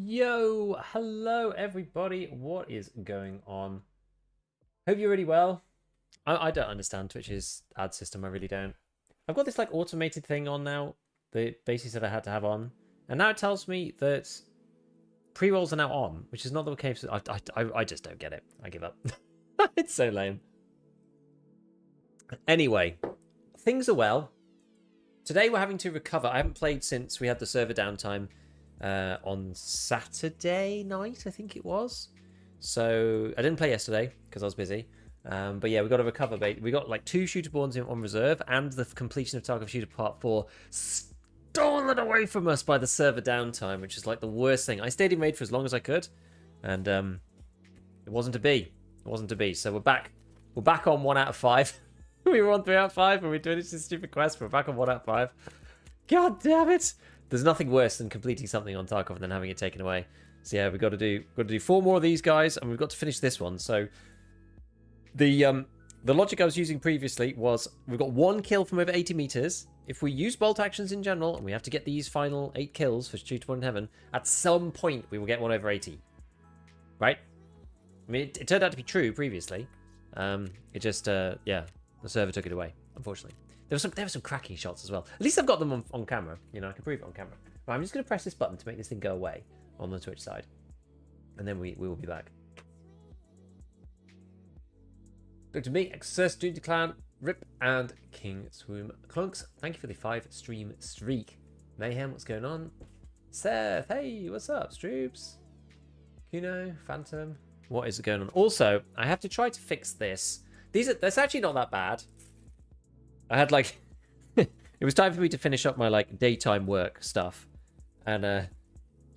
Yo, hello everybody. What is going on? Hope you're really well. I don't understand Twitch's ad system. I really don't. I've got this like automated thing on now that basically said I had to have on, and now it tells me that pre-rolls are now on, which is not the case. I just don't get it. I give up. It's so lame. Anyway, things are well. Today we're having to recover. I haven't played since we had the server downtime on Saturday night, I think it was. So I didn't play yesterday because I was busy. But yeah, we got to recover. We got like 2 shooter-borns on reserve, and the completion of Tarkov Shooter Part 4 stolen away from us by the server downtime, which is like the worst thing. I stayed in raid for as long as I could, and it wasn't to be. It wasn't to be. So we're back. We're back on 1 out of 5. We were on 3 out of 5, and we're doing this stupid quest. We're back on 1 out of 5. God damn it! There's nothing worse than completing something on Tarkov and then having it taken away. So yeah, we've got to do 4 more of these guys, and we've got to finish this one. So the logic I was using previously was we've got 1 kill from over 80 meters. If we use bolt actions in general, and we have to get these final 8 kills for Shooter in Heaven, at some point we will get 1 over 80. Right? I mean, it turned out to be true previously. It just, yeah, the server took it away, unfortunately. There were some cracking shots as well. At least I've got them on camera. You know, I can prove it on camera. Right, I'm just going to press this button to make this thing go away on the Twitch side. And then we will be back. Dr. Me, Exercise, Duty Clan, Rip, and King Swoom Clunks. Thank you for the 5 stream streak. Mayhem, what's going on? Seth, hey, what's up? Stroops, Kuno, Phantom. What is going on? Also, I have to try to fix this. That's actually not that bad. I had like, it was time for me to finish up my like daytime work stuff, and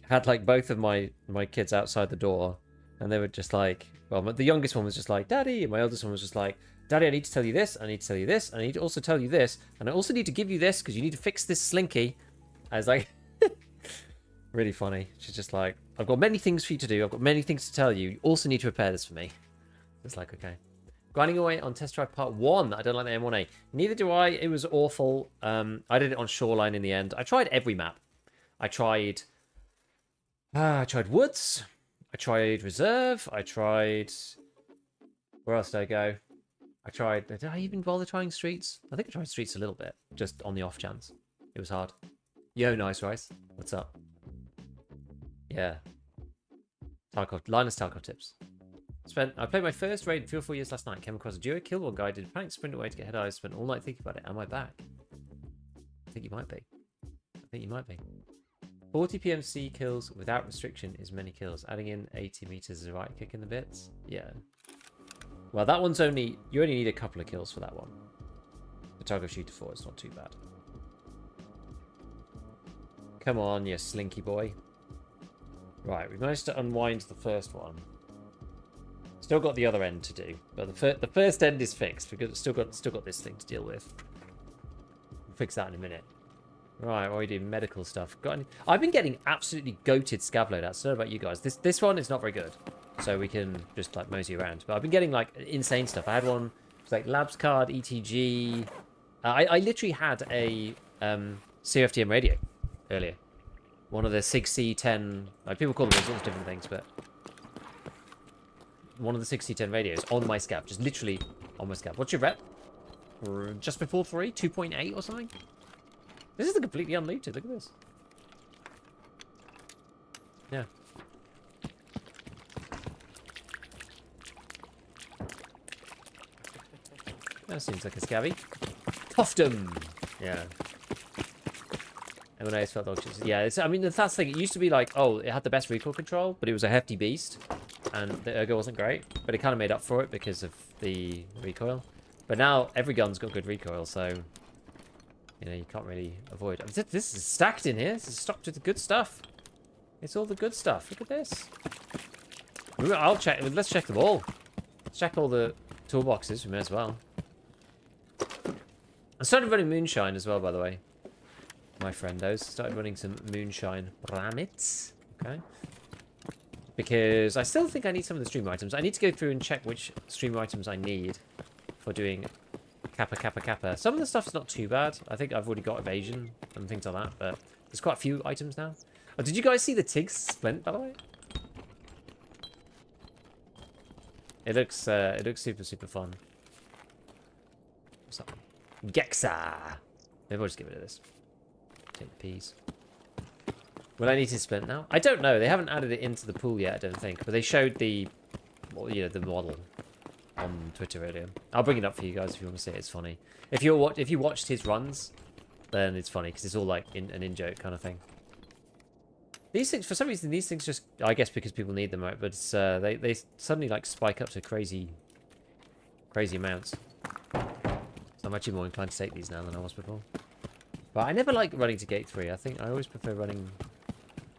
had like both of my kids outside the door, and they were just like, well, the youngest one was just like, Daddy, and my eldest one was just like, Daddy, I need to tell you this, I need to tell you this, and I need to also tell you this, and I also need to give you this because you need to fix this slinky. I was like, really funny. She's just like, I've got many things for you to do. I've got many things to tell you. You also need to repair this for me. It's like, okay. Grinding away on Test Drive Part 1. I don't like the M1A. Neither do I. It was awful. I did it on Shoreline in the end. I tried every map. I tried Woods. I tried Reserve. I tried... Where else did I go? Did I even bother trying Streets? I think I tried Streets a little bit. Just on the off chance. It was hard. Yo, Nice Rice. What's up? Yeah. Tarkov. Linus Tarkov tips. I played my first raid in 3 or 4 years last night. Came across a duo kill one guy, did a panic sprint away to get head eyes. Spent all night thinking about it. Am I back? I think you might be. 40 PMC kills without restriction is many kills. Adding in 80 meters is a right kick in the bits. Yeah. Well, that one's only... You only need a couple of kills for that one. The Tarkov Shooter 4 is not too bad. Come on, you slinky boy. Right, we managed to unwind the first one. Still got the other end to do, but the first end is fixed because it's still got this thing to deal with. We'll fix that in a minute. Right, what are we doing? Medical stuff. I've been getting absolutely goated scav loadouts. I don't know about you guys. This one is not very good, so we can just like mosey around. But I've been getting like insane stuff. I had one, it was like Labs card, ETG. I literally had a CFTM radio earlier. One of the 6C10. Like people call them all sorts of different things, but. One of the 6010 radios on my scav, just literally on my scav. What's your rep? Just before 3, 2.8 or something. This is completely unlooted. Look at this. Yeah. That seems like a scabby. Toftum. Yeah. M&A's felt dog shit. Yeah, I mean, that's the thing. It used to be like, oh, it had the best recoil control, but it was a hefty beast. And the ergo wasn't great, but it kind of made up for it because of the recoil. But now every gun's got good recoil, so you know you can't really avoid. This is stacked in here. This is stocked with the good stuff. It's all the good stuff. Look at this. I'll check. Let's check them all. Let's check all the toolboxes. We may as well. I started running Moonshine as well, by the way. My friendos started running some Moonshine Ramits. Okay. Because I still think I need some of the stream items. I need to go through and check which stream items I need for doing Kappa. Some of the stuff's not too bad. I think I've already got evasion and things like that, but there's quite a few items now. Oh, did you guys see the TIG splint, by the way? It looks super, super fun. What's up? Gexa! Maybe I'll just give it to this. Take the peas. Will I need to splint now? I don't know. They haven't added it into the pool yet, I don't think. But they showed the, well, you know, the model on Twitter earlier. I'll bring it up for you guys if you want to see it. It's funny. If you watched his runs, then it's funny because it's all like an in-joke kind of thing. These things, for some reason, these things just, I guess because people need them, right? But it's, they suddenly like spike up to crazy amounts. So I'm actually more inclined to take these now than I was before. But I never like running to gate 3. I think I always prefer running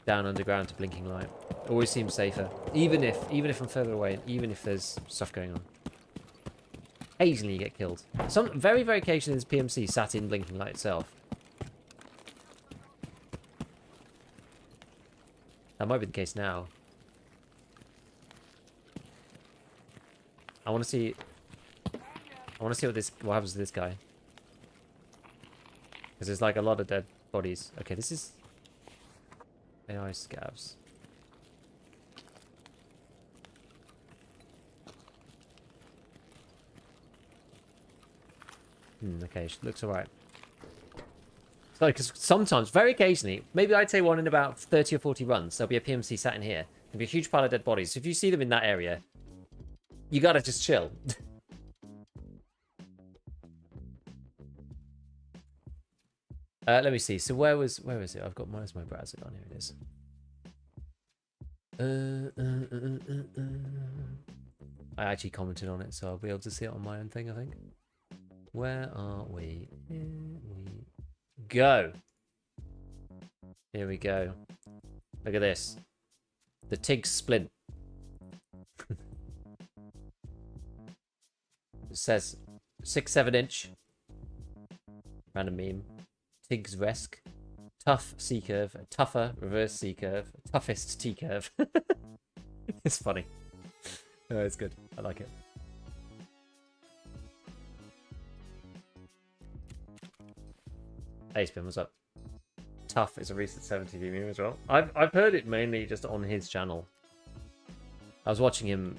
down underground to blinking light. Always seems safer, even if I'm further away, and even if there's stuff going on. Occasionally you get killed. Some very occasionally there's PMC sat in blinking light itself. That might be the case now. I want to see what happens to this guy. Because there's like a lot of dead bodies. Okay, this is AI scavs. Okay, looks alright. So, because sometimes, very occasionally, maybe I'd say one in about 30 or 40 runs, there'll be a PMC sat in here. There'll be a huge pile of dead bodies. So if you see them in that area, you gotta just chill. Let me see. So where is it? I've got where's my browser gone? Here it is. I actually commented on it, so I'll be able to see it on my own thing, I think. Where are we? Here we go. Here we go. Look at this. The TIG splint. It says 6-7 inch. Random meme. TIG's Resk. Tough C curve. Tougher reverse C curve. Toughest T curve. It's funny. Oh, it's good. I like it. Hey Spin, what's up? Tough is a recent 7TV meme as well. I've heard it mainly just on his channel. I was watching him,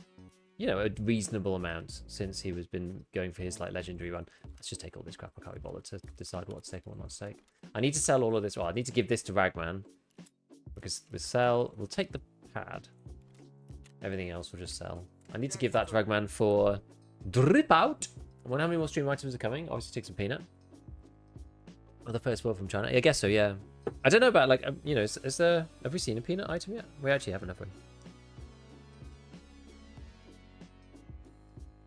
you know, a reasonable amount since he was been going for his like legendary run. Let's just take all this crap. I can't be bothered to decide what to take and what not to take. I need to sell all of this. Well, I need to give this to Ragman because we'll take the pad. Everything else we'll just sell. I need to give that to Ragman for drip out. I wonder how many more stream items are coming. Obviously take some peanut. Oh, the first world from China. I guess so, yeah. I don't know about, like, you know, have we seen a peanut item yet? We actually haven't, have we?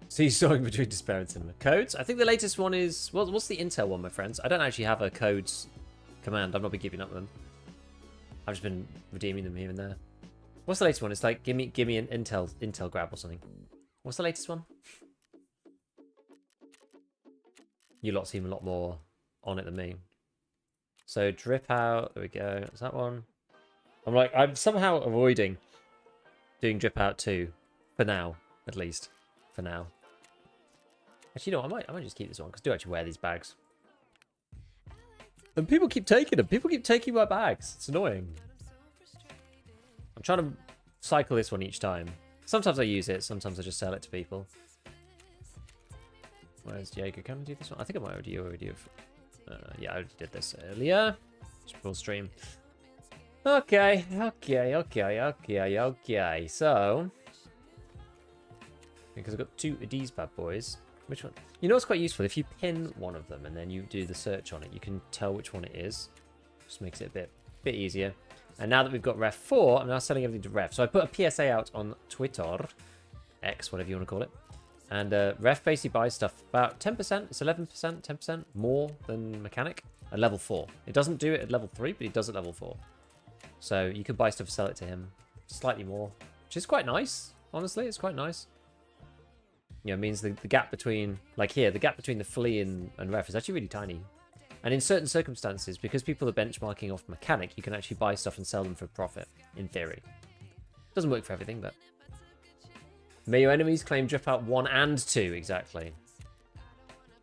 See, sawing between despair and cinema. Codes? I think the latest one is, well, what's the intel one, my friends? I don't actually have a codes command. I've not been keeping up with them. I've just been redeeming them here and there. What's the latest one? It's like, give me an intel grab or something. What's the latest one? You lot seem a lot more on it than me. So drip out, there we go. Is that one? I'm somehow avoiding doing drip out too, for now, at least, for now. Actually, you know, I might just keep this one because I do actually wear these bags. And people keep taking them. People keep taking my bags. It's annoying. I'm trying to cycle this one each time. Sometimes I use it. Sometimes I just sell it to people. Where's Jaeger? Can I do this one? I think I might already have. Yeah, I already did this earlier. Just full stream. Okay. So, because I've got 2 of these bad boys. Which one? You know what's quite useful? If you pin one of them and then you do the search on it, you can tell which one it is. Just makes it a bit easier. And now that we've got Ref 4, I'm now selling everything to Ref. So I put a PSA out on Twitter, X, whatever you want to call it. And Ref basically buys stuff about 10%, it's 11%, 10% more than Mechanic at level 4. It doesn't do it at level 3, but he does at level 4. So you could buy stuff, sell it to him slightly more, which is quite nice. Honestly, it's quite nice. You know, it means the gap between, like here, the gap between the flea and Ref is actually really tiny. And in certain circumstances, because people are benchmarking off Mechanic, you can actually buy stuff and sell them for profit, in theory. Doesn't work for everything, but... May your enemies claim drip out 1 and 2, exactly.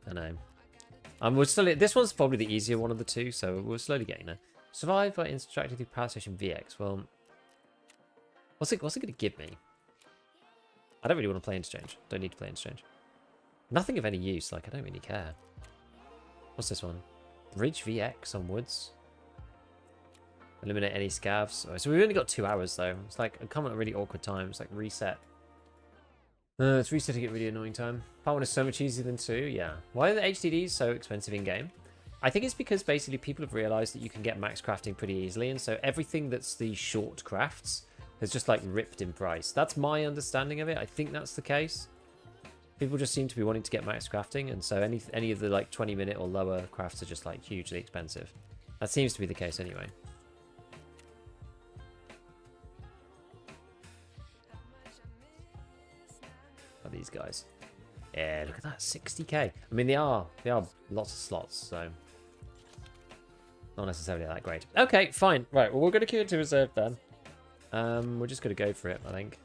I know. We're slowly, this one's probably the easier one of the two, so we're slowly getting there. Survive by interacting through Power Station VX. Well, what's it going to give me? I don't really want to play Interchange. Don't need to play Interchange. Nothing of any use. Like, I don't really care. What's this one? Bridge VX on woods. Eliminate any scavs. Oh, so we've only got 2 hours, though. It's like, I come at a really awkward time. It's like reset. It's resetting at really annoying time. Part 1 is so much easier than 2. Yeah. Why are the HDDs so expensive in-game? I think it's because basically people have realized that you can get max crafting pretty easily. And so everything that's the short crafts has just like ripped in price. That's my understanding of it. I think that's the case. People just seem to be wanting to get max crafting. And so any of the like 20-minute or lower crafts are just like hugely expensive. That seems to be the case anyway. These guys, yeah, look at that, 60k. I mean, they are lots of slots, so not necessarily that great. Okay, fine, right, well, we're going to queue into reserve then. We're just going to go for it. I think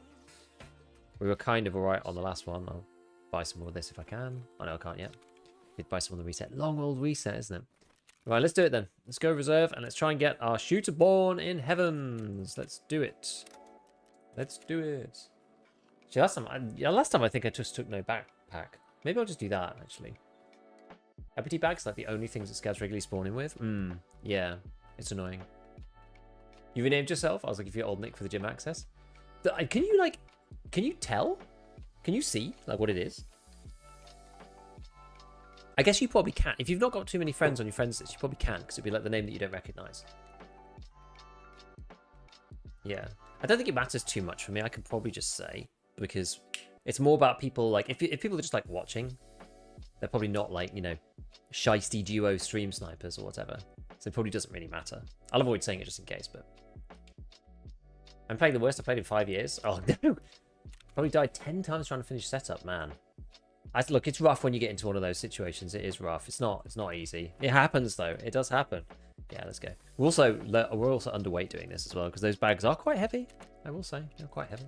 we were kind of all right on the last one. I'll buy some more of this if I can. Oh no, I can't yet. Did buy some on the reset. Long old reset, isn't it? Right, let's do it then. Let's go reserve and let's try and get our shooter born in heavens. Let's do it. Let's do it. See, last time I think I just took no backpack. Maybe I'll just do that, actually. Empty bags like the only things that scouts regularly spawn in with. Yeah, it's annoying. You renamed yourself? I was looking for your old nick for the gym access. Can you tell? Can you see, like, what it is? I guess you probably can. If you've not got too many friends on your friends list, you probably can, because it'd be like the name that you don't recognize. Yeah. I don't think it matters too much for me. I can probably just say, because it's more about people, like, if people are just, like, watching, they're probably not, like, you know, shiesty duo stream snipers or whatever. So it probably doesn't really matter. I'll avoid saying it just in case, but... I'm playing the worst I've played in 5 years. Oh, no! Probably died 10 times trying to finish setup, man. Look, it's rough when you get into one of those situations. It is rough. It's not easy. It happens, though. It does happen. Yeah, let's go. We're also underweight doing this as well, because those bags are quite heavy, I will say. They're quite heavy.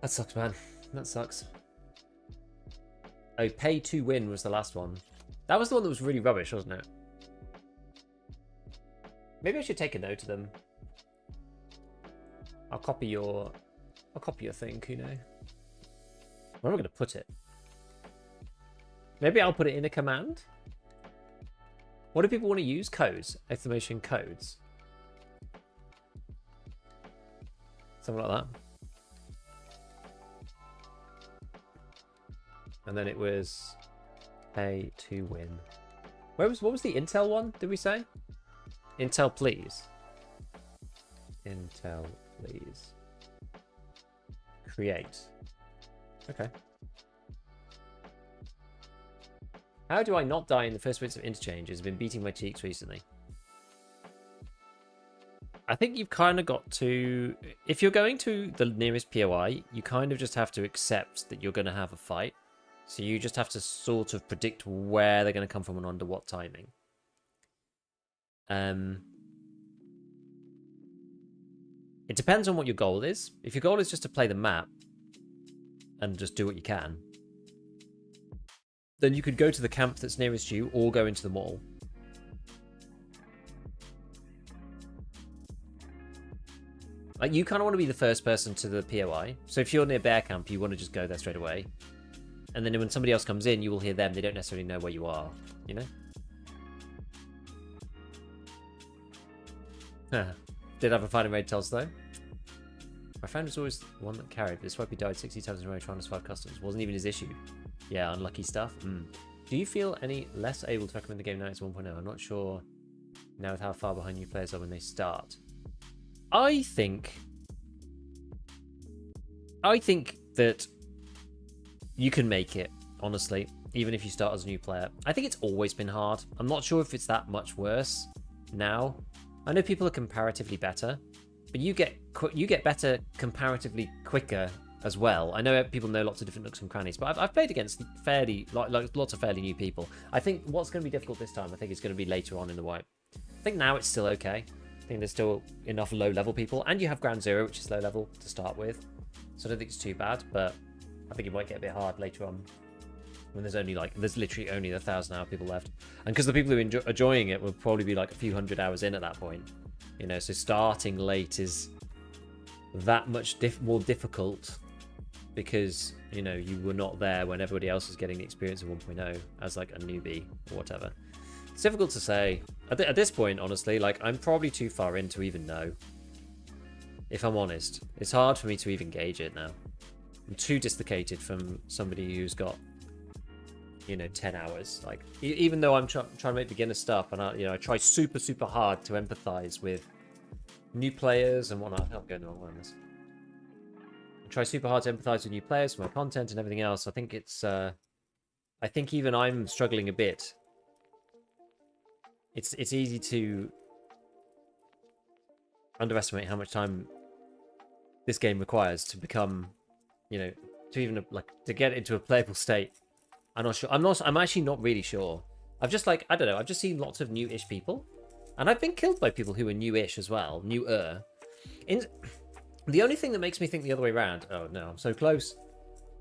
That sucks, man. That sucks. Oh, pay to win was the last one. That was the one that was really rubbish, wasn't it? Maybe I should take a note of them. I'll copy your thing, Kuno. Where am I going to put it? Maybe I'll put it in a command. What do people want to use? Codes. Exclamation codes. Something like that. And then it was pay to win. What was the Intel one, did we say? Intel, please. Intel, please. Create. Okay. How do I not die in the first minutes of interchanges? I've been beating my cheeks recently. I think you've kind of got to... If you're going to the nearest POI, you kind of just have to accept that you're going to have a fight. So you just have to sort of predict where they're going to come from and under what timing. It depends on what your goal is. If your goal is just to play the map and just do what you can, then you could go to the camp that's nearest you or go into the mall. Like, you kind of want to be the first person to the POI. So if you're near Bear Camp, you want to just go there straight away. And then when somebody else comes in, you will hear them. They don't necessarily know where you are, you know? Did have a fight in Raid Tells, though. My friend was always the one that carried. This wipe he died 60 times in a row trying to survive customs. Wasn't even his issue. Yeah, unlucky stuff. Do you feel any less able to recommend the game now it's 1.0? I'm not sure now with how far behind new players are when they start. I think that you can make it, honestly, even if you start as a new player. I think it's always been hard. I'm not sure if it's that much worse now. I know people are comparatively better, but you get better comparatively quicker as well. I know people know lots of different nooks and crannies, but I've played against lots of fairly new people. I think what's going to be difficult this time, I think, is going to be later on in the wipe. I think now it's still okay. I think there's still enough low-level people, and you have Ground Zero, which is low-level to start with, so I don't think it's too bad, but I think it might get a bit hard later on. when there's literally only 1,000-hour people left, and because the people who are enjoying it will probably be like a few hundred hours in at that point, you know. So starting late is that much more difficult because, you know, you were not there when everybody else was getting the experience of 1.0 as like a newbie or whatever. It's difficult to say at this point, honestly. Like, I'm probably too far in to even know, if I'm honest. It's hard for me to even gauge it now. I'm too dislocated from somebody who's got, you know, 10 hours. Like, even though I'm trying to make beginner stuff, and I try super hard to empathize with new players and whatnot. I'm going the wrong way on this. I try super hard to empathize with new players for my content and everything else. I think it's I think even I'm struggling a bit. It's easy to underestimate how much time this game requires to become, you know, to even to get into a playable state. I'm not sure. I'm actually not really sure. I've just I don't know. I've just seen lots of new-ish people, and I've been killed by people who are new-ish as well, newer. The only thing that makes me think the other way around. Oh no, I'm so close.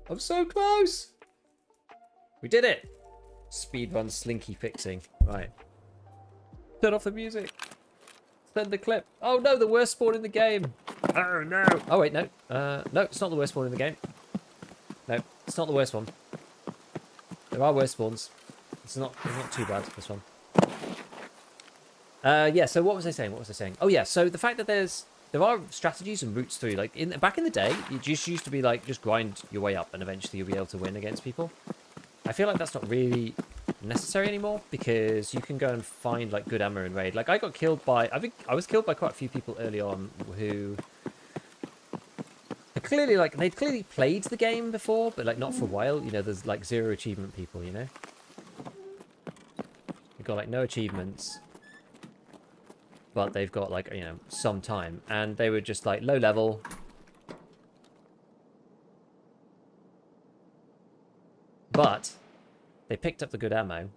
I'm so close. We did it. Speedrun slinky fixing. Right. Turn off the music. Send the clip. Oh no, the worst spawn in the game. Oh no. Oh wait, no. No, it's not the worst spawn in the game. No, it's not the worst one. There are worse spawns. It's not too bad, this one. Yeah, so what was I saying? Oh yeah, so the fact that there are strategies and routes through. Like, back in the day, it just used to be like, just grind your way up and eventually you'll be able to win against people. I feel like that's not really necessary anymore, because you can go and find like good ammo in raid. Like, I got killed by, I was killed by quite a few people early on who clearly, like, they'd clearly played the game before, but like not for a while. You know, there's like 0 achievement people, you know. They've got like no achievements, but they've got like, you know, some time, and they were just like low level. But they picked up the good ammo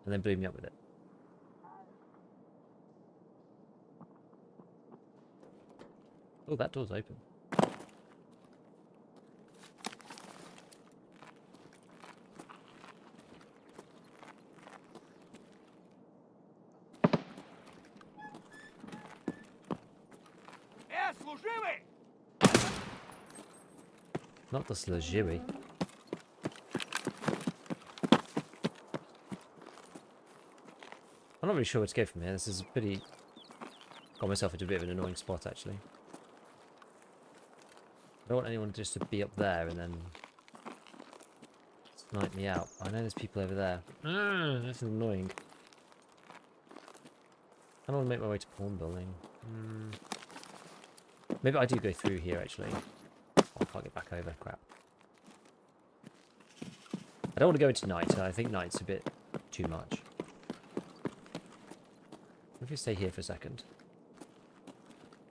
and then blew me up with it. Oh, that door's open. Not the служивый. I'm not really sure where to go from here. This is pretty... Got myself into a bit of an annoying spot, actually. I don't want anyone just to be up there and then snipe me out. I know there's people over there. That's annoying. I don't want to make my way to pawn building. Maybe I do go through here, actually. Oh, I can't get back over. Crap. I don't want to go into night. I think night's a bit too much. If we stay here for a second.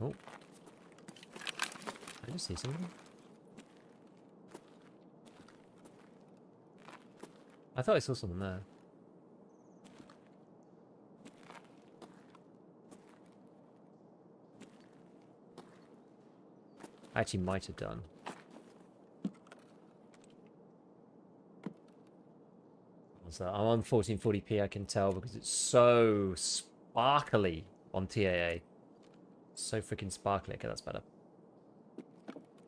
Oh. I just see something. I thought I saw something there. I actually might have done. So I'm on 1440p, I can tell, because it's so sparkly on TAA. So freaking sparkly. Okay, that's better.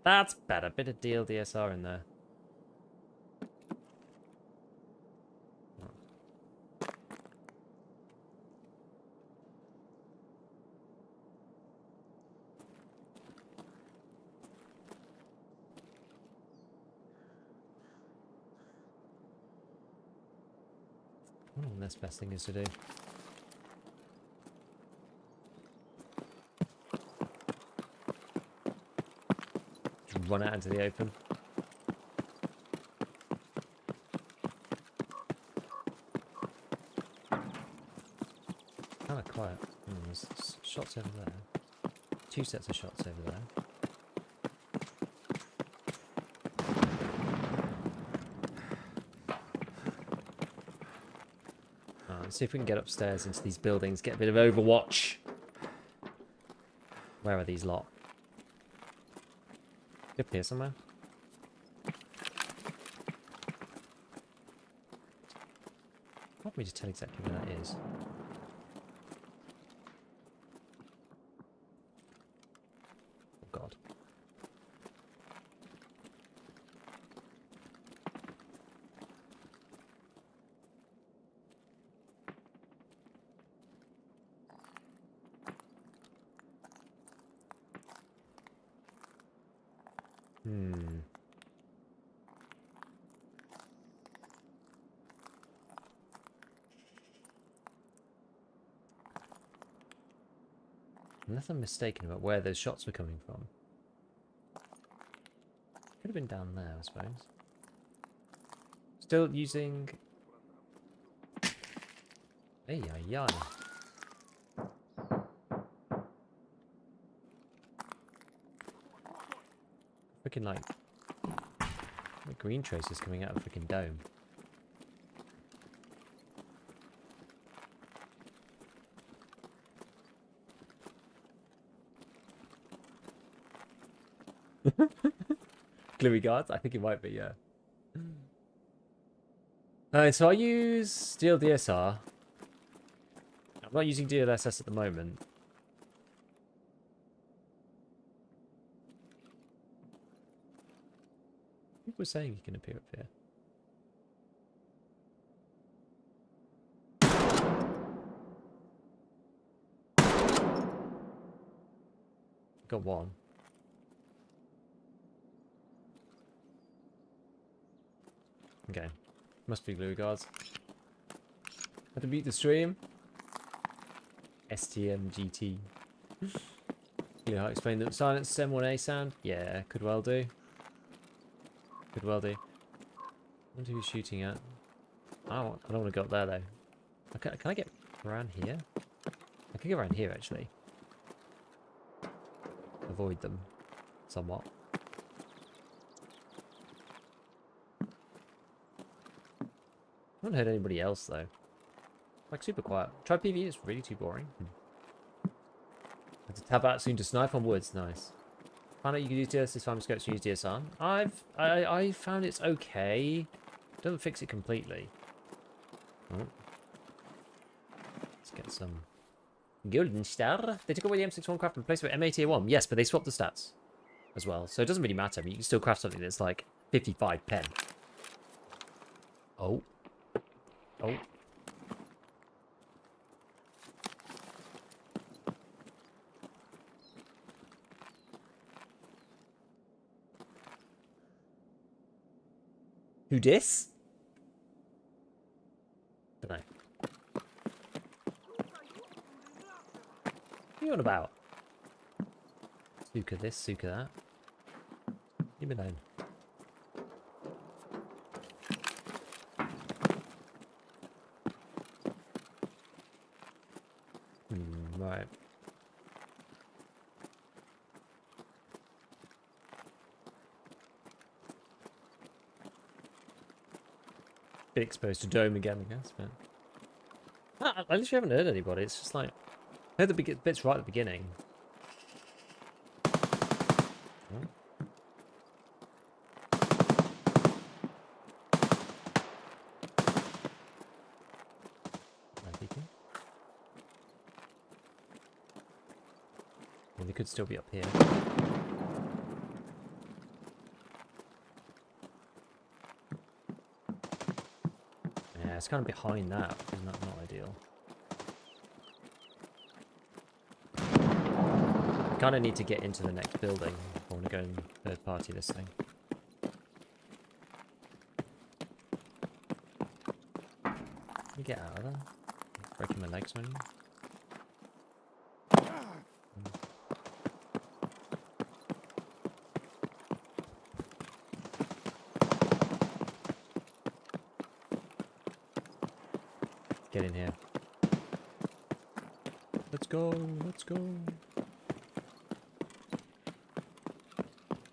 That's better. Bit of DLDSR in there. That's the best thing is to do. Just run out into the open. Kind of quiet. There's shots over there. 2 sets of shots over there. Let's see if we can get upstairs into these buildings, get a bit of Overwatch. Where are these lot? Up here somewhere. Let me just tell exactly where that is. Oh god. Unless I'm mistaken about where those shots were coming from. Could have been down there, I suppose. Still using... Ay, ay, ay. Freaking like... The green traces coming out of the freaking dome. Gluey guards? I think it might be, yeah. Alright, so I use DLSR. I'm not using DLSS at the moment. People were saying he can appear up here. Got one. Okay. Must be Gluey guards. Had to beat the stream. STMGT. You know how to explain the silence M1A sound? Yeah, could well do. Could well do. I wonder who's shooting at. I don't want to go up there though. Okay, can I get around here? I can get around here actually. Avoid them somewhat. I haven't heard anybody else though. Like super quiet. Try PV, it's really too boring. Have to tab out soon to snipe on woods. Nice. Found out you can use DLSS farm scopes to use DSR. I found it's okay. Doesn't fix it completely. Oh. Let's get some golden star. They took away the M61 craft and replaced it with M80 A1. Yes, but they swapped the stats as well, so it doesn't really matter. I mean, you can still craft something that's like 55 pen. Oh. Oh. Who dis? Don't know. What are you on about? Suka this, Suka that. Leave me alone. Right. Get exposed to dome again, I guess, but I literally haven't heard anybody. It's just like I heard the bits right at the beginning. Oh. Well, they could still be up here. Yeah, it's kind of behind that. Isn't that not ideal? I kind of need to get into the next building if I want to go and third party this thing. Can you get out of there? Breaking my legs when you... Get in here. Let's go, let's go.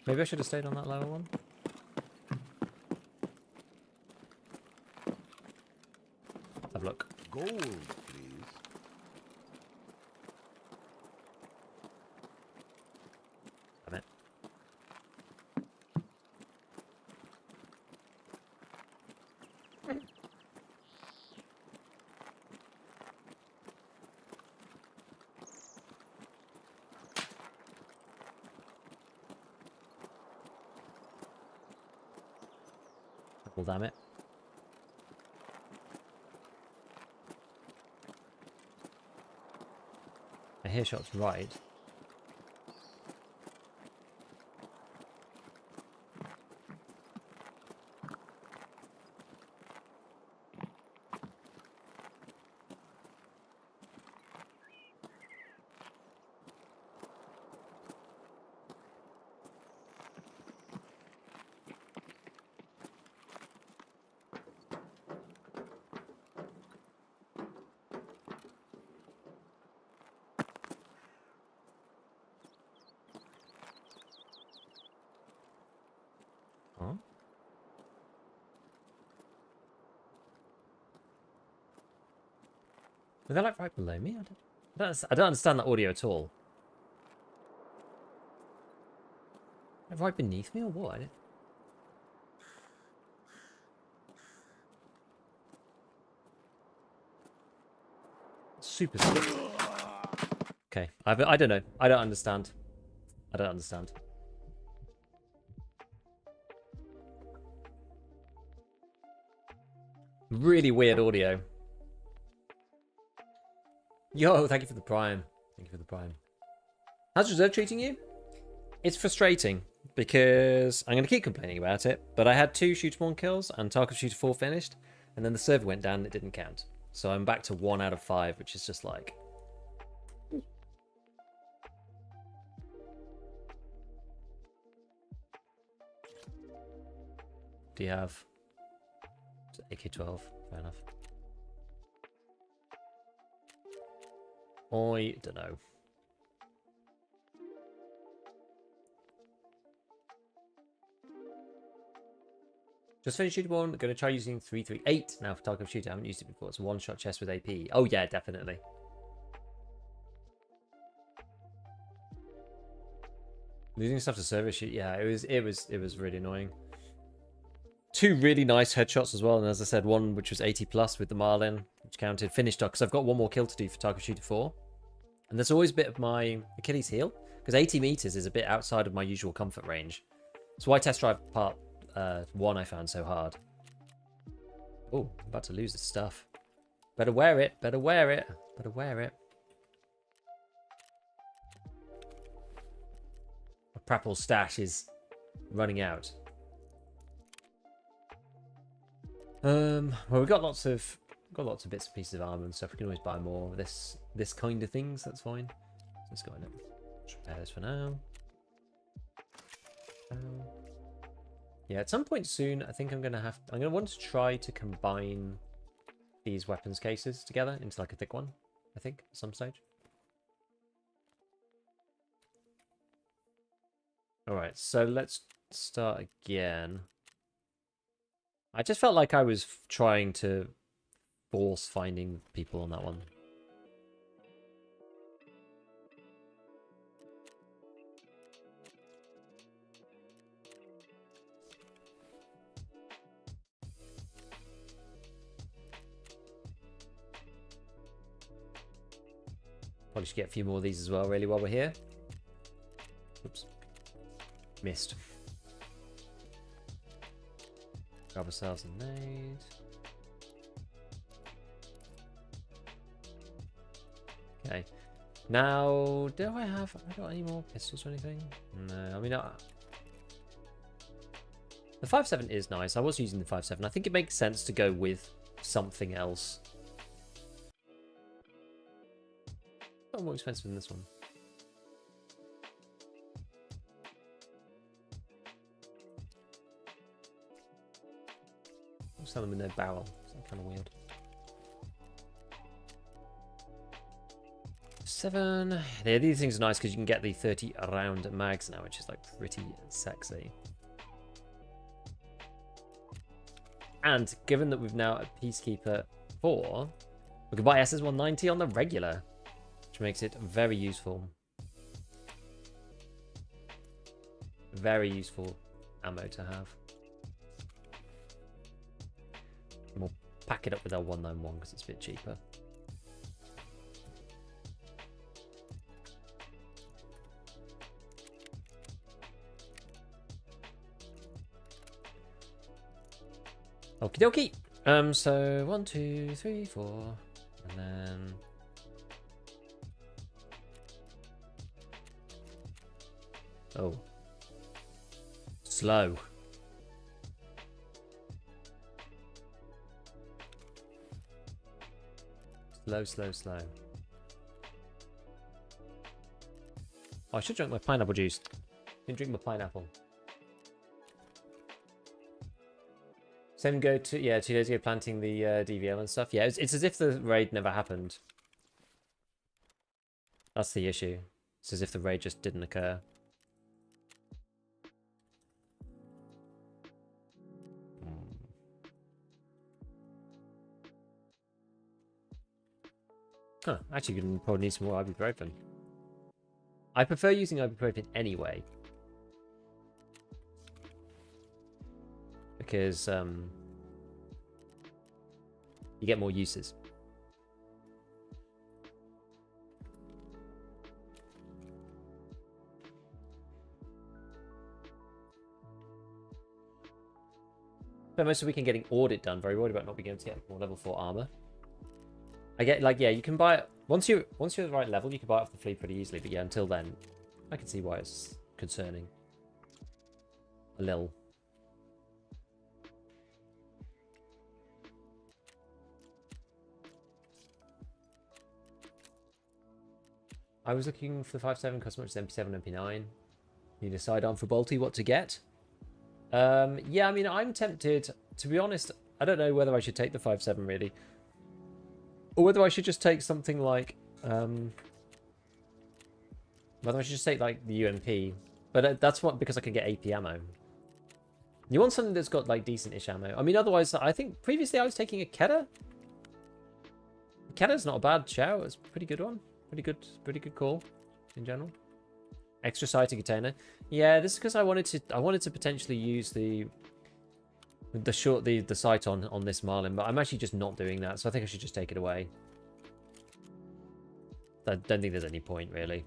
Maybe I should have stayed on that lower one. Have a look. Gold, please. Damn it. Well, damn it. I hear shots right. Huh? Were they like right below me? I don't understand that audio at all. Right beneath me or what? Super split. Okay, I don't know. I don't understand. I don't understand. Really weird audio. Yo, thank you for the prime. Thank you for the prime. How's Reserve treating you? It's frustrating because I'm going to keep complaining about it, but I had 2 Shooter-born kills and Tarkov Shooter 4 finished, and then the server went down and it didn't count. So I'm back to 1 out of 5, which is just like... Do you have... AK-12, fair enough. I don't know. Just finished Shooter Born. Going to try using 338 now for Tarkov Shooter. I haven't used it before. It's a one-shot chest with AP. Oh yeah, definitely. Losing stuff to server shoot. Yeah, it was really annoying. 2 really nice headshots as well, and as I said, one which was 80 plus with the Marlin, which counted. Finished up because I've got 1 more kill to do for Tarkov Shooter 4, and that's always a bit of my Achilles heel because 80 meters is a bit outside of my usual comfort range. That's why test drive part 1 I found so hard. Oh, I'm about to lose this stuff. Better wear it. Better wear it. Better wear it. My Prapple stash is running out. Well, we've got lots of bits and pieces of armor and stuff. We can always buy more of this kind of things. That's fine. Let's go in it. Let's repair this for now. Yeah, at some point soon, I think I'm gonna want to try to combine these weapons cases together into like a thick one. I think at some stage. All right, so let's start again. I just felt like I was trying to force finding people on that one. Probably should get a few more of these as well, really, while we're here. Oops. Missed. Grab ourselves a nade. Okay. Now, do I got any more pistols or anything? No, I mean, the 5.7 is nice. I was using the 5.7. I think it makes sense to go with something else. Not more expensive than this one. I'll sell them in their barrel. It's kind of weird. 7. Yeah, these things are nice because you can get the 30 round mags now, which is like pretty sexy. And given that we've now at Peacekeeper 4, we can buy SS190 on the regular, which makes it very useful. Very useful ammo to have. And we'll pack it up with our 191 because it's a bit cheaper. Okie dokie. So 1, 2, 3, 4, and then oh, slow. Slow. Oh, I should drink my pineapple juice. Didn't drink my pineapple. Same go to, yeah, 2 days ago planting the DVL and stuff. Yeah, it's as if the raid never happened. That's the issue. It's as if the raid just didn't occur. Huh, actually, you probably need some more ibuprofen. I prefer using ibuprofen anyway. Because you get more uses. But most of the weekend getting audit done. Very worried about not being able to get more level 4 armor. I get like, yeah, you can buy it once you're at the right level, you can buy it off the flea pretty easily. But yeah, until then, I can see why it's concerning. A little. I was looking for the 5.7 customer, which is MP7 MP9. You decide on for Bolty what to get. Yeah, I mean, I'm tempted. To be honest, I don't know whether I should take the 5.7 really. Or whether I should just take something like... whether I should just take like the UMP. But that's what, because I can get AP ammo. You want something that's got like decent-ish ammo. I mean, otherwise, I think previously I was taking a Kedda. Kedda's not a bad shout. It's a pretty good one. Pretty good call in general. Extra sighting container. Yeah, this is because I wanted to potentially use the sight on this Marlin, but I'm actually just not doing that, so I think I should just take it away. I don't think there's any point really.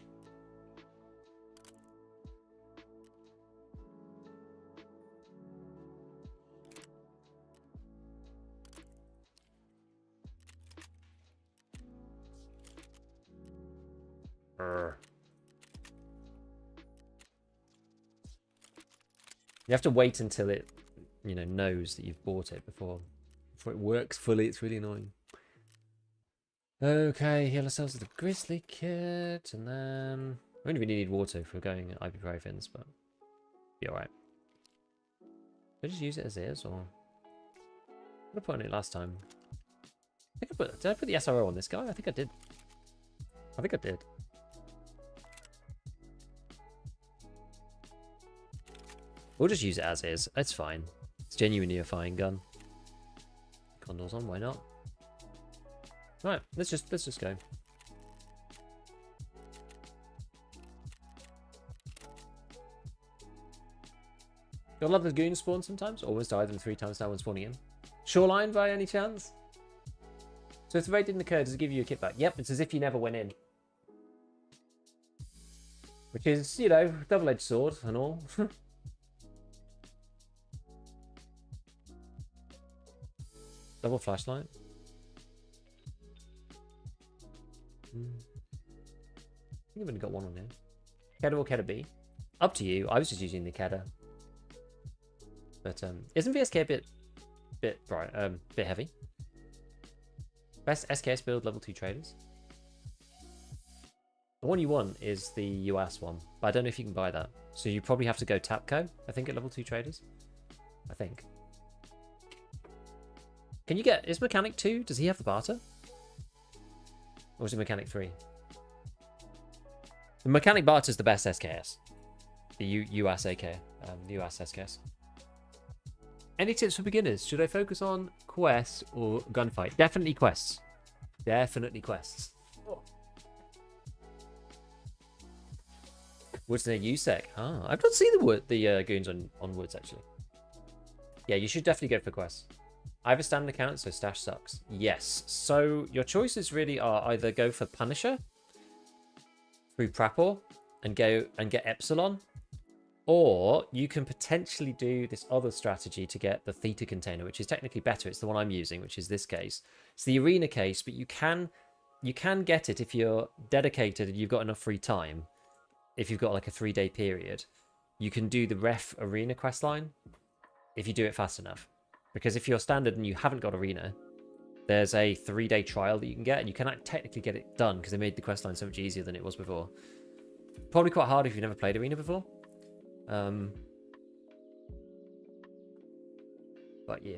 You have to wait until it, you know, knows that you've bought it before it works fully. It's really annoying. Okay, heal ourselves with the grizzly kit, and then we don't really need water if we're going at ibuprofens, but be alright. Did I just use it as is, or I put on it last time? Did I put the SRO on this guy? I think I did. We'll just use it as is. It's fine. It's genuinely a fine gun. Condors on, why not? Right, let's just go. Gotta love the goon spawn sometimes. Always die them 3 times now when spawning in. Shoreline by any chance? So if the raid didn't occur, does it give you a kit back? Yep, it's as if you never went in. Which is, you know, double-edged sword and all. Double flashlight. I think I've only got one on here. Kedda or Kedda B? Up to you. I was just using the Kedda. But isn't VSK a bit heavy? Best SKS build level 2 traders. The one you want is the US one, but I don't know if you can buy that. So you probably have to go Tapco, I think, at level 2 traders. I think. Can you get... Is Mechanic 2? Does he have the barter? Or is it Mechanic 3? The Mechanic barter is the best SKS. The US AK. The US SKS. Any tips for beginners? Should I focus on quests or gunfight? Definitely quests. Definitely quests. Oh. Woods near USEC. Ah, I've not seen the goons on Woods, actually. Yeah, you should definitely go for quests. I have a standard account, so stash sucks. Yes. So your choices really are either go for Punisher through Prapor and get Epsilon. Or you can potentially do this other strategy to get the theta container, which is technically better. It's the one I'm using, which is this case. It's the arena case, but you can get it if you're dedicated and you've got enough free time. If you've got like a 3-day period, you can do the ref arena quest line if you do it fast enough. Because if you're standard and you haven't got arena, there's a 3-day trial that you can get, and you can technically get it done because they made the quest line so much easier than it was before. Probably quite hard if you've never played arena before. But yeah.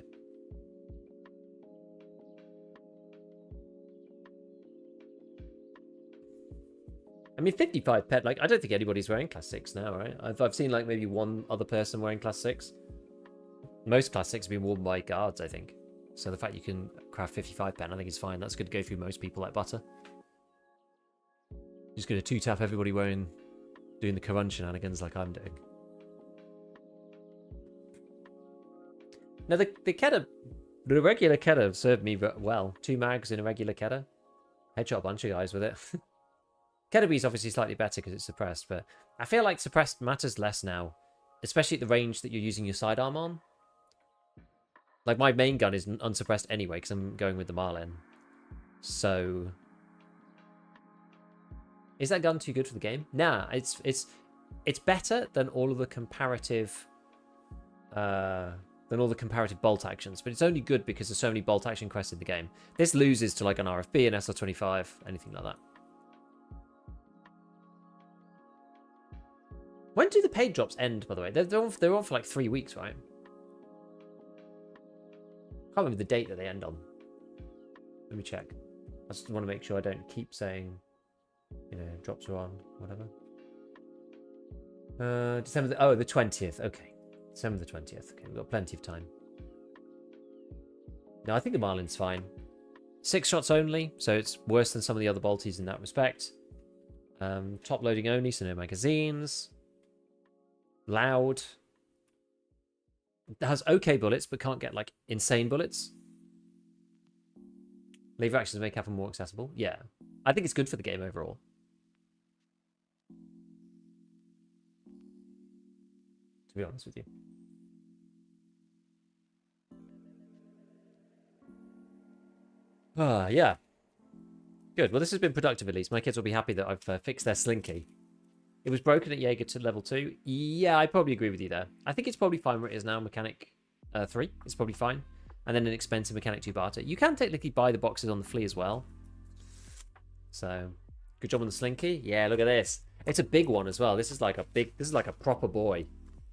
I mean, 55 pet, like, I don't think anybody's wearing class 6 now, right? I've seen like maybe one other person wearing class 6. Most class 6 have been worn by guards, I think. So the fact you can craft 55 pen, I think is fine. That's good to go through most people like butter. Just gonna 2-tap everybody doing the Karun shenanigans like I'm doing. Now the Keda, the regular Keda served me well. 2 mags in a regular Keda. Headshot a bunch of guys with it. Keda is obviously slightly better because it's suppressed, but I feel like suppressed matters less now, especially at the range that you're using your sidearm on. Like, my main gun is unsuppressed anyway because I'm going with the Marlin. So, is that gun too good for the game? Nah, it's better than all of the comparative bolt actions, but it's only good because there's so many bolt action quests in the game. This loses to like an RFB, an SR25, anything like that. When do the paid drops end, by the way? They're on for like 3 weeks, right? I can't remember the date that they end on. Let me check. I just want to make sure I don't keep saying, you know, drops are on, whatever. December the 20th. Okay. December the 20th. Okay, we've got plenty of time. No, I think the Marlin's fine. 6 shots only, so it's worse than some of the other bolties in that respect. Top loading only, so no magazines. Loud. It has okay bullets, but can't get like insane bullets. Lever actions make Kappa more accessible. Yeah. I think it's good for the game overall. To be honest with you. Yeah. Good. Well, this has been productive at least. My kids will be happy that I've fixed their slinky. It was broken at Jaeger to level 2. Yeah, I probably agree with you there. I think it's probably fine where it is now. Mechanic 3 is probably fine. And then an expensive Mechanic 2 barter. You can technically buy the boxes on the flea as well. So, good job on the slinky. Yeah, look at this. It's a big one as well. This is like a proper boy.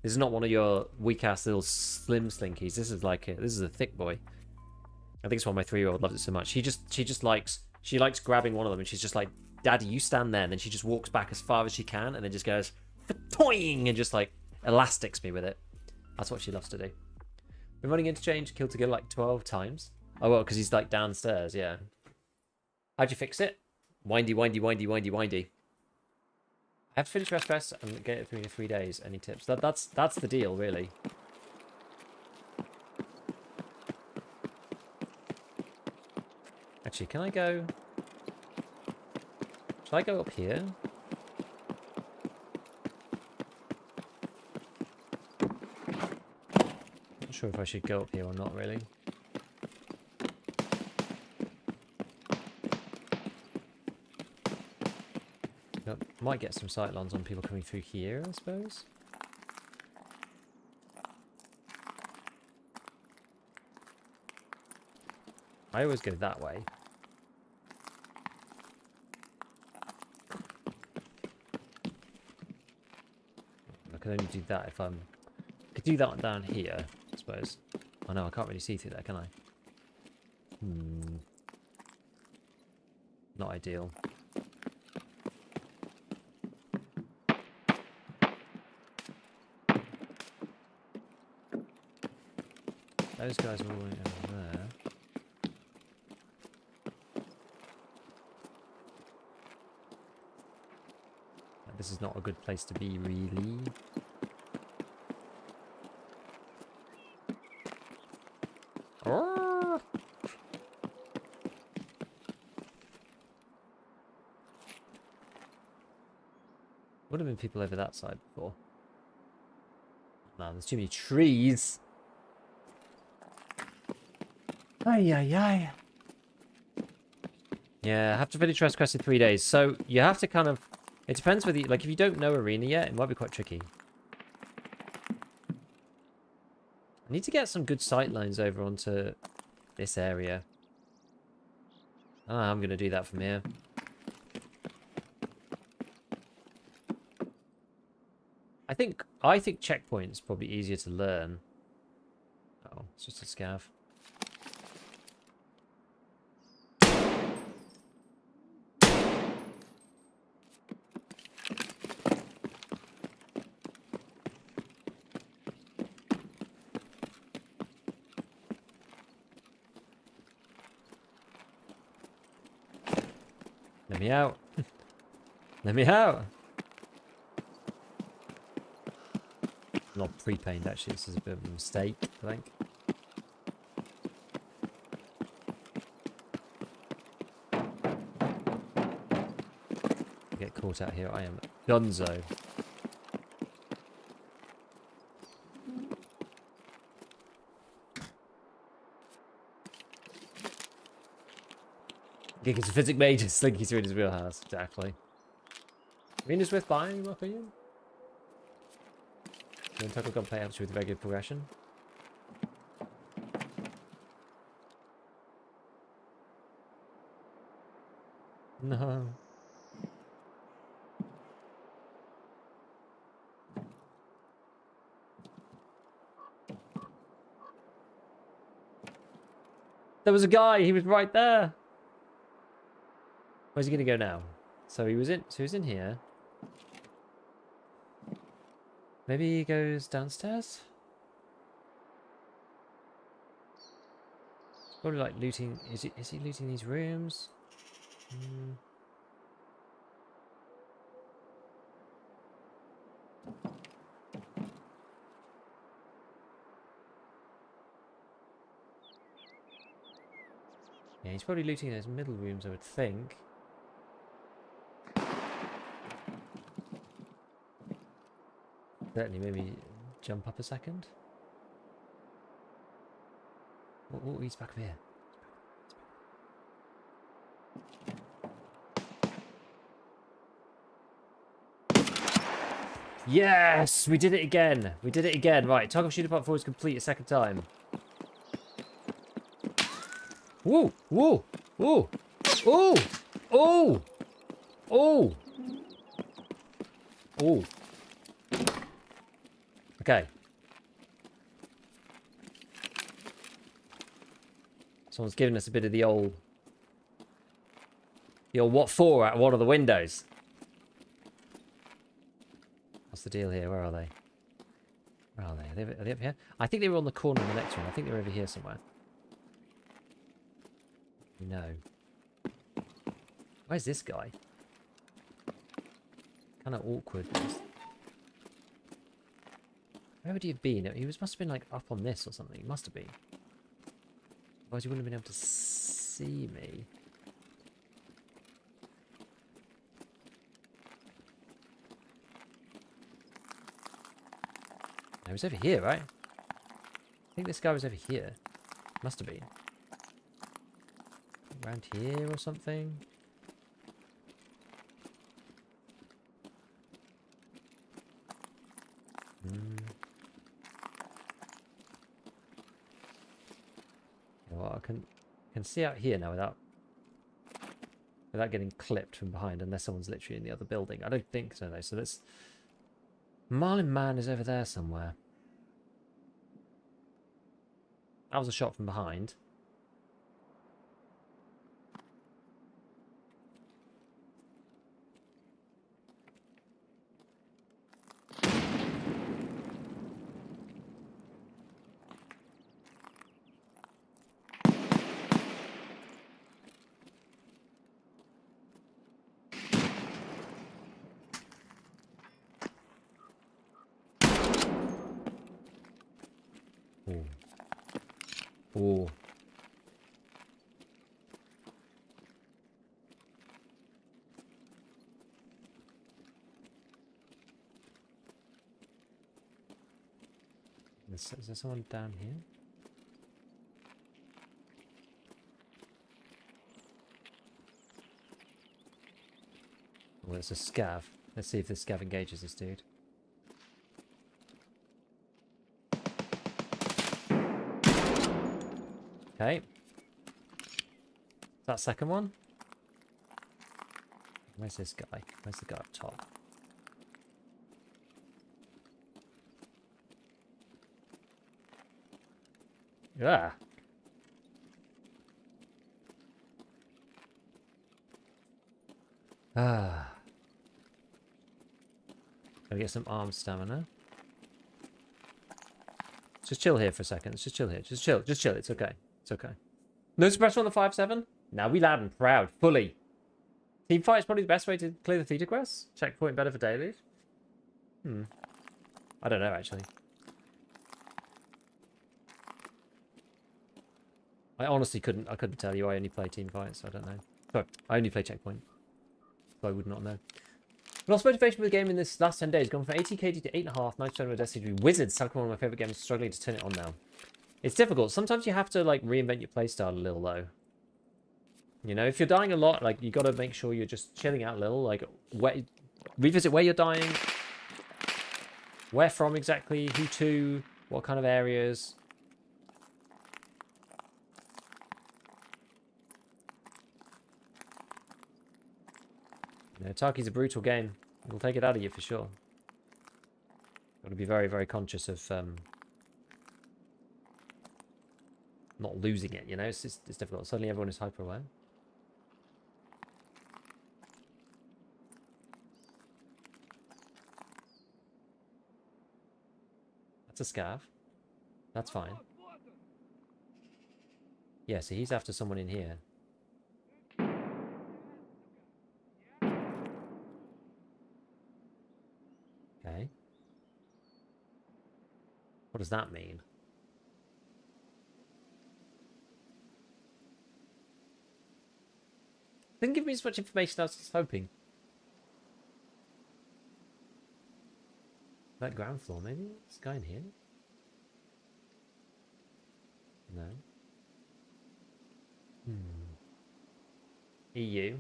This is not one of your weak-ass little slim slinkies. This is a thick boy. I think it's why my 3-year-old loves it so much. She likes grabbing one of them and she's just like, Daddy, you stand there, and then she just walks back as far as she can and then just goes toing and just like elastics me with it. That's what she loves to do. Been running interchange, kill to kill like 12 times. Oh well, because he's like downstairs, yeah. How'd you fix it? Windy, windy, windy, windy, windy. I have to finish rest and get it through in 3 days. Any tips? That's the deal, really. Actually, can I go? Should I go up here? Not sure if I should go up here or not, really. Nope. Might get some sightlines on people coming through here, I suppose. I always go that way. I can only do that if I'm... I could do that one down here, I suppose. Oh no, I can't really see through there, can I? Not ideal. Those guys are all over there. This is not a good place to be, really. Would have been people over that side before. No, there's too many trees. Ay, ay, ay. Yeah, I have to finish Rest Quest in 3 days. So you have to kind of... It depends whether you... Like, if you don't know Arena yet, it might be quite tricky. I need to get some good sight lines over onto this area. I'm going to do that from here. I think checkpoint's probably easier to learn. Oh, it's just a scav. Let me out. Let me out. Not pre-painted, actually. This is a bit of a mistake, I think. Get caught out here. I am gonzo. Giggles of physics major slinky through in his wheelhouse. Exactly. Arena's worth buying, in my opinion. Then Tarkov gunplay helps you with regular progression. No. There was a guy. He was right there. Where's he gonna go now? So he was in. So he's in here. Maybe he goes downstairs. Probably like looting. Is he looting these rooms? Yeah, he's probably looting those middle rooms, I would think. Certainly, maybe jump up a second. Oh, he's back here. Yes! We did it again! We did it again! Right, Tarkov shooter part 4 is complete a second time. Whoa! Whoa! Whoa! Oh! Oh! Oh! Oh! Okay. Someone's giving us a bit of the old what for at one of the windows. What's the deal here? Where are they? Where are they? Are they up here? I think they were on the corner of the next one. I think they're over here somewhere. No. Where's this guy? Kind of awkward. Where would he have been? He must have been like up on this or something. He must have been. Otherwise he wouldn't have been able to see me. No, he was over here, right? I think this guy was over here. Must have been. Around here or something. Well, I can see out here now without getting clipped from behind, unless someone's literally in the other building. I don't think so though. So let's. Marlin Man is over there somewhere. That was a shot from behind. Ooh. Is there someone down here? Well, it's a scav. Let's see if this scav engages this dude. Okay. That second one? Where's this guy? Where's the guy up top? Yeah. Ah. Gotta get some arm stamina. Just chill here for a second. Let's just chill here. Just chill. Just chill. It's okay. It's okay. No suppressor on the 5-7? Now we loud and proud. Fully. Team fight is probably the best way to clear the theater quests. Checkpoint better for dailies. I don't know, actually. I honestly couldn't tell you. I only play team fights, so I don't know. Sorry, I only play checkpoint. So I would not know. Lost motivation with the game in this last 10 days. Gone from 80 KD to 8.5. 90% of my destiny to be Wizards. Talk one of my favourite games. Struggling to turn it on now. It's difficult. Sometimes you have to like reinvent your playstyle a little though. You know, if you're dying a lot, like you got to make sure you're just chilling out a little. Like, revisit where you're dying, where from exactly, who to, what kind of areas. You know, Tarki's a brutal game. It'll take it out of you for sure. Got to be very, very conscious of not losing it. You know, it's difficult. Suddenly, everyone is hyper aware. That's a scav. That's fine. Yeah, so he's after someone in here. Okay. What does that mean? Didn't give me as much information as I was hoping. That ground floor, maybe? This guy in here? No. EU.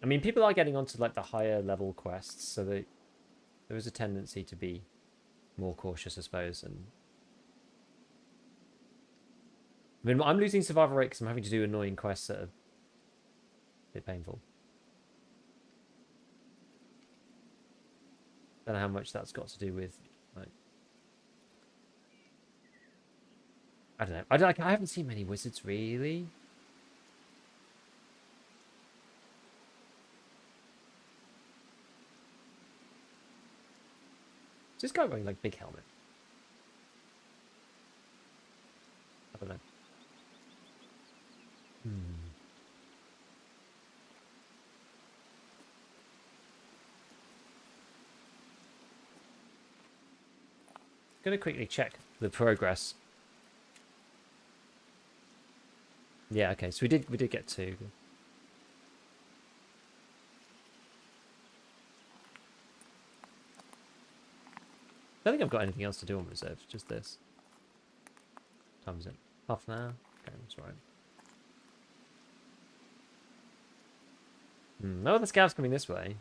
I mean, people are getting onto like the higher level quests, so there is a tendency to be more cautious, I suppose. And I mean, I'm losing survival rate because I'm having to do annoying quests that are a bit painful. Don't know how much that's got to do with, like, I don't know. I haven't seen many wizards really. Is this guy wearing like big helmet? I don't know. Gonna quickly check the progress. Yeah, okay, so we did get two. I don't think I've got anything else to do on reserve, just this. What time is it? Half an hour? Okay, that's right. No, the scav's coming this way.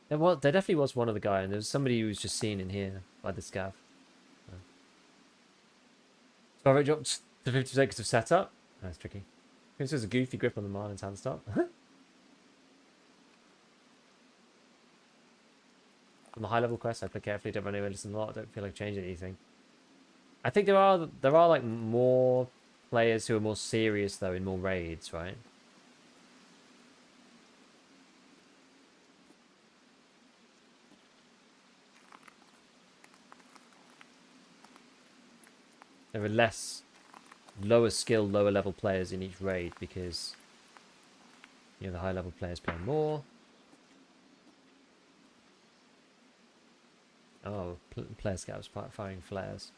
There definitely was one other guy, and there was somebody who was just seen in here by the scav. Survival rate dropped to 50% because of setup. That's tricky. This is a goofy grip on the Marlin's hand stop. On the high level quest, I play carefully, don't run anywhere, listen a lot, don't feel like changing anything. I think there are like more players who are more serious though in more raids, right? There are less lower skill, lower level players in each raid because, you know, the high level players play more. Oh, player scouts firing flares.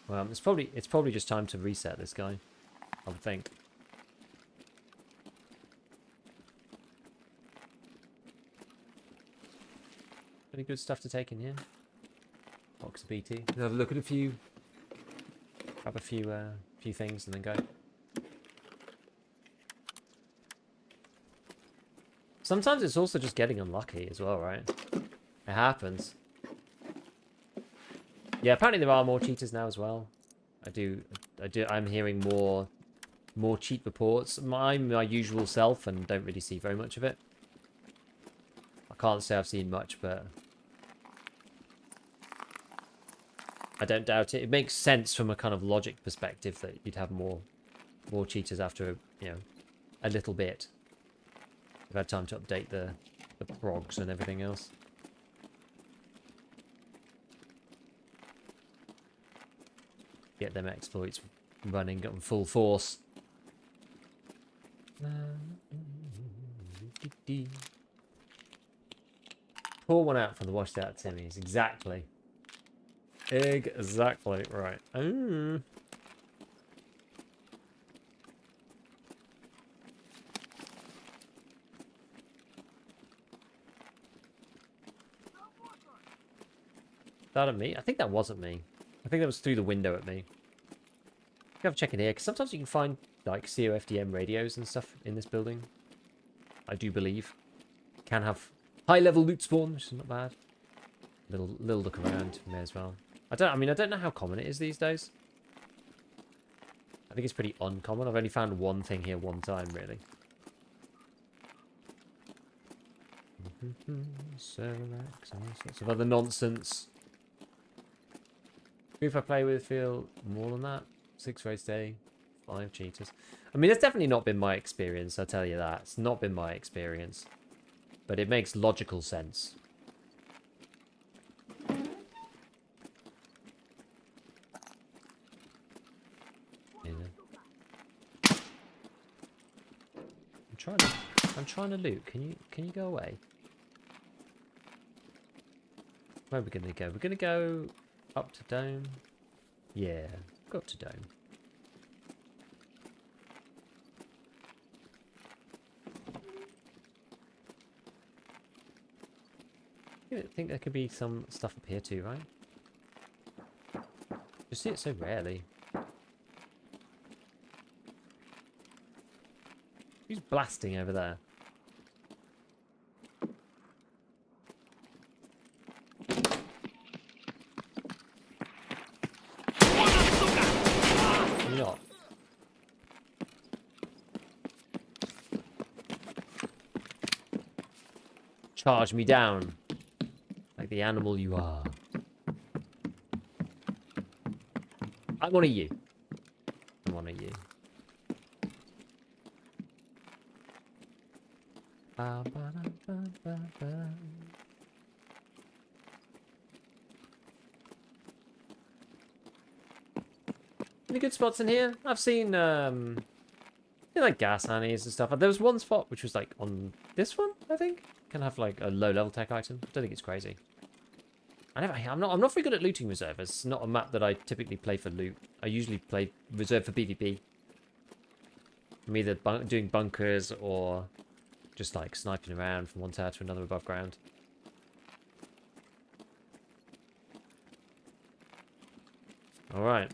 Well, it's probably just time to reset this guy, I would think. Any good stuff to take in here? Box of BT. Have a look at a few. Grab a few things and then go. Sometimes it's also just getting unlucky as well, right? It happens. Yeah, apparently there are more cheaters now as well. I'm hearing more cheat reports. I'm my usual self and don't really see very much of it. I can't say I've seen much, but I don't doubt it. It makes sense from a kind of logic perspective that you'd have more cheaters after, you know, a little bit. I've had time to update the progs and everything else. Get them exploits running on full force. Pour one out for the washed out Timmies. Exactly. Exactly right. Oh. That at me? I think that wasn't me. I think that was through the window at me. I have to check in here, because sometimes you can find, like, COFDM radios and stuff in this building. I do believe. Can have high-level loot spawn, which is not bad. Little look around, may as well. I don't know how common it is these days. I think it's pretty uncommon. I've only found one thing here one time, really. Cerelac, and all sorts of other nonsense. Group I play with feel more than that. 6 race day, 5 cheaters. I mean, it's definitely not been my experience, I'll tell you that. It's not been my experience. But it makes logical sense. I'm trying to loot. Can you go away? Where are we gonna go? We're gonna go up to Dome. Yeah, go up to Dome. I think there could be some stuff up here too, right? You see it so rarely. Who's blasting over there? Can you not? Charge me down. Like the animal you are. I'm one of you. I'm one of you. Any good spots in here? I've seen like gas hannies and stuff. There was one spot which was like on this one, I think. Can have like a low level tech item. I don't think it's crazy. I'm not very good at looting reserve. It's not a map that I typically play for loot. I usually play reserve for PvP. I'm either doing bunkers or just like sniping around from one tower to another above ground. Alright.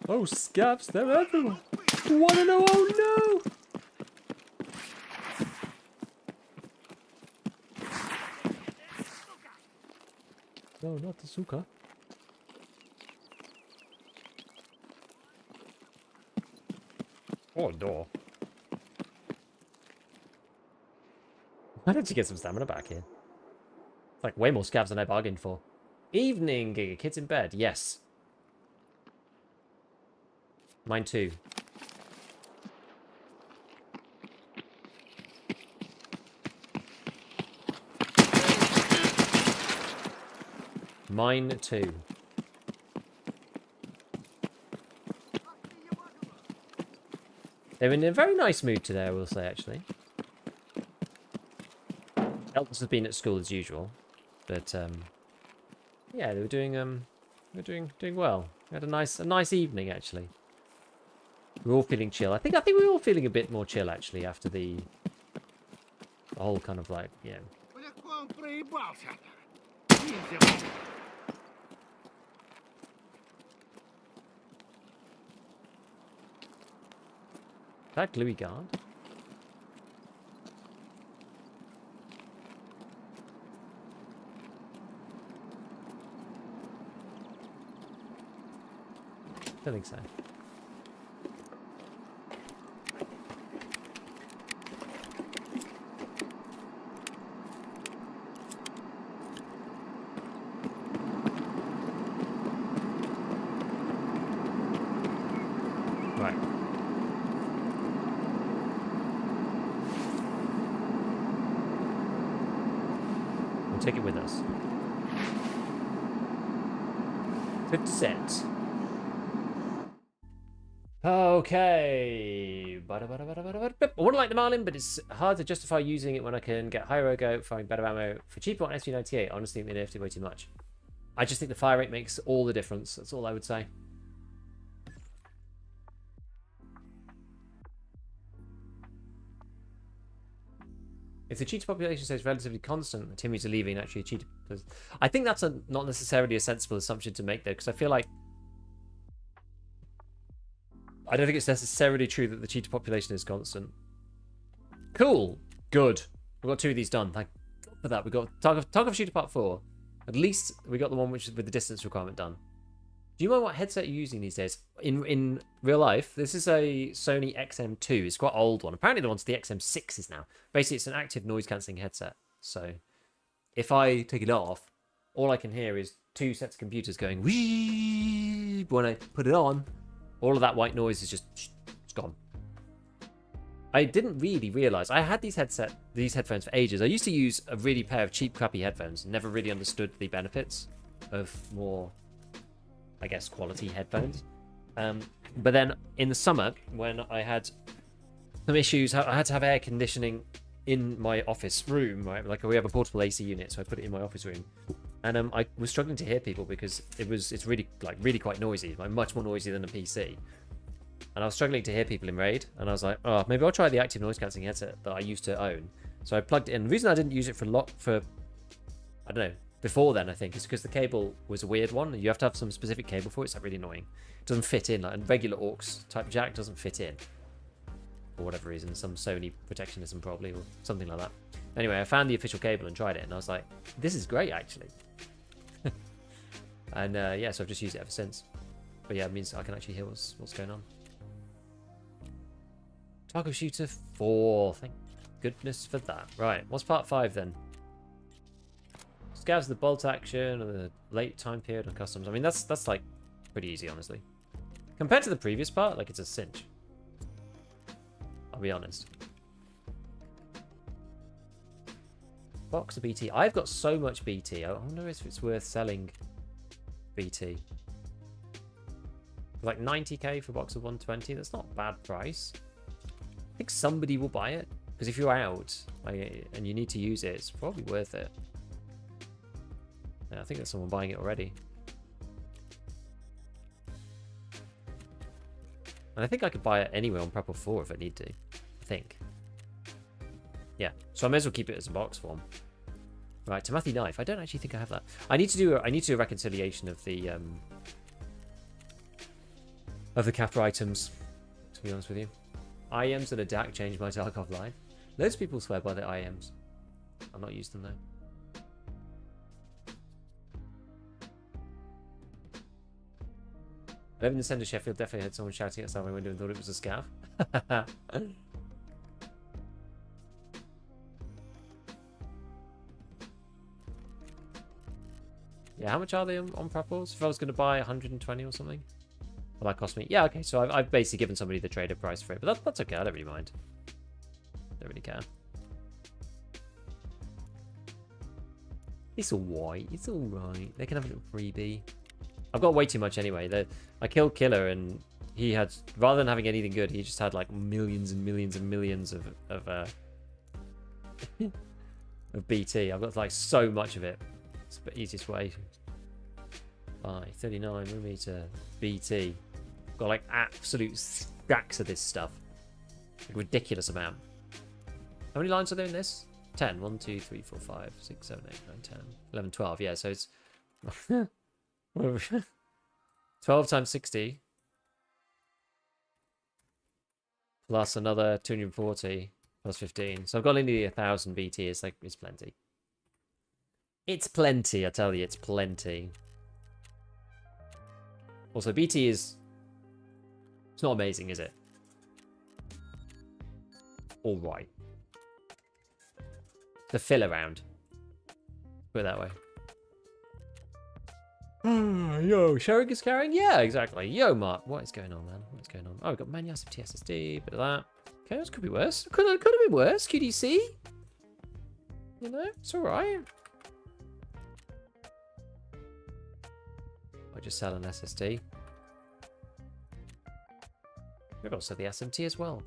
Oh, scabs, they're everywhere. Wanna know? Oh no! No, not the Suka. Oh, no. Why don't you get some stamina back here? It's like way more scavs than I bargained for. Evening, Giga. Kids in bed. Yes. Mine too. Mine too. They're in a very nice mood today, I will say, actually. Elvis has been at school as usual, but yeah, they were doing well. We had a nice evening actually. We were all feeling chill. I think we were all feeling a bit more chill actually after the whole kind of like, yeah. That gluey guard? I don't think so. Right. We'll take it with us. 50 cents. Okay. I would like the Marlin, but it's hard to justify using it when I can get higher ergo, find better ammo for cheaper on SV98. I honestly think they nerfed it way too much. I just think the fire rate makes all the difference. That's all I would say. If the cheater population stays relatively constant, the Timmies are leaving actually a cheater. I think that's not necessarily a sensible assumption to make though, because I feel like I don't think it's necessarily true that the cheater population is constant. Cool. Good. We've got 2 of these done. Thank God for that. We've got Tarkov Shooter Part 4. At least we got the one which is with the distance requirement done. Do you know what headset you're using these days? In real life, this is a Sony XM2. It's quite an old one. Apparently the one's the XM6s now. Basically, it's an active noise cancelling headset. So if I take it off, all I can hear is 2 sets of computers going whee. But when I put it on, all of that white noise is just it's gone. I didn't really realise. I had these headphones for ages. I used to use a really pair of cheap, crappy headphones. Never really understood the benefits of more, I guess, quality headphones. But then in the summer, when I had some issues, I had to have air conditioning in my office room, right? Like we have a portable AC unit, so I put it in my office room. And I was struggling to hear people because it's really quite noisy, like much more noisy than a PC. And I was struggling to hear people in Raid, and I was like, oh, maybe I'll try the active noise cancelling headset that I used to own. So I plugged it in. The reason I didn't use it for I don't know, before then I think, is because the cable was a weird one. You have to have some specific cable for it. It's like really annoying. It doesn't fit in, like a regular aux type jack doesn't fit in. For whatever reason, some Sony protectionism probably, or something like that. Anyway, I found the official cable and tried it, and I was like, this is great actually. And yeah, so I've just used it ever since. But yeah, it means I can actually hear what's going on. Tarkov Shooter 4, thank goodness for that. Right, what's part 5 then? Scavs the bolt action, or the late time period on customs. I mean, that's like pretty easy, honestly. Compared to the previous part, like it's a cinch. I'll be honest. Box of BT. I've got so much BT. I wonder if it's worth selling BT. Like 90k for a box of 120. That's not a bad price. I think somebody will buy it. Because if you're out and you need to use it, it's probably worth it. Yeah, I think there's someone buying it already. And I think I could buy it anywhere on Prepper 4 if I need to. I think. Yeah, so I may as well keep it as a box form. Right, Timothy knife. I don't actually think I have that. I need to do a reconciliation of the capper items, to be honest with you. IEMs and a DAC changed my Tarkov life. Loads of people swear by the IEMs. I've not used them though. I live in the centre of Sheffield. Definitely heard someone shouting outside my window and thought it was a scav. Yeah, how much are they on Prapples? If I was going to buy 120 or something? Well, that cost me. Yeah, okay, so I've basically given somebody the trader price for it. But that's okay, I don't really mind. Don't really care. It's alright, it's alright. They can have a little freebie. I've got way too much anyway. I killed Killer and he had, rather than having anything good, he just had like millions and millions and millions of of BT. I've got like so much of it. It's the easiest way. Buy 39 millimeter BT. Got like absolute stacks of this stuff. Like ridiculous amount. How many lines are there in this? 10. 1, 2, 3, 4, 5, 6, 7, 8, 9, 10, 11, 12. Yeah, so it's 12 times 60 plus another 240 plus 15. So I've got nearly 1,000 BT. It's like, it's plenty. It's plenty, I tell you, it's plenty. Also, BT is... It's not amazing, is it? Alright. The fill around. Put it that way. Yo, sharing is carrying? Yeah, exactly. Yo, Mark. What is going on, man? What's going on? Oh, we've got Manias of TSSD, bit of that. Okay, this could be worse. Could have been worse. QDC. You know, it's alright. I'll just sell an SSD. Maybe also the SMT as well.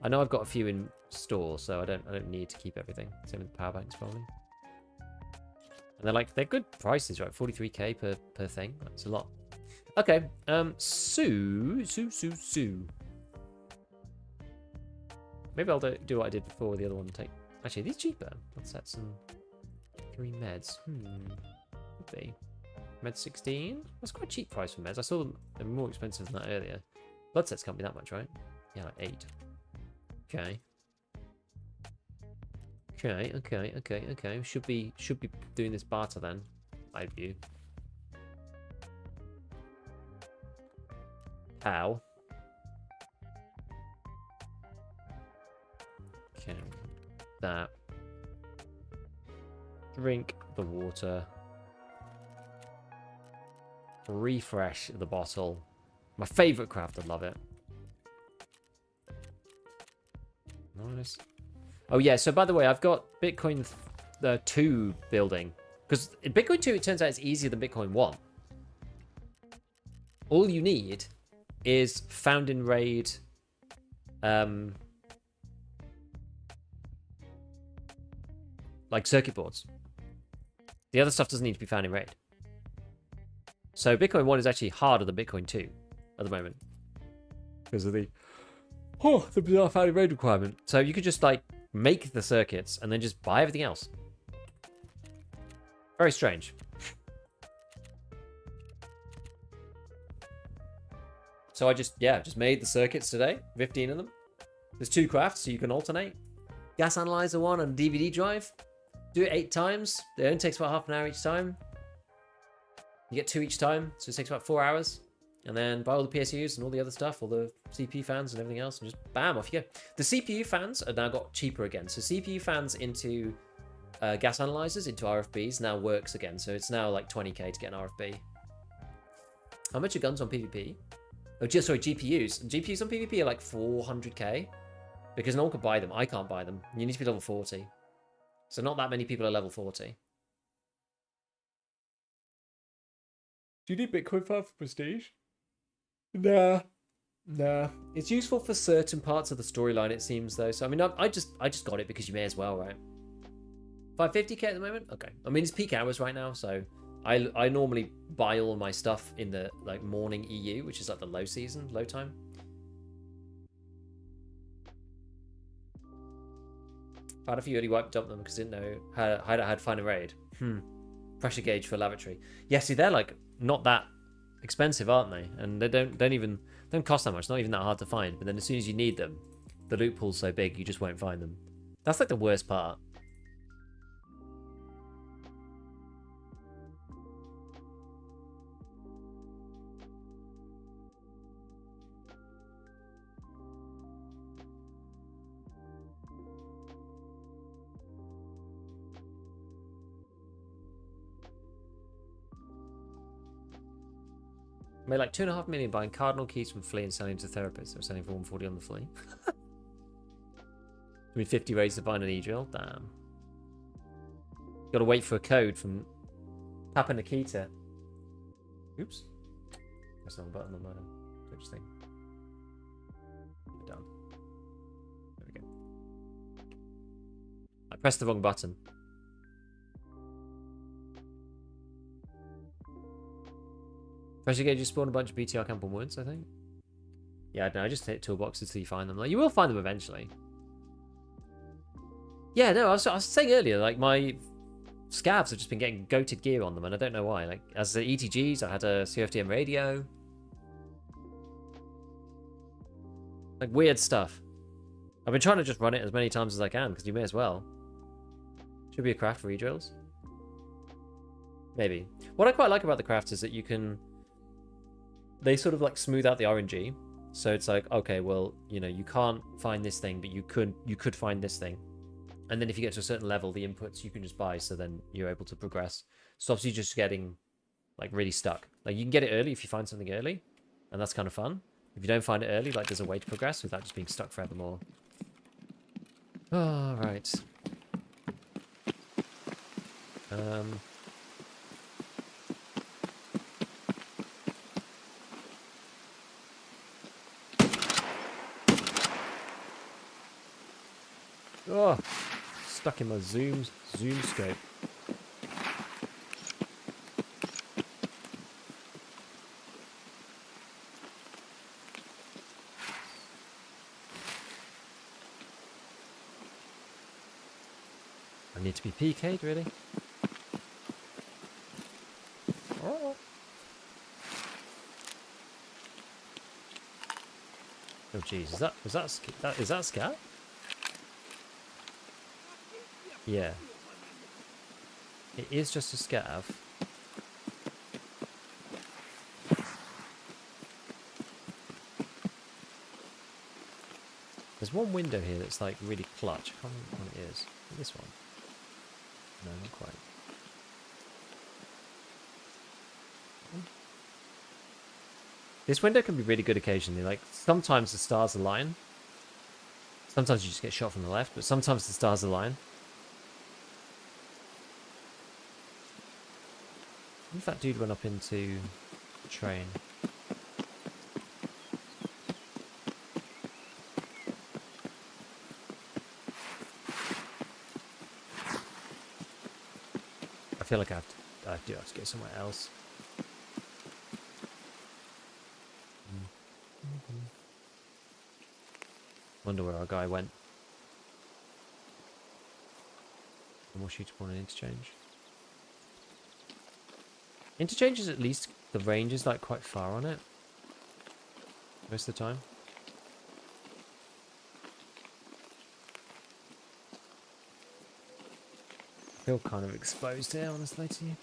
I know I've got a few in store, so I don't need to keep everything. Same with the power banks probably. And they're good prices, right? 43k per thing. That's a lot. Okay. Sue. Maybe I'll do what I did before with the other one. Actually, these cheaper. Let's set some 3 meds. Could be. Med 16. That's quite a cheap price for meds. I saw them. They're more expensive than that earlier. Blood sets can't be that much, right? Yeah, like 8. Okay. Okay. Should be doing this barter then, I view. How? Okay. That. Drink the water. Refresh the bottle. My favorite craft, I love it. Nice. Oh yeah, so by the way, I've got Bitcoin 2 building. Because in Bitcoin 2, it turns out it's easier than Bitcoin 1. All you need is found in raid like circuit boards. The other stuff doesn't need to be found in raid. So Bitcoin 1 is actually harder than Bitcoin 2 at the moment. Because of the bizarre found in raid requirement. So you could just like make the circuits and then just buy everything else. Very strange. So I just made the circuits today. 15 of them. There's 2 crafts, so you can alternate. Gas analyzer 1 and DVD drive. Do it 8 times. It only takes about half an hour each time. You get 2 each time, so it takes about 4 hours. And then buy all the PSUs and all the other stuff, all the CPU fans and everything else, and just bam, off you go. The CPU fans are now got cheaper again. So CPU fans into gas analyzers, into RFBs, now works again. So it's now like 20k to get an RFB. How much are guns on PvP? Oh, sorry, GPUs. GPUs on PvP are like 400k. Because no one can buy them. I can't buy them. You need to be level 40. So not that many people are level 40. Do you need Bitcoin 5 for prestige? Nah. It's useful for certain parts of the storyline, it seems, though. So I mean, I just got it because you may as well, right? 550k at the moment. Okay. I mean, it's peak hours right now, so I normally buy all my stuff in the like morning EU, which is like the low season, low time. Found a few early wipe dump them because I didn't know how to find a raid. Pressure gauge for lavatory. Yeah, see, they're like not that expensive, aren't they? And they don't cost that much. Not even that hard to find. But then as soon as you need them, the loot pool's so big you just won't find them. That's like the worst part. Made like 2.5 million buying cardinal keys from Flea and selling to therapists. They're selling for 140 on the Flea. I mean, 50 raids to find an e-drill. Damn. Got to wait for a code from Papa Nikita. Oops. Press the wrong button on mine. Switch thing. Done. There we go. I pressed the wrong button. Pressure gauges spawn a bunch of BTR camp on woods, I think. Yeah, no, I just hit toolboxes until you find them. Like, you will find them eventually. Yeah, no, I was saying earlier, like, my scavs have just been getting goated gear on them, and I don't know why. Like, as the ETGs, I had a CFTM radio. Like, weird stuff. I've been trying to just run it as many times as I can, because you may as well. Should be a craft for redrills. Maybe. What I quite like about the crafts is that you can... They sort of, like, smooth out the RNG. So it's like, okay, well, you know, you can't find this thing, but you could find this thing. And then if you get to a certain level, the inputs you can just buy, so then you're able to progress. Stops you just getting, like, really stuck. Like, you can get it early if you find something early, and that's kind of fun. If you don't find it early, like, there's a way to progress without just being stuck forevermore. Oh, right. Oh, stuck in my zoom scope. I need to be PK'd, really? Oh. Oh, jeez, is that scat? Yeah. It is just a scav. There's one window here that's like really clutch. I can't remember what it is. This one? No, not quite. This window can be really good occasionally. Like, sometimes the stars align. Sometimes you just get shot from the left, but sometimes the stars align. I wonder if that dude went up into the train. I feel like I do have to go somewhere else. Wonder where our guy went. More shootable on an interchange. Interchange is at least, the range is like quite far on it. Most of the time. I feel kind of exposed here, honestly, to you.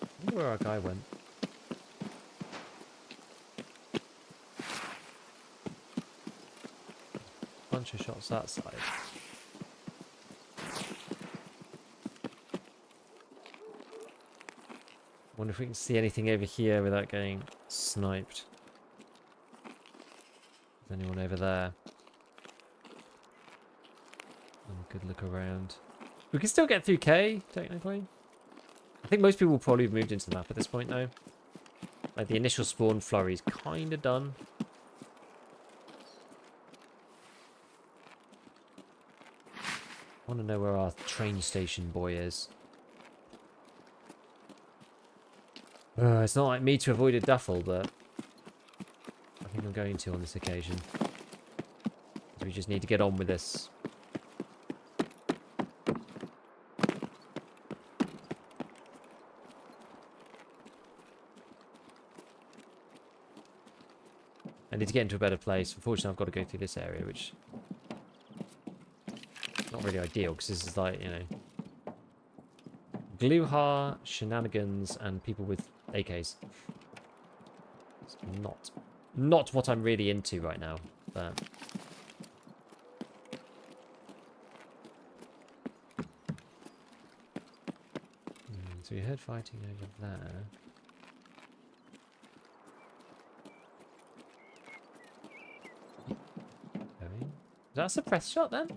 I wonder where our guy went. Bunch of shots that side. Wonder if we can see anything over here without getting sniped. Is anyone over there? Good look around. We can still get through K, technically. I think most people will probably have moved into the map at this point, though. Like, the initial spawn flurry is kind of done. I want to know where our train station boy is. It's not like me to avoid a duffel, but I think I'm going to on this occasion. So we just need to get on with this. I need to get into a better place. Unfortunately, I've got to go through this area, which is not really ideal, because this is like, you know, Gluhar, shenanigans, and people with AKs. It's not what I'm really into right now, but... So we heard fighting over there. that a suppressed shot then?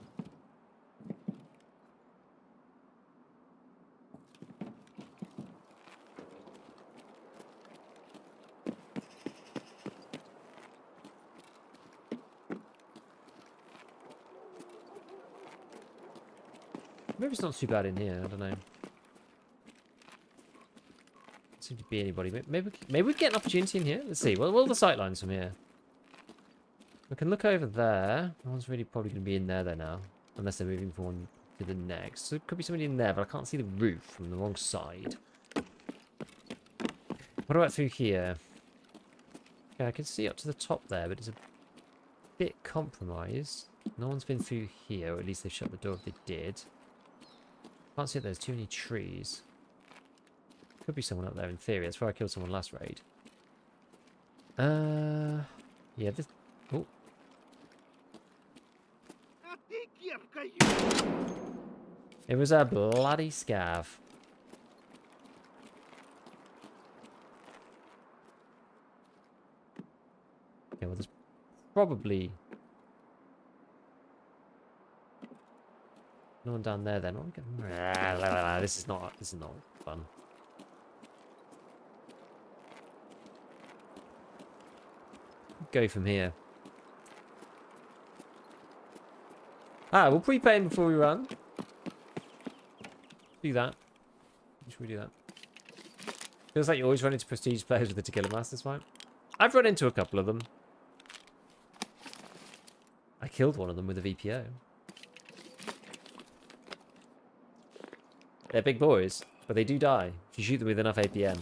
Maybe it's not too bad in here. I don't know. Doesn't seem to be anybody. Maybe we get an opportunity in here. Let's see. What are the sight lines from here? We can look over there. No one's really probably going to be in there now, unless they're moving from one to the next. So there could be somebody in there, but I can't see the roof from the wrong side. What about through here? Yeah, I can see up to the top there, but it's a bit compromised. No one's been through here, or at least they've shut the door if they did. Can't see if there's too many trees. Could be someone up there in theory. That's where I killed someone last raid. Yeah, this... Oh. It was a bloody scav. Okay, well, there's probably no one down there then. This is not fun. Go from here. We'll prepay him before we run. Do that. Should we do that? Feels like you always run into prestige players with the Tequila Masters fight. I've run into a couple of them. I killed one of them with a VPO. They're big boys, but they do die if you shoot them with enough APM.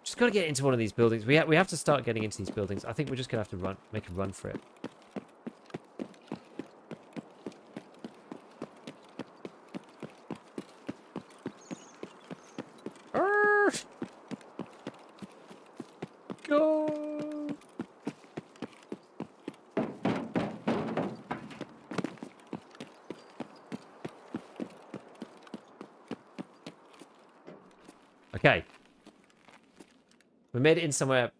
Just gotta get into one of these buildings. We have to start getting into these buildings. I think we're just gonna have to make a run for it. Go! Okay. We made it in somewhere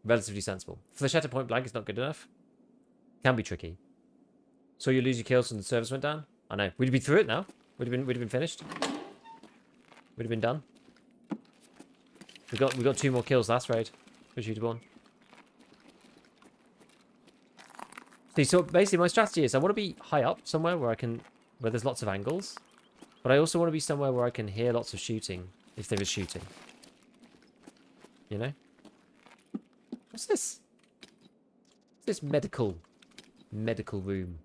relatively sensible. Flechetta point blank is not good enough. Can be tricky. So you lose your kills and the service went down? I know. We'd be through it now. We'd have been finished. We'd have been done. We got 2 more kills last raid. For shootable. See, so basically my strategy is I want to be high up somewhere where there's lots of angles. But I also want to be somewhere where I can hear lots of shooting if there is shooting. You know? What's this? What's this medical room?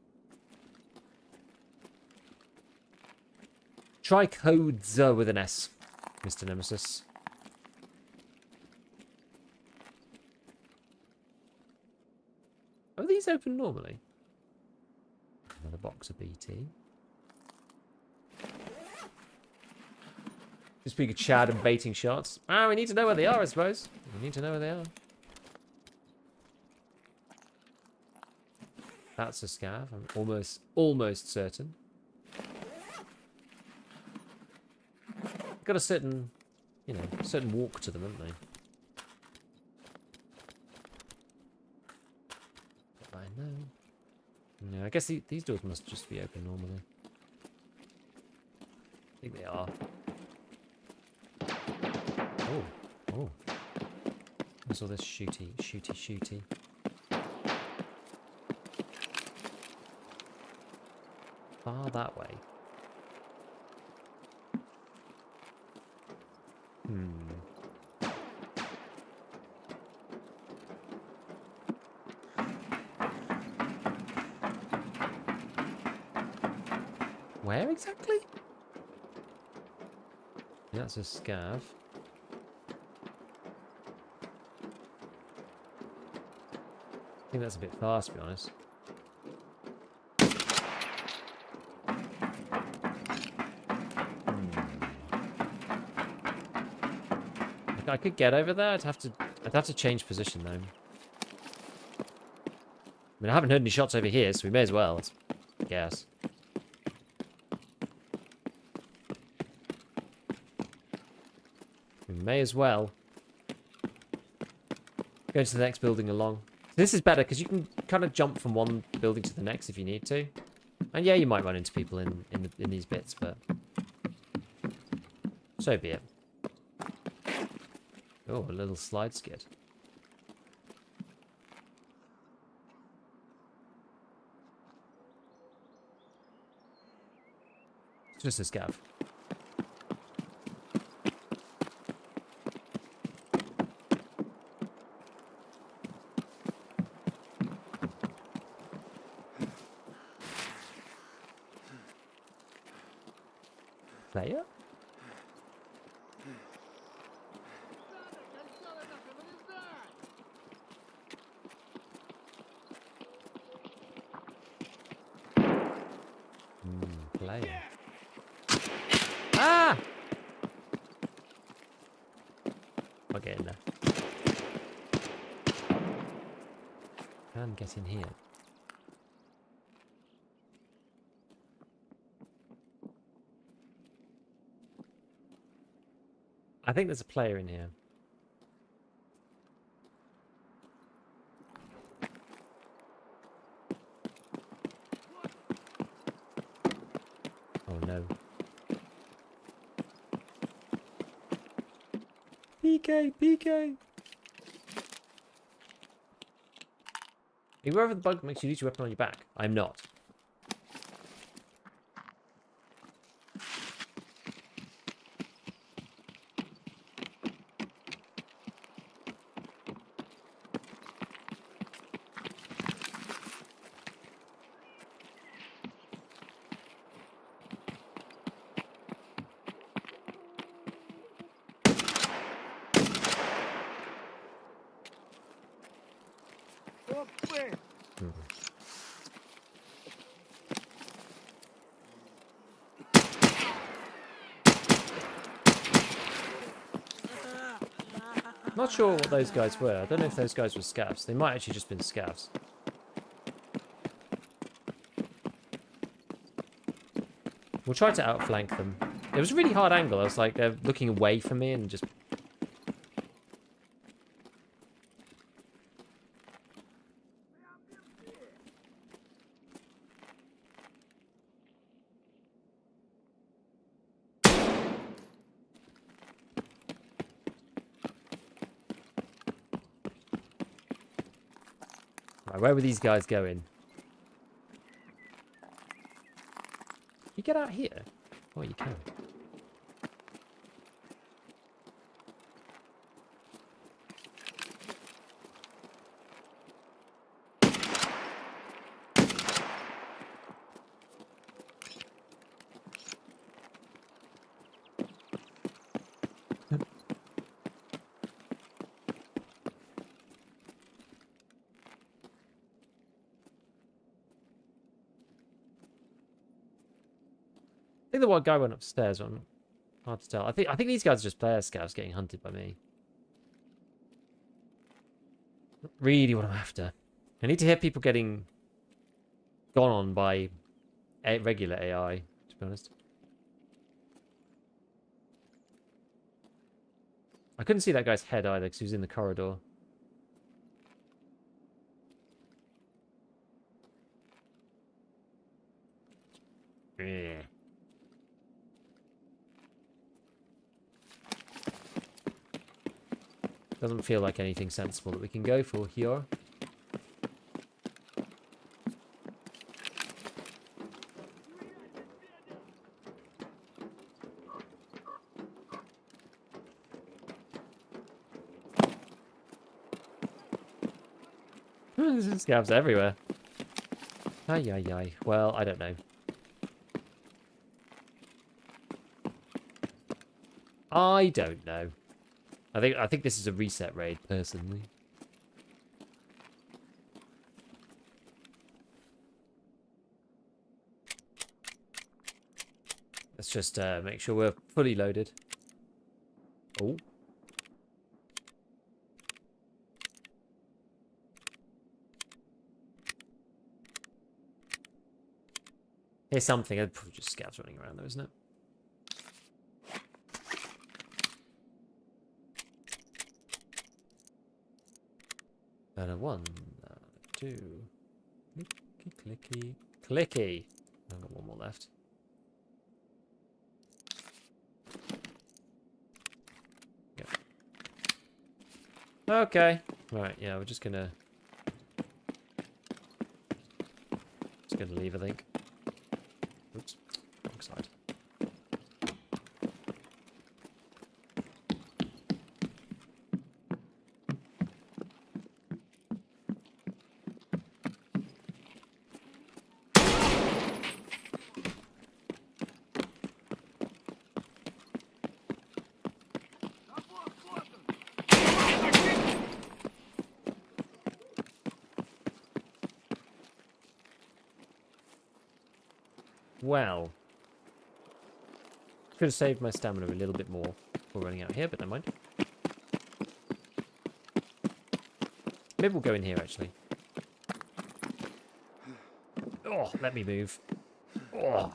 Try codes with an S, Mr. Nemesis. Are these open normally? Another box of BT. Just being a Chad and baiting shots. We need to know where they are, I suppose. We need to know where they are. That's a scav. I'm almost certain. Got a certain, certain walk to them, haven't they? I know. Yeah, I guess these doors must just be open normally. I think they are. Oh. What's all this shooty? Far that way. Where exactly? Yeah, that's a scav. I think that's a bit fast, to be honest. I could get over there. I'd have to change position though. I mean, I haven't heard any shots over here, so we may as well. I guess. We may as well. Go to the next building along. This is better because you can kind of jump from one building to the next if you need to. And yeah, you might run into people in these bits, but so be it. Oh, a little slide skid. It's just a scav. Player? Player. Ah! I'll get in there. Can get in here. I think there's a player in here. Oh no. PK, PK! Are you aware of the bug makes you use your weapon on your back? I'm not. Not sure what those guys were. I don't know if those guys were scavs. They might actually just been scavs. We'll try to outflank them. It was a really hard angle. I was like, they're looking away from me and just... Right, where were these guys going? You get out here? Oh, you can. I think the one guy went upstairs. Hard to tell. I think these guys are just player scouts getting hunted by me. Not really what I'm after. I need to hear people getting gone on by regular AI, to be honest. I couldn't see that guy's head either because he was in the corridor. Yeah. Doesn't feel like anything sensible that we can go for here. There's scavs everywhere. Ay, ay, ay. Well, I don't know. I don't know. I think this is a reset raid, personally. Let's just make sure we're fully loaded. Oh. Here's something. It's probably just scavs running around though, isn't it? And a 1, 2. Clicky, clicky. I've got one more left. Yep. Okay. Right, yeah, we're just gonna leave, I think. Oops, wrong side. Well, could have saved my stamina a little bit more before running out here, but never mind. Maybe we'll go in here, actually. Oh, let me move. Oh,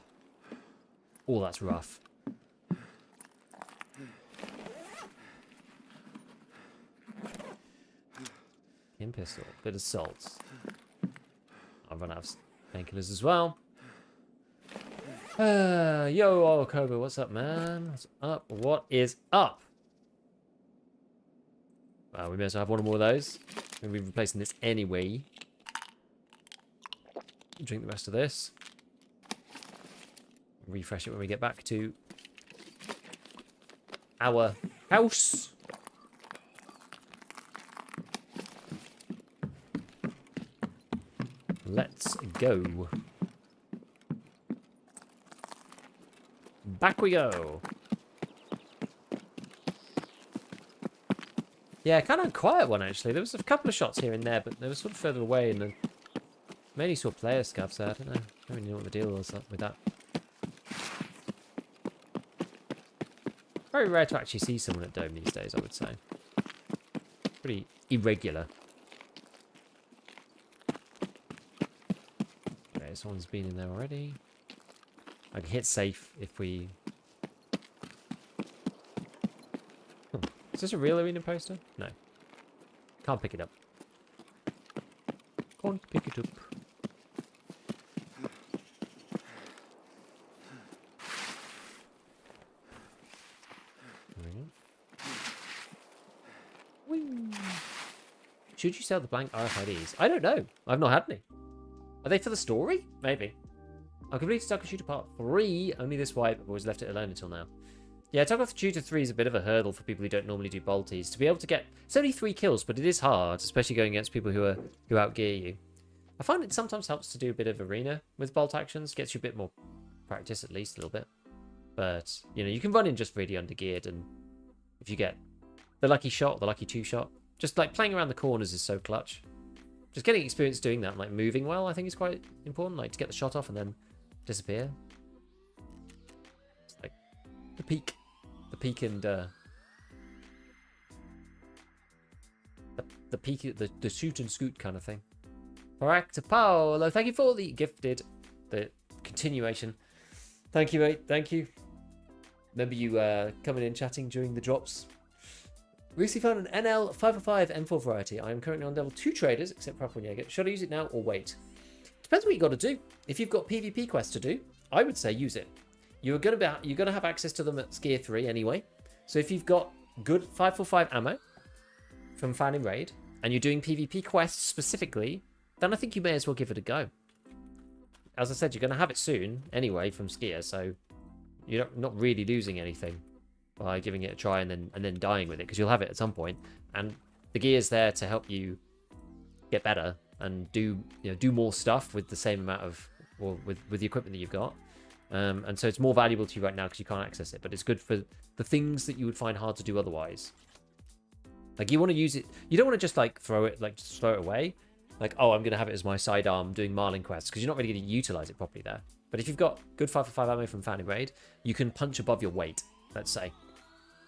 oh, that's rough. In pistol, bit of salts. I've run out of painkillers as well. Yo, Cobra, what's up, man? What's up? What is up? We may as well have one more of those. We'll be replacing this anyway. Drink the rest of this. Refresh it when we get back to our house. Let's go. Back we go. Yeah, kind of a quiet one, actually. There was a couple of shots here and there, but they were sort of further away, and then mainly saw player scavs there. I don't know. I don't really know what the deal was with that. Very rare to actually see someone at Dome these days, I would say. Pretty irregular. Okay, someone's been in there already. I can hit safe if we... Is this a real arena poster? No. Can't pick it up. Can't pick it up. There we go. Whee. Should you sell the blank RFIDs? I don't know. I've not had any. Are they for the story? Maybe. I've completed Tarkov Shooter Part 3. Only this wipe. I've always left it alone until now. Yeah, Tarkov Shooter 3 is a bit of a hurdle for people who don't normally do bolties. To be able to get... It's only 3 kills, but it is hard, especially going against people who outgear you. I find it sometimes helps to do a bit of arena with bolt actions. Gets you a bit more practice, at least a little bit. But, you know, you can run in just really undergeared, and if you get the lucky shot, the lucky 2 shot, just like playing around the corners is so clutch. Just getting experience doing that, like moving well, I think is quite important. Like to get the shot off and then disappear. It's like the peak and the peak, the shoot and scoot kind of thing. Alright, to Paolo, thank you for the gifted, the continuation. Thank you, mate. Thank you. Remember you coming in chatting during the drops. Recently found an NL 505 M4 variety. I am currently on level 2 traders, except for Jaeger. Should I use it now or wait? Depends what you got to do. If you've got PvP quests to do, I would say use it. You're gonna have access to them at Skier 3 anyway. So if you've got good 545 ammo from Fan Raid and you're doing PvP quests specifically, then I think you may as well give it a go. As I said, you're gonna have it soon anyway from Skier, so you're not really losing anything by giving it a try and then dying with it, because you'll have it at some point, and the gear's there to help you get better and do more stuff with the same amount of, or with the equipment that you've got. And so it's more valuable to you right now because you can't access it, but it's good for the things that you would find hard to do otherwise. Like you want to use it, you don't want to just like throw it away. Like, oh, I'm going to have it as my sidearm doing Marlin quests, because you're not really going to utilize it properly there. But if you've got good 555 ammo from Fan Raid, you can punch above your weight, let's say.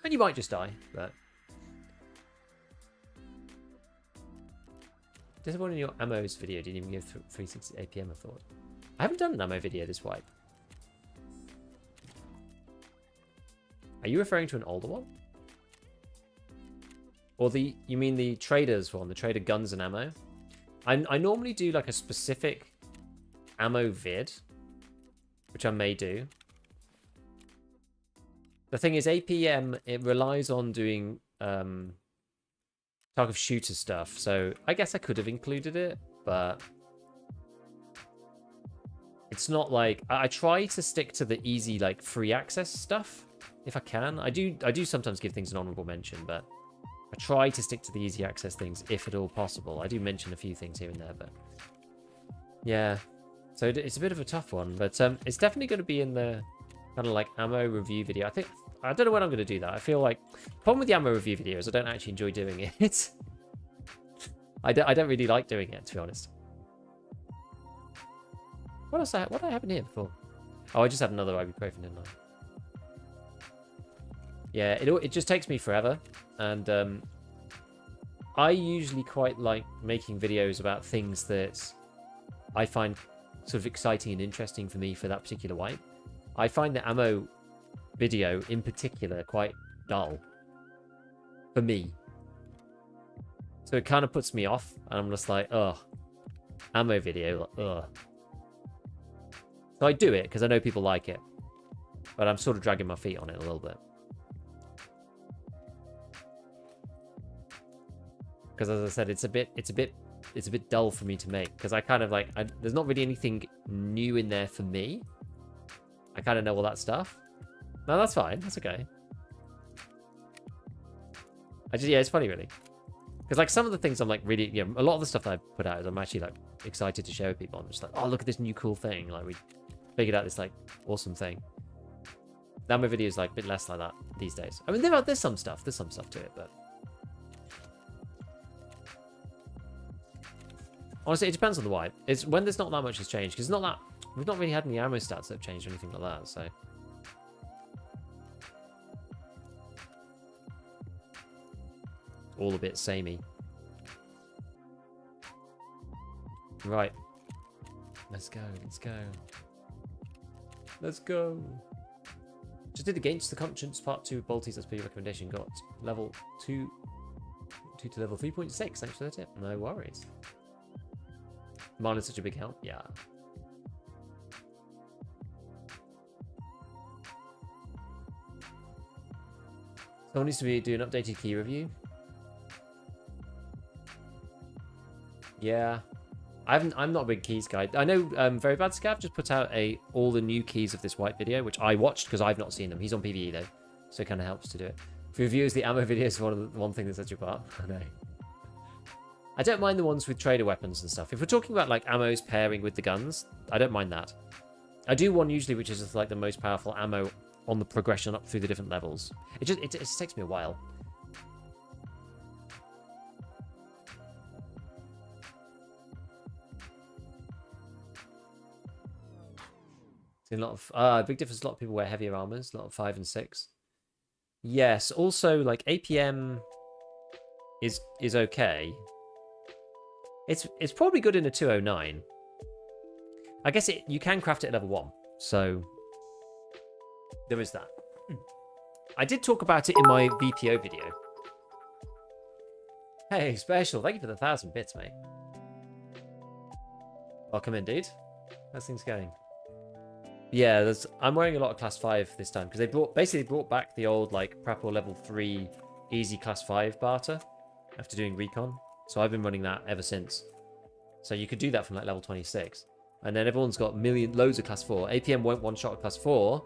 And you might just die, but... Disappointing in your ammos video, didn't even give 360 APM, I thought. I haven't done an ammo video this wipe. Are you referring to an older one? Or you mean the traders one, the trader guns and ammo? I normally do like a specific ammo vid, which I may do. The thing is, APM, it relies on doing Tarkov shooter stuff, so I guess I could have included it, but it's not like... I try to stick to the easy, like, free access stuff, if I can. I do sometimes give things an honorable mention, but I try to stick to the easy access things, if at all possible. I do mention a few things here and there, but... yeah. So it's a bit of a tough one, but it's definitely going to be in the kind of like ammo review video. I don't know when I'm going to do that. I feel like the problem with the ammo review videos, I don't actually enjoy doing it. I don't really like doing it, to be honest. What else? What did I have in here before? Oh, I just had another ibuprofen, didn't I? Yeah, it just takes me forever, and I usually quite like making videos about things that I find sort of exciting and interesting for me for that particular wipe. I find the ammo video in particular quite dull for me, so it kind of puts me off, and I'm just like, ugh, ammo video, like, ugh. So I do it because I know people like it, but I'm sort of dragging my feet on it a little bit, because as I said, it's a bit dull for me to make, because I kind of like, there's not really anything new in there for me. I kind of know all that stuff. No, that's fine. That's okay. Yeah, it's funny, really. Because, like, some of the things I'm, like, really... yeah, a lot of the stuff that I put out is I'm actually, like, excited to share with people. I'm just like, oh, look at this new cool thing. Like, we figured out this, like, awesome thing. Now my video is, like, a bit less like that these days. I mean, there's some stuff. There's some stuff to it, but... honestly, it depends on the wipe. It's when there's not that much has changed. Because it's not that... we've not really had any ammo stats that have changed or anything like that, so... all a bit samey. Right. Let's go. Just did Against the Conscience Part 2 Balti's SP recommendation. Got level 2 to level 3.6. Thanks for the tip. No worries. Marlin's such a big help. Yeah. Someone needs to do an updated key review. Yeah, I'm not a big keys guy. I know Very Bad Scav just put out all the new keys of this white video, which I watched because I've not seen them. He's on PvE though, so it kind of helps to do it. For reviewers, the ammo video is one thing that sets you apart. I know. I don't mind the ones with trader weapons and stuff. If we're talking about like ammos pairing with the guns, I don't mind that. I do one usually which is just like the most powerful ammo on the progression up through the different levels. It just takes me a while. A lot of big difference. A lot of people wear heavier armors. A lot of 5 and 6. Yes. Also, like APM is okay. It's probably good in a 209. I guess you can craft it at level 1. So there is that. I did talk about it in my VPO video. Hey, Special. Thank you for the 1,000 bits, mate. Welcome in, dude. How's things going? Yeah, I'm wearing a lot of class 5 this time because they basically brought back the old like Prapor level 3 easy class 5 barter after doing recon. So I've been running that ever since. So you could do that from like level 26. And then everyone's got loads of class 4. APM won't one-shot a class 4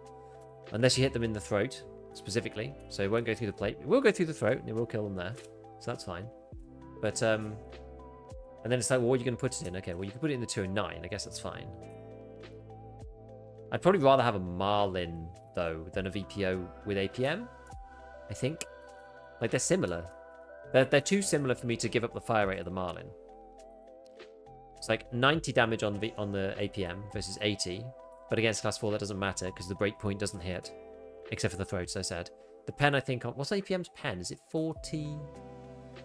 unless you hit them in the throat specifically. So it won't go through the plate. It will go through the throat and it will kill them there. So that's fine. But and then it's like, well, what are you going to put it in? Okay, well you can put it in the 209. I guess that's fine. I'd probably rather have a Marlin, though, than a VPO with APM, I think. Like, they're similar. They're too similar for me to give up the fire rate of the Marlin. It's like 90 damage on the APM versus 80. But against class 4, that doesn't matter, because the breakpoint doesn't hit. Except for the throat, as I said. The pen, I think... what's APM's pen? Is it 40...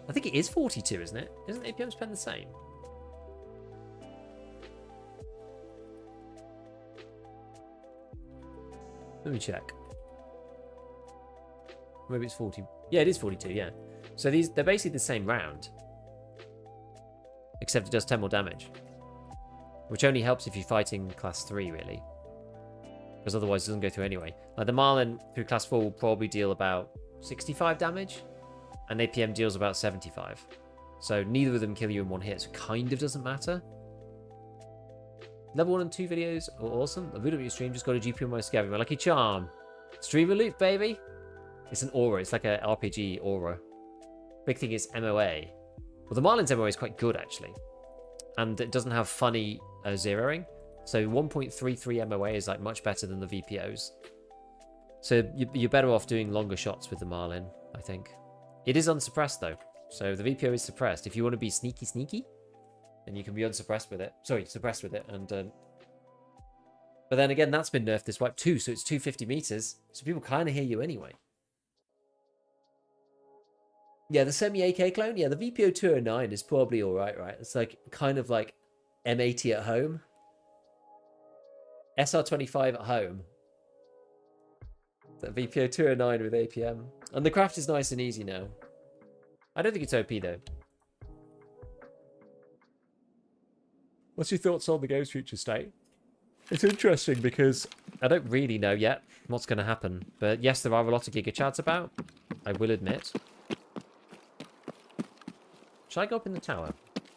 I think it is 42, isn't it? Isn't APM's pen the same? Let me check. Maybe it's 40. Yeah, it is 42, yeah. So they're basically the same round. Except it does 10 more damage. Which only helps if you're fighting class 3, really. Because otherwise it doesn't go through anyway. Like the Marlin through class 4 will probably deal about 65 damage. And APM deals about 75. So neither of them kill you in one hit. So it kind of doesn't matter. Level 1 and 2 videos are awesome. A video stream just got a GP on my Scav. My lucky charm. Streamer loot, baby. It's an aura. It's like an RPG aura. Big thing is MOA. Well, the Marlin's MOA is quite good, actually. And it doesn't have funny zeroing. So 1.33 MOA is like much better than the VPOs. So you're better off doing longer shots with the Marlin, I think. It is unsuppressed, though. So the VPO is suppressed. If you want to be sneaky, then you can be unsuppressed with it. Sorry, suppressed with it. And but then again, that's been nerfed this wipe too. So it's 250 meters. So people kind of hear you anyway. Yeah, the semi-AK clone. Yeah, the VPO 209 is probably all right, right? It's like kind of like M80 at home. SR25 at home. The VPO 209 with APM. And the craft is nice and easy now. I don't think it's OP, though. What's your thoughts on the game's future state? It's interesting because I don't really know yet what's going to happen. But yes, there are a lot of Giga Chads about. I will admit. Should I go up in the tower?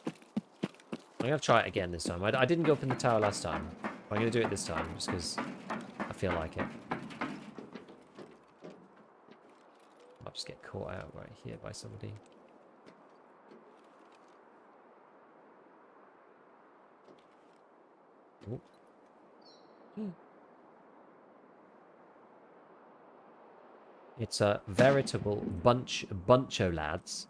I'm going to try it again this time. I didn't go up in the tower last time. I'm going to do it this time just because I feel like it. I'll just get caught out right here by somebody. Ooh. It's a veritable buncho lads.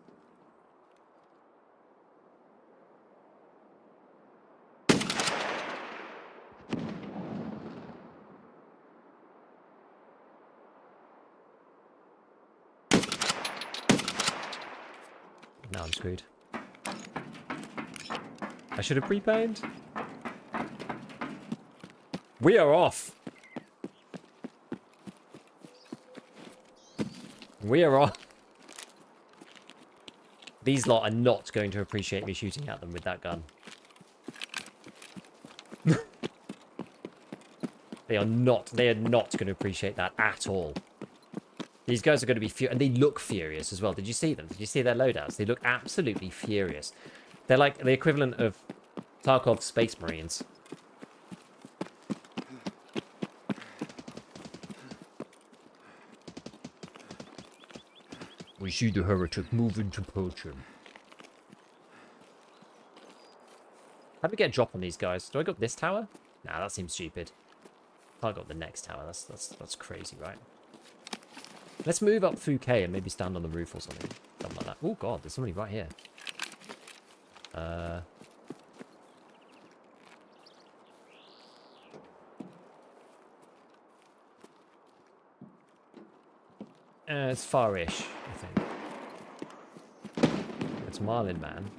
Now I'm screwed. I should have pre-pained. We are off. We are off. These lot are not going to appreciate me shooting at them with that gun. They are not going to appreciate that at all. These guys are going to be and they look furious as well. Did you see them? Did you see their loadouts? They look absolutely furious. They're like the equivalent of Tarkov Space Marines. We see the heretic moving to poach him. How do we get a drop on these guys? Do I go up this tower? Nah, that seems stupid. Can't go up the next tower. That's crazy, right? Let's move up through K and maybe stand on the roof or something. Something like that. Oh god, there's somebody right here. It's far-ish, I think. It's Marlin, man.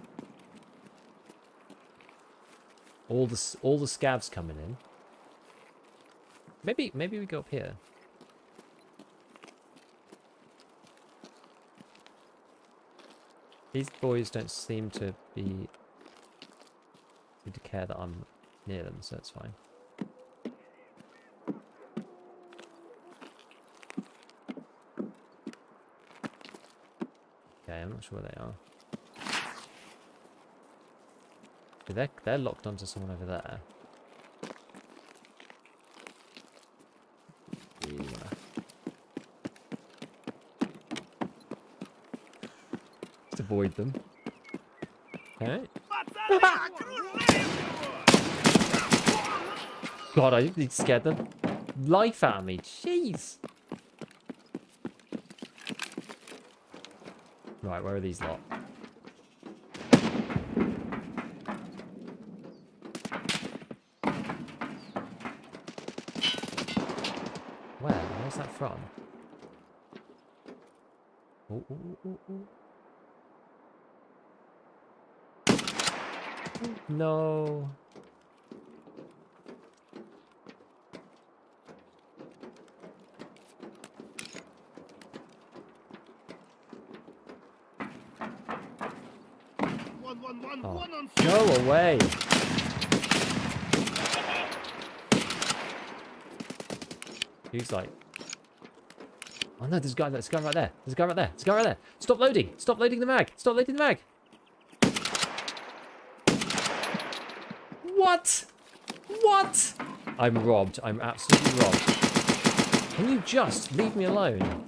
All the scavs coming in. Maybe we go up here. These boys don't seem to care that I'm near them, so that's fine. Okay, I'm not sure where they are. They're locked onto someone over there. Just avoid them. Okay. God, I scared the life out of me. Jeez. Right, where are these lot? Where's that from? Ooh, ooh, ooh, ooh. No. Oh, go away. He's like... Oh no, there's a guy right there. There's a guy right there. There's a guy right there. Stop loading. Stop loading the mag. Stop loading the mag. What? What? I'm robbed. I'm absolutely robbed. Can you just leave me alone?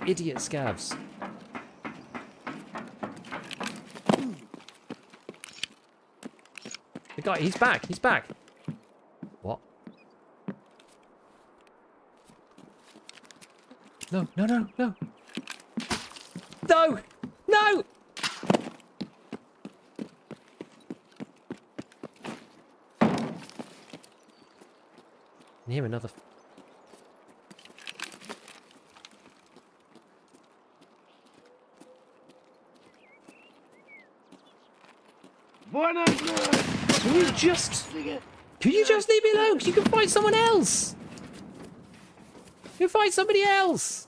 Idiot scavs. The guy, he's back. He's back. What? No, no, no, no. No! No! I hear another... Can you just... Can you just leave me alone? Because you can find someone else. You can find somebody else.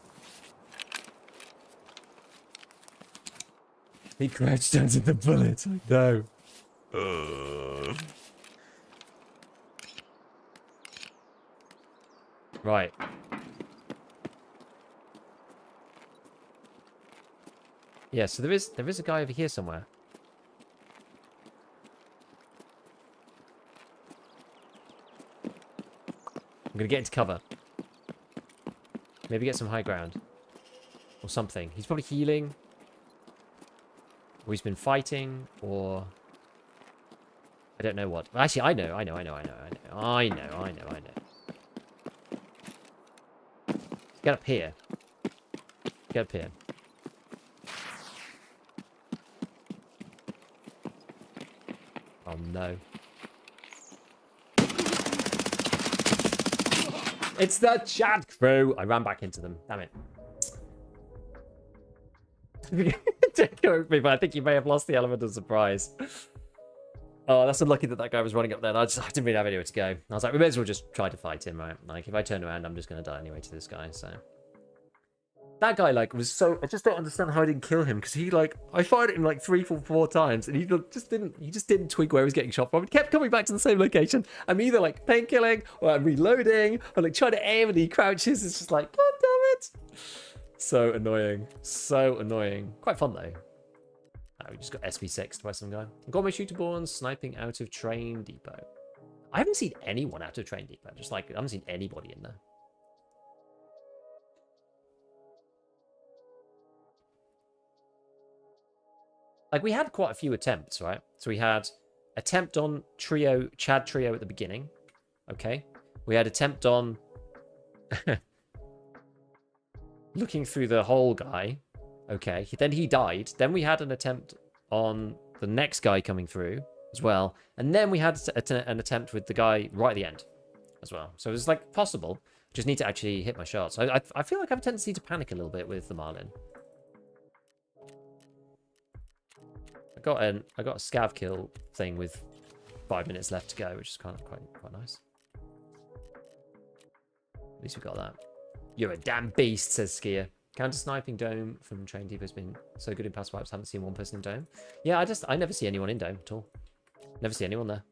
He crouched under the bullet. No. Right. Yeah, so there is a guy over here somewhere. I'm gonna get into cover. Maybe get some high ground. Or something. He's probably healing. Or he's been fighting. Or... I don't know what. Actually, I know. Get up here. Get up here. Oh no. It's the Chad crew! I ran back into them. Damn it. Don't go with me, but I think you may have lost the element of surprise. Oh, that's unlucky that guy was running up there. I didn't really have anywhere to go. I was like, we may as well just try to fight him, right? Like, if I turn around, I'm just going to die anyway to this guy, so... That guy, like, was so... I just don't understand how I didn't kill him, because he, like... I fired at him, like, 3 or 4 times, and he just didn't twig where he was getting shot from. He kept coming back to the same location. I'm either, like, painkilling, or I'm reloading, or, like, trying to aim, and he crouches. It's just like, God damn it! So annoying. So annoying. Quite fun, though. We just got SP6 by some guy. Got my shooter born sniping out of train depot. I haven't seen anyone out of train depot. Just, like, I haven't seen anybody in there. Like, we had quite a few attempts, right? So we had attempt on Chad trio at the beginning. Okay. We had attempt on looking through the hole guy. Okay. Then he died. Then we had an attempt on the next guy coming through as well. And then we had an attempt with the guy right at the end as well. So it was, like, possible. Just need to actually hit my shots. I feel like I have a tendency to panic a little bit with the Marlin. I got a scav kill thing with 5 minutes left to go, which is kind of quite nice. At least we got that. You're a damn beast, says Skier. Counter sniping dome from Train Depot has been so good in past wipes. Haven't seen one person in dome. Yeah, I never see anyone in dome at all. Never see anyone there.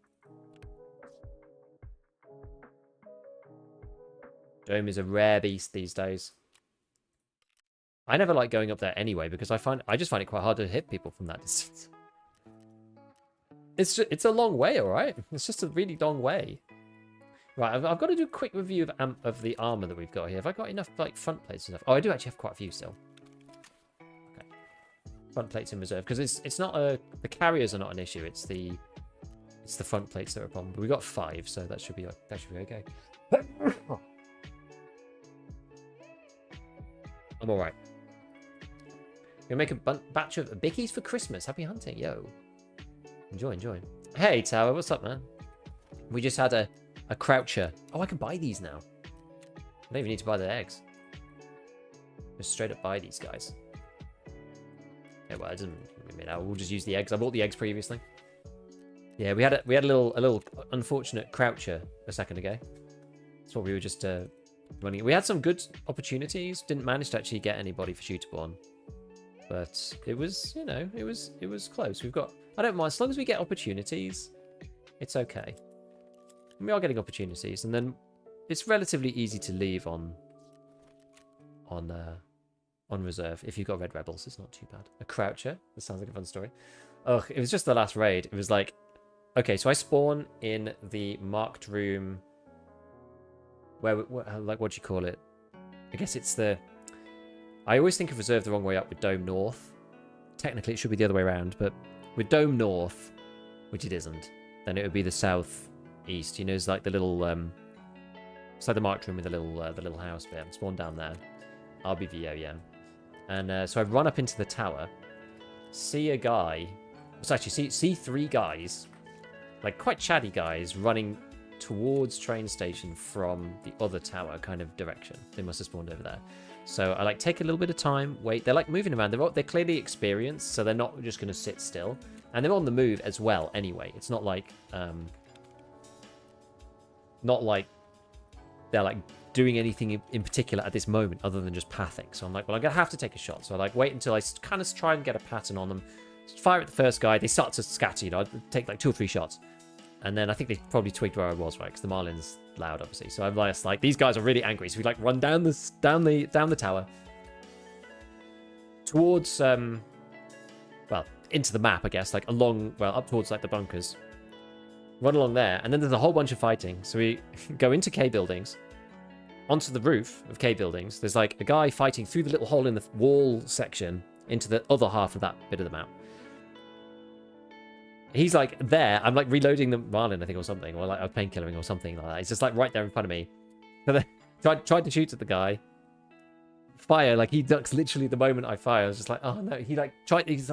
Dome is a rare beast these days. I never like going up there anyway because I just find it quite hard to hit people from that distance. It's a long way, all right. It's just a really long way. Right, I've got to do a quick review of the armor that we've got here. Have I got enough, like, front plates and stuff? Oh, I do actually have quite a few still. Okay, front plates in reserve because it's not the carriers are not an issue. It's the front plates that are a problem. But we got 5, so that should be okay. I'm all right. Gonna make a batch of bickies for Christmas. Happy hunting, yo. Enjoy. Hey, Tower, what's up, man? We just had a croucher. Oh, I can buy these now. I don't even need to buy the eggs. Just straight up buy these guys. Yeah, well, I didn't. I mean, we'll just use the eggs. I bought the eggs previously. Yeah, we had a little unfortunate croucher a second ago. That's what we were just running. We had some good opportunities. Didn't manage to actually get anybody for shooterborn. But it was, you know, it was close. We've got, I don't mind, as long as we get opportunities, it's okay. And we are getting opportunities, and then it's relatively easy to leave on reserve if you've got red rebels. It's not too bad. A croucher. That sounds like a fun story. Ugh, it was just the last raid. It was like, okay, so I spawn in the marked room. Like, what do you call it? I guess it's the. I always think of reserve the wrong way up with Dome North. Technically, it should be the other way around, but with Dome North, which it isn't, then it would be the south east. You know, it's like the little it's like the marked room with the little house bit. I'm spawned down there. RBVO, yeah. And so I run up into the tower, see a guy. So actually, see three guys, like quite chatty guys, running towards train station from the other tower kind of direction. They must have spawned over there. So I like take a little bit of time, wait. They're like moving around. They're clearly experienced, so they're not just going to sit still. And they're on the move as well anyway. It's not like they're like doing anything in particular at this moment other than just pathing. So I'm like, well, I'm going to have to take a shot. So I like wait until I kind of try and get a pattern on them. Fire at the first guy. They start to scatter, you know. I'd take like 2 or 3 shots. And then I think they probably twigged where I was, right? Because the Marlin's loud, obviously. So I'm like, these guys are really angry. So we like run down the tower towards well, into the map, I guess, like along, well, up towards like the bunkers. Run along there, and then there's a whole bunch of fighting. So we go into K buildings, onto the roof of K buildings. There's like a guy fighting through the little hole in the wall section into the other half of that bit of the map. He's like there. I'm like reloading the Marlin, I think, or something, or like I was painkillering or something like that. He's just like right there in front of me. So then tried to shoot at the guy. Fire, like he ducks literally the moment I fire. I was just like, oh no. He's like,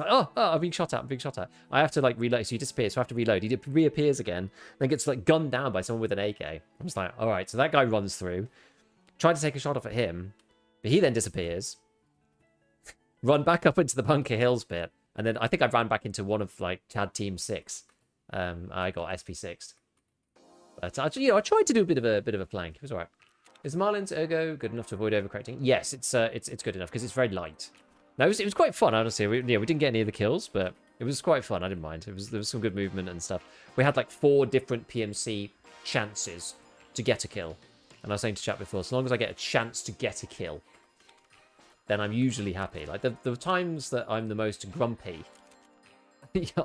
oh, I'm being shot at. I have to like reload. So he disappears. So I have to reload. He reappears again, then gets like gunned down by someone with an AK. I'm just like, all right. So that guy runs through. Tried to take a shot off at him, but he then disappears. Run back up into the Bunker Hills bit. And then I think I ran back into one of like Chad Team 6. I got SP6. But I tried to do a bit of a flank. It was alright. Is Marlin's ergo good enough to avoid overcorrecting? Yes, it's good enough because it's very light. No, it was quite fun, honestly. We didn't get any of the kills, but it was quite fun. I didn't mind. There was some good movement and stuff. We had like 4 different PMC chances to get a kill. And I was saying to chat before, so long as I get a chance to get a kill, then I'm usually happy. Like the times that I'm the most grumpy,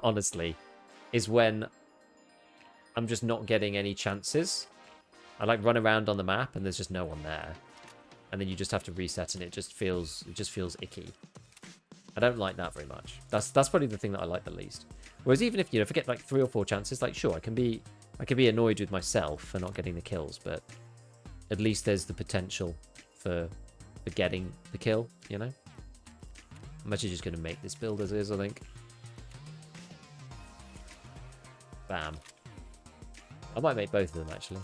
honestly, is when I'm just not getting any chances. I like run around on the map and there's just no one there, and then you just have to reset and it just feels icky. I don't like that very much. That's probably the thing that I like the least. Whereas even if if I get like 3 or 4 chances, like sure I can be annoyed with myself for not getting the kills, but at least there's the potential for getting the kill, you know? I'm actually just going to make this build as is, I think. Bam. I might make both of them, actually.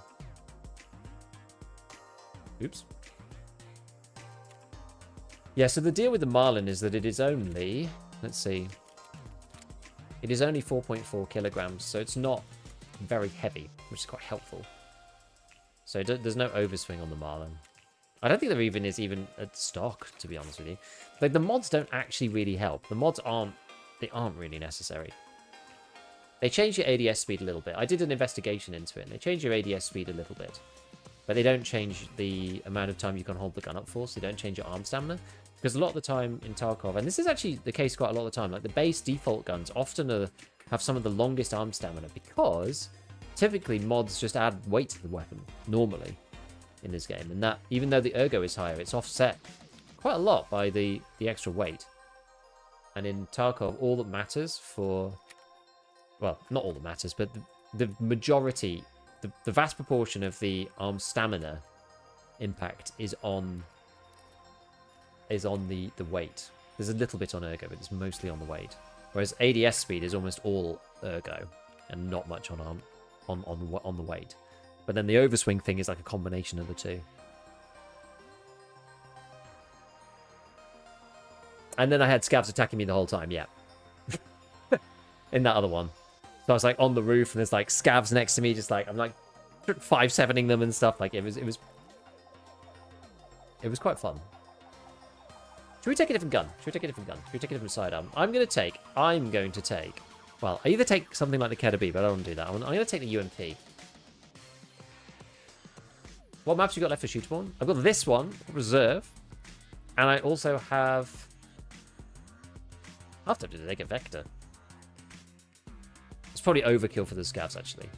Oops. Yeah, so the deal with the Marlin is that it is only... Let's see. It is only 4.4 kilograms, so it's not very heavy, which is quite helpful. So there's no overswing on the Marlin. I don't think there even is a stock, to be honest with you. Like, the mods don't actually really help. The mods aren't really necessary. They change your ADS speed a little bit. I did an investigation into it, and they change your ADS speed a little bit. But they don't change the amount of time you can hold the gun up for, so they don't change your arm stamina. Because a lot of the time in Tarkov, and this is actually the case quite a lot of the time, like the base default guns often have some of the longest arm stamina, because typically mods just add weight to the weapon, normally, in this game. And that, even though the ergo is higher, it's offset quite a lot by the extra weight. And in Tarkov, all that matters for... Well, not all that matters, but the majority... The vast proportion of the arm stamina impact is on the weight. There's a little bit on ergo, but it's mostly on the weight. Whereas ADS speed is almost all ergo and not much on the weight. But then the overswing thing is like a combination of the two. And then I had scavs attacking me the whole time, yeah. In that other one. So I was like on the roof and there's like scavs next to me, just like I'm like 5-7ing them and stuff. Like it was quite fun. Should we take a different gun? Should we take a different gun? Should we take a different sidearm? I'm going to take... Well, I either take something like the KDB, but I don't want to do that. I'm going to take the UMP. What maps you got left for Shooterborn? I've got this one, Reserve. And I also have... After did they get Vector? It's probably overkill for the scavs, actually.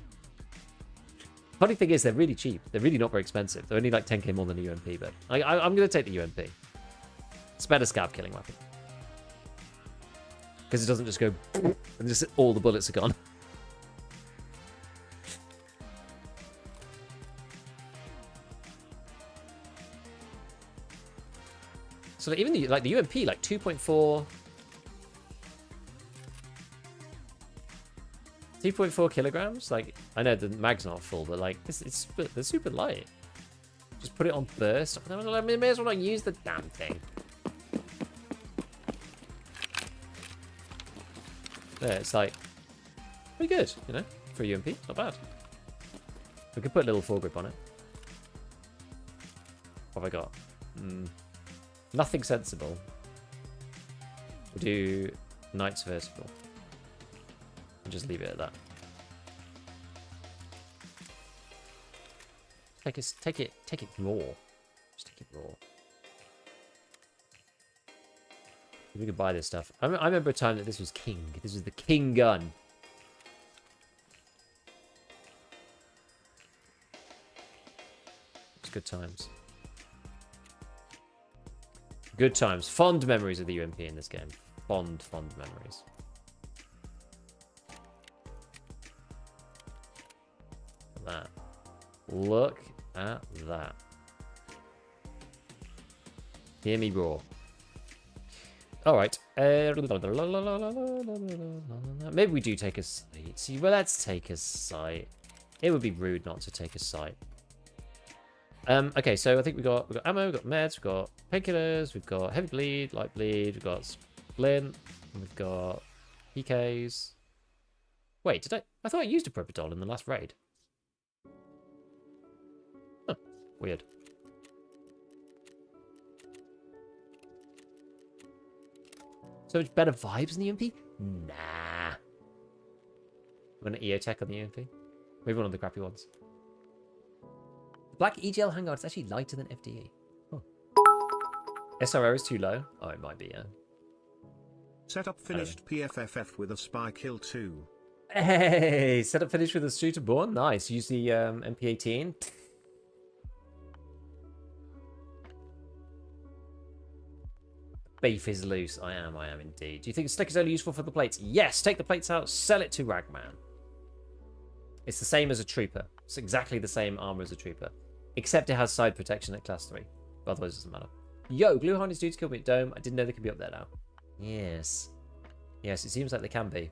Funny thing is, they're really cheap. They're really not very expensive. They're only like 10k more than a UMP, but I'm going to take the UMP. It's a better scav killing weapon. Because it doesn't just go and just all the bullets are gone. So like, even the UMP, like 2.4... 2.4 kilograms? Like, I know the mag's not full, but like, they're super light. Just put it on burst. I may as well not use the damn thing. There, it's like, pretty good, you know, for a UMP. It's not bad. We could put a little foregrip on it. What have I got? Nothing sensible. We'll do Knight's Vertical. And just leave it at that. Take it raw. Just take it raw. We could buy this stuff. I remember a time that this was king. This was the king gun. It's good times. Good times. Fond memories of the UMP in this game. Fond memories. That. Look at that. Hear me roar. Alright. Maybe we do take a site. See, well, let's take a site. It would be rude not to take a site. Okay, so I think we got ammo, we've got meds, we've got painkillers, we've got heavy bleed, light bleed, we've got splint, we've got PKs. Wait, did I thought I used a Propidol in the last raid. Huh, weird. So much better vibes in the UMP? Nah. I'm gonna EOTech on the UMP. Maybe one of the crappy ones. The black EGL handguard is actually lighter than FDE. Huh. SRO is too low? Oh, it might be, yeah. Setup finished PFFF with a spy kill 2. Hey, setup finished with a shooter born. Nice. Use the MP18. Beef is loose. I am indeed. Do you think Slick is only useful for the plates? Yes, take the plates out, sell it to Ragman. It's the same as a trooper. It's exactly the same armor as a trooper. Except it has side protection at class 3. But otherwise it doesn't matter. Yo, Glue Harness dudes killed me at Dome. I didn't know they could be up there now. Yes. Yes, it seems like they can be.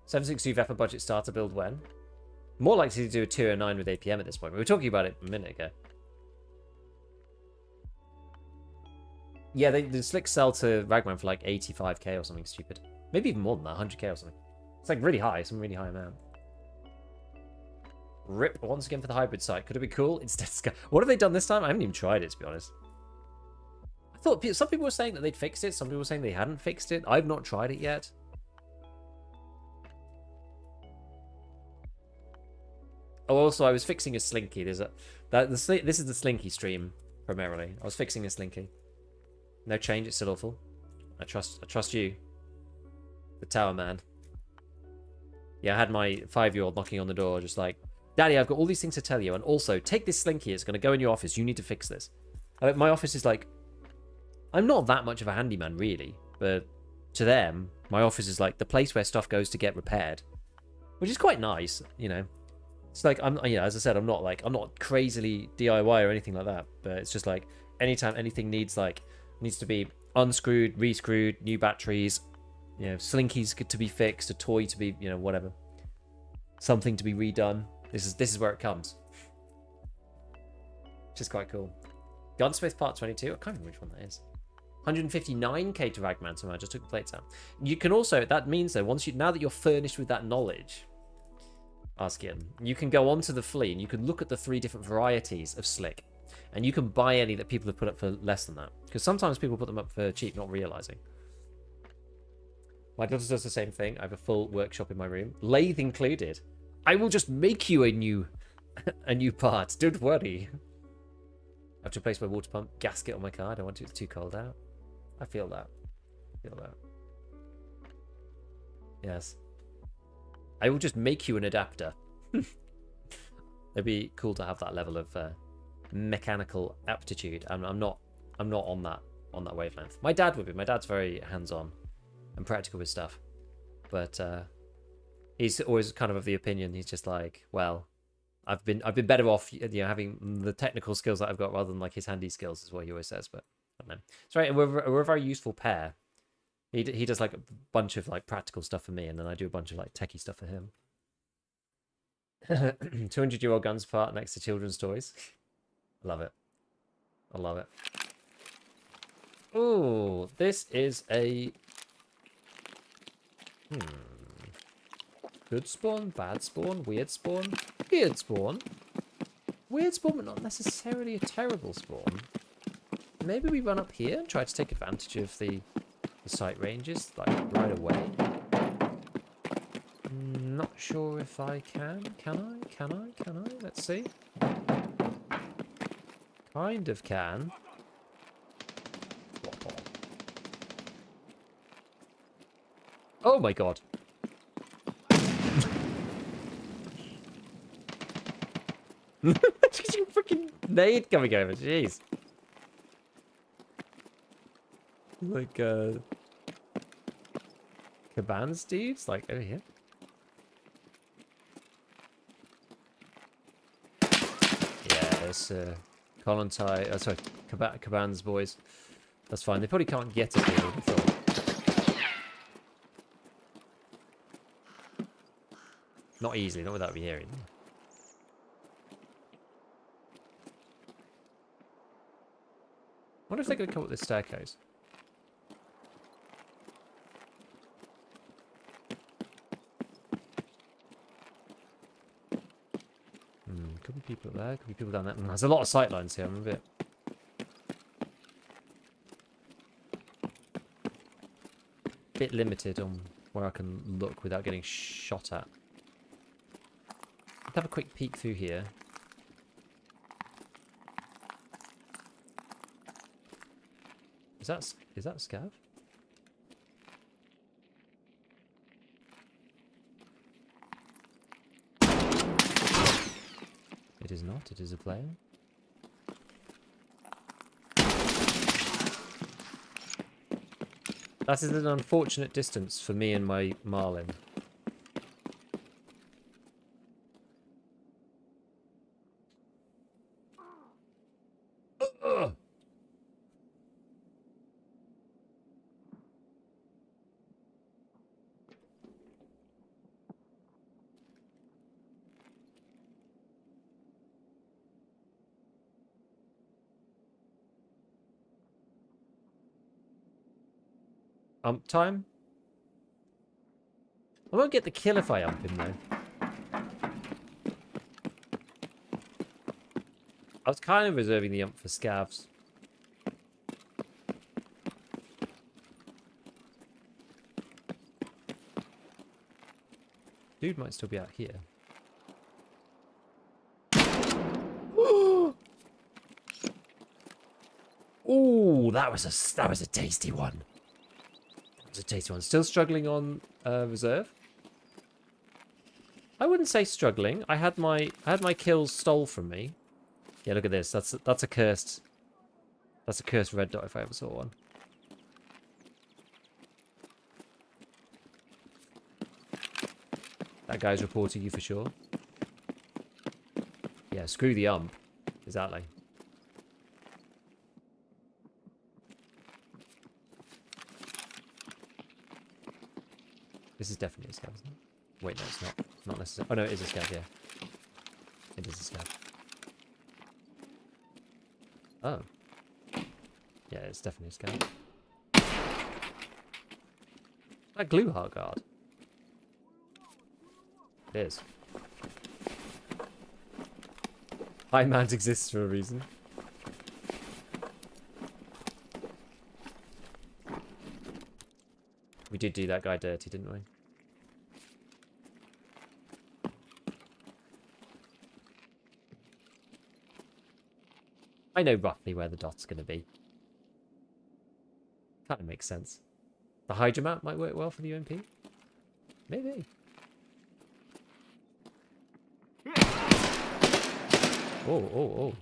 762 Vepper budget starter build when? More likely to do a 209 with APM at this point. We were talking about it a minute ago. Yeah, the Slicks sell to Ragman for like 85k or something stupid. Maybe even more than that, 100k or something. It's like really high, some really high amount. RIP once again for the hybrid site. Could it be cool? Instead, what have they done this time? I haven't even tried it, to be honest. I thought some people were saying that they'd fixed it. Some people were saying they hadn't fixed it. I've not tried it yet. Oh, also, I was fixing a Slinky. This is the Slinky stream, primarily. I was fixing a Slinky. No change, it's still awful. I trust you. The Tower Man. Yeah, I had my 5-year-old knocking on the door, just like, Daddy, I've got all these things to tell you, and also, take this Slinky, it's going to go in your office, you need to fix this. My office is like, I'm not that much of a handyman, really, but to them, my office is like the place where stuff goes to get repaired. Which is quite nice, you know. It's like, as I said, I'm not crazily DIY or anything like that, but it's just like, anytime anything needs to be unscrewed, rescrewed, new batteries, you know, Slinkies to be fixed, a toy to be, you know, whatever, something to be redone. This is where it comes, which is quite cool. Gunsmith Part 22. I can't remember which one that is. 159k to Ragman. So I just took the plates out. You can also, that means though, now that you're furnished with that knowledge, Askian, you can go onto the flea and you can look at the 3 different varieties of Slick. And you can buy any that people have put up for less than that. Because sometimes people put them up for cheap, not realizing. My daughter does the same thing. I have a full workshop in my room, lathe included. I will just make you a new part. Don't worry. I have to replace my water pump gasket on my car. I don't want it too cold out. I feel that. Yes. I will just make you an adapter. It'd be cool to have that level of mechanical aptitude. I'm not on that wavelength. My dad would be. My dad's very hands-on and practical with stuff, but he's always kind of the opinion. He's just like, well, I've been better off, having the technical skills that I've got rather than like his handy skills, is what he always says. But I don't know. It's right. We're a very useful pair. He does like a bunch of like practical stuff for me, and then I do a bunch of like techie stuff for him. 200-year-old guns part next to children's toys. I love it. Oh, this is a good spawn, bad spawn, weird spawn, weird spawn. Weird spawn, but not necessarily a terrible spawn. Maybe we run up here and try to take advantage of the sight ranges, like right away. Not sure if I can. Can I? Let's see. Kind of can. Oh my god. You freaking nade coming over, jeez. Like Cabans dudes, like over here. Yeah, it's Colin Ty, sorry, Cabans boys. That's fine. They probably can't get it here, I thought. Not easily, not without me hearing. I wonder if they're going to come up this staircase. Could be people up there, could be people down there. There's a lot of sight lines here, I'm a bit limited on where I can look without getting shot at. Let's have a quick peek through here. Is that scav? It is not, it is a player. That is an unfortunate distance for me and my Marlin. Time? I won't get the kill if I ump him though. I was kind of reserving the ump for scavs. Dude might still be out here. Ooh, that was a tasty one. That was a tasty one. Still struggling on reserve. I wouldn't say struggling. I had my kills stole from me. Yeah, look at this. That's a cursed red dot if I ever saw one. That guy's reporting you for sure. Yeah, screw the ump. Exactly. This is definitely a scav, isn't it? Wait, no, it's not. Not necessarily. Oh no, it is a scav, yeah. It is a scav. Oh. Yeah, it's definitely a scav. That glue heart guard. It is. High mount exists for a reason. did do that guy dirty, didn't we? I know roughly where the dot's going to be. Kind of makes sense. The Hydra map might work well for the UMP. Maybe. Oh.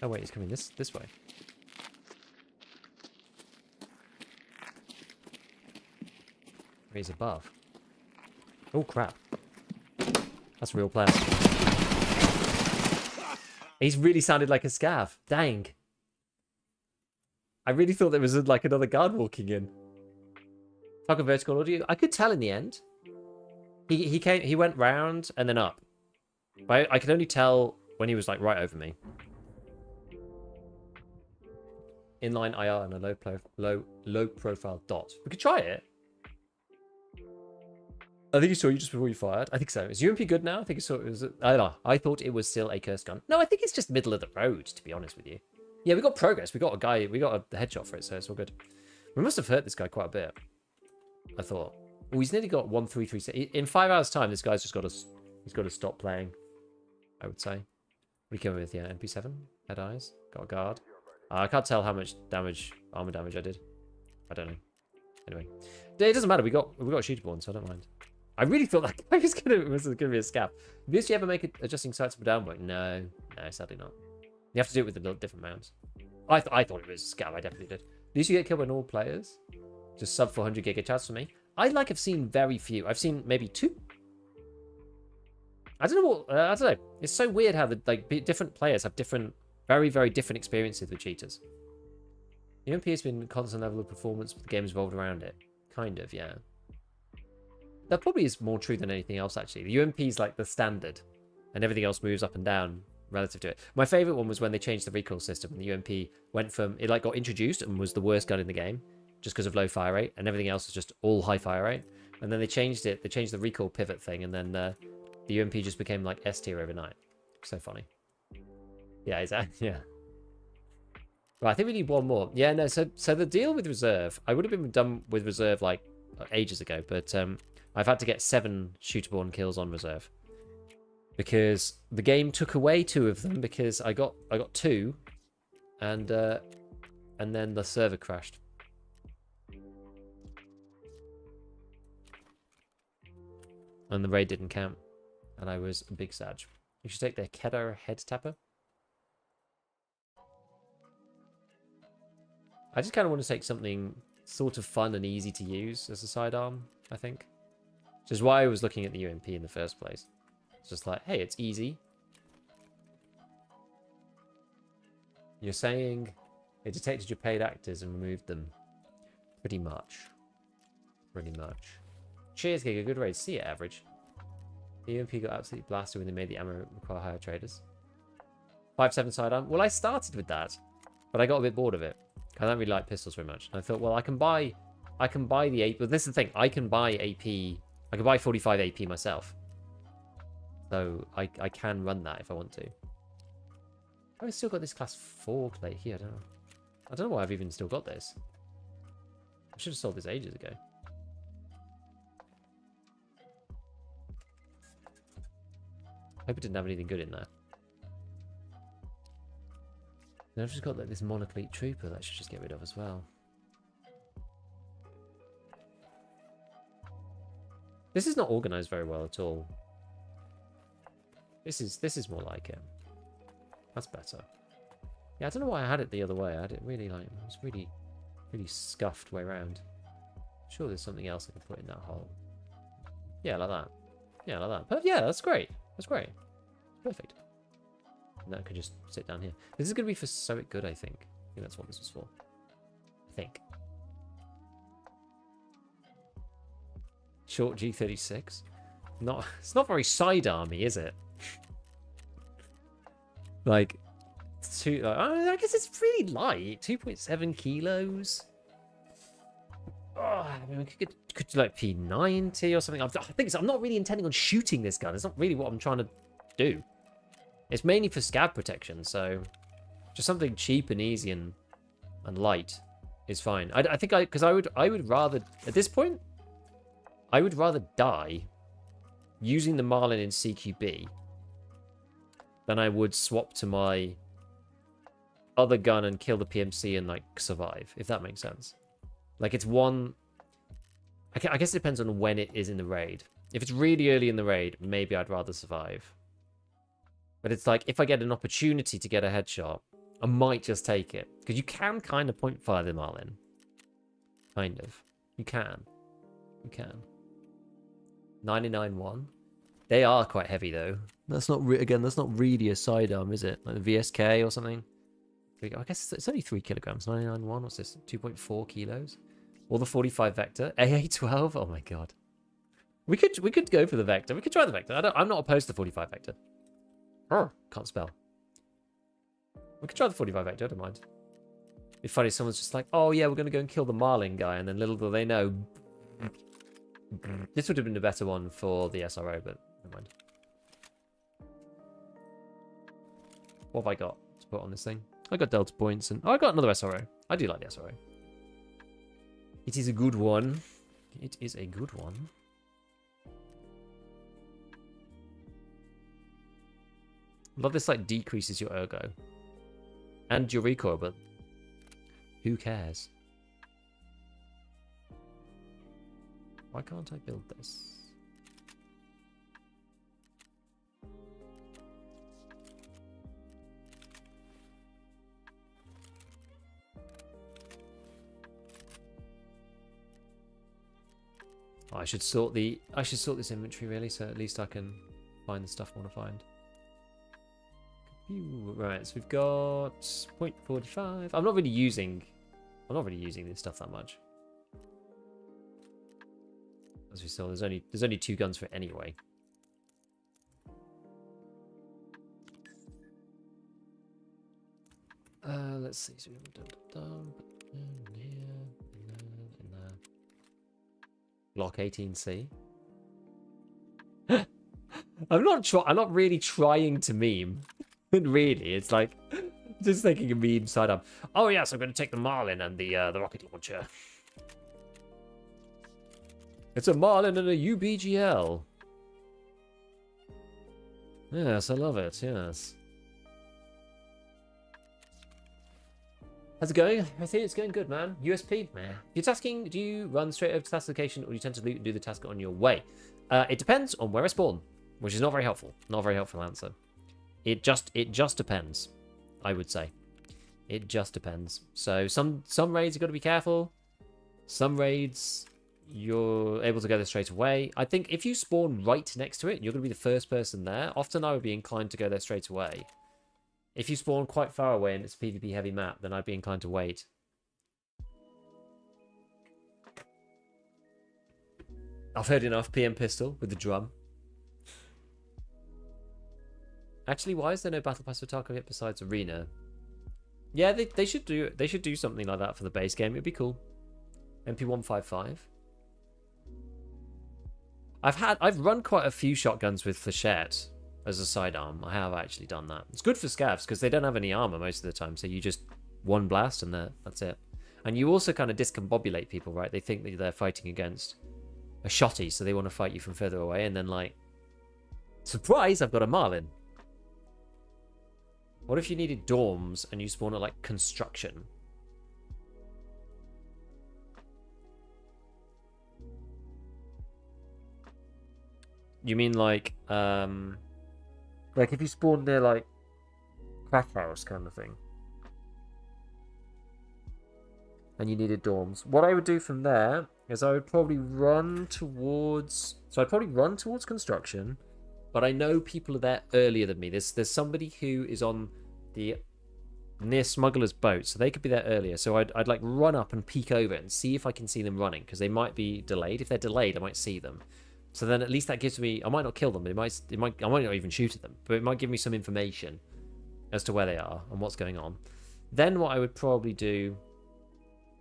Oh wait, he's coming this way. He's above. Oh crap. That's a real player. He's really sounded like a scav. Dang. I really thought there was like another guard walking in. Talk of vertical audio. I could tell in the end. He went round and then up. But I could only tell when he was like right over me. Inline IR and a low profile dot. We could try it. I think he saw you just before you fired. I think so. Is UMP good now? I think he saw it was. I don't know. I thought it was still a cursed gun. No, I think it's just middle of the road, to be honest with you. Yeah, we got progress. We got a guy. We got a headshot for it, so it's all good. We must have hurt this guy quite a bit. I thought. Oh, he's nearly got 1-3-3. In 5 hours' time, this guy's just got to. He's got to stop playing. I would say. What are you coming with? Yeah, MP7. Head eyes. Got a guard. I can't tell how much damage, armor damage I did. I don't know. Anyway, it doesn't matter. We got a shootable one, so I don't mind. I really thought that guy was gonna be a scav. Did you ever make adjusting sights up or down? No, sadly not. You have to do it with the different mounts. I thought it was a scav. I definitely did. Did you get killed by normal players? Just sub 400 giga chats for me. Have seen very few. I've seen maybe 2. I don't know what. I don't know. It's so weird how the different players have different, very very different experiences with cheaters. The UMP has been a constant level of performance, but the game's evolved around it. Kind of, yeah. That probably is more true than anything else, actually. The UMP is like the standard, and everything else moves up and down relative to it. My favorite one was when they changed the recoil system, and the UMP went from, it like got introduced and was the worst gun in the game, just because of low fire rate, and everything else was just all high fire rate. And then they changed it, they changed the recoil pivot thing, and then the UMP just became like S tier overnight. So funny. Yeah, exactly, yeah. Right, I think we need one more. Yeah, no, so the deal with reserve, I would have been done with reserve like ages ago, but I've had to get 7 shootable kills on reserve because the game took away 2 of them because I got 2, and then the server crashed. And the raid didn't count, and I was a big sad. You should take the Kedar head tapper. I just kind of want to take something sort of fun and easy to use as a sidearm, I think. Which is why I was looking at the UMP in the first place. It's just like, hey, it's easy. You're saying it detected your paid actors and removed them. Pretty much. Pretty much. Cheers, Giga. Good raid. See it, average. The UMP got absolutely blasted when they made the ammo require higher traders. 5.7 sidearm. Well, I started with that, but I got a bit bored of it. I don't really like pistols very much. And I thought, well, I can buy the AP. But this is the thing. I can buy AP. I can buy 45 AP myself. So I can run that if I want to. I've still got this class 4 plate here. I don't know why I've even still got this. I should have sold this ages ago. I hope it didn't have anything good in there. Then I've just got like this monoclete trooper that I should just get rid of as well. This is not organized very well at all. This is more like it. That's better. Yeah, I don't know why I had it the other way. I had it really like, it was really scuffed way around. Sure, there's something else I can put in that hole. Yeah, like that. Yeah, like that. But yeah, that's great. That's great. Perfect. And that could just sit down here. This is going to be for Stoic Good, I think. I think that's what this was for. I think. Short G36. It's not very sidearmy, is it? Like, I guess it's pretty light. 2.7 kilos. Oh, I mean, we could do like P90 or something. I'm not really intending on shooting this gun. It's not really what I'm trying to do. It's mainly for scav protection, so just something cheap and easy and light is fine. I think because I would rather at this point I would rather die using the Marlin in CQB than I would swap to my other gun and kill the PMC and like survive, if that makes sense. Like it's one. I guess it depends on when it is in the raid. If it's really early in the raid, maybe I'd rather survive. But it's like if I get an opportunity to get a headshot, I might just take it. Because you can kind of point fire the Marlin. Kind of. You can. You can. 99-1. They are quite heavy though. That's not again. That's not really a sidearm, is it? Like the VSK or something. I guess it's only 3 kilograms. 99-1. What's this? 2.4 kilos. Or the 45 Vector. AA12. Oh my god. We could go for the Vector. We could try the Vector. I'm not opposed to the 45 Vector. Oh, can't spell. We could try the 45 Vector. I don't mind. It'd be funny if someone's just like, oh yeah, we're going to go and kill the Marlin guy. And then little do they know. This would have been a better one for the SRO, but never mind. What have I got to put on this thing? I got Delta points and... Oh, I got another SRO. I do like the SRO. It is a good one. It is a good one. Love this, like, decreases your ergo. And your recoil, but... Who cares? Why can't I build this? I should sort this inventory really, so at least I can find the stuff I want to find. Right, so we've got 0.45. I'm not really using this stuff that much. As we saw, there's only 2 guns for it anyway. Let's see. So we haven't done in here, in there. Block 18C. I'm not really trying to meme. Really, it's like just thinking a meme side up. Oh yes, I'm going to take the Marlin and the rocket launcher. It's a Marlin and a UBGL. Yes, I love it. Yes. How's it going? I think it's going good, man. USP, man. You're tasking, do you run straight over to task location or do you tend to loot and do the task on your way? It depends on where I spawn, which is not very helpful. Not a very helpful answer. It just depends, I would say. It just depends. So some raids you've got to be careful. Some raids you're able to go there straight away. I think if you spawn right next to it, you're going to be the first person there. Often I would be inclined to go there straight away. If you spawn quite far away and it's a PvP heavy map, then I'd be inclined to wait. I've heard enough. PM pistol with the drum. Actually, why is there no battle pass for Tarkov yet besides arena? Yeah, they should do something like that for the base game. It'd be cool. MP155. I've run quite a few shotguns with flechette as a sidearm. I have actually done that. It's good for scavs because they don't have any armor most of the time, so you just one blast and that's it. And you also kind of discombobulate people, right? They think that they're fighting against a shotty, so they want to fight you from further away, and then like, surprise! I've got a Marlin. What if you needed dorms and you spawn at like construction? You mean like if you spawn near like crack house kind of thing, and you needed dorms? What I would do from there is I would probably run towards. So I'd probably run towards construction, but I know people are there earlier than me. There's somebody who is on the near Smuggler's boat, so they could be there earlier. So I'd like run up and peek over it and see if I can see them running, because they might be delayed. If they're delayed, I might see them. So then at least that gives me, I might not kill them, but I might not even shoot at them, but it might give me some information as to where they are and what's going on. Then what I would probably do,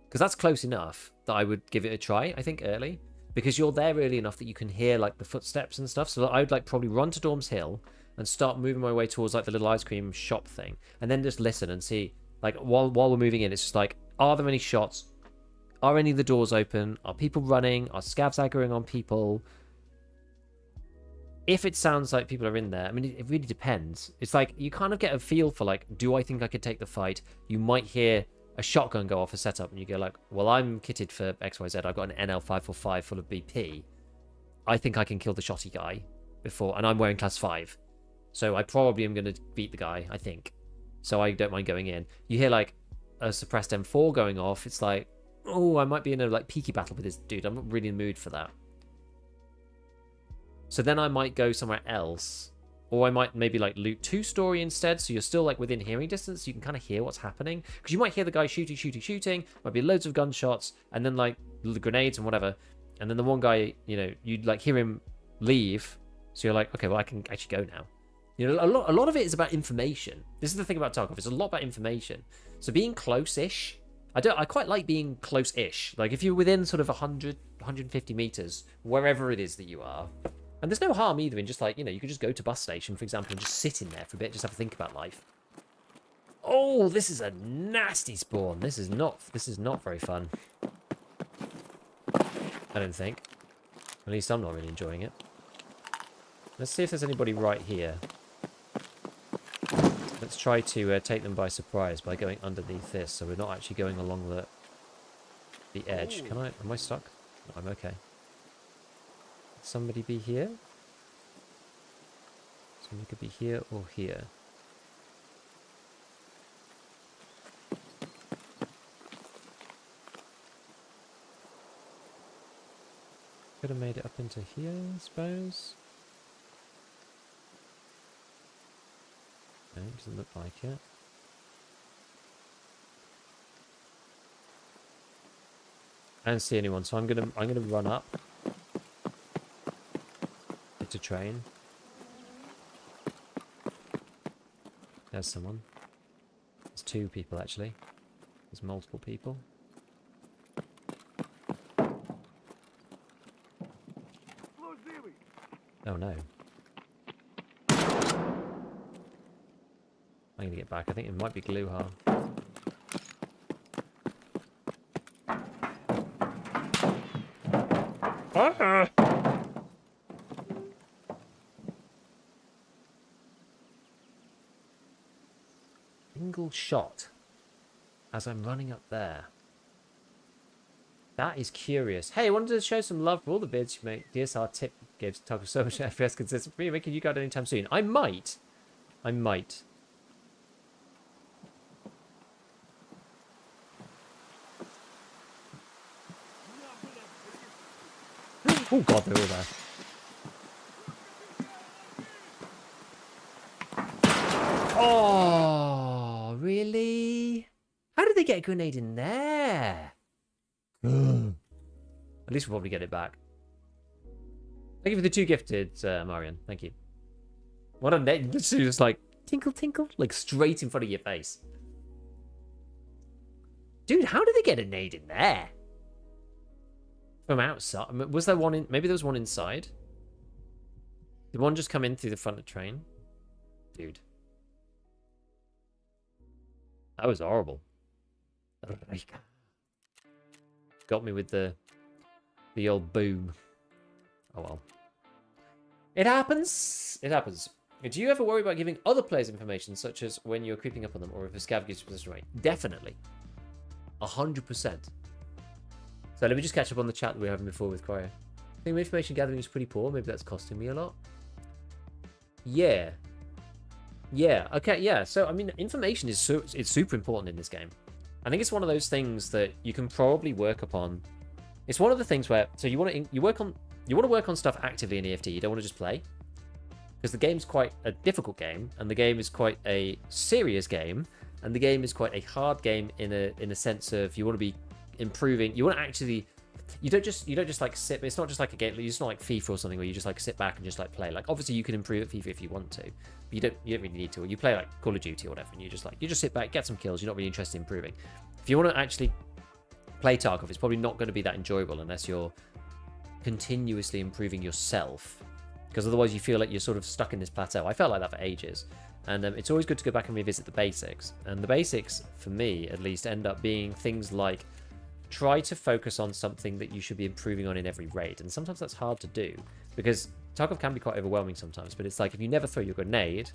because that's close enough that I would give it a try, I think, early. Because you're there early enough that you can hear, like, the footsteps and stuff. So I would, like, probably run to Dorms Hill and start moving my way towards, like, the little ice cream shop thing. And then just listen and see, like, while we're moving in, it's just like, are there any shots? Are any of the doors open? Are people running? Are scavs aggroing on people? If it sounds like people are in there, I mean, it really depends. It's like, you kind of get a feel for, like, do I think I could take the fight? You might hear a shotgun go off a setup, and you go like, well, I'm kitted for XYZ. I've got an NL545 full of BP. I think I can kill the shotty guy before, and I'm wearing class 5. So I probably am going to beat the guy, I think. So I don't mind going in. You hear, like, a suppressed M4 going off. It's like, oh, I might be in a, like, peaky battle with this dude. I'm not really in the mood for that. So then I might go somewhere else. Or I might maybe, like, loot 2-story instead, so you're still, like, within hearing distance. So you can kind of hear what's happening. Because you might hear the guy shooting. Might be loads of gunshots. And then, like, the grenades and whatever. And then the one guy, you know, you'd, like, hear him leave. So you're like, okay, well, I can actually go now. You know, a lot of it is about information. This is the thing about Tarkov. It's a lot about information. So being close-ish. I quite like being close-ish. Like, if you're within sort of 100, 150 meters, wherever it is that you are. And there's no harm either in just, like, you know, you could just go to bus station, for example, and just sit in there for a bit, just have a think about life. Oh, this is a nasty spawn. This is not very fun. I don't think. At least I'm not really enjoying it. Let's see if there's anybody right here. Let's try to take them by surprise by going underneath this, so we're not actually going along the edge. Can I? Am I stuck? No, I'm okay. Somebody be here? Somebody could be here or here. Could have made it up into here, I suppose. No, doesn't look like it. I don't see anyone, so I'm gonna run up. To train. There's someone. There's 2 people actually. There's multiple people. Oh no. I'm gonna get back. I think it might be Gluhar. Single shot as I'm running up there. That is curious. Hey, I wanted to show some love for all the vids you make. DSR tip gives Tarkov so much FPS consistent for you. Making you go anytime soon. I might. Oh god, they're all there. Oh, really? How did they get a grenade in there? At least we'll probably get it back. Thank you for the 2 gifted, Marion. Thank you. What a net. Literally just like, tinkle, tinkle. Like, straight in front of your face. Dude, how did they get a nade in there? From outside? I mean, was there one in... Maybe there was one inside? Did one just come in through the front of the train? Dude. That was horrible. Got me with the old boom. Oh well. It happens. It happens. Do you ever worry about giving other players information, such as when you're creeping up on them, or if a scav gives you position rate? Definitely. 100%. So let me just catch up on the chat that we were having before with Cryo. I think my information gathering is pretty poor. Maybe that's costing me a lot. Yeah. Yeah. Okay. Yeah. So I mean, information is it's super important in this game. I think it's one of those things that you can probably work upon. It's one of the things where you want to work on stuff actively in EFT. You don't want to just play, because the game's quite a difficult game, and the game is quite a serious game, and the game is quite a hard game in a sense of you want to be improving. You want to actually you don't just like sit. It's not just like a game. It's not like FIFA or something where you just like sit back and just like play. Like obviously you can improve at FIFA if you want to, but you don't really need to. Or you play like Call of Duty or whatever, and you just sit back, get some kills. You're not really interested in improving. If you want to actually play Tarkov, it's probably not going to be that enjoyable unless you're continuously improving yourself, because otherwise you feel like you're sort of stuck in this plateau. I felt like that for ages, and it's always good to go back and revisit the basics. And the basics, for me at least, end up being things like try to focus on something that you should be improving on in every raid. And sometimes that's hard to do because Tarkov can be quite overwhelming sometimes, but it's like if you never throw your grenade,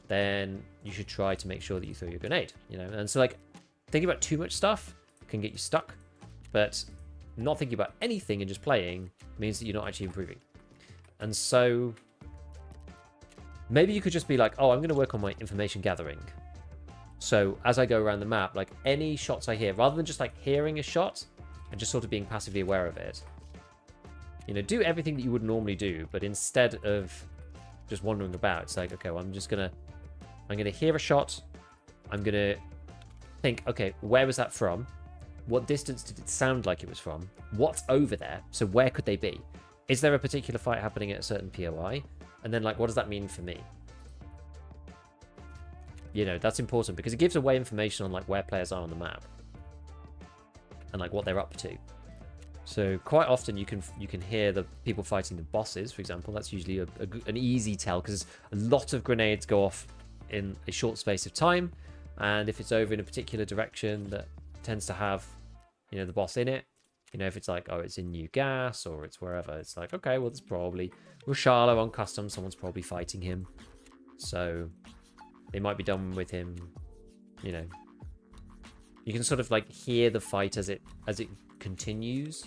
then you should try to make sure that you throw your grenade, you know. And so like thinking about too much stuff can get you stuck, but not thinking about anything and just playing means that you're not actually improving. And so maybe you could just be like, oh, I'm going to work on my information gathering. So as I go around the map, like any shots I hear, rather than just like hearing a shot and just sort of being passively aware of it, you know, do everything that you would normally do, but instead of just wandering about, it's like, okay, well, I'm going to hear a shot. I'm going to think, okay, where was that from? What distance did it sound like it was from? What's over there? So where could they be? Is there a particular fight happening at a certain POI? And then like, what does that mean for me? You know, that's important because it gives away information on like where players are on the map and like what they're up to. So quite often you can hear the people fighting the bosses, for example. That's usually an easy tell because a lot of grenades go off in a short space of time, and if it's over in a particular direction that tends to have, you know, the boss in it, you know, if it's like, oh, it's in New Gas or it's wherever, it's like, okay, well, there's probably Rushala on custom, someone's probably fighting him, so they might be done with him. You know, you can sort of like hear the fight as it continues,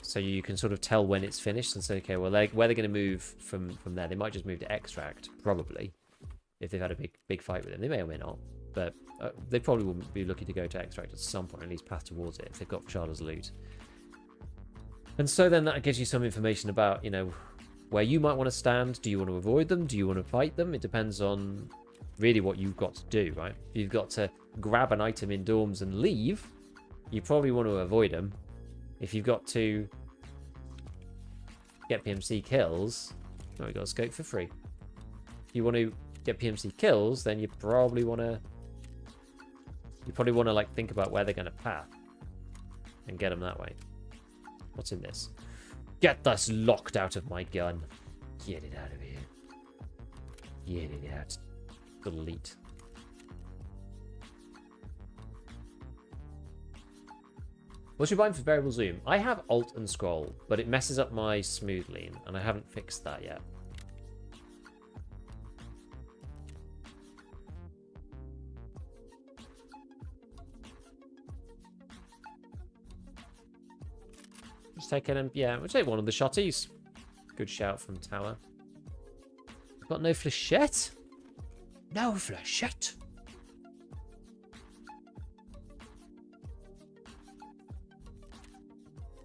so you can sort of tell when it's finished and say, okay, well, where they're going to move from there. They might just move to Extract, probably, if they've had a big fight with him. They may or may not, but they probably will be looking to go to Extract at some point, at least path towards it, if they've got Charlo's loot. And so then that gives you some information about, you know, where you might want to stand. Do you want to avoid them? Do you want to fight them? It depends on really what you've got to do, right? If you've got to grab an item in dorms and leave, you probably want to avoid them. If you've got to get PMC kills, oh, you got a scope for free. If you want to get PMC kills, then you probably want to like think about where they're going to path and get them that way. What's in this? Get this locked out of my gun. Get it out of here. Get it out. Delete. What's your button for variable zoom? I have Alt and Scroll, but it messes up my smooth lean, and I haven't fixed that yet. Just taking him, yeah, we'll take one of the shotties. Good shout from Tower. Got no flechette? No flechette.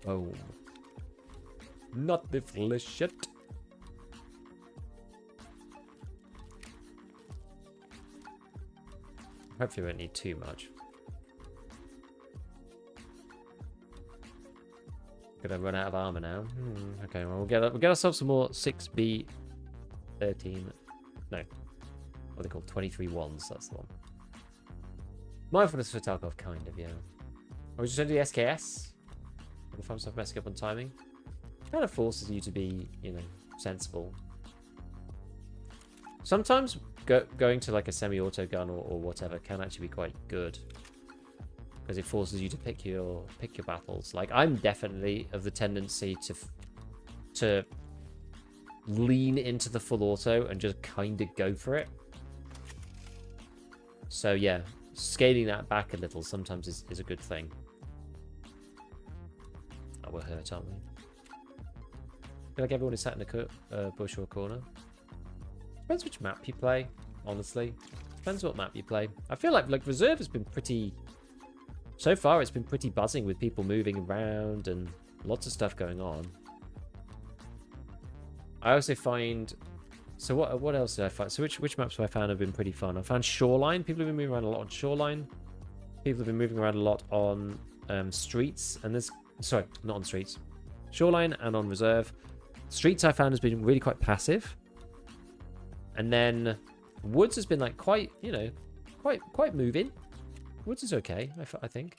Oh. Not the flechette. Hopefully we won't need too much. Gonna run out of armor now. Okay, well we'll get ourselves some more 6B 13. No. What are they called? 23 ones, that's the one. Mindfulness for Tarkov, kind of, yeah. Are we just gonna do the SKS? If I'm stuff messing up on timing. Kind of forces you to be, you know, sensible. Sometimes going to like a semi-auto gun or whatever can actually be quite good, because it forces you to pick your battles. Like I'm definitely of the tendency to lean into the full auto and just kind of go for it. So yeah, scaling that back a little sometimes is a good thing. That will hurt, aren't we? I feel like everyone is sat in a bush or a corner. Depends which map you play, honestly. Depends what map you play. I feel like Reserve has been pretty... So far, it's been pretty buzzing with people moving around and lots of stuff going on. I also find... So what else did I find? So which maps have I found have been pretty fun? I found Shoreline. People have been moving around a lot on Shoreline. People have been moving around a lot on streets. And there's Sorry, not on streets. Shoreline and on reserve. Streets I found has been really quite passive. And then woods has been like quite, you know, quite moving. Woods is okay, I think.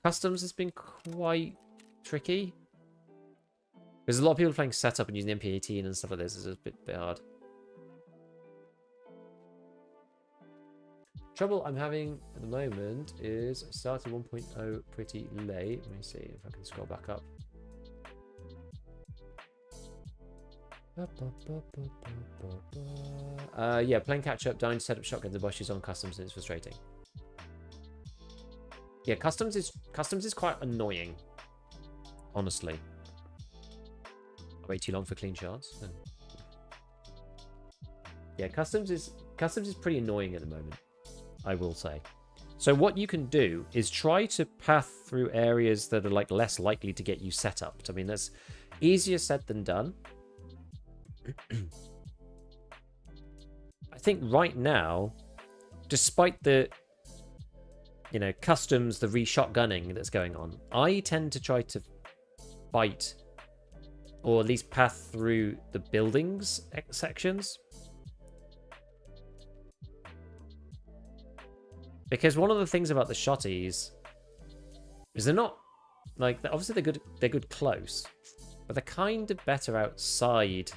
Customs has been quite tricky. There's a lot of people playing setup and using MP18 and stuff like this. It's a bit hard. Trouble I'm having at the moment is I started 1.0 pretty late. Let me see if I can scroll back up. Yeah, playing catch up, dying to set up shotguns and bushes on customs, and it's frustrating. Yeah, customs is quite annoying, honestly. Wait too long for clean shots. No. Yeah, customs is pretty annoying at the moment, I will say. So what you can do is try to path through areas that are like less likely to get you set up. I mean, that's easier said than done. I think right now, despite the, you know, customs, the re-shotgunning that's going on, I tend to try to fight, or at least path through the buildings sections. Because one of the things about the shotties is they're not, like, obviously they're good close, but they're kind of better outside,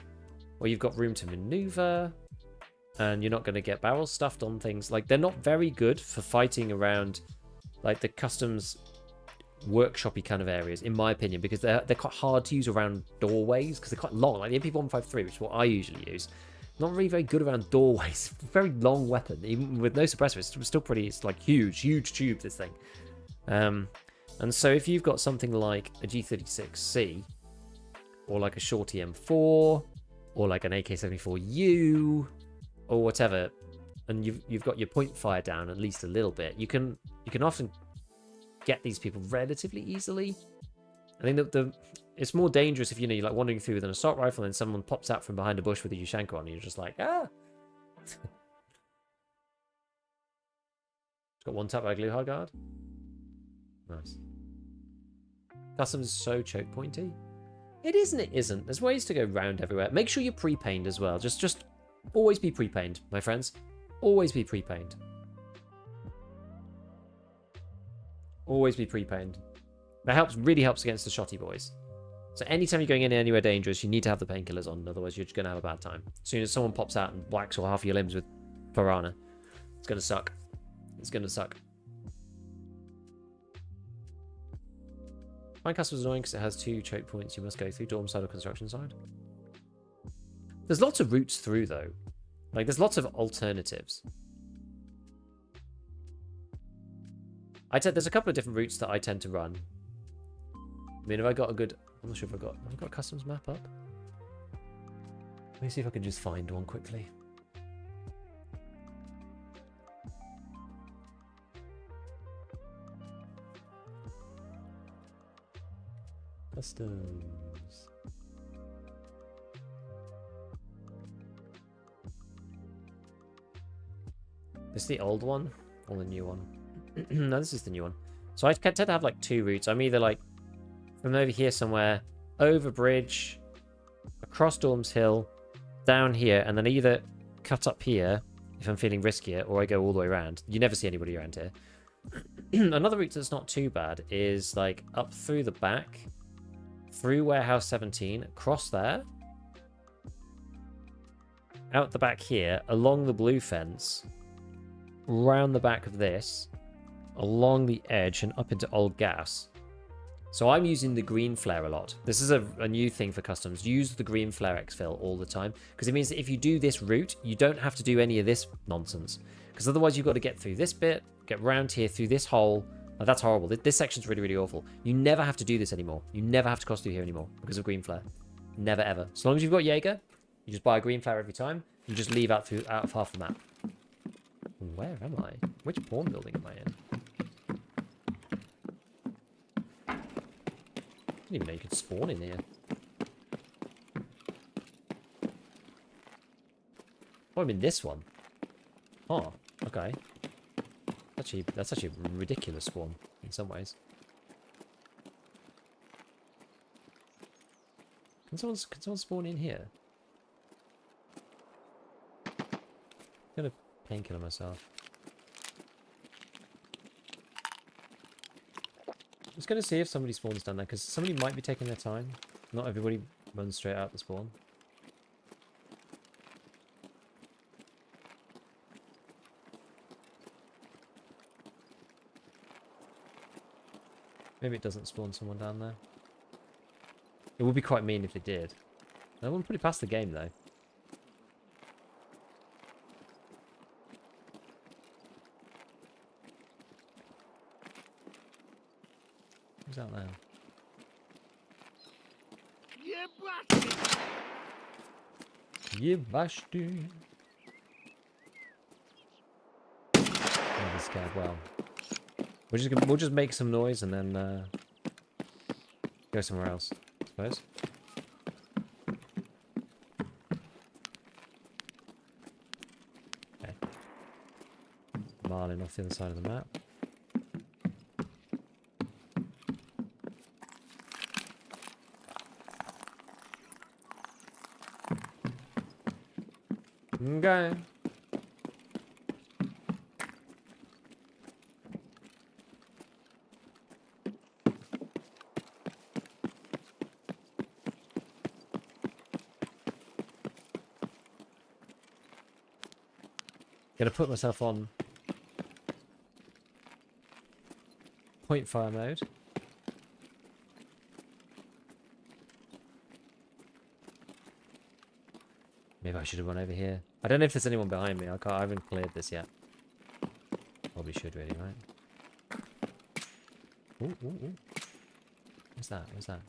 where you've got room to maneuver, and you're not going to get barrel stuffed on things. Like, they're not very good for fighting around, like, the customs workshopy kind of areas, in my opinion, because they're quite hard to use around doorways, because they're quite long. Like the MP153, which is what I usually use, not really very good around doorways. Very long weapon, even with no suppressor. It's still pretty. It's like huge tube, this thing. And so if you've got something like a G36C, or like a shorty M4, or like an AK-74U, or whatever, and you've got your point fire down at least a little bit, you can often get these people relatively easily. I think that it's more dangerous if, you know, you're like wandering through with an assault rifle and someone pops out from behind a bush with a Yushanko on, and you're just like, ah. It's got one tap by a glue hard guard. Nice. Customs is so choke pointy. It is and it isn't. There's ways to go round everywhere. Make sure you're pre-pained as well. Just always be pre-pained, my friends. Always be pre-pained. Always be pre-pained. That really helps against the shotty boys. So anytime you're going in anywhere dangerous, you need to have the painkillers on. Otherwise, you're just going to have a bad time. As soon as someone pops out and whacks all half of your limbs with piranha, it's going to suck. It's going to suck. Mine customs is annoying because it has 2 choke points you must go through, dorm side or construction side. There's lots of routes through, though. Like, there's lots of alternatives. There's a couple of different routes that I tend to run. I mean, have I got a good... I'm not sure if I've got a customs map up. Let me see if I can just find one quickly. Customs. This is the old one or the new one? No, this is the new one. So I tend to have like 2 routes. I'm either like from over here somewhere, over bridge, across Dorms Hill, down here, and then either cut up here if I'm feeling riskier, or I go all the way around. You never see anybody around here. Another route that's not too bad is like up through the back, through Warehouse 17, across there, out the back here, along the blue fence, round the back of this, along the edge, and up into Old Gas. So I'm using the green flare a lot. This is a new thing for customs. Use the green flare exfil all the time, because it means that if you do this route, you don't have to do any of this nonsense. Because otherwise you've got to get through this bit, get round here through this hole. Oh, that's horrible. This section's really, really awful. You never have to do this anymore. You never have to cross through here anymore because of green flare. Never, ever. As long as you've got Jaeger, you just buy a green flare every time. You just leave out of half the map. Where am I? Which pawn building am I in? I didn't even know you could spawn in here. Oh, I'm in this one. Oh, okay. That's actually a ridiculous spawn in some ways. Can someone spawn in here? I'm gonna painkiller myself. I'm just gonna see if somebody spawns down there, because somebody might be taking their time. Not everybody runs straight out the spawn. Maybe it doesn't spawn someone down there. It would be quite mean if it did. I wouldn't put it past the game, though. Who's out there? Yebashti. Oh, this guy, well. We'll just make some noise and then go somewhere else, I suppose. Okay. Marlin off the other side of the map. Okay. Gonna put myself on point fire mode. Maybe I should have run over here. I don't know if there's anyone behind me. I haven't cleared this yet. Probably should really, right? Ooh, ooh, ooh. What's that? What's that?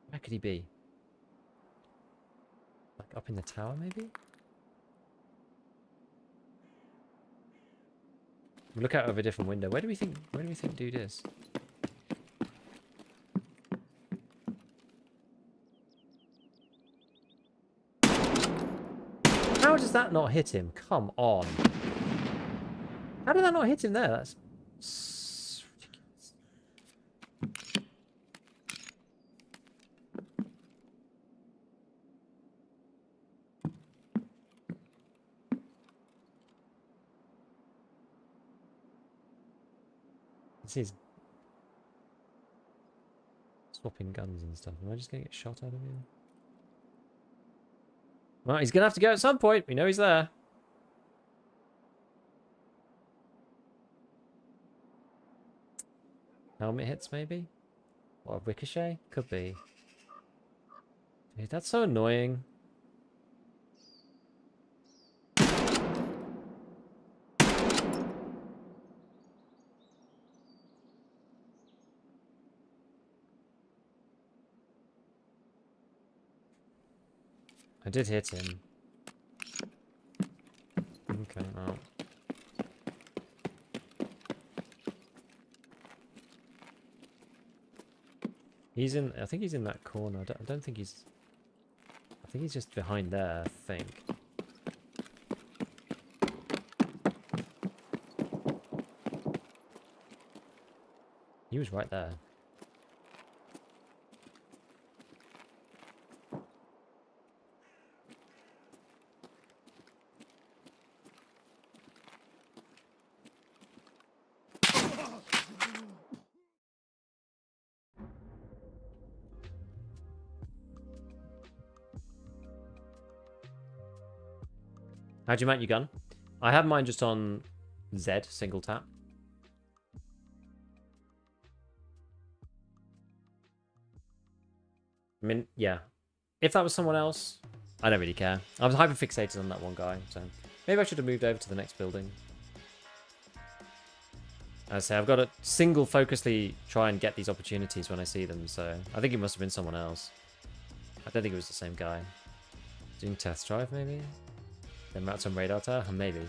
Where could he be? Like up in the tower, maybe? Look out of a different window. Where do we think dude is? How does that not hit him? Come on. How did that not hit him there? That's ridiculous. He's swapping guns and stuff. Am I just gonna get shot out of here? Well, he's gonna have to go at some point. We know he's there. Helmet hits, maybe? Or a ricochet? Could be. Dude, that's so annoying. I did hit him. Okay, well. He's in, I think he's in that corner. I don't think he's, I think he's just behind there, I think. He was right there. How'd you mount your gun? I have mine just on Z, single tap. I mean, yeah. If that was someone else, I don't really care. I was hyper fixated on that one guy, so maybe I should have moved over to the next building. As I say, I've got to single focusedly try and get these opportunities when I see them, so I think it must have been someone else. I don't think it was the same guy. Doing test drive, maybe? Then mount some radar tower? Maybe.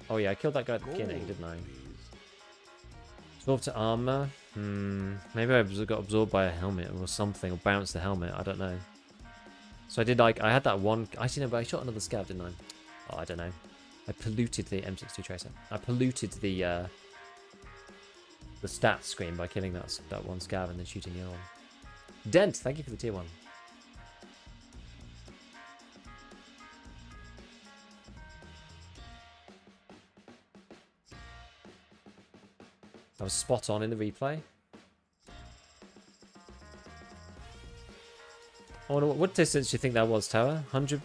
Oh yeah, I killed that guy at the beginning, didn't I? Absorb to armor? Maybe I got absorbed by a helmet or something, or bounced the helmet, I don't know. So I did like, I had that one, actually no, but I shot another scav, didn't I? Oh, I don't know. I polluted the M62 tracer. I polluted the stats screen by killing that one scav and then shooting the other one. Dent, thank you for the tier 1. I was spot on in the replay. I wonder what distance do you think that was, Tower? 100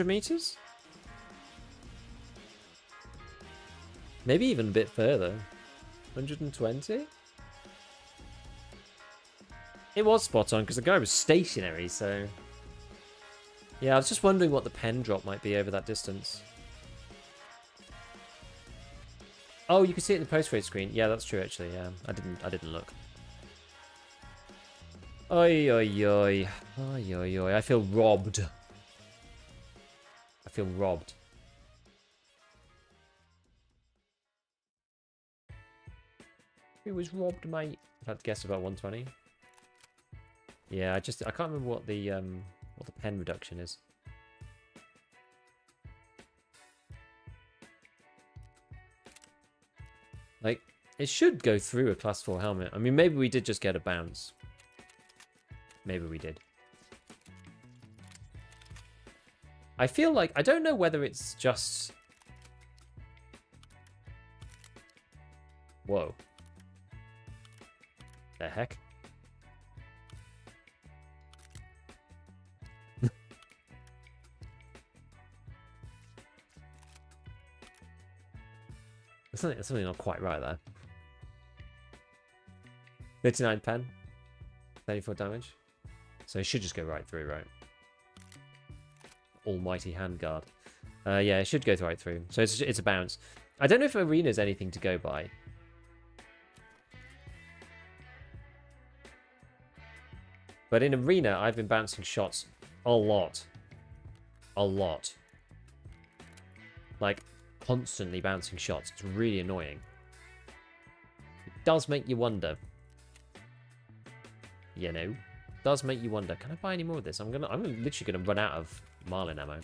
meters? Maybe even a bit further. 120? It was spot on because the guy was stationary, so... Yeah, I was just wondering what the pen drop might be over that distance. Oh, you can see it in the post-raid screen. Yeah, that's true, actually. Yeah, I didn't look. Oi, oi, oi. Oi, oi, oi. I feel robbed. I feel robbed. Who was robbed, mate? I had to guess about 120. Yeah, I can't remember what the pen reduction is. Like, it should go through a class 4 helmet. I mean, maybe we did just get a bounce. Maybe we did. I feel like, I don't know whether it's just... Whoa. The heck? There's something not quite right there. 39 pen. 34 damage. So it should just go right through, right? Almighty handguard. Yeah, it should go right through. So it's a bounce. I don't know if arena's anything to go by. But in arena, I've been bouncing shots a lot. A lot. Like, constantly bouncing shots. It's really annoying. It does make you wonder. You know? It does make you wonder. Can I buy any more of this? I'm literally gonna run out of Marlin ammo.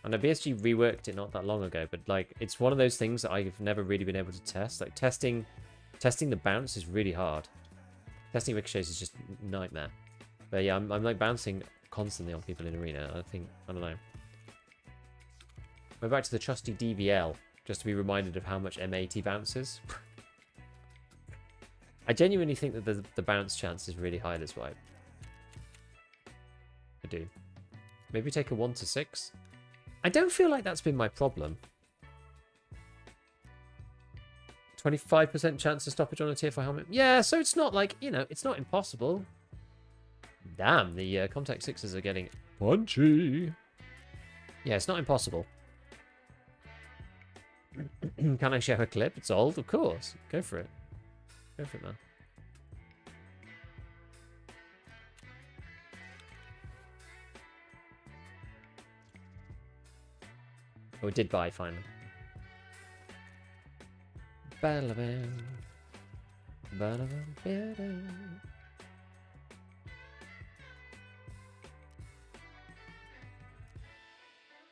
And the BSG reworked it not that long ago, but like it's one of those things that I've never really been able to test. Like testing the bounce is really hard. Testing ricochets is just a nightmare. But yeah, I'm like bouncing constantly on people in arena. I don't know. We're back to the trusty DVL, just to be reminded of how much M80 bounces. I genuinely think that the bounce chance is really high this wipe. I do. Maybe take a 1 to 6. I don't feel like that's been my problem. 25% chance of stoppage on a tier 4 helmet. Yeah, so it's not like, you know, it's not impossible. Damn, the Contact 6s are getting punchy. Yeah, it's not impossible. Can I share a clip? It's old, of course. Go for it. Go for it, man. Oh, it did buy finally.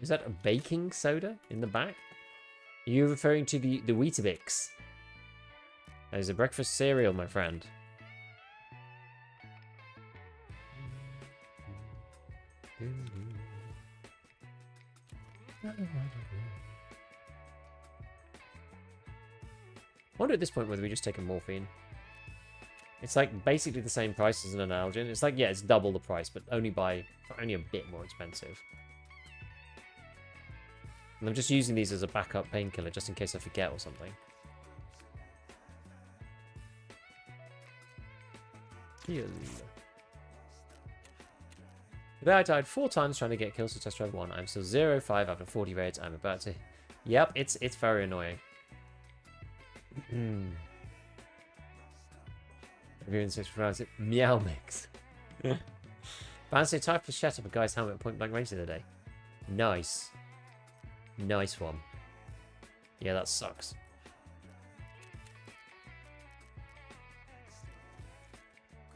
Is that a baking soda in the back? Are you referring to the Weetabix? That is a breakfast cereal, my friend. I wonder at this point whether we just take a morphine. It's like basically the same price as an analgin. It's like, yeah, it's double the price, but only a bit more expensive. And I'm just using these as a backup painkiller just in case I forget or something. Heal. Today I died 4 times trying to get kills for Test Drive 1. I'm still 0-5 after 40 raids. I'm about to... Yep, it's very annoying. Everyone says pronounce it Meow Mix. Fancy a type of shut up a guy's helmet at point blank range the other day. Nice. Nice one. Yeah, that sucks.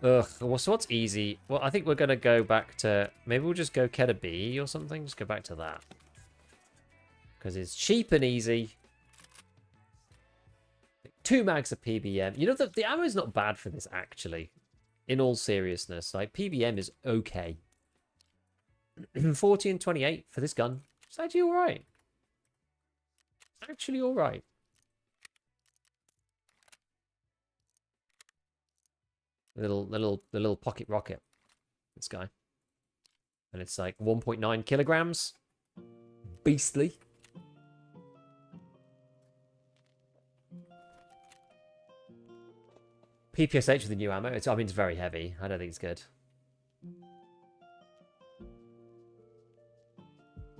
Ugh, well, so what's easy? Well, I think we're going to go back to... Maybe we'll just go Kedda B or something. Just go back to that. Because it's cheap and easy. 2 mags of PBM. You know, the ammo is not bad for this, actually. In all seriousness. Like, PBM is okay. 40 and 28 for this gun. It's actually alright. Actually alright. The little pocket rocket. This guy. And it's like 1.9 kilograms. Beastly. PPSH with the new ammo. I mean, it's very heavy. I don't think it's good.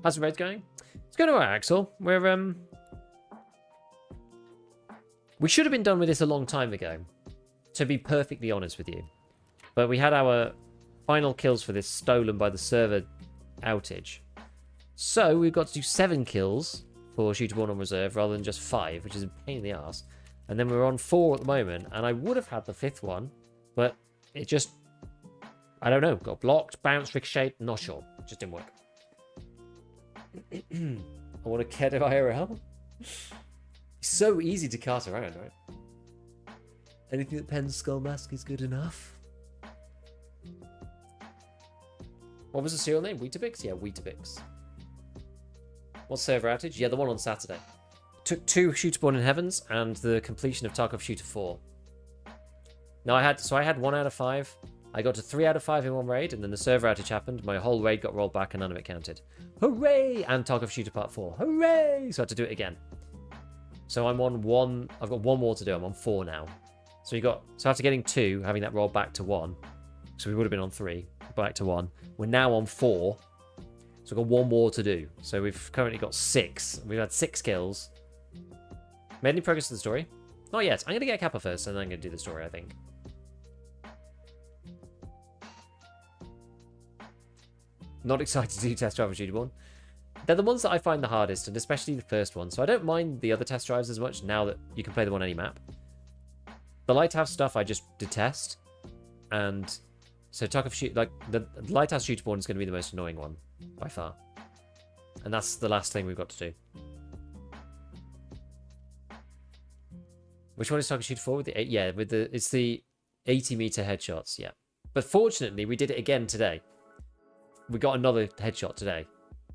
How's the raid going? It's going alright, Axel. We should have been done with this a long time ago, to be perfectly honest with you. But we had our final kills for this stolen by the server outage. So we've got to do 7 kills for Shooterborn on reserve rather than just 5, which is a pain in the arse. And then we're on 4 at the moment, and I would have had the 5th one, but it just, I don't know, got blocked, bounced, ricocheted, not sure. It just didn't work. I want a Kedda IRL. It's so easy to cart around, right? Anything that pens skull mask is good enough. What was the serial name? Weetabix? Yeah, Weetabix. What server outage? Yeah, the one on Saturday. Took 2 Shooterborn in Heavens and the completion of Tarkov Shooter 4. Now I had 1 out of 5. I got to 3 out of 5 in one raid, and then the server outage happened. My whole raid got rolled back and none of it counted. Hooray! And Tarkov Shooter Part 4. Hooray! So I had to do it again. So I'm on 1. I've got 1 more to do. I'm on 4 now. So after getting 2, having that rolled back to 1. So we would have been on 3. Back to 1. We're now on 4. So we've got 1 more to do. So we've currently got 6. We've had 6 kills. Made any progress to the story? Not yet. I'm going to get a Kappa first, and then I'm going to do the story, I think. Not excited to do test drive of Shooterborn. They're the ones that I find the hardest, and especially the first one. So I don't mind the other test drives as much now that you can play them on any map. The Lighthouse stuff I just detest. And so the Lighthouse Shooterborn is going to be the most annoying one by far. And that's the last thing we've got to do. Which one is Tarkov Shooter 4? With the 8? Yeah, it's the 80-meter headshots, yeah. But fortunately, we did it again today. We got another headshot today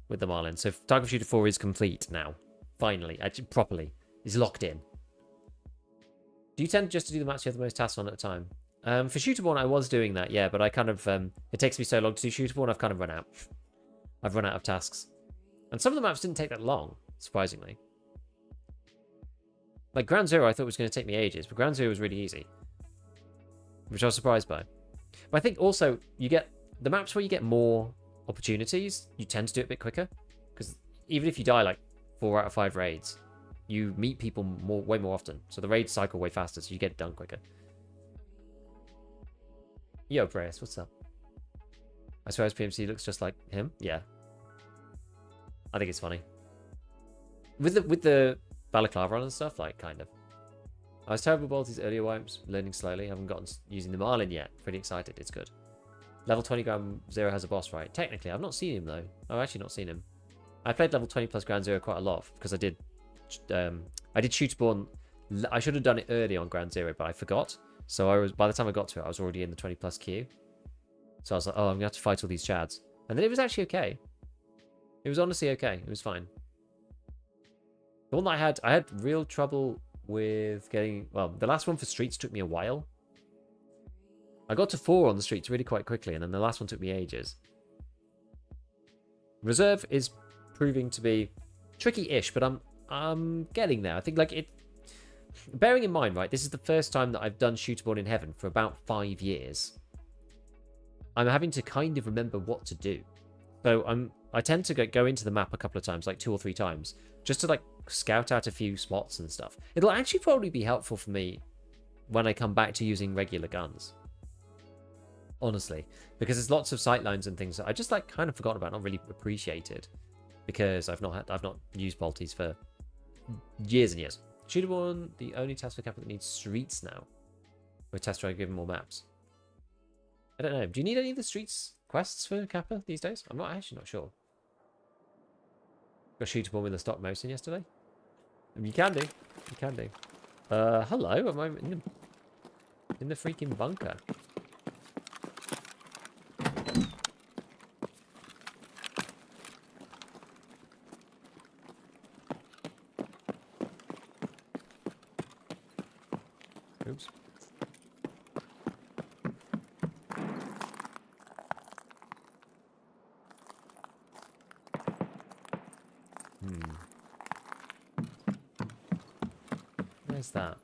with the Marlin. So Tarkov Shooter 4 is complete now. Finally, actually, properly. It's locked in. Do you tend just to do the maps you have the most tasks on at a time? For Shooterborn, I was doing that, yeah, but I kind of... it takes me so long to do Shooterborn, I've kind of run out. I've run out of tasks. And some of the maps didn't take that long, surprisingly. Like Ground Zero, I thought was going to take me ages, but Ground Zero was really easy. Which I was surprised by. But I think also, you get... The maps where you get more opportunities, you tend to do it a bit quicker. Because even if you die like 4 out of 5 raids, you meet people way more often. So the raids cycle way faster, so you get it done quicker. Yo, Brayus, what's up? I swear his PMC looks just like him. Yeah. I think it's funny. With the balaclava on and stuff, like, kind of. I was terrible about these earlier wipes, learning slowly. Haven't gotten using the Marlin yet. Pretty excited. It's good. Level 20 Ground Zero has a boss, right? Technically, I've not seen him, though. I've actually not seen him. I played level 20 plus Ground Zero quite a lot, because I did Shooterborn. I should have done it early on Ground Zero, but I forgot. So by the time I got to it, I was already in the 20 plus queue. So I was like, oh, I'm going to have to fight all these chads. And then it was actually okay. It was honestly okay. It was fine. The one that I had real trouble with getting... Well, the last one for streets took me a while. I got to 4 on the streets really quite quickly, and then the last one took me ages. Reserve is proving to be tricky-ish, but I'm getting there. I think, like, it... Bearing in mind, right, this is the first time that I've done Shooterborn in Heaven for about 5 years. I'm having to kind of remember what to do. So I tend to go into the map a couple of times, like 2 or 3 times, just to, like, scout out a few spots and stuff. It'll actually probably be helpful for me when I come back to using regular guns. Honestly. Because there's lots of sightlines and things that I just, like, kind of forgot about, not really appreciated. because I've not used bolties for years and years. Shootable, the only Tesla Kappa that needs streets now. With Tesla given more maps. I don't know. Do you need any of the streets quests for Kappa these days? I'm actually not sure. Got shootable with a stock motion yesterday. You can do. You can do. Hello. Am I in the freaking bunker? Oops. Where's that?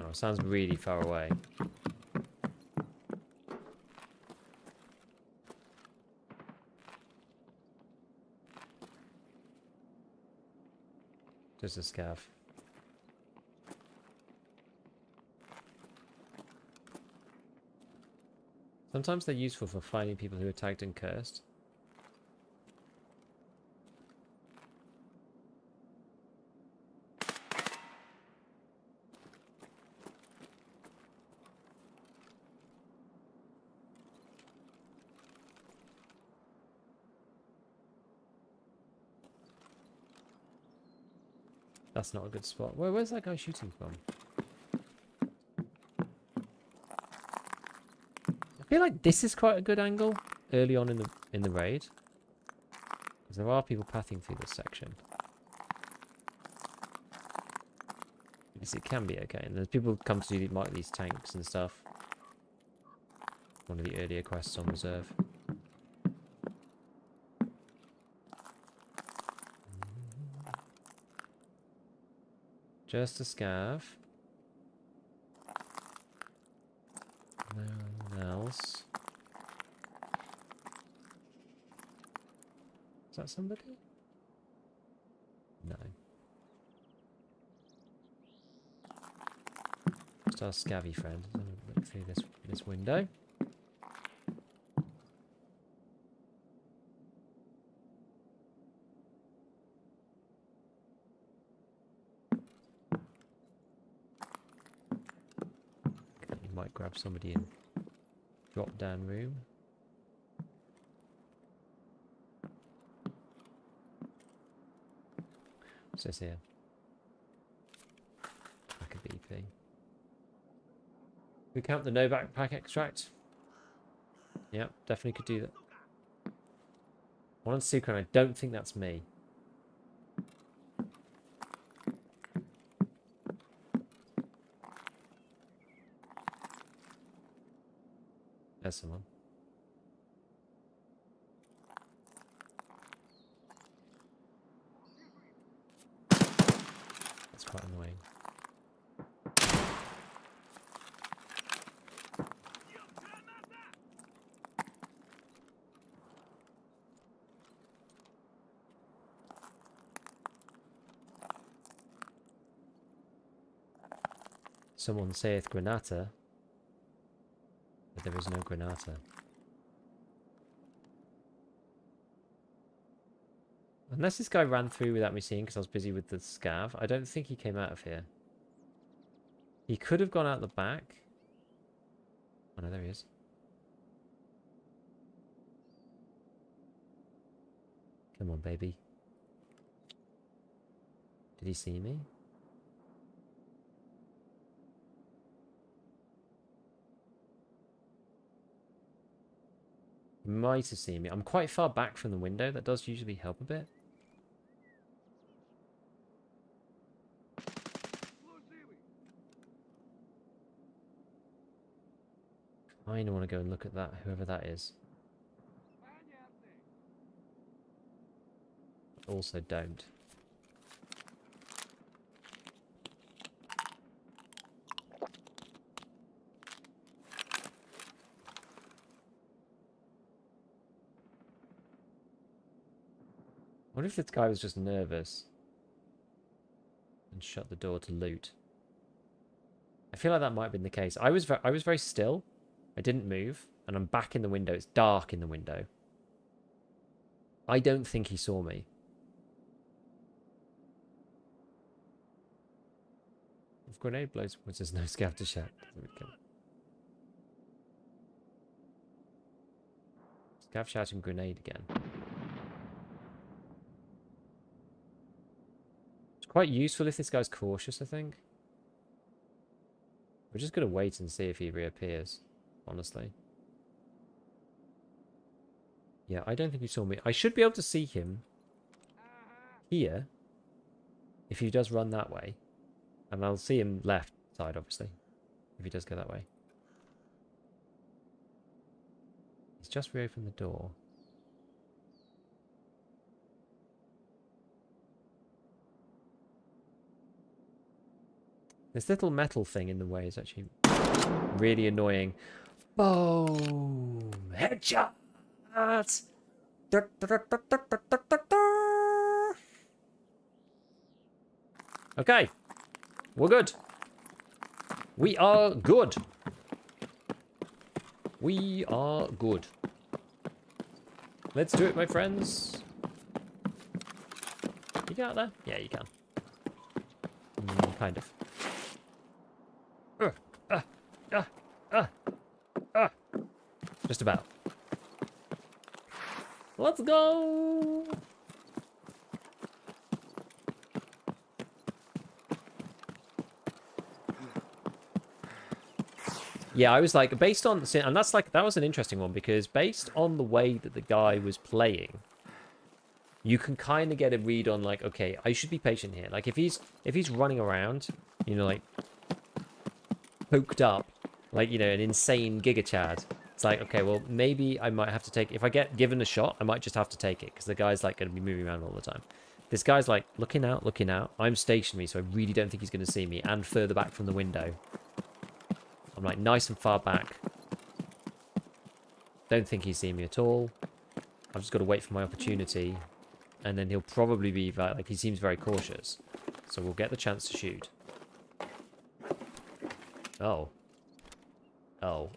Oh, it sounds really far away. Just a scav. Sometimes they're useful for finding people who are tagged and cursed. That's not a good spot. Where's that guy shooting from? I feel like this is quite a good angle early on in the raid, because there are people pathing through this section. Because it can be okay, and there's people who come to do these tanks and stuff. One of the earlier quests on reserve. Just a scav. No one else. Is that somebody? No. Just our scavvy friend. Look through this window. Might grab somebody in drop down room. What's this here? Like a BP. We count the no backpack extract. Yep, definitely could do that. One on Sucre, I don't think that's me. There's someone. That's quite annoying. Someone saith Granata. But there is no Granata. Unless this guy ran through without me seeing because I was busy with the scav. I don't think he came out of here. He could have gone out the back. Oh no, there he is. Come on, baby. Did he see me? He might have seen me. I'm quite far back from the window. That does usually help a bit. I want to go and look at that, whoever that is. Also don't. I wonder if this guy was just nervous and shut the door to loot. I feel like that might have been the case. I was very still. I didn't move, and I'm back in the window. It's dark in the window. I don't think he saw me. If grenade blows, which there's no scav to shout. Scav shouting grenade again. It's quite useful if this guy's cautious, I think. We're just going to wait and see if he reappears, honestly. Yeah, I don't think he saw me. I should be able to see him here if he does run that way. And I'll see him left side, obviously, if he does go that way. He's just reopened the door. This little metal thing in the way is actually really annoying. Boom! Headshot! Okay. We're good. We are good. We are good. Let's do it, my friends. You get out there? Yeah, you can. Kind of. Just about. Let's go. Yeah, I was like, based on, and that's like, that was an interesting one because based on the way that the guy was playing, you can kind of get a read on like, okay, I should be patient here. Like if he's running around, you know, like poked up, like, you know, an insane Giga Chad, it's like, okay, well, maybe I might have to take, if I get given a shot, I might just have to take it because the guy's like going to be moving around all the time. This guy's like looking out. I'm stationary, so I really don't think he's going to see me, and further back from the window. I'm like nice and far back. Don't think he's seen me at all. I've just got to wait for my opportunity. And then he'll probably be like, he seems very cautious. So we'll get the chance to shoot. Oh. Oh.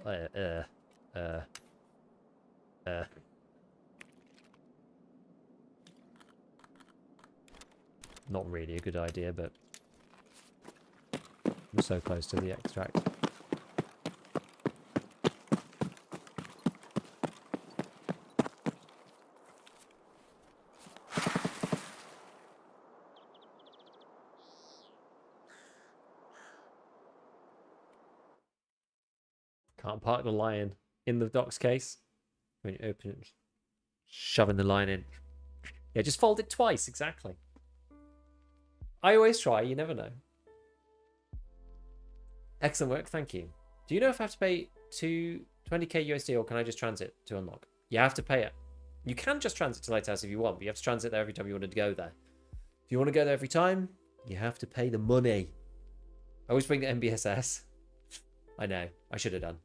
Not really a good idea, but I'm so close to the extract. Can't park the lion in the dock's case. When you open it, shoving the line in. Yeah, just fold it twice, exactly. I always try, you never know. Excellent work, thank you. Do you know if I have to pay 20k USD or can I just transit to unlock? You have to pay it. You can just transit to Lighthouse if you want, but you have to transit there every time you want to go there. If you want to go there every time, you have to pay the money. I always bring the MBSS. I know, I should have done.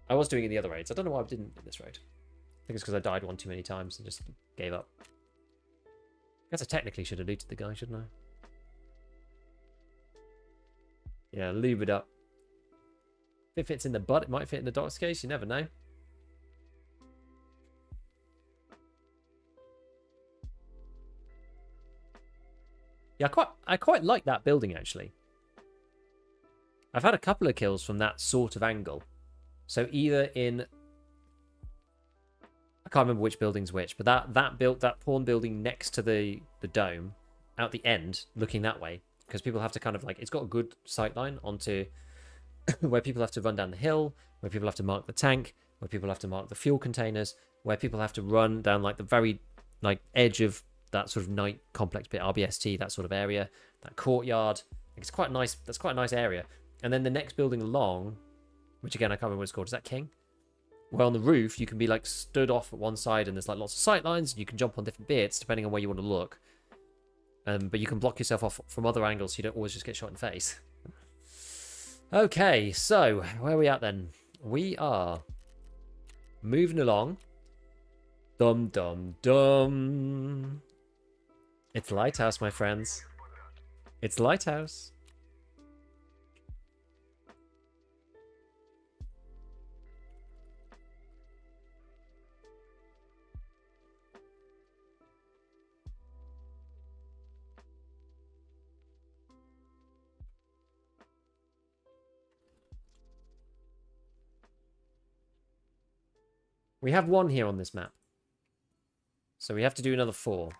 I was doing it in the other raids. I don't know why I didn't in this raid. I think it's because I died one too many times and just gave up. I guess I technically should have looted the guy, shouldn't I? Yeah, lube it up. If it fits in the butt, it might fit in the dock's case. You never know. Yeah, I quite like that building, actually. I've had a couple of kills from that sort of angle. So either in... I can't remember which building's which, but that pawn building next to the dome, out the end, looking that way, because people have to kind of like... It's got a good sight line onto where people have to run down the hill, where people have to mark the tank, where people have to mark the fuel containers, where people have to run down like the very like edge of that sort of night complex bit, RBST, that sort of area, that courtyard. It's quite nice. That's quite a nice area. And then the next building along, which again I can't remember what it's called. Is that King? Well, on the roof you can be like stood off at one side, and there's like lots of sight lines, and you can jump on different bits depending on where you want to look. But you can block yourself off from other angles, so you don't always just get shot in the face. Okay, so where are we at then? We are moving along. Dum dum dum. It's Lighthouse, my friends. It's Lighthouse. We have 1 here on this map. So we have to do another 4.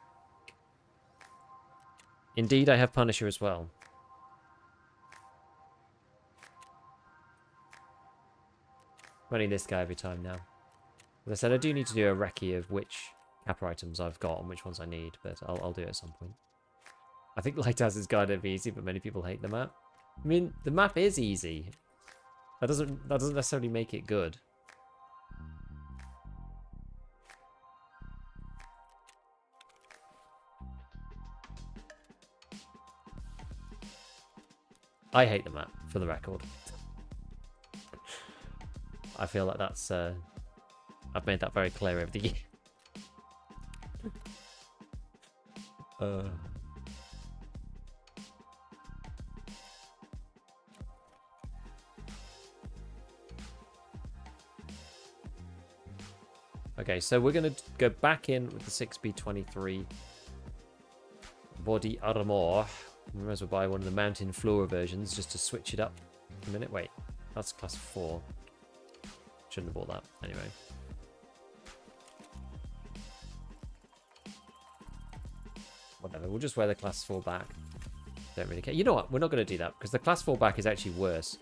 Indeed, I have Punisher as well. Running this guy every time now. As I said, I do need to do a recce of which capper items I've got and which ones I need, but I'll do it at some point. I think Lighthouse is kind of easy, but many people hate the map. I mean, the map is easy. That doesn't necessarily make it good. I hate the map, for the record. I feel like that's... I've made that very clear over the year. Okay, so we're going to go back in with the 6B23 body armor. We might as well buy one of the mountain flora versions just to switch it up a minute. Wait, that's class 4. Shouldn't have bought that. Anyway. Whatever, we'll just wear the class 4 back. Don't really care. You know what? We're not going to do that because the class 4 back is actually worse.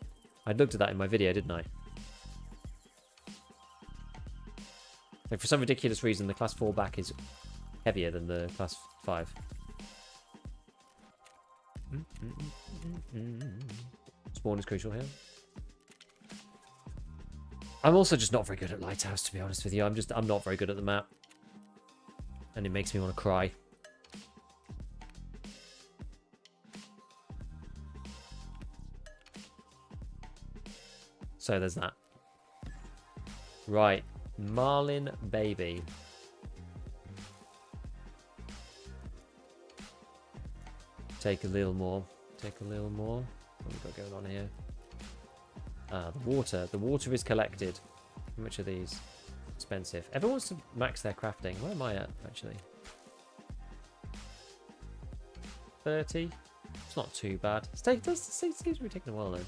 I looked at that in my video, didn't I? Like for some ridiculous reason, the class 4 back is heavier than the class 5. Spawn is crucial here. I'm also just not very good at Lighthouse, to be honest with you. I'm not very good at the map. And it makes me want to cry. So there's that. Right. Marlin baby. Take a little more. Take a little more. What have we got going on here? Ah, the water. The water is collected. How much are these? Expensive. Everyone wants to max their crafting. Where am I at, actually? 30? It's not too bad. It seems to be taking a while, though.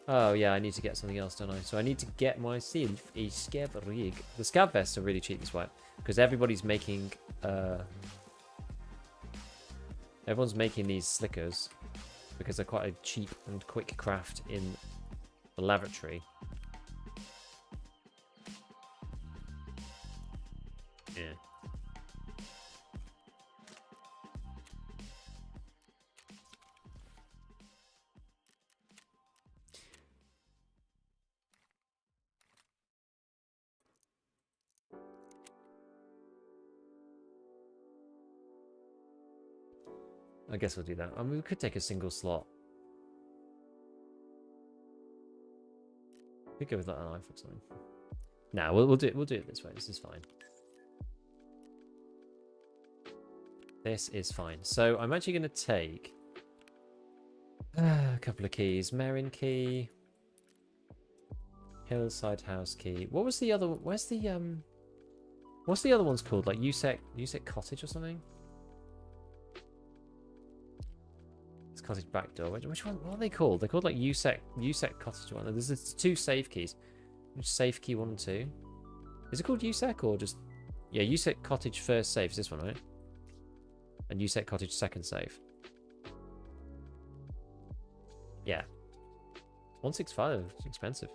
Oh, yeah, I need to get something else, don't I? So I need to get myself a scav rig. The scav vests are really cheap this way. Because everybody's making... Everyone's making these slickers. Because they're quite a cheap and quick craft in the lavatory. Yeah. I guess we'll do that. I mean, we could take a single slot. We could go with that knife or something. Nah, we'll do it this way. This is fine. This is fine. So I'm actually going to take a couple of keys. Marin key. Hillside house key. What was the other? What's the other ones called? Like USEC cottage or something? It's cottage back door. Which one? What are they called? They're called like USEC cottage one. There's 2 safe keys. Which safe key 1 and 2? Is it called USEC or just... Yeah, USEC cottage first save is this one, right? And USEC cottage second save. Yeah. 165. It's expensive.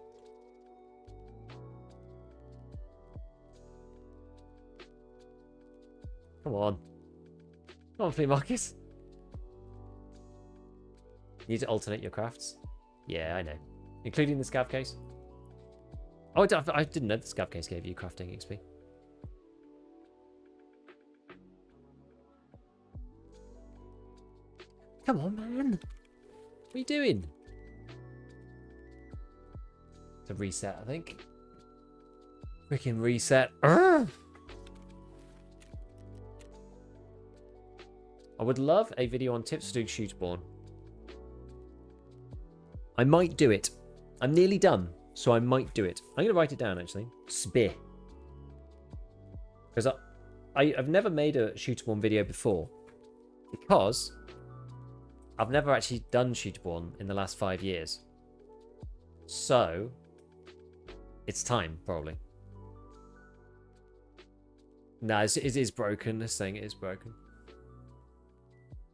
Come on. Come on, flea market. You need to alternate your crafts. Yeah, I know. Including the scav case. Oh, I didn't know the scav case gave you crafting XP. Come on, man. What are you doing? It's a reset, I think. Freaking reset. Urgh! I would love a video on tips for doing shooterborn. I might do it. I'm nearly done, so I might do it. I'm going to write it down, actually. Spear. Because I've never made a shooterborn video before. Because I've never actually done shooterborn in the last 5 years. So, it's time, probably. Nah, it is broken. This thing is broken.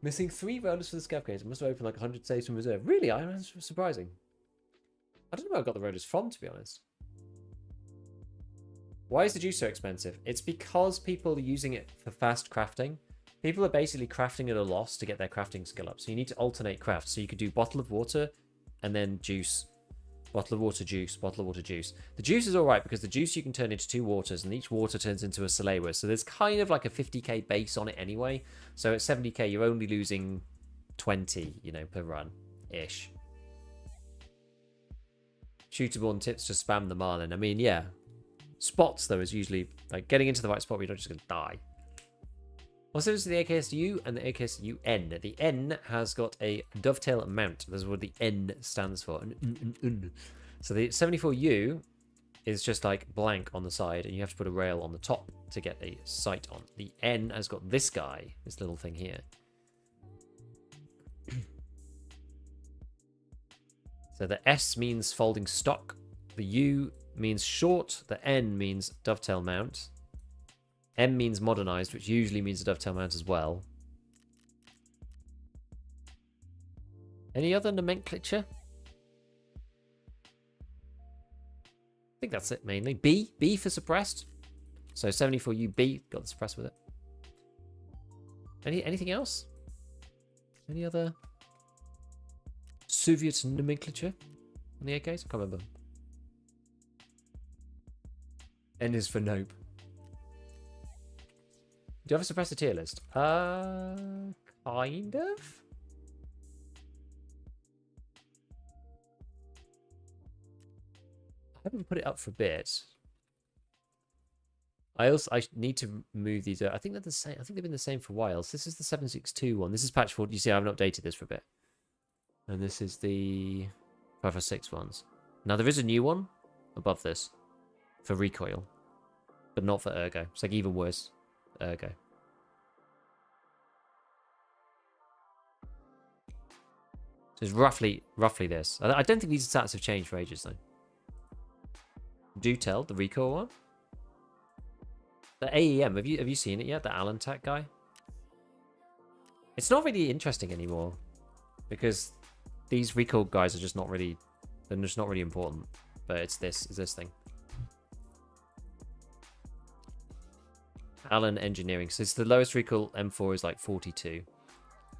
Missing 3 rollers for the scav case. It must have opened like 100 saves from reserve. Really? That's surprising. I don't know where I got the rollers from, to be honest. Why is the juice so expensive? It's because people are using it for fast crafting. People are basically crafting at a loss to get their crafting skill up. So you need to alternate craft. So you could do bottle of water and then juice. Bottle of water, juice. Bottle of water, juice. The juice is alright because the juice you can turn into 2 waters and each water turns into a Salewa. So there's kind of like a 50k base on it anyway. So at 70k you're only losing 20, you know, per run-ish. Shootable and tips to spam the Marlin. I mean, yeah. Spots, though, is usually like getting into the right spot where you're not just going to die. Also, this is the AKSU and the AKSU-N. The N has got a dovetail mount. That's what the N stands for. So the 74U is just like blank on the side, and you have to put a rail on the top to get a sight on. The N has got this guy, this little thing here. So the S means folding stock. The U means short. The N means dovetail mount. M means modernized, which usually means a dovetail mount as well. Any other nomenclature? I think that's it mainly. B for suppressed. So 74UB got the suppressed with it. Anything else? Any other Soviet nomenclature on the AKs? I can't remember. N is for nope. Do you have a suppressor tier list? Kind of. I haven't put it up for a bit. I need to move these. I think they're the same. I think they've been the same for a while. So this is the 762 one. This is patch 4. You see, I haven't updated this for a bit. And this is the 556 ones. Now there is a new one above this for recoil, but not for ergo. It's like even worse. Ergo. So it's roughly this. I don't think these stats have changed for ages though. Do tell the recoil one. The AEM, have you seen it yet? The Allen Tack guy. It's not really interesting anymore because these recoil guys are just not really. They're just not really important. But it's this thing. Allen Engineering. So it's the lowest recoil M4 is like 42.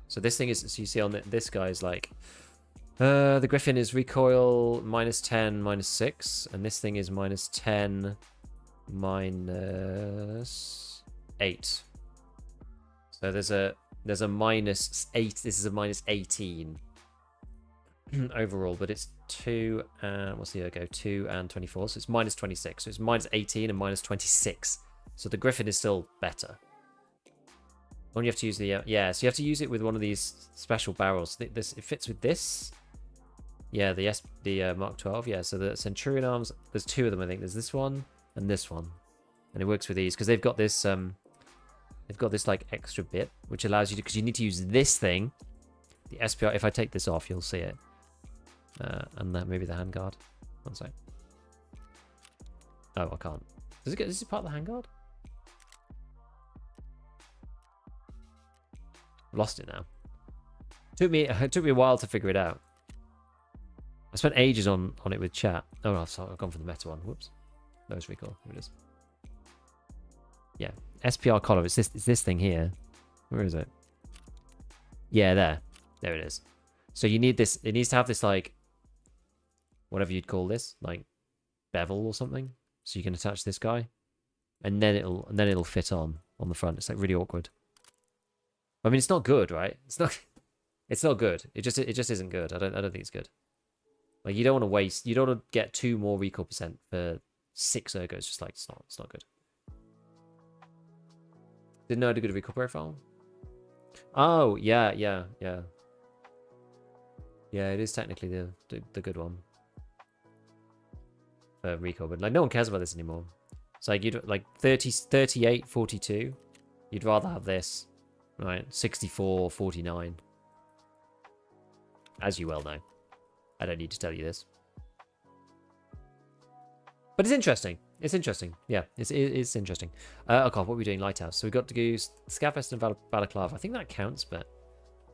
So this thing is, so you see on this guy is like, the Griffin is recoil -10, -6, and this thing is -10, -8. So there's a -8. This is a -18 overall, but it's 2 and what's the ergo? 2 and 24. So it's -26. So it's -18 and -26. So the Griffin is still better. Only you have to use the yeah. So you have to use it with one of these special barrels. It fits with this. Yeah, the Mark 12. Yeah, so the Centurion arms. There's 2 of them, I think. There's this one and this one, and it works with these because they've got this like extra bit which allows you to, because you need to use this thing, the SPR. If I take this off, you'll see it, and then maybe the handguard. One sec. Oh, I can't. Does it get? This is part of the handguard. I've lost it now. It took me a while to figure it out. I spent ages on it with chat. Oh no, sorry, I've gone for the meta one. Whoops. That was recoil. Here it is. Yeah. SPR collar. It's this thing here. Where is it? Yeah, there. There it is. So you need this. It needs to have this like whatever you'd call this, like bevel or something. So you can attach this guy. And then it'll fit on the front. It's like really awkward. I mean, it's not good, right? It's not good. It just isn't good. I don't think it's good. Like you don't want to waste. You don't want to get 2 more recoil percent for 6 ergos. Just like it's not good. Didn't know I had a good recoil profile. Oh yeah. Yeah, it is technically the good one for recoil, but like no one cares about this anymore. It's like you'd like 38, 42. You'd rather have this. Right, 64, 49. As you well know. I don't need to tell you this. But it's interesting. It's interesting. Yeah, it's interesting. Oh god, what are we doing? Lighthouse. So we got to do ScavFest and Balaclava. I think that counts, but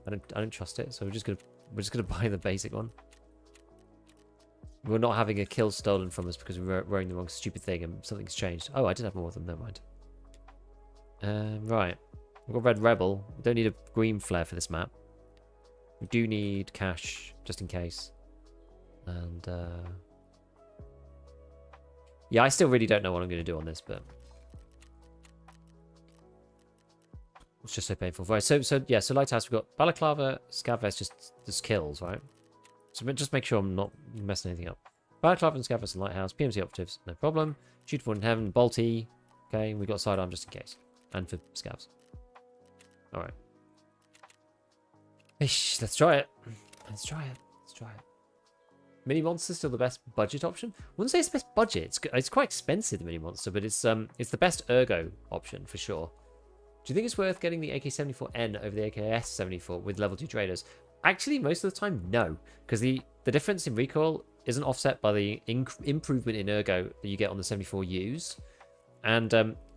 I don't trust it. So we're just gonna buy the basic one. We're not having a kill stolen from us because we were wearing the wrong stupid thing and something's changed. Oh, I did have more of them. Never mind. Right. We've got Red Rebel. We don't need a green flare for this map. We do need cash just in case. And yeah, I still really don't know what I'm going to do on this, but it's just so painful. Right, so Lighthouse, we've got Balaclava, Scavfest, just kills, right? So just make sure I'm not messing anything up. Balaclava and Scavfest and Lighthouse, PMC operatives, no problem. Shootable in Heaven, Bolty, okay, and we've got sidearm just in case. And for Scavs. Alright. Let's try it. Let's try it. Mini Monster's still the best budget option. I wouldn't say it's the best budget. It's quite expensive, the Mini Monster, but it's the best ergo option for sure. Do you think it's worth getting the AK-74N over the AKS-74 with level 2 traders? Actually, most of the time, no. Because the difference in recoil isn't offset by the improvement in ergo that you get on the 74Us. And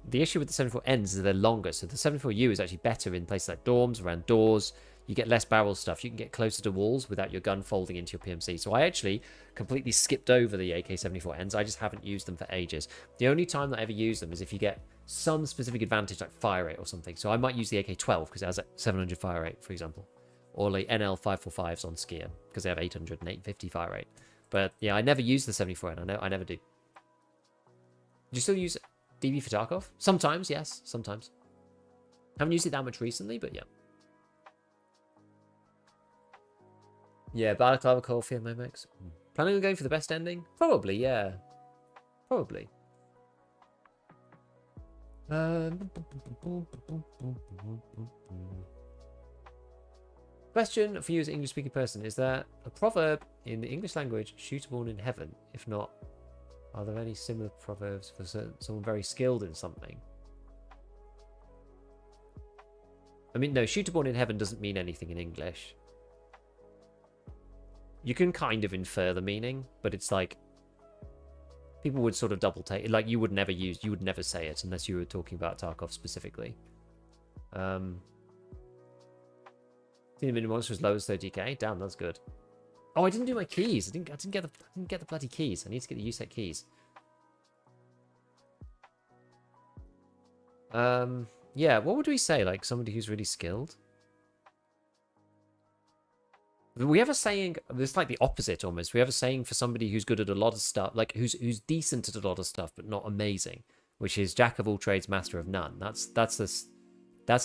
the issue with the 74Ns is they're longer. So the 74U is actually better in places like dorms, around doors. You get less barrel stuff. You can get closer to walls without your gun folding into your PMC. So I actually completely skipped over the AK-74Ns. I just haven't used them for ages. The only time that I ever use them is if you get some specific advantage like fire rate or something. So I might use the AK-12 because it has a 700 fire rate, for example. Or like NL545s on Skier because they have 800 and 850 fire rate. But yeah, I never use the 74N. I never do. Do you still use DB for Tarkov? Sometimes, yes. Sometimes. Haven't used it that much recently, but yeah. Yeah, Balaclava, Coalfield, Momex. Planning on going for the best ending? Probably, yeah. Probably. Question for you as an English-speaking person. Is there a proverb in the English language, shootable in heaven? If not, are there any similar proverbs for someone very skilled in something? I mean, no, shootable in heaven doesn't mean anything in English. You can kind of infer the meaning, but it's like people would sort of double take. Like you would never say it unless you were talking about Tarkov specifically. Team mini monster as low as 30k. Damn, that's good. Oh, I didn't do my keys. I didn't get the bloody keys. I need to get the USEC keys. Yeah. What would we say? Like somebody who's really skilled. We have a saying, it's like the opposite almost. We have a saying for somebody who's good at a lot of stuff, like who's decent at a lot of stuff, but not amazing, which is jack of all trades, master of none. That's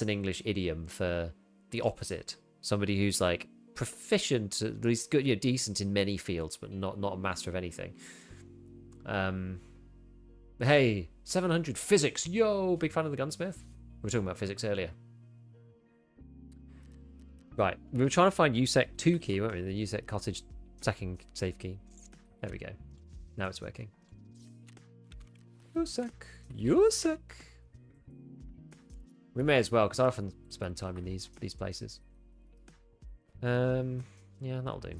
an English idiom for the opposite. Somebody who's like proficient, at least good, decent in many fields, but not a master of anything. Hey, 700 physics, yo, big fan of the gunsmith. We were talking about physics earlier. Right, we were trying to find USEC 2 key, weren't we? The USEC cottage second safe key. There we go. Now it's working. USEC. We may as well, because I often spend time in these places. Yeah, that'll do.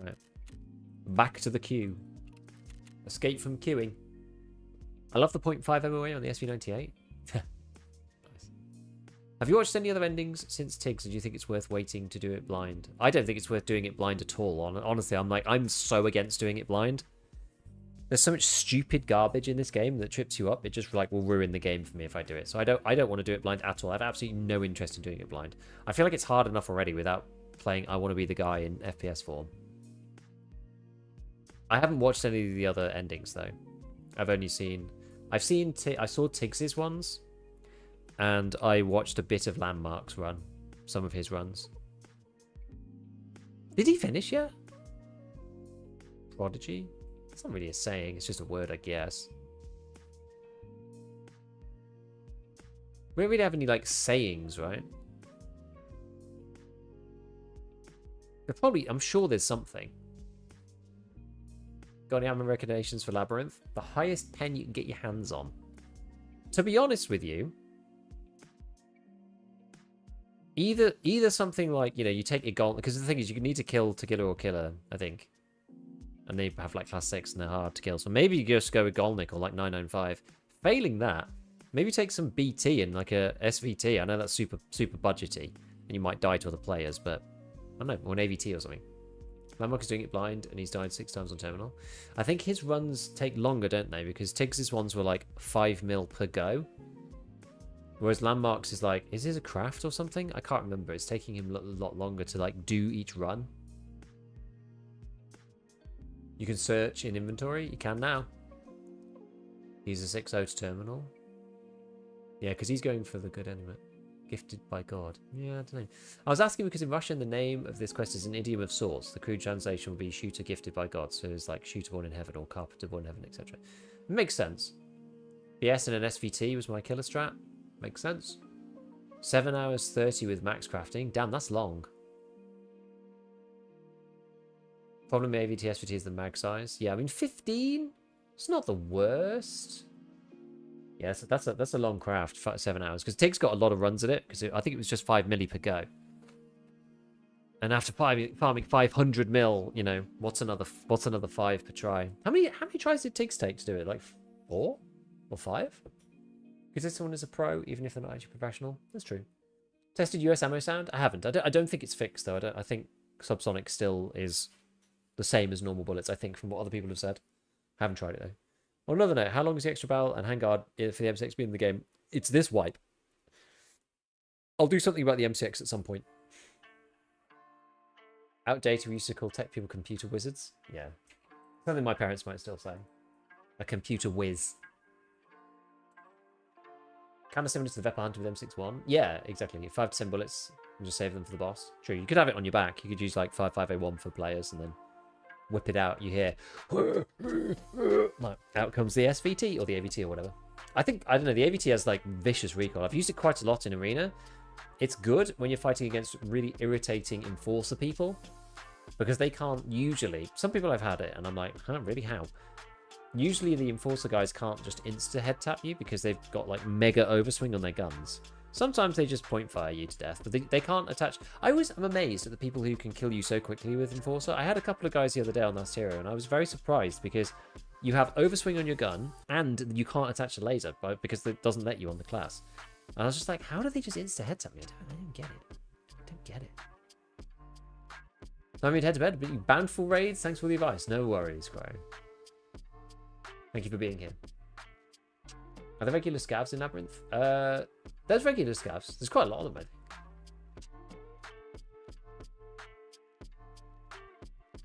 Right. Back to the queue. Escape from queuing. I love the 0.5 MOA on the SV98. Have you watched any other endings since Tiggs, and do you think it's worth waiting to do it blind? I don't think it's worth doing it blind at all. Honestly, I'm so against doing it blind. There's so much stupid garbage in this game that trips you up. It just like will ruin the game for me if I do it. So I don't want to do it blind at all. I have absolutely no interest in doing it blind. I feel like it's hard enough already without playing I Want to Be the Guy in FPS form. I haven't watched any of the other endings though. I saw Tiggs's ones. And I watched a bit of Landmark's run. Some of his runs. Did he finish yet? Prodigy? It's not really a saying. It's just a word, I guess. We don't really have any, like, sayings, right? I'm sure there's something. Got any ammo recommendations for Labyrinth? The highest pen you can get your hands on. To be honest with you, Either something like, you take your gold, because the thing is you need to kill or killer, I think. And they have like class 6 and they're hard to kill. So maybe you just go with Golnik or like 995. Failing that, maybe take some BT and like a SVT. I know that's super budgety and you might die to other players, but I don't know, or an AVT or something. Landmark is doing it blind and he's died 6 times on terminal. I think his runs take longer, don't they? Because Tiggs's ones were like 5 mil per go. Whereas Landmark's is like, is his a craft or something? I can't remember. It's taking him a lot longer to like do each run. You can search in inventory. You can now. He's a 6-0 to terminal. Yeah, because he's going for the good element. Gifted by God. Yeah, I don't know. I was asking because in Russian the name of this quest is an idiom of sorts. The crude translation will be shooter gifted by God. So it's like shooter born in heaven or carpenter born in heaven, etc. Makes sense. BS and an SVT was my killer strat. Makes sense. 7 hours 30 with max crafting. Damn, that's long. Problem with AVT SVT is the mag size. Yeah, I mean 15. It's not the worst. Yeah, that's a long craft. 7 hours because Tig's got a lot of runs at it because I think it was just 5 milli per go. And after farming 500 mil, you know, what's another 5 per try? How many tries did Tig's take to do it? Like 4 or 5? Because this one is a pro, even if they're not actually professional. That's true. Tested US ammo sound? I haven't. I don't think it's fixed though. I think subsonic still is the same as normal bullets. I think from what other people have said. Haven't tried it though. On another note, how long is the extra barrel and handguard for the M6 in the game? It's this wipe. I'll do something about the M6 at some point. Outdated, we used to call tech people computer wizards. Yeah. Something my parents might still say. A computer whiz. Can I send it to the Vepar Hunter with M61? Yeah, exactly. 5 to 7 bullets and just save them for the boss. True, you could have it on your back. You could use like 5.5A1 for players and then whip it out. You hear, out comes the SVT or the AVT or whatever. I don't know, the AVT has like vicious recoil. I've used it quite a lot in Arena. It's good when you're fighting against really irritating enforcer people because they can't usually. Some people I've had it and I'm like, huh, really, how? Usually the enforcer guys can't just insta-head tap you because they've got like mega overswing on their guns. Sometimes they just point fire you to death, but they can't attach. I'm amazed at the people who can kill you so quickly with enforcer. I had a couple of guys the other day on Last Hero and I was very surprised because you have overswing on your gun and you can't attach a laser because it doesn't let you on the class. And I was just like, how do they just insta-head tap me? I don't get it. I don't get it. Time me to head to bed, but you bountiful raids. Thanks for the advice. No worries, bro. Thank you for being here. Are there regular scavs in Labyrinth? There's regular scavs. There's quite a lot of them, I think.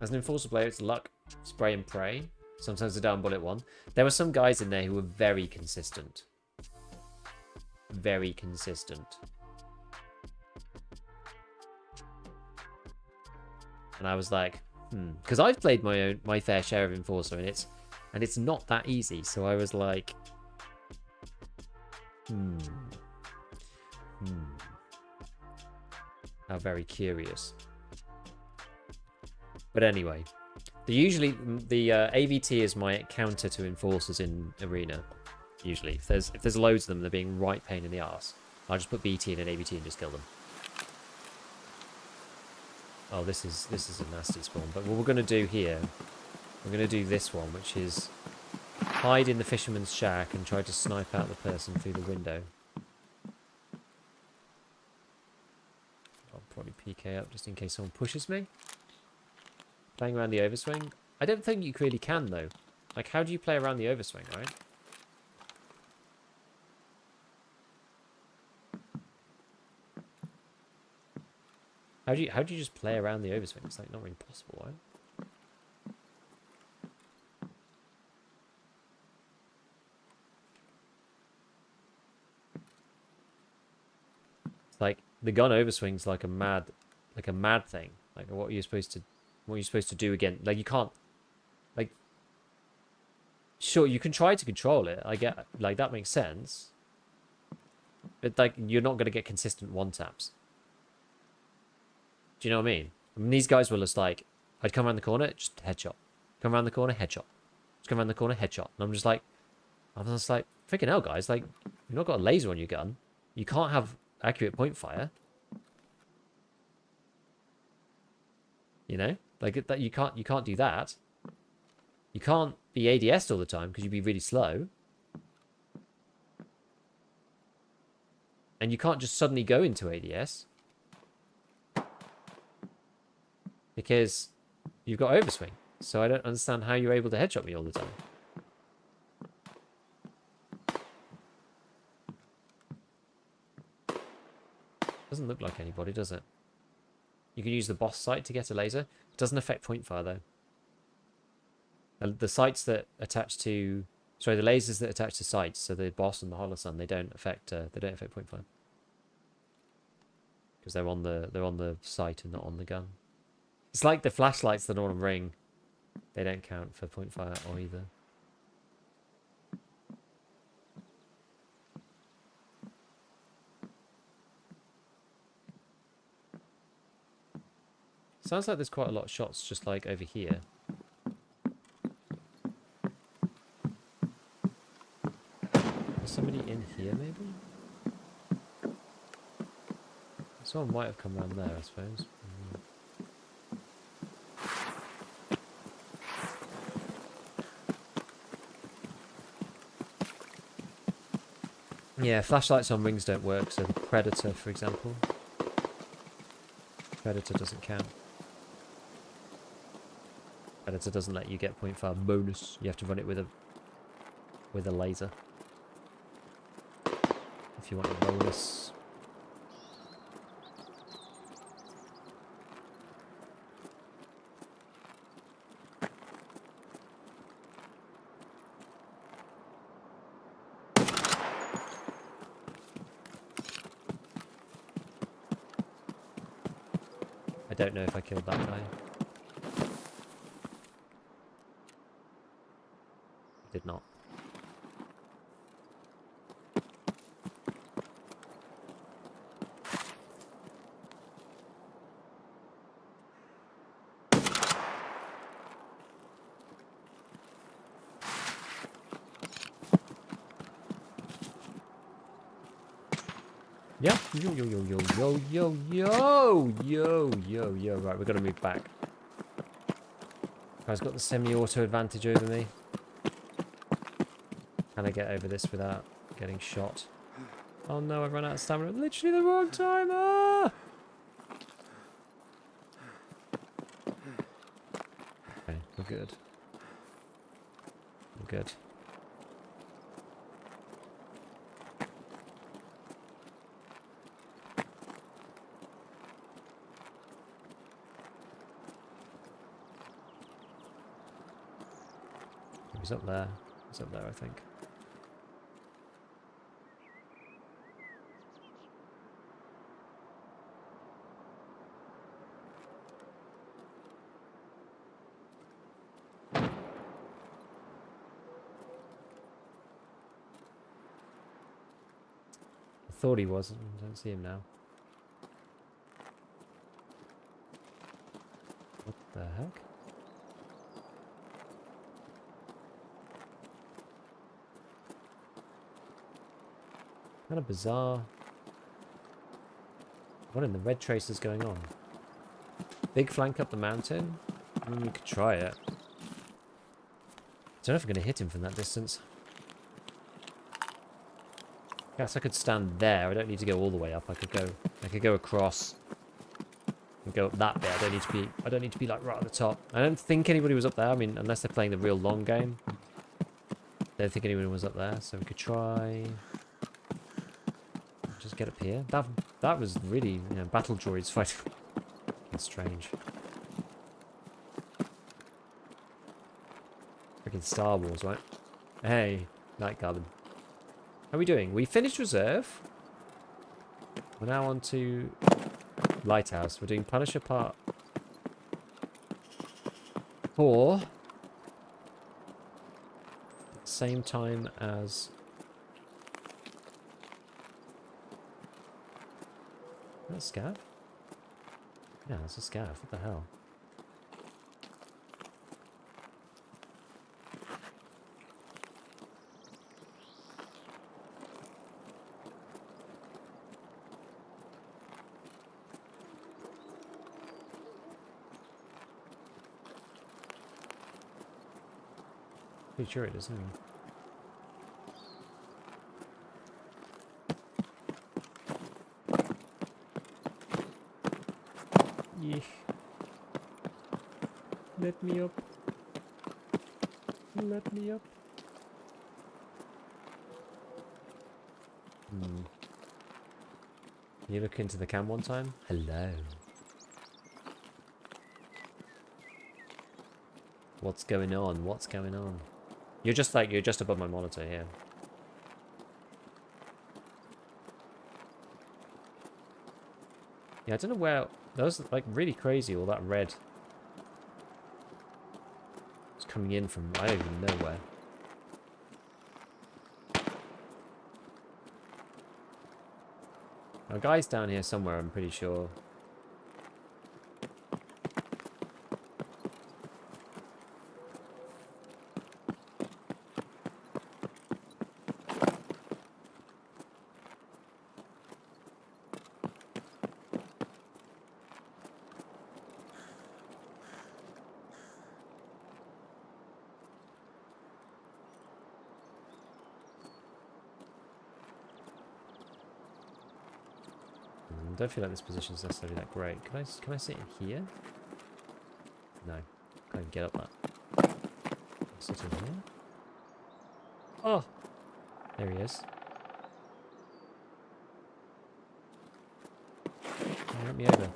As an enforcer player, it's luck, spray and pray. Sometimes a down bullet one. There were some guys in there who were very consistent. Very consistent. And I was like, because I've played my fair share of enforcer, and it's not that easy. So I was like, How very curious. But anyway, the AVT is my counter to enforcers in Arena. Usually, if there's loads of them, they're being right pain in the arse. I'll just put BT in an AVT and just kill them. Oh, this is a nasty spawn. But what we're going to do here, we're going to do this one, which is hide in the fisherman's shack and try to snipe out the person through the window. I'll probably PK up just in case someone pushes me. Playing around the overswing. I don't think you really can, though. Like, how do you play around the overswing, right? How do you just play around the overswing? It's like not really possible, right? It's like the gun overswings like a mad thing. Like what are you supposed to do again? Like you can't, like, sure you can try to control it. I get, like, that makes sense. But like you're not gonna get consistent one taps. Do you know what I mean? I mean, these guys were just like, I'd come around the corner, just headshot. Come around the corner, headshot. Just come around the corner, headshot. And I'm just like, freaking hell, guys. Like, you've not got a laser on your gun. You can't have accurate point fire. You know? Like, that you can't do that. You can't be ADS'd all the time because you'd be really slow. And you can't just suddenly go into ADS. Because you've got overswing. So I don't understand how you're able to headshot me all the time. Doesn't look like anybody, does it? You can use the boss sight to get a laser. It doesn't affect point fire, though. The sights that attach to... Sorry, the lasers that attach to sights, so the boss and the holosun, they don't affect point fire. Because they're on the sight and not on the gun. It's like the flashlights that are on a ring. They don't count for point fire either. Sounds like there's quite a lot of shots just like over here. Is somebody in here maybe? Someone might have come around there, I suppose. Yeah, flashlights on rings don't work, so the Predator, for example. Predator doesn't count. Predator doesn't let you get point fire bonus. You have to run it with a laser. If you want a bonus. I don't know if I killed that guy. I did not. Yeah. Yo, yo, yo, yo, yo, yo, yo, yo, yo, yo. Right, we've got to move back. Guy's got the semi-auto advantage over me. Can I get over this without getting shot? Oh no, I've run out of stamina. Literally the wrong time. Ah! Okay, we're good. We're good. He's up there. He's up there, I think. I thought he was. I don't see him now. What the heck? Kind of bizarre. What in the red trace is going on? Big flank up the mountain? I mean, we could try it. I don't know if I'm going to hit him from that distance. Guess I could stand there. I don't need to go all the way up. I could go across and go up that bit. I don't need to be like right at the top. I don't think anybody was up there. I mean, unless they're playing the real long game. I don't think anyone was up there, so we could try. Just get up here. That was really, you know, battle droids fighting. That's strange. Freaking Star Wars, right? Hey, Night Carbon. How are we doing? We finished reserve. We're now on to Lighthouse. We're doing Punisher Part 4. Same time as... Is that a scav? Yeah, it's a scav. What the hell? Pretty sure it is, isn't it? Yeah. Let me up. Let me up. Can you look into the cam one time? Hello. What's going on? What's going on? You're just above my monitor here. Yeah, I don't know where... That was, like, really crazy, all that red. It's coming in from... I don't even know where. A guy's down here somewhere, I'm pretty sure. I don't feel like this position is necessarily that great. Can I sit in here? No. Can't get up that. Sit in here. Oh! There he is. Oh, let me over.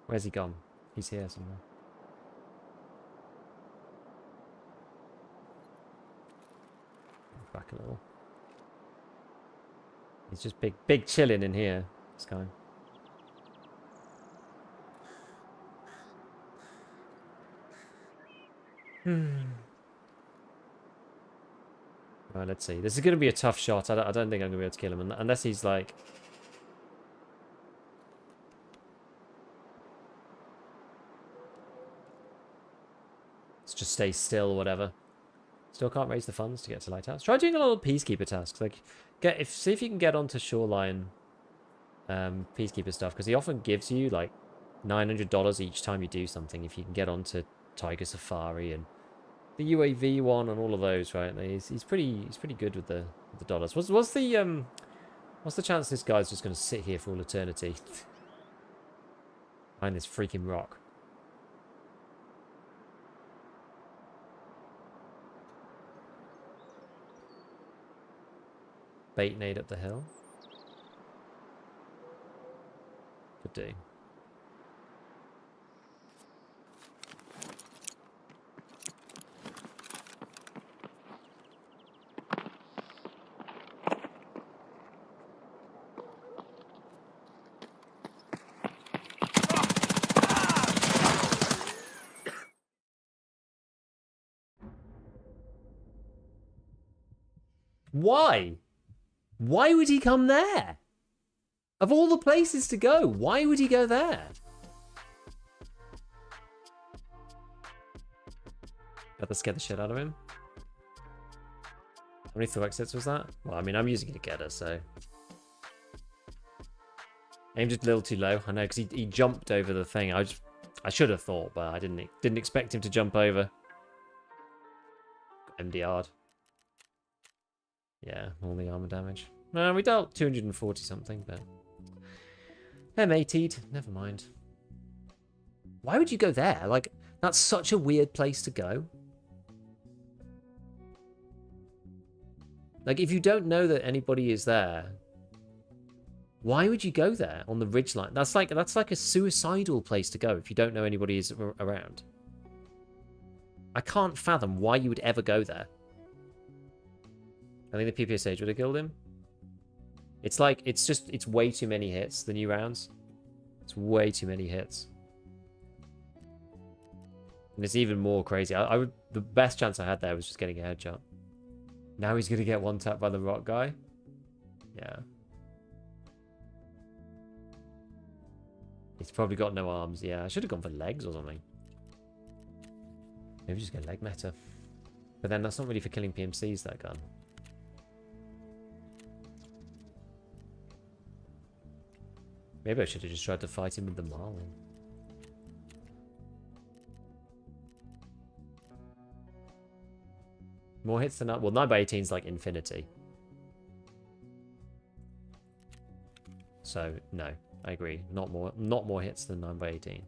Where's he gone? He's here somewhere. Back a little. He's just big chilling in here, this guy. Right, let's see. This is going to be a tough shot. I don't think I'm going to be able to kill him unless he's like... Let's just stay still, whatever. Still can't raise the funds to get to Lighthouse. Try doing a little peacekeeper tasks. Like, see if you can get onto shoreline peacekeeper stuff, because he often gives you like $900 each time you do something. If you can get onto Tiger Safari and the UAV one and all of those, right? He's pretty good with the dollars. What's the chance this guy's just going to sit here for all eternity behind this freaking rock? Bait nade up the hill. Could do. Why? Why would he come there? Of all the places to go, why would he go there? Got to scare the shit out of him. How many throw exits was that? Well, I mean, I'm using it to get her, so... Aimed just a little too low. I know, because he jumped over the thing. I should have thought, but I didn't expect him to jump over. MDR'd. Yeah, all the armor damage. No, we dealt 240 something, but... M80'd. Never mind. Why would you go there? Like, that's such a weird place to go. Like, if you don't know that anybody is there, why would you go there on the ridgeline? That's like a suicidal place to go if you don't know anybody is around. I can't fathom why you would ever go there. I think the PPSH would have killed him. It's like, it's way too many hits, the new rounds. It's way too many hits. And it's even more crazy. The best chance I had there was just getting a headshot. Now he's going to get one tapped by the rock guy. Yeah. He's probably got no arms. Yeah, I should have gone for legs or something. Maybe just get leg meta. But then that's not really for killing PMCs, that gun. Maybe I should have just tried to fight him with the Marlin. More hits than that? Well, 9x18 is like infinity. So, no. I agree. Not more hits than 9x18.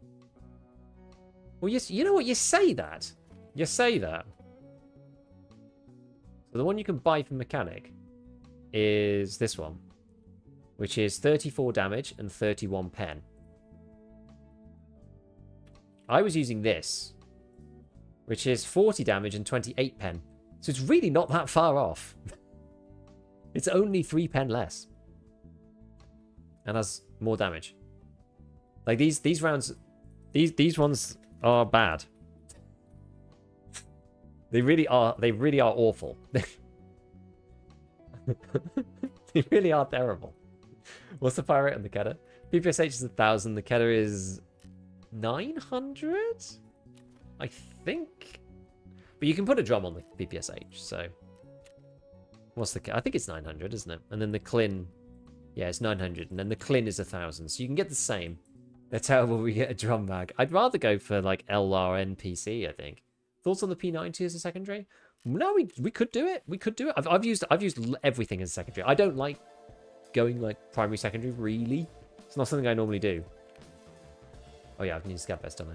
Well, you know what? You say that. You say that. So the one you can buy from Mechanic is this one, which is 34 damage and 31 pen. I was using this, which is 40 damage and 28 pen. So it's really not that far off. It's only 3 pen less. And has more damage. Like these rounds, these ones are bad. They really are awful. They really are terrible. What's the fire rate on the Kedda? PPSH is 1,000. The Kedda is 900, I think. But you can put a drum on the PPSH. So what's the? I think it's 900, isn't it? And then the Clin, yeah, it's 900, and then the Clin is 1,000. So you can get the same. They're terrible. We get a drum mag. I'd rather go for like LRN PC. I think. Thoughts on the P90 as a secondary? No, we could do it. We could do it. I've used everything as a secondary. I don't like going like primary secondary. Really, it's not something I normally do. Oh yeah, I've used Scav Vest, don't I?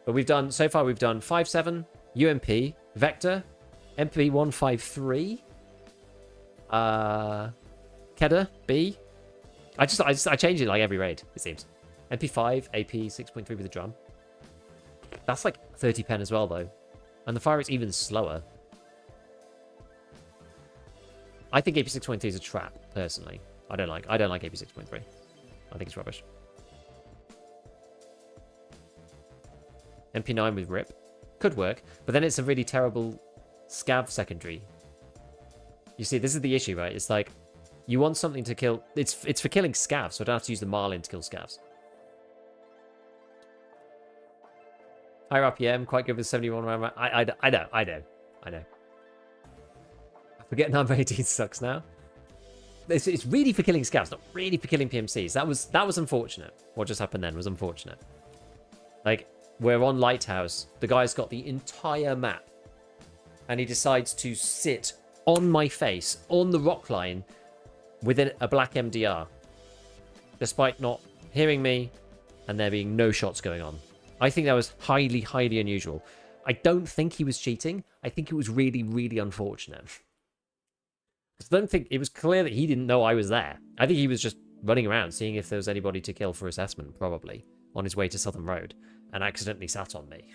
But we've done so far. We've done 5.7 UMP Vector, MP 153, Kedda B. I change it like every raid. It seems. MP5 AP 6.3 with a drum. That's like 30 pen as well though. And the fire rate's even slower. I think AP 6.3 is a trap, personally. I don't like AP 6.3. I think it's rubbish. MP9 with RIP. Could work, but then it's a really terrible scav secondary. You see, this is the issue, right? It's like, you want something to kill... It's for killing scavs, so I don't have to use the Marlin to kill scavs. Higher RPM, quite good with 71 round. I know. I forget number 18 sucks now. It's really for killing scavs, not really for killing PMCs. That was unfortunate. What just happened then was unfortunate. Like, we're on Lighthouse. The guy's got the entire map. And he decides to sit on my face, on the rock line, with a black MDR. Despite not hearing me, and there being no shots going on. I think that was highly, highly unusual. I don't think he was cheating. I think it was really, really unfortunate. I don't think... It was clear that he didn't know I was there. I think he was just running around, seeing if there was anybody to kill for assessment, probably, on his way to Southern Road, and accidentally sat on me.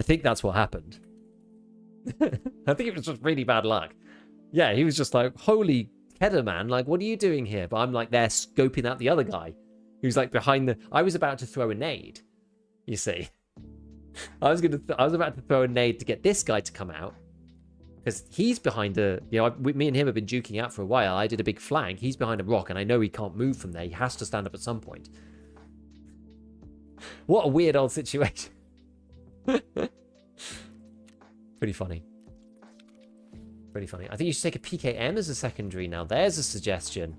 I think that's what happened. I think it was just really bad luck. Yeah, he was just like, holy Kedda, man, like, what are you doing here? But I'm like there scoping out the other guy, who's like behind the... I was about to throw a nade. You see, I was about to throw a nade to get this guy to come out because he's behind a, me and him have been duking out for a while. I did a big flank. He's behind a rock, and I know he can't move from there. He has to stand up at some point. What a weird old situation. Pretty funny. Pretty funny. I think you should take a PKM as a secondary now. There's a suggestion.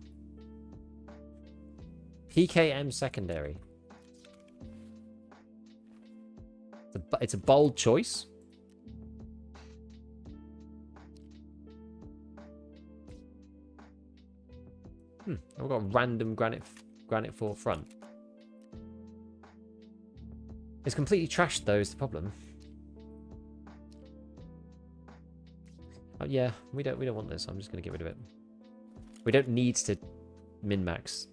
PKM secondary. It's a bold choice. I've got a random granite 4 front. It's completely trashed though, is the problem. Oh yeah, we don't want this. I'm just gonna get rid of it. We don't need to min-max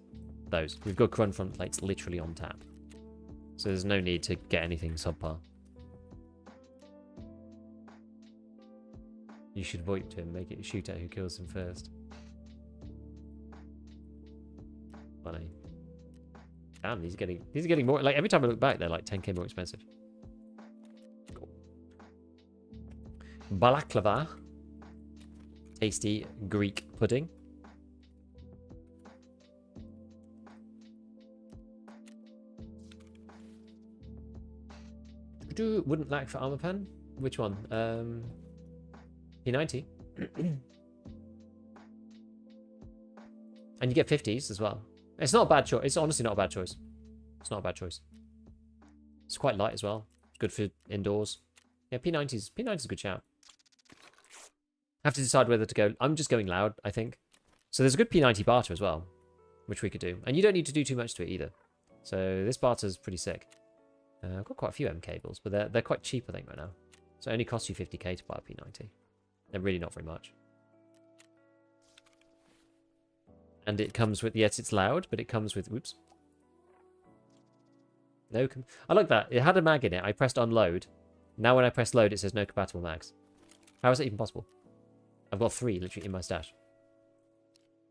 those. We've got grunt front plates literally on tap. So there's no need to get anything subpar. You should vote to him, make it shoot at who kills him first. Funny. Damn, he's getting more, like every time I look back, they're like 10k more expensive. Cool. Balaklava. Tasty Greek pudding. Wouldn't lack for armor pen. Which one? P90. And you get 50s as well. It's not a bad choice. It's honestly not a bad choice. It's not a bad choice. It's quite light as well. It's good for indoors. Yeah, P90's a good shout. I have to decide whether to go. I'm just going loud, I think. So there's a good P90 barter as well, which we could do. And you don't need to do too much to it either. So this barter's pretty sick. I've got quite a few M cables, but they're quite cheap, I think, right now. So it only costs you 50k to buy a P90. They're really not very much. And it comes with, yes, it's loud, but it comes with, whoops. No, I like that. It had a mag in it. I pressed unload. Now when I press load, it says no compatible mags. How is that even possible? I've got 3 literally in my stash.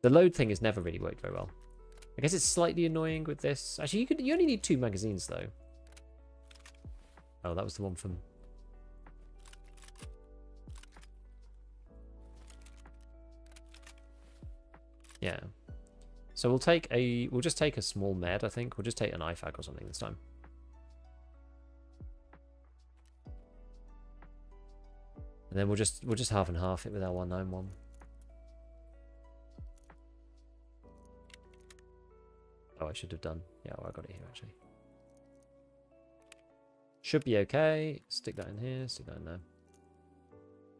The load thing has never really worked very well. I guess it's slightly annoying with this. Actually, you only need 2 magazines though. Oh, that was the one from... Yeah. So we'll just take a small med, I think. We'll just take an IFAK or something this time. And then we'll just half and half it with our 191. Oh, I should have done. Yeah, well, I got it here actually. Should be okay. Stick that in here. Stick that in there.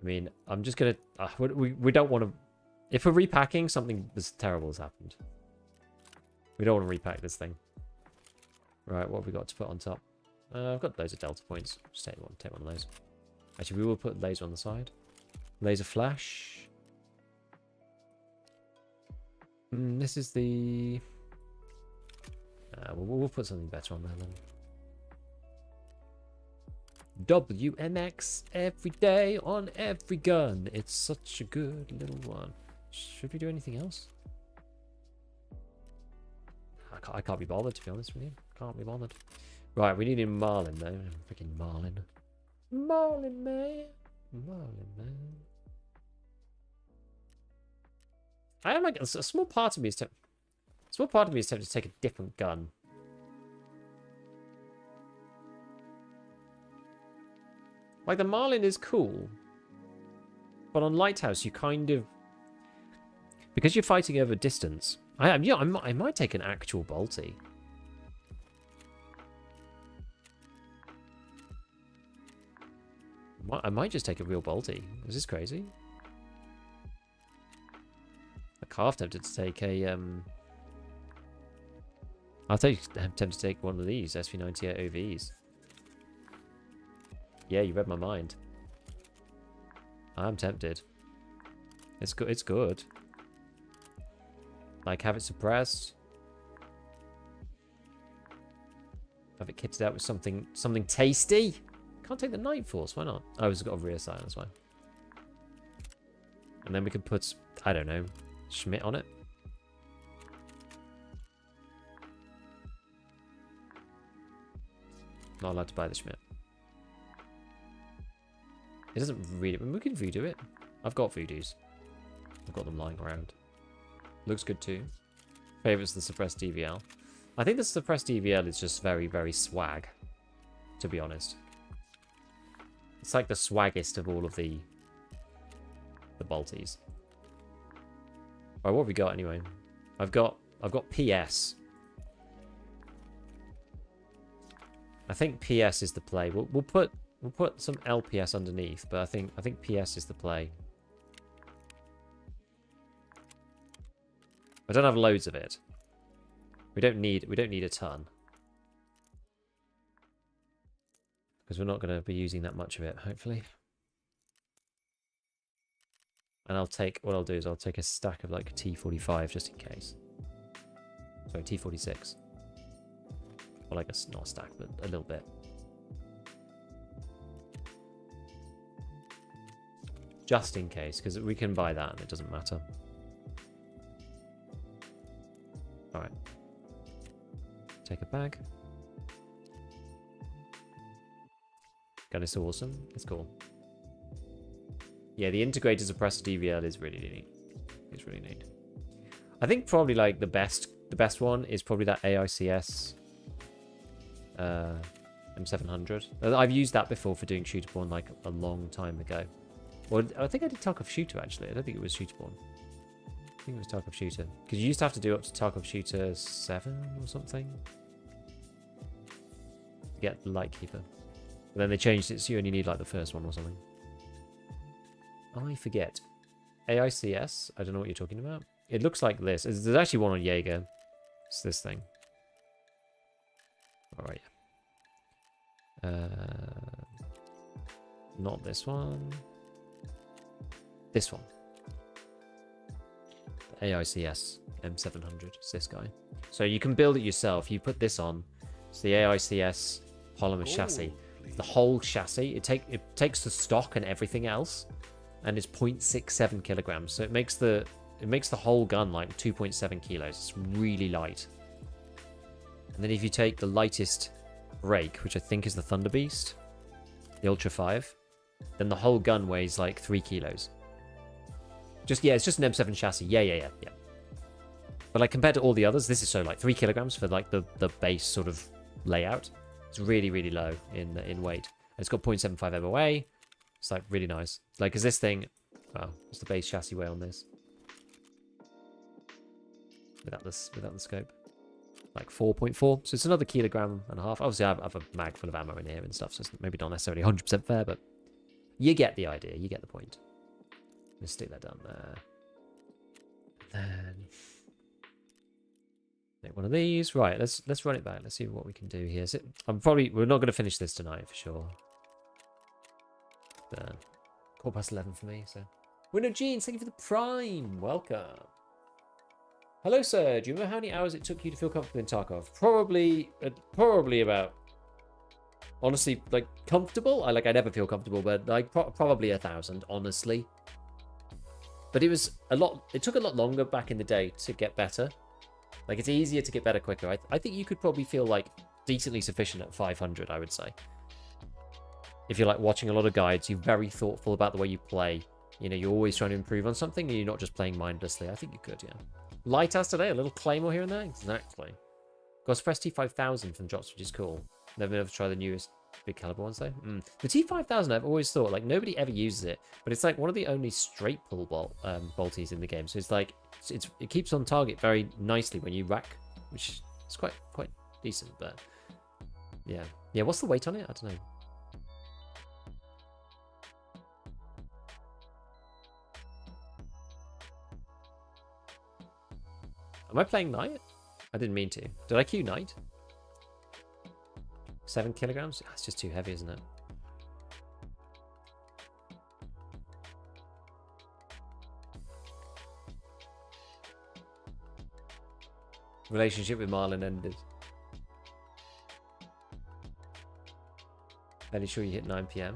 I mean, I'm just gonna. We don't want to. If we're repacking, something terrible has happened. We don't want to repack this thing. Right, what have we got to put on top? I've got loads of delta points. Just take one of those. Actually, we will put laser on the side. Laser flash. This is the... we'll put something better on there then. WMX every day on every gun. It's such a good little one. Should we do anything else? I can't be bothered, to be honest with you. Can't be bothered. Right, we need a Marlin though. Freaking Marlin. Marlin man. Marlin man. I am like a small part of me is tempted. Small part of me is tempted to take a different gun. Like the Marlin is cool, but on Lighthouse you kind of, because you're fighting over distance. I might take an actual bolty. I might just take a real bolty. Is this crazy? I'm half tempted to take a I'm tempted to take one of these SV98 OVs. Yeah, you read my mind. I'm tempted. It's good. It's good. Like, have it suppressed. Have it kitted out with something tasty. Can't take the Night Force. Why not? Oh, it's got a rear sight. That's fine. And then we can put, I don't know, Schmidt on it. Not allowed to buy the Schmidt. It doesn't really... we can voodoo it. I've got voodoos. I've got them lying around. Looks good too. Favorites the suppressed DVL. I think the suppressed DVL is just very, very swag. To be honest. It's like the swaggest of all of the bolties. Right, what have we got anyway? I've got PS. I think PS is the play. We'll put some LPS underneath, but I think PS is the play. I don't have loads of it. We don't need a ton. Because we're not going to be using that much of it, hopefully. And what I'll do is I'll take a stack of like T45 just in case. Sorry, T46. Or like not a stack, but a little bit. Just in case, because we can buy that and it doesn't matter. Alright. Take a bag. Gun is awesome. It's cool. Yeah, the integrated suppressor DVL is really neat. It's really neat. I think probably like the best one is probably that AICS M700. I've used that before for doing shooterborn like a long time ago. Well, I think I did Tarkov shooter actually. I don't think it was shooterborn. I think it was Tarkov Shooter. Because you used to have to do up to Tarkov Shooter 7 or something. To get the Lightkeeper. But then they changed it so you only need like the first one or something. I forget. AICS? I don't know what you're talking about. It looks like this. There's actually one on Jaeger. It's this thing. Alright. Not this one. This one. The AICS M700. It's this guy. So you can build it yourself. You put this on. It's the AICS polymer chassis. The whole chassis. It takes the stock and everything else, and it's 0.67 kilograms. So it makes the whole gun like 2.7 kilos. It's really light. And then if you take the lightest brake, which I think is the Thunder Beast, the Ultra 5, then the whole gun weighs like 3 kilos. It's just an M7 chassis. Yeah. But like compared to all the others, this is so like 3 kilograms for like the base sort of layout. It's really, really low in weight. And it's got 0.75 MOA. It's like really nice. Like, is this thing? Wow, what's the base chassis weigh on this? Without the scope, like 4.4. So it's another 1.5 kilograms. Obviously, I have a mag full of ammo in here and stuff, so it's maybe not necessarily 100% fair, but you get the idea. You get the point. Let's stick that down there. And then make one of these. Right, let's run it back. Let's see what we can do here. So we're not going to finish this tonight for sure. But 11:15 for me. So Window Jeans, thank you for the Prime. Welcome. Hello, sir. Do you remember how many hours it took you to feel comfortable in Tarkov? Probably about. Honestly, like comfortable. I never feel comfortable, but like probably 1,000. Honestly. But it was a lot. It took a lot longer back in the day to get better. Like, it's easier to get better quicker. I think you could probably feel like decently sufficient at 500, I would say. If you're like watching a lot of guides, you're very thoughtful about the way you play. You know, you're always trying to improve on something and you're not just playing mindlessly. I think you could, yeah. Lighthouse today, a little claymore here and there. Exactly. Got a Press T5000 from drops, which is cool. Never been able to try the newest big caliber ones though. The T5000, I've always thought, like, nobody ever uses it, but it's like one of the only straight pull bolties in the game. So it's like it keeps on target very nicely when you rack, which is quite decent. But yeah. What's the weight on it? I don't know. Am I playing Knight? I didn't mean to. Did I queue Knight? 7 kilograms? That's just too heavy, isn't it? Relationship with Marlon ended. Fairly sure you hit 9 PM.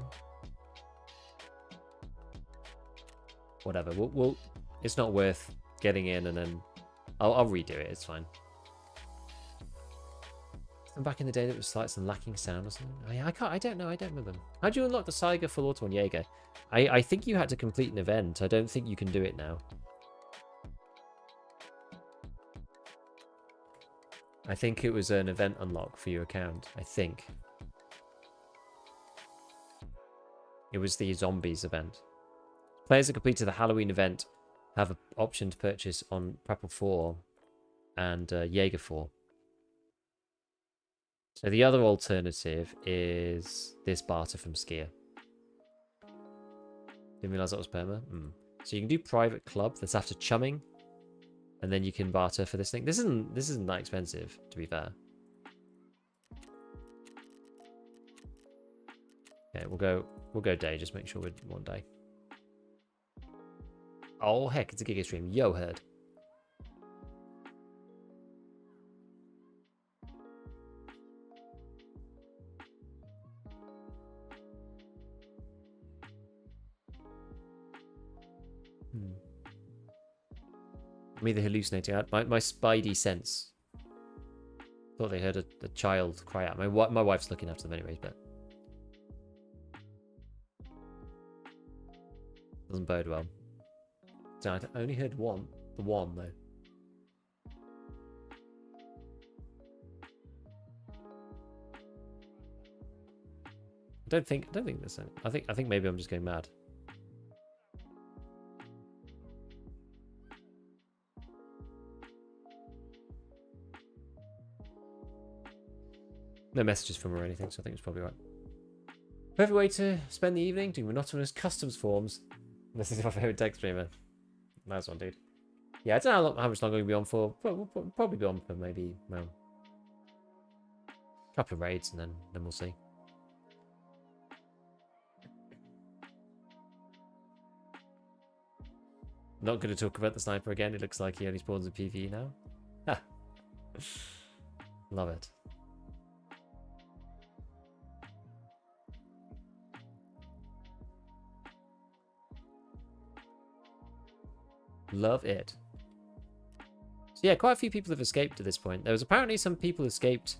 Whatever. We'll it's not worth getting in and then I'll redo it. It's fine. And back in the day, that was like some lacking sound or something. I don't know. I don't remember. How do you unlock the Saiga full auto on Jaeger? I think you had to complete an event. I don't think you can do it now. I think it was an event unlock for your account. I think. It was the Zombies event. Players that completed the Halloween event have an option to purchase on Prapple 4 and Jaeger 4. So the other alternative is this barter from Skier. Didn't realize that was perma. So you can do private club that's after chumming, and then you can barter for this thing. This isn't that expensive, to be fair. Okay, we'll go day. Just make sure we're one day. Oh heck, it's a Giga stream. Yo, heard. I'm either hallucinating. My spidey sense thought they heard a child cry out. My wife's looking after them anyways, but doesn't bode well. So I only heard the one though. I don't think there's any. I think maybe I'm just going mad. No messages from her or anything, so I think it's probably right. Perfect way to spend the evening doing monotonous customs forms. This is my favourite tech streamer. Nice one, dude. Yeah, I don't know how much longer we'll be on for. We'll probably be on for maybe, well, a couple of raids, and then we'll see. Not going to talk about the sniper again. It looks like he only spawns in PvE now. Ha. Love it. Love it. So yeah, quite a few people have escaped at this point. There was apparently some people escaped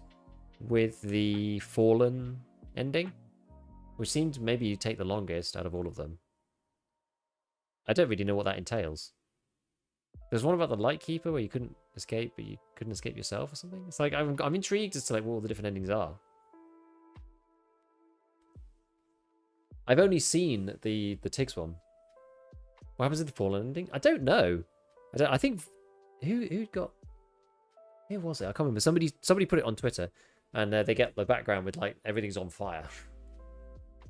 with the Fallen ending, which seemed maybe take the longest out of all of them. I don't really know what that entails. There's one about the Lightkeeper where you couldn't escape, but you couldn't escape yourself or something. It's like I'm intrigued as to like what all the different endings are. I've only seen the Tiggs one. What happens in the Fallen ending? I don't know. I think who was it? I can't remember. Somebody put it on Twitter, and they get the background with like everything's on fire.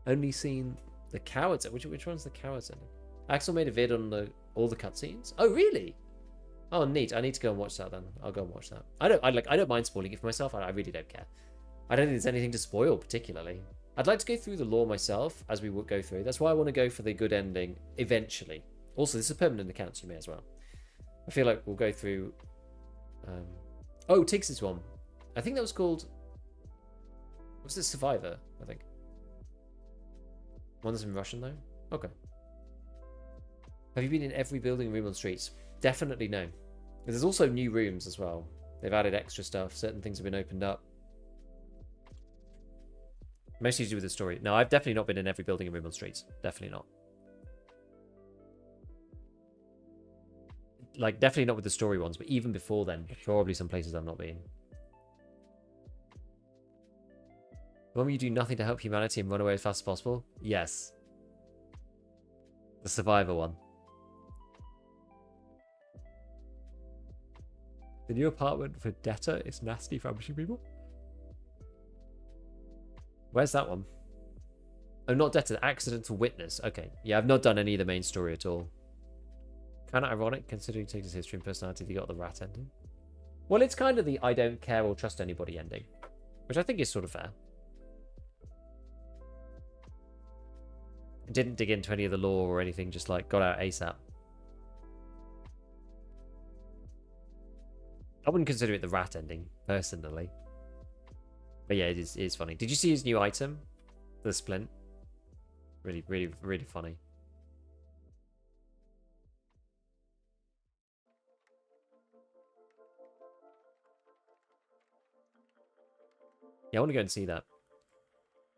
Only seen the Cowards. Which one's the Cowards ending? Axel made a vid on all the cutscenes. Oh really? Oh neat. I need to go and watch that then. I'll go and watch that. I don't mind spoiling it for myself. I really don't care. I don't think there's anything to spoil particularly. I'd like to go through the lore myself as we would go through. That's why I want to go for the good ending eventually. Also, this is a permanent account, so you may as well. I feel like we'll go through... Oh, Tiggs' one. I think that was called... Was it Survivor, I think? One that's in Russian, though? Okay. Have you been in every building room on streets? Definitely no. There's also new rooms as well. They've added extra stuff. Certain things have been opened up. Mostly to do with the story. No, I've definitely not been in every building and room on streets. Definitely not. Like, definitely not with the story ones, but even before then, probably some places I've not been. The one where you do nothing to help humanity and run away as fast as possible? Yes. The Survivor one. The new apartment for debtor is nasty for ambushing people? Where's that one? Oh, not debtor, accidental witness. Okay. Yeah, I've not done any of the main story at all. Kind of ironic considering Tiggs' history and personality, they got the rat ending. Well, it's kind of the I don't care or trust anybody ending, which I think is sort of fair. Didn't dig into any of the lore or anything, just like got out ASAP. I wouldn't consider it the rat ending, personally. But yeah, it is funny. Did you see his new item? The splint? Really, really, really funny. Yeah, I want to go and see that.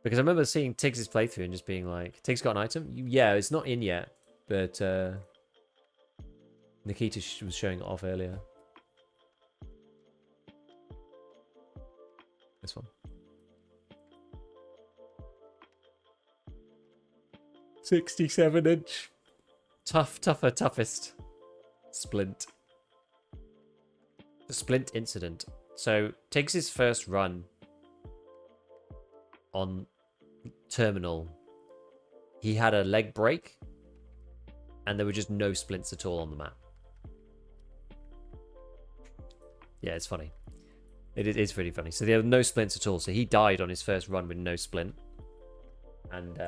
Because I remember seeing Tiggs' playthrough and just being like, Tiggs got an item? Yeah, it's not in yet. But Nikita was showing it off earlier. This one. 67-inch. Toughest. Splint. The Splint incident. So, Tiggs' first run on Terminal, he had a leg break, and there were just no splints at all on the map. Yeah, it's funny. It is really funny. So there were no splints at all. So he died on his first run with no splint. And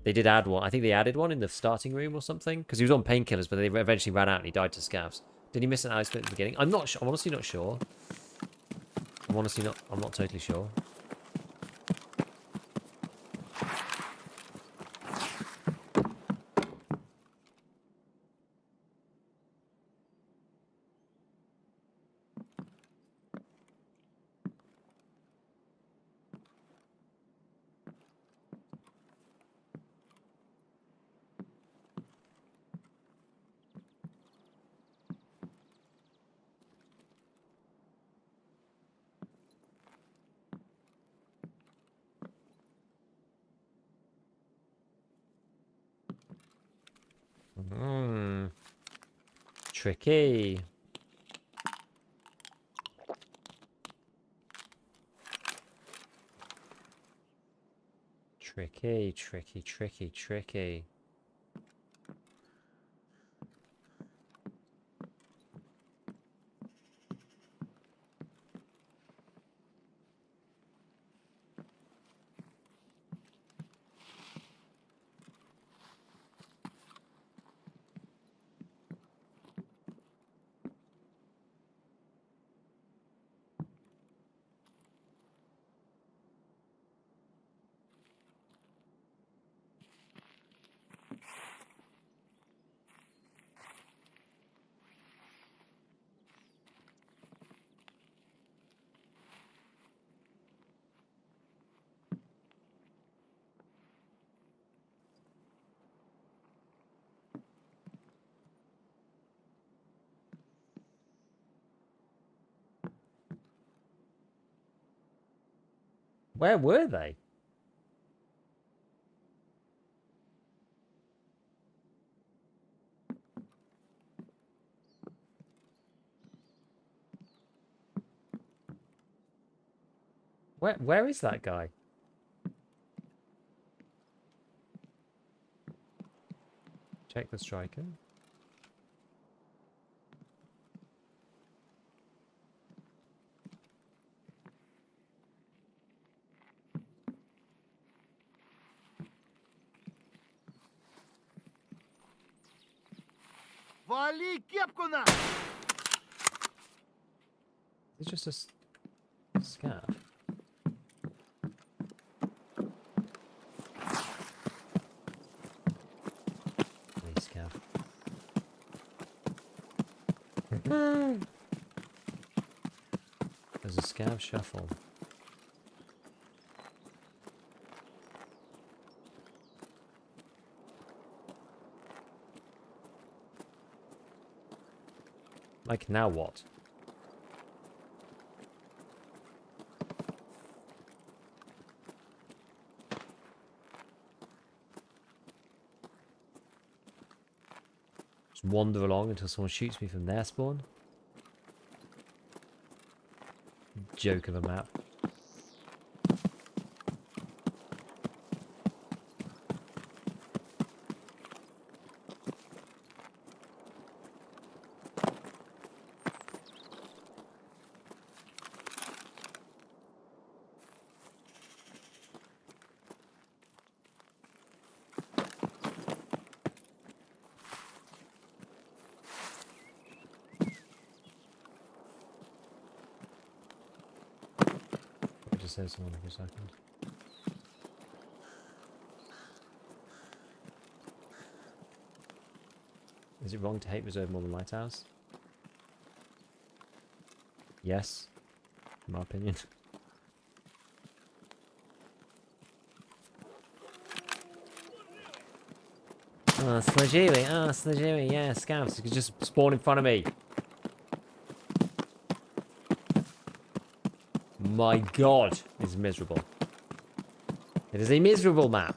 they did add one. I think they added one in the starting room or something. Because he was on painkillers, but they eventually ran out and he died to scavs. Did he miss an eye splint at the beginning? I'm not sure. I'm honestly not sure. I'm not totally sure. Tricky. Tricky, tricky, tricky, tricky. Where were they? Where is that guy? Check the striker. Вали кепку на! It's just a scav. Hey, scav. There's a scav shuffle. Like, now what? Just wander along until someone shoots me from their spawn? Joke of a map. Just say someone for a second. Is it wrong to hate Reserve more than Lighthouse? Yes, in my opinion. Oh, Slajiri, yeah, scouts, you could just spawn in front of me. My god, it's miserable. It is a miserable map.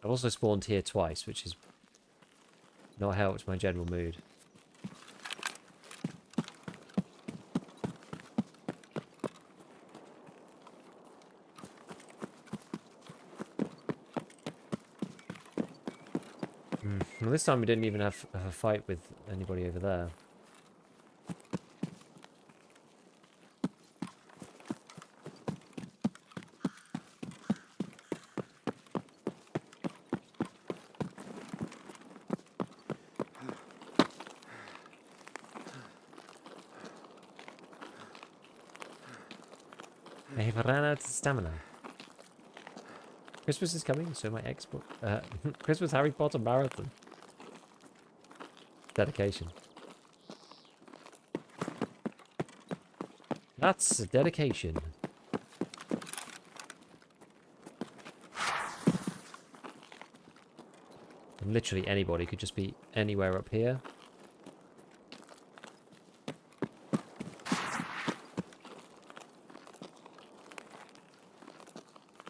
I've also spawned here twice, which is not helped my general mood. Well, this time we didn't even have a fight with anybody over there. I have ran out of stamina. Christmas is coming, so my export. Christmas Harry Potter marathon. Dedication. That's a dedication. And literally anybody could just be anywhere up here.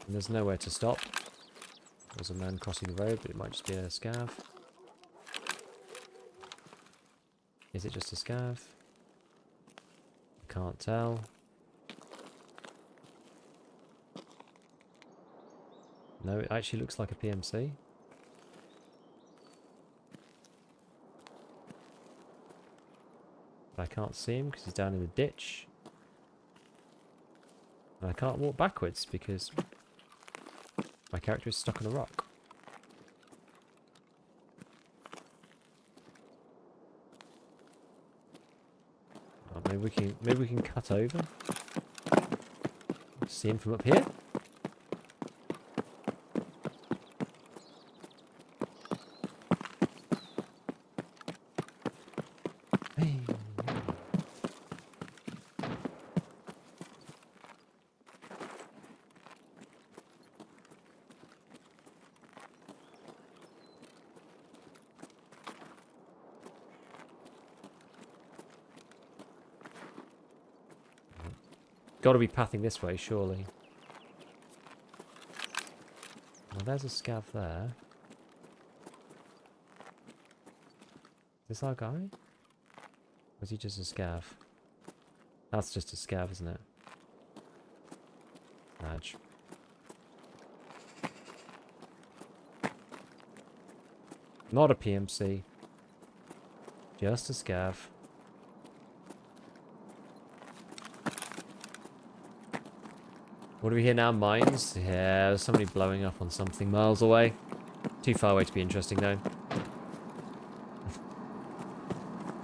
And there's nowhere to stop. There's a man crossing the road, but it might just be a scav. Is it just a scav? Can't tell. No, it actually looks like a PMC. But I can't see him because he's down in the ditch. And I can't walk backwards because my character is stuck on a rock. Oh, maybe we can cut over. See him from up here. Hey. Got to be pathing this way, surely. Well, there's a scav there. Is this our guy? Or is he just a scav? That's just a scav, isn't it? Nudge. Not a PMC. Just a scav. What do we hear now? Mines? Yeah, there's somebody blowing up on something miles away. Too far away to be interesting, though.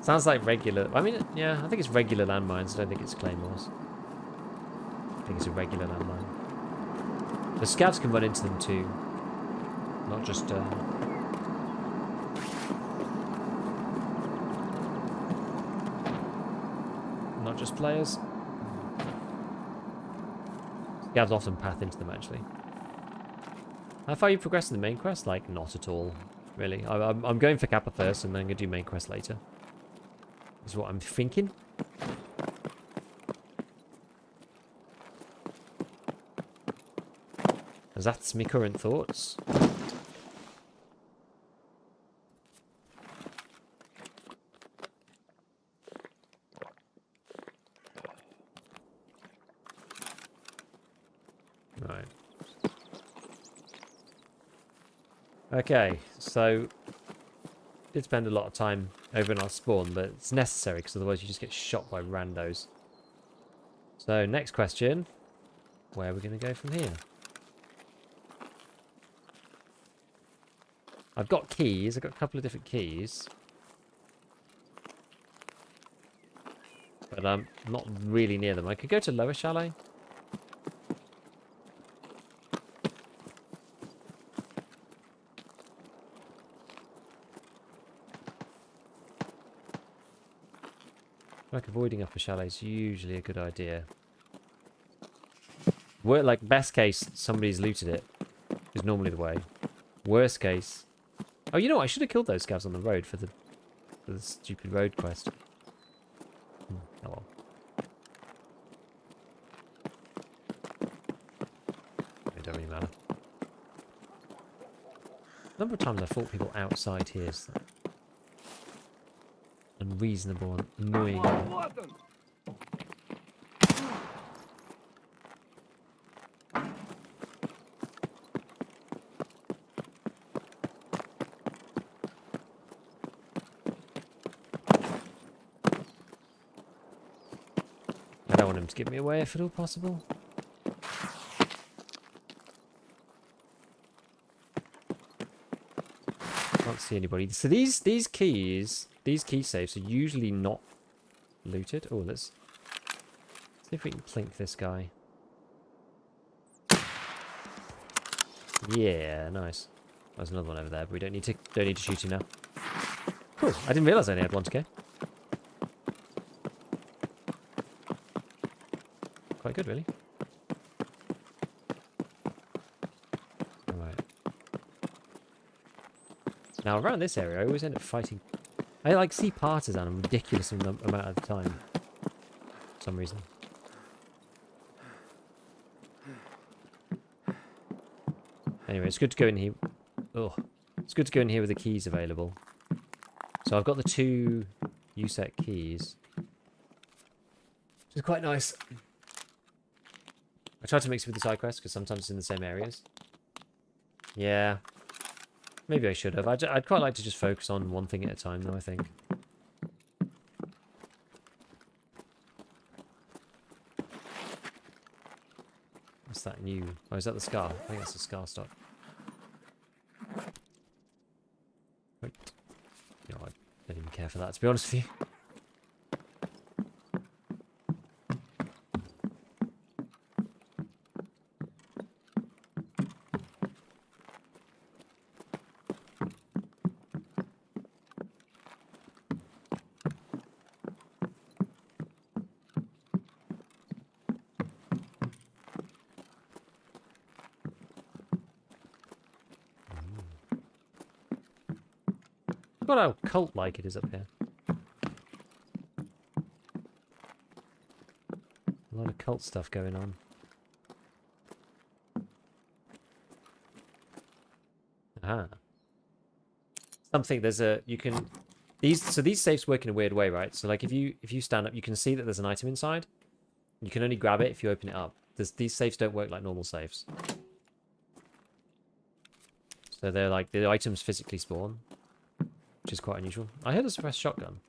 Sounds like regular... I mean, yeah, I think it's regular landmines. I don't think it's claymores. I think it's a regular landmine. The scouts can run into them, too. Not just... not just players. Scavs often path into them, actually. How far are you progressing the main quest? Like, not at all, really. I'm going for Kappa first, and then I'm going to do main quest later. Is what I'm thinking. Because that's my current thoughts. Right. Okay, so did spend a lot of time over in our spawn, but it's necessary because otherwise you just get shot by randos. So next question, where are we going to go from here? I've got keys. I've got a couple of different keys. But I'm not really near them. I could go to Lower Chalet. Like avoiding Upper Chalet is usually a good idea. Like best case, somebody's looted it. Is normally the way. Worst case... Oh, you know what? I should have killed those scavs on the road for the stupid road quest. Oh well. It don't really matter. The number of times I fought people outside here is unreasonable and annoying. I don't want him to give me away if at all possible. Can't see anybody. So these keys, these key safes are usually not looted. Oh, let's see if we can plink this guy. Yeah, nice. There's another one over there, but we don't need to shoot him now. Cool. I didn't realise I only had one to go. Quite good, really. Alright. Now, around this area, I always end up fighting... I, like, see partisan a ridiculous amount of the time. For some reason. Anyway, it's good to go in here... Oh. It's good to go in here with the keys available. So I've got the 2 USEC keys. Which is quite nice. I try to mix it with the side quests because sometimes it's in the same areas. Yeah. Maybe I should have. I'd quite like to just focus on one thing at a time, though, I think. What's that new? Oh, is that the Scar? I think that's the Scar stock. Wait. You know, I don't even care for that, to be honest with you. Look how cult-like it is up here. A lot of cult stuff going on. Ah. Something, there's a, you can, these safes work in a weird way, right? So like if you stand up, you can see that there's an item inside. You can only grab it if you open it up. These safes don't work like normal safes. So they're like, the items physically spawn, which is quite unusual. I heard a suppressed shotgun.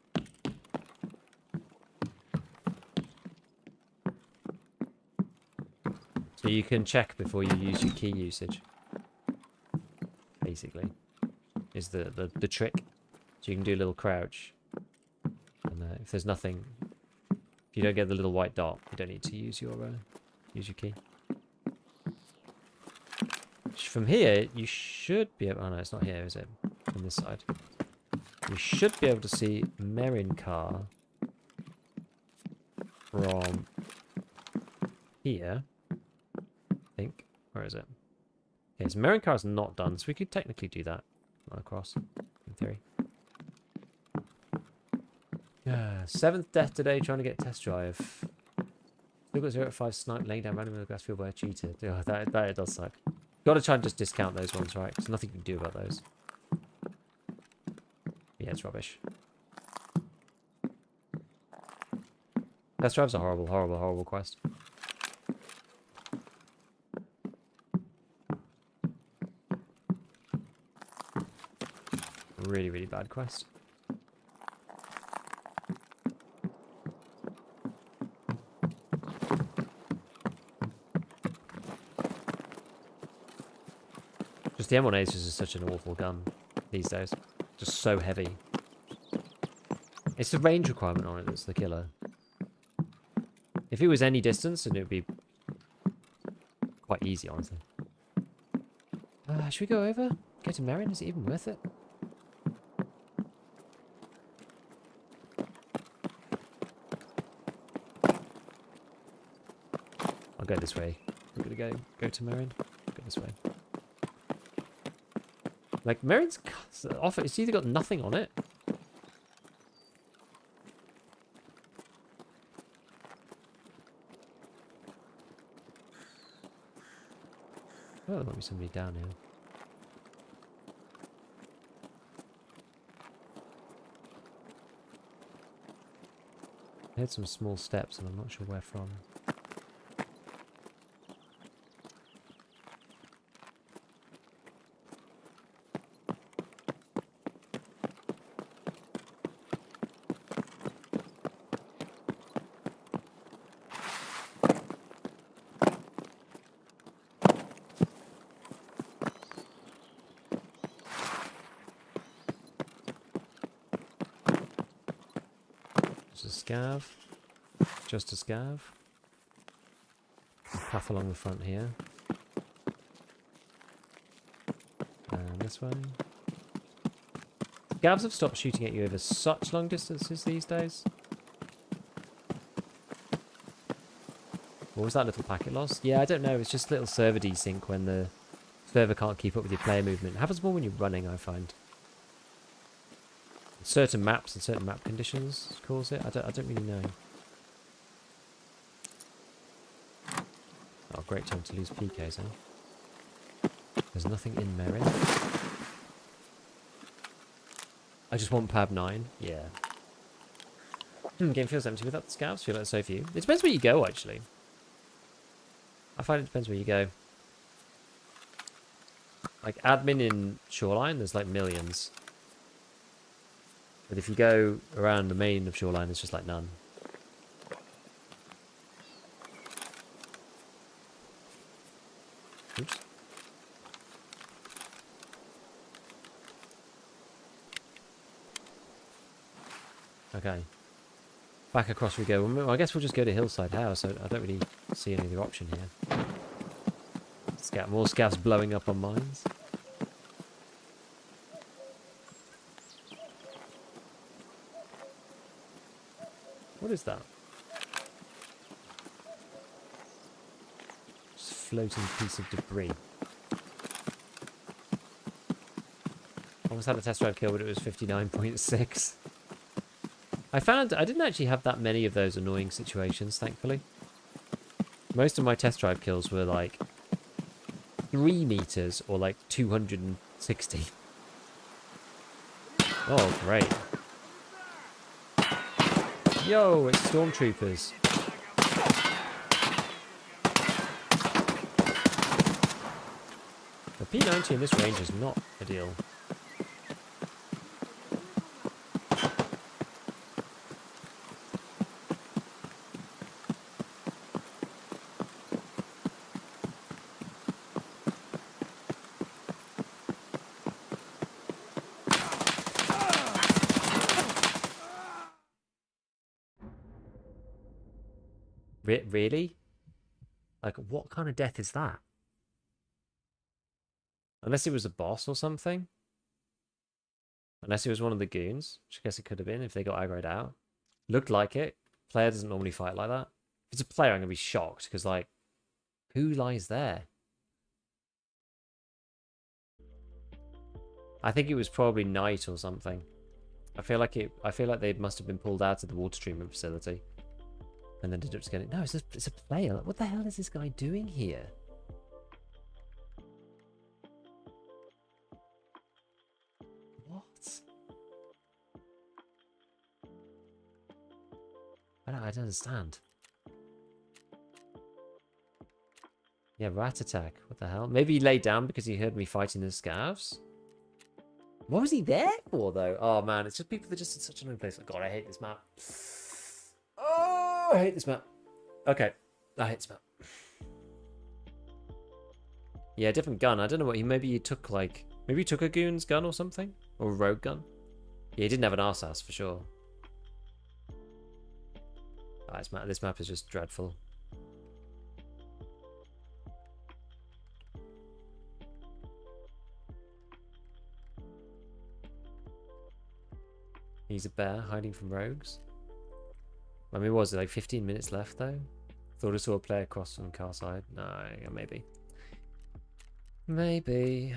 So you can check before you use your key usage. Basically, is the trick. So you can do a little crouch, and if there's nothing, if you don't get the little white dot, you don't need to use your key. From here, you should be able. Oh no, it's not here, is it? On this side, you should be able to see Merin car from here. I think. Where is it? Okay, so Merin car is not done, so we could technically do that. Run across, in theory. Yeah, 7th death today, trying to get test drive. Still got 0 to 5 snipe laying down randomly in the grass field by a cheater. Oh, that does suck. Got to try and just discount those ones, right? There's nothing you can do about those. Yeah, it's rubbish. Test drive's a horrible, horrible, horrible quest. Really, really bad quest. Just the M1A is just such an awful gun these days. Just so heavy. It's the range requirement on it that's the killer. If it was any distance, then it would be quite easy, honestly. Should we go over? Go to Merin? Is it even worth it? I'll go this way. We're gonna go to Merin. Go this way. Like, Merin's offer, it's either got nothing on it. Oh, there might be somebody down here. I heard some small steps and I'm not sure where from. Scav. Just a scav. Path along the front here. And this way. Scavs have stopped shooting at you over such long distances these days. What was that little packet loss? Yeah, I don't know. It's just little server desync when the server can't keep up with your player movement. It happens more when you're running, I find. Certain maps and certain map conditions cause it. I don't really know. Oh, great time to lose PKs, huh? There's nothing in Merin. I just want Pab 9. Yeah. Game feels empty without the scouts. Feel like so few. It depends where you go, actually. I find it depends where you go. Like admin in Shoreline, there's like millions. But if you go around the main of Shoreline, it's just like none. Oops. Okay. Back across we go. Well, I guess we'll just go to Hillside House. I don't really see any other option here. More scavs blowing up on mines. What is that? Just a floating piece of debris. Almost had a test drive kill, but it was 59.6. I found I didn't actually have that many of those annoying situations, thankfully. Most of my test drive kills were like 3 meters or like 260. Oh, great. Yo, it's stormtroopers. The P90 in this range is not ideal. Really? Like, what kind of death is that? Unless it was a boss or something. Unless it was one of the goons, which I guess it could have been if they got aggroed out. Looked like it. Player doesn't normally fight like that. If it's a player, I'm going to be shocked, because, like, who lies there? I think it was probably night or something. I feel like they must have been pulled out of the water treatment facility. And then ended up getting... No, it's a player. What the hell is this guy doing here? What? I don't understand. Yeah, rat attack. What the hell? Maybe he laid down because he heard me fighting the scavs? What was he there for, though? Oh, man. It's just people that are just in such an annoying place. Oh, God, I hate this map. Oh, I hate this map. Okay. I hate this map. Yeah, different gun. I don't know what he... Maybe he took, like... Maybe he took a goon's gun or something? Or a rogue gun? Yeah, he didn't have an arse for sure. Oh, this map is just dreadful. He's a bear hiding from rogues. I mean, was it like 15 minutes left though? Thought I saw a player cross from car side. No, yeah, maybe. Maybe.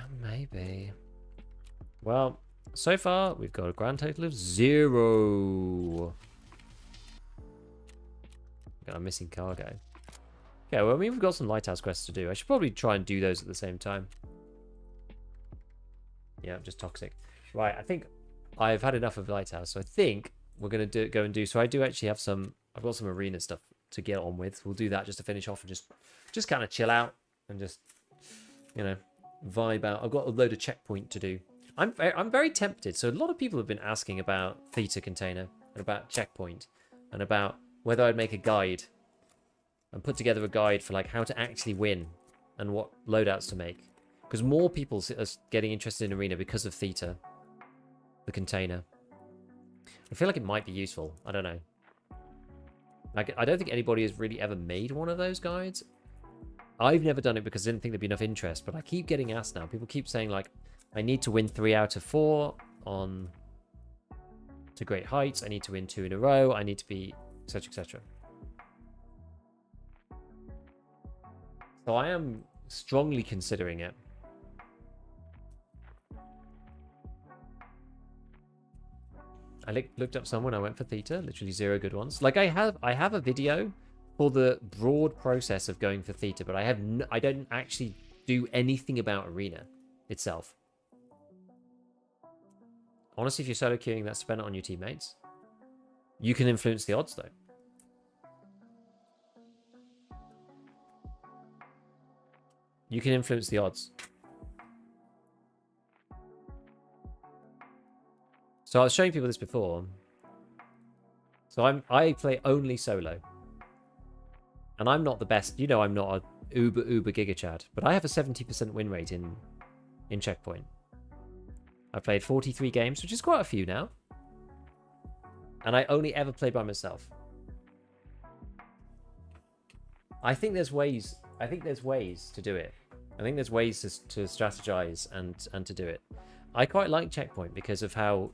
Well, so far we've got a grand total of 0. Got a missing cargo. Okay, well, I mean, we've got some Lighthouse quests to do. I should probably try and do those at the same time. Yeah, just toxic. Right, I think I've had enough of Lighthouse, so I think we're going to go and do... So I do actually have some... I've got some arena stuff to get on with. We'll do that just to finish off and just kind of chill out and just, you know, vibe out. I've got a load of checkpoint to do. I'm very tempted. So a lot of people have been asking about Theta Container and about checkpoint and about whether I'd make a guide and put together a guide for like how to actually win and what loadouts to make. Because more people are getting interested in arena because of Theta, the container. I feel like it might be useful. I don't know. Like, I don't think anybody has really ever made one of those guides. I've never done it because I didn't think there'd be enough interest, but I keep getting asked now. People keep saying, like, I need to win 3 out of 4 on to great heights. I need to win 2 in a row. I need to be etc, etc. So I am strongly considering it. I looked up someone. I went for Theta. Literally 0 good ones. Like I have a video for the broad process of going for Theta, but I don't actually do anything about arena itself. Honestly, if you're solo queuing, that's spent it on your teammates. You can influence the odds though. You can influence the odds. So I was showing people this before. So I play only solo. And I'm not the best. You know, I'm not a uber giga chad. But I have a 70% win rate in Checkpoint. I've played 43 games, which is quite a few now. And I only ever play by myself. I think there's ways. I think there's ways to do it. I think there's ways to strategize and to do it. I quite like Checkpoint because of how.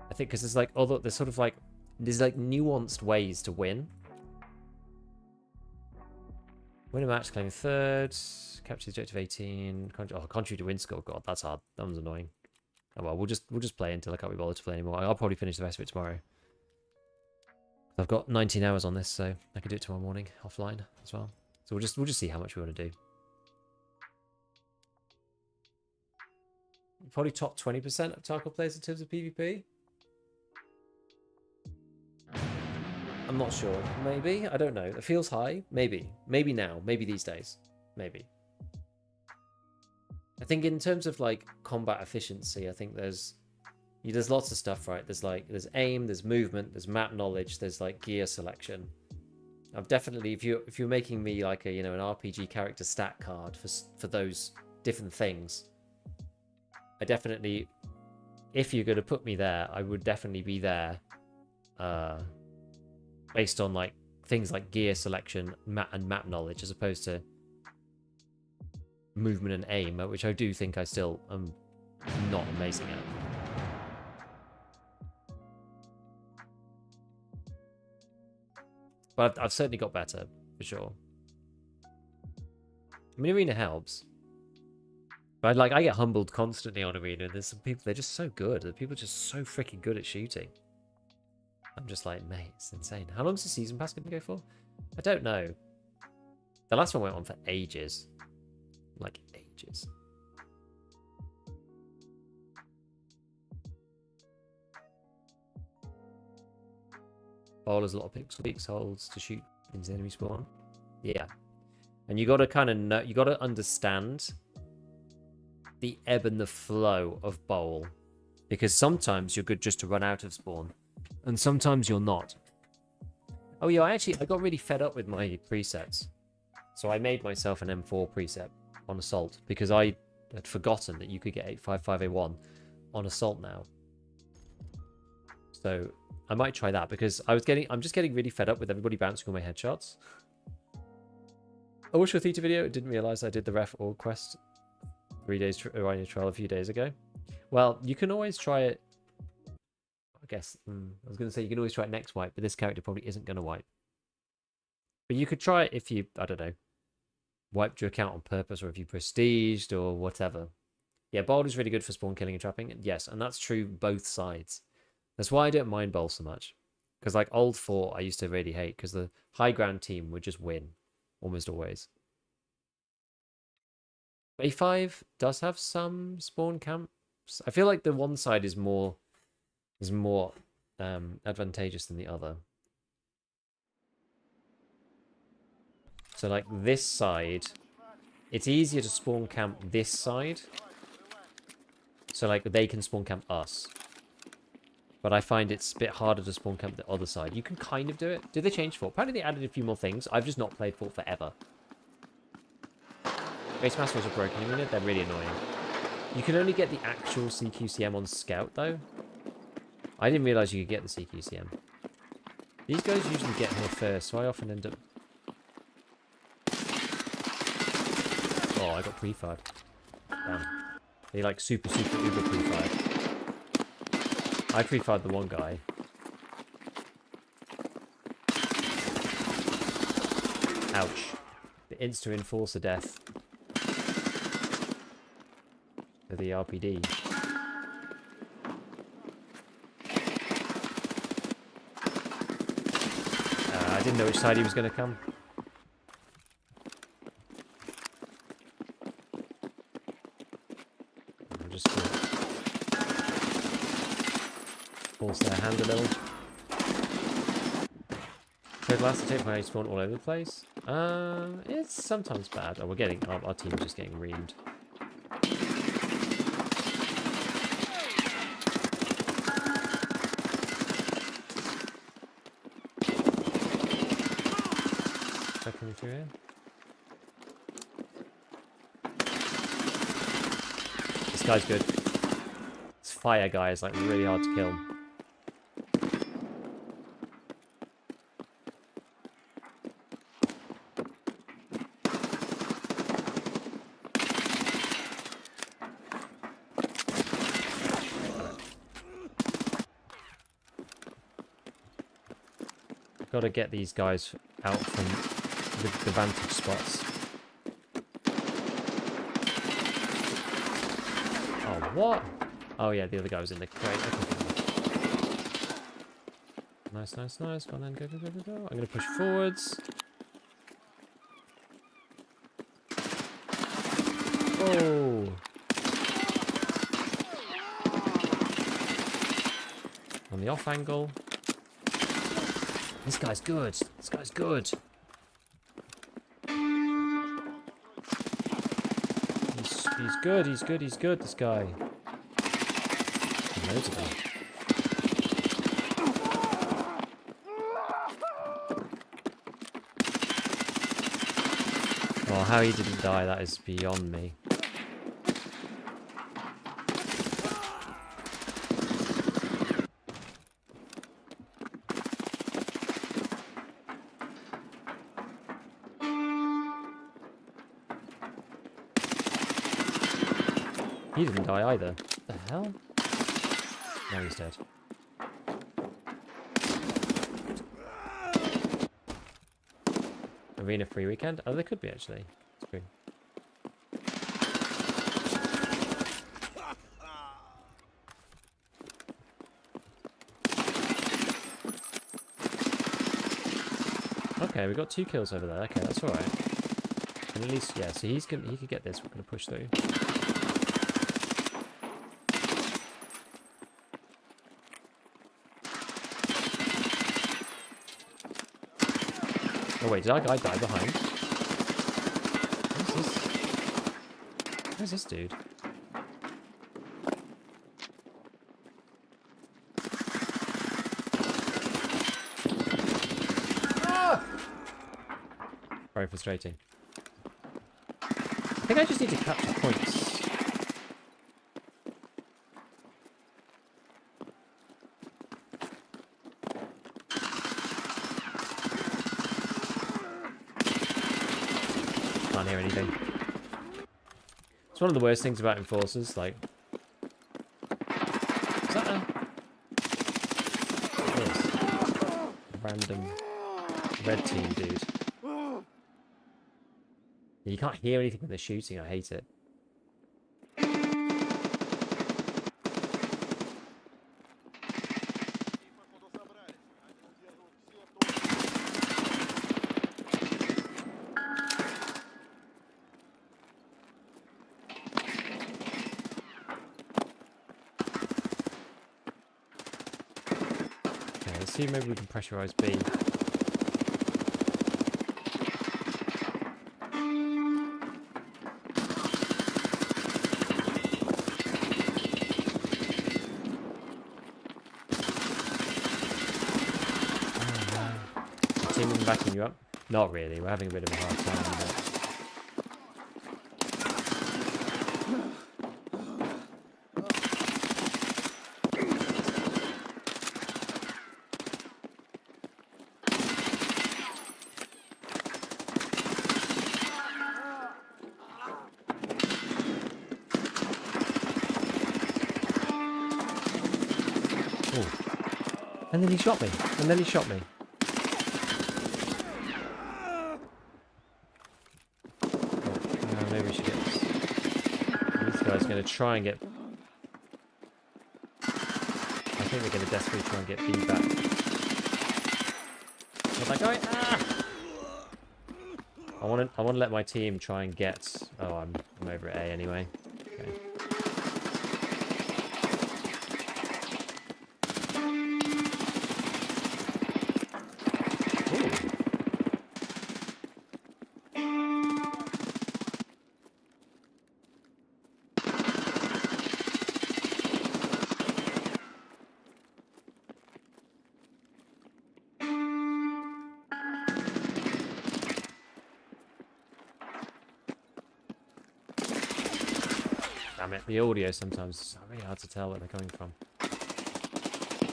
I think because there's like although there's sort of like there's like nuanced ways to win. Win a match, claim third, capture the objective 18. Contribute to win score. God, that's hard. That one's annoying. Oh well, we'll just play until I can't be bothered to play anymore. I'll probably finish the rest of it tomorrow. I've got 19 hours on this, so I can do it tomorrow morning offline as well. So we'll just see how much we want to do. Probably top 20% of Tarkov players in terms of PvP. I'm not sure. Maybe. I don't know. It feels high. Maybe. Maybe now. Maybe these days. Maybe. I think in terms of like combat efficiency, I think there's lots of stuff, right? There's aim, there's movement, there's map knowledge, there's like gear selection. I've definitely if you're making me like a an RPG character stat card for those different things, I definitely, if you're going to put me there, I would definitely be there based on like things like gear selection and map knowledge as opposed to movement and aim, which I do think I still am not amazing at. But I've certainly got better, for sure. I mean, Arena helps. But I get humbled constantly on Arena. There's some people, they're just so good. The people are just so freaking good at shooting. I'm just like, mate, it's insane. How long's the season pass going to go for? I don't know. The last one went on for ages. Like, ages. Bowlers a lot of pixel holes to shoot into enemy spawn. Yeah. And you got to kind of know, you got to understand the ebb and the flow of bowl, because sometimes you're good just to run out of spawn and sometimes you're not. Oh yeah, I got really fed up with my presets, so I made myself an M4 preset on assault because I had forgotten that you could get 855A1 on assault now. So I might try that because I'm just getting really fed up with everybody bouncing all my headshots. I watched your theater video. Didn't realize I did the ref org quest 3 days Rhino trial a few days ago. Well, you can always try it. I guess I was going to say you can always try it next wipe, but this character probably isn't going to wipe. But you could try it if you, I don't know, wiped your account on purpose, or if you prestiged or whatever. Yeah, Bold is really good for spawn killing and trapping. Yes, and that's true both sides. That's why I don't mind Bowl so much. Because like old 4, I used to really hate, because the high ground team would just win. Almost always. A5 does have some spawn camps. I feel like the one side is more advantageous than the other. So like this side, it's easier to spawn camp this side. So like they can spawn camp us. But I find it's a bit harder to spawn camp the other side. You can kind of do it. Did they change Fort? Apparently they added a few more things. I've just not played Fort forever. Base Masters are broken in a minute. They're really annoying. You can only get the actual CQCM on Scout, though. I didn't realise you could get the CQCM. These guys usually get here first, so I often end up... Oh, I got pre-fired. Damn. They like super uber pre-fired. I pre-fired the one guy. Ouch. The insta-enforcer death. For the RPD. I didn't know which side he was going to come. I'll just force their hand a little. So last attack when I spawn all over the place. It's sometimes bad. Oh, we're getting our team's just getting reamed. through here. This guy's good. This fire guy is like really hard to kill. Got to get these guys out from the vantage spots. Oh, what? Oh, yeah, the other guy was in the crate. Okay. Nice, nice, nice. Go on then. Go, go, go, go, go. I'm going to push forwards. Oh. On the off angle. This guy's good. This guy's good. He's good. He's good. He's good. This guy. Loads of them. Oh, how he didn't die, that is beyond me. He didn't die either. What the hell? No, he's dead. Arena free weekend? Oh, there could be actually. It's good. Okay, we got 2 kills over there. Okay, that's alright. And at least, yeah, so he could get this. We're gonna push through. Oh wait, did our guy die behind? Where's this? Where's this dude? Ah! Very frustrating. I think I just need to capture points. Can't hear anything. It's one of the worst things about enforcers, like... Is that a... What is? Random red team dude. You can't hear anything when they're shooting, I hate it. See, maybe we can pressurize B. Oh, team backing you up? Not really. We're having a bit of a hard time. But... And then he shot me. And then he shot me. Oh, maybe we should get this. This guy's going to try and get... I think they're going to desperately try and get B back. Where's that guy? Ah! I want to let my team try and get... Oh, I'm over at A anyway. Okay. Damn it, the audio sometimes is really hard to tell where they're coming from.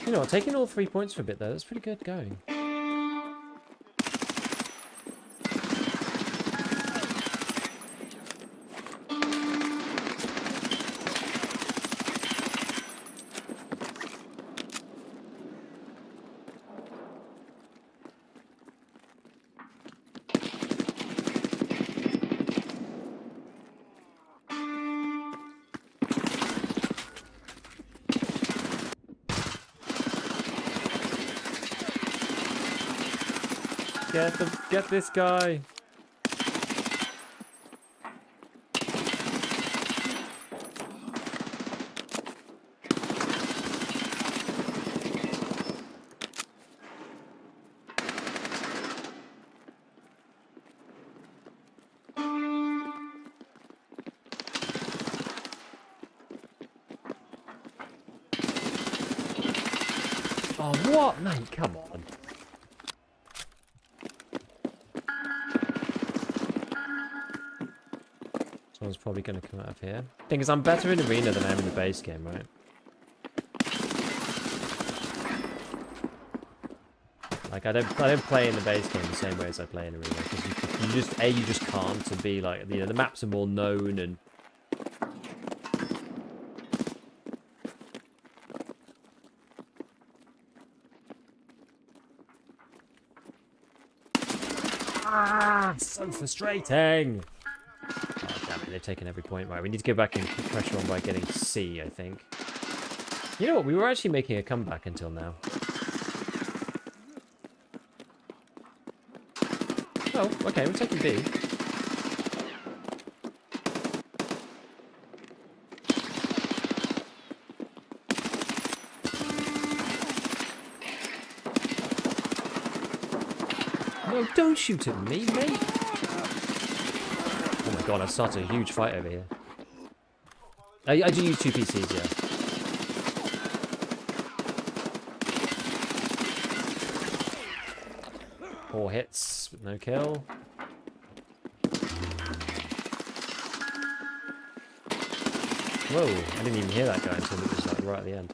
You know what, taking all 3 points for a bit though, that's pretty good going. Get this guy. Oh, what, mate? Come on. Someone's probably going to come out of here. Thing is, I'm better in arena than I am in the base game, right? Like, I don't play in the base game the same way as I play in arena because you just can't. And be like, you know, the maps are more known and. Ah, so frustrating. They've taken every point. Right, we need to go back and put pressure on by getting C, I think. You know what? We were actually making a comeback until now. Oh, okay, we're taking B. No, don't shoot at me, mate. Oh my god, I've started a huge fight over here. I do use 2 PCs, yeah. Four hits, with no kill. Whoa, I didn't even hear that guy until it was like right at the end.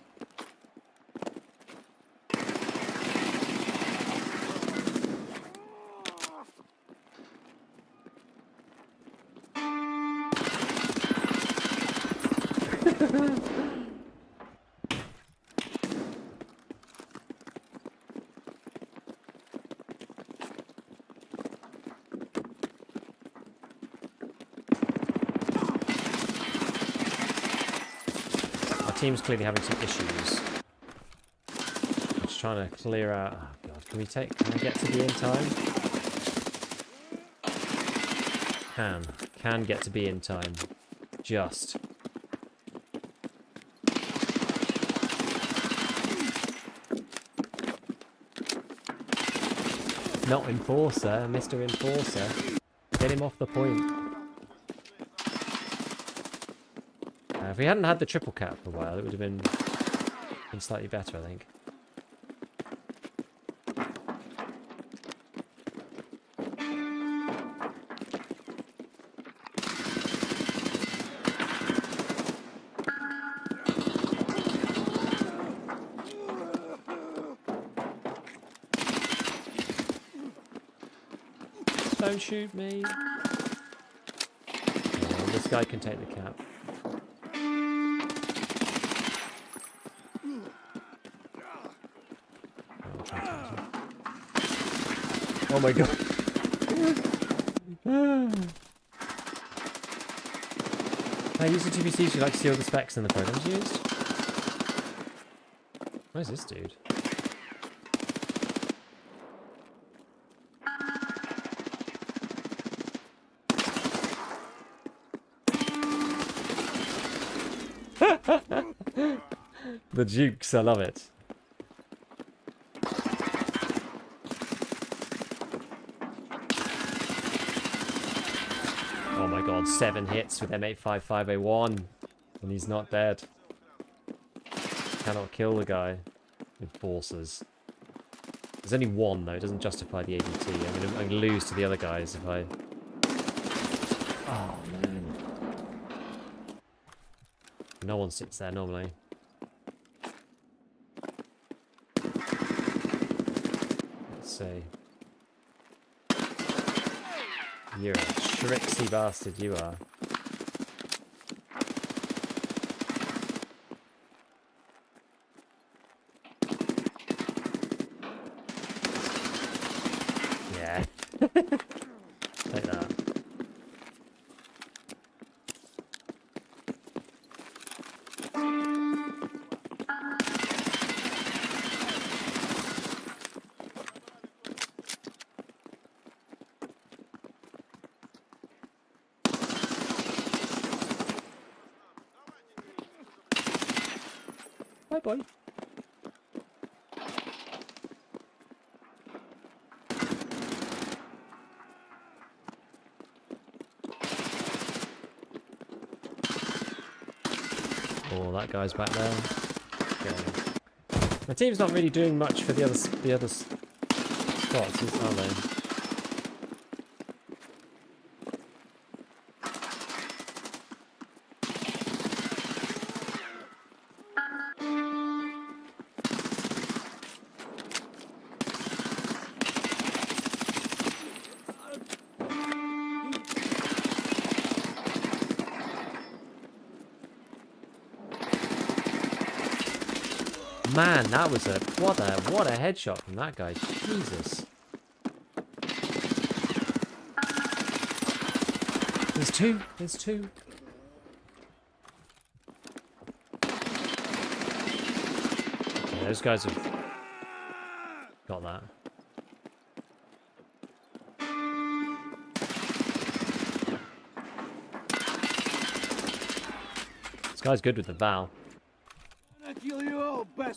Team's clearly having some issues. I'm just trying to clear out. Oh god, can I get to B in time? Can get to B in time. Just. Not Enforcer, Mr. Enforcer. Get him off the point. If we hadn't had the triple cap for a while, it would have been slightly better, I think. Don't shoot me. Oh, this guy can take the cap. Oh my god. I use the GPCs, you like to see all the specs in the programs used? Where's this dude? The jukes, I love it. Oh my god, 7 hits with M855A1 and he's not dead. Cannot kill the guy with forces. There's only one though, it doesn't justify the ADT. I'm gonna lose to the other guys if I... Oh man. no one sits there normally. Let's see. You're a tricksy bastard, you are. Yeah. Take that. Bye bye. Oh, that guy's back there. Okay. My team's not really doing much for the other spots, are they? Man, that was a what a headshot from that guy. Jesus. There's two. There's two. Okay, those guys have got that. This guy's good with the Val.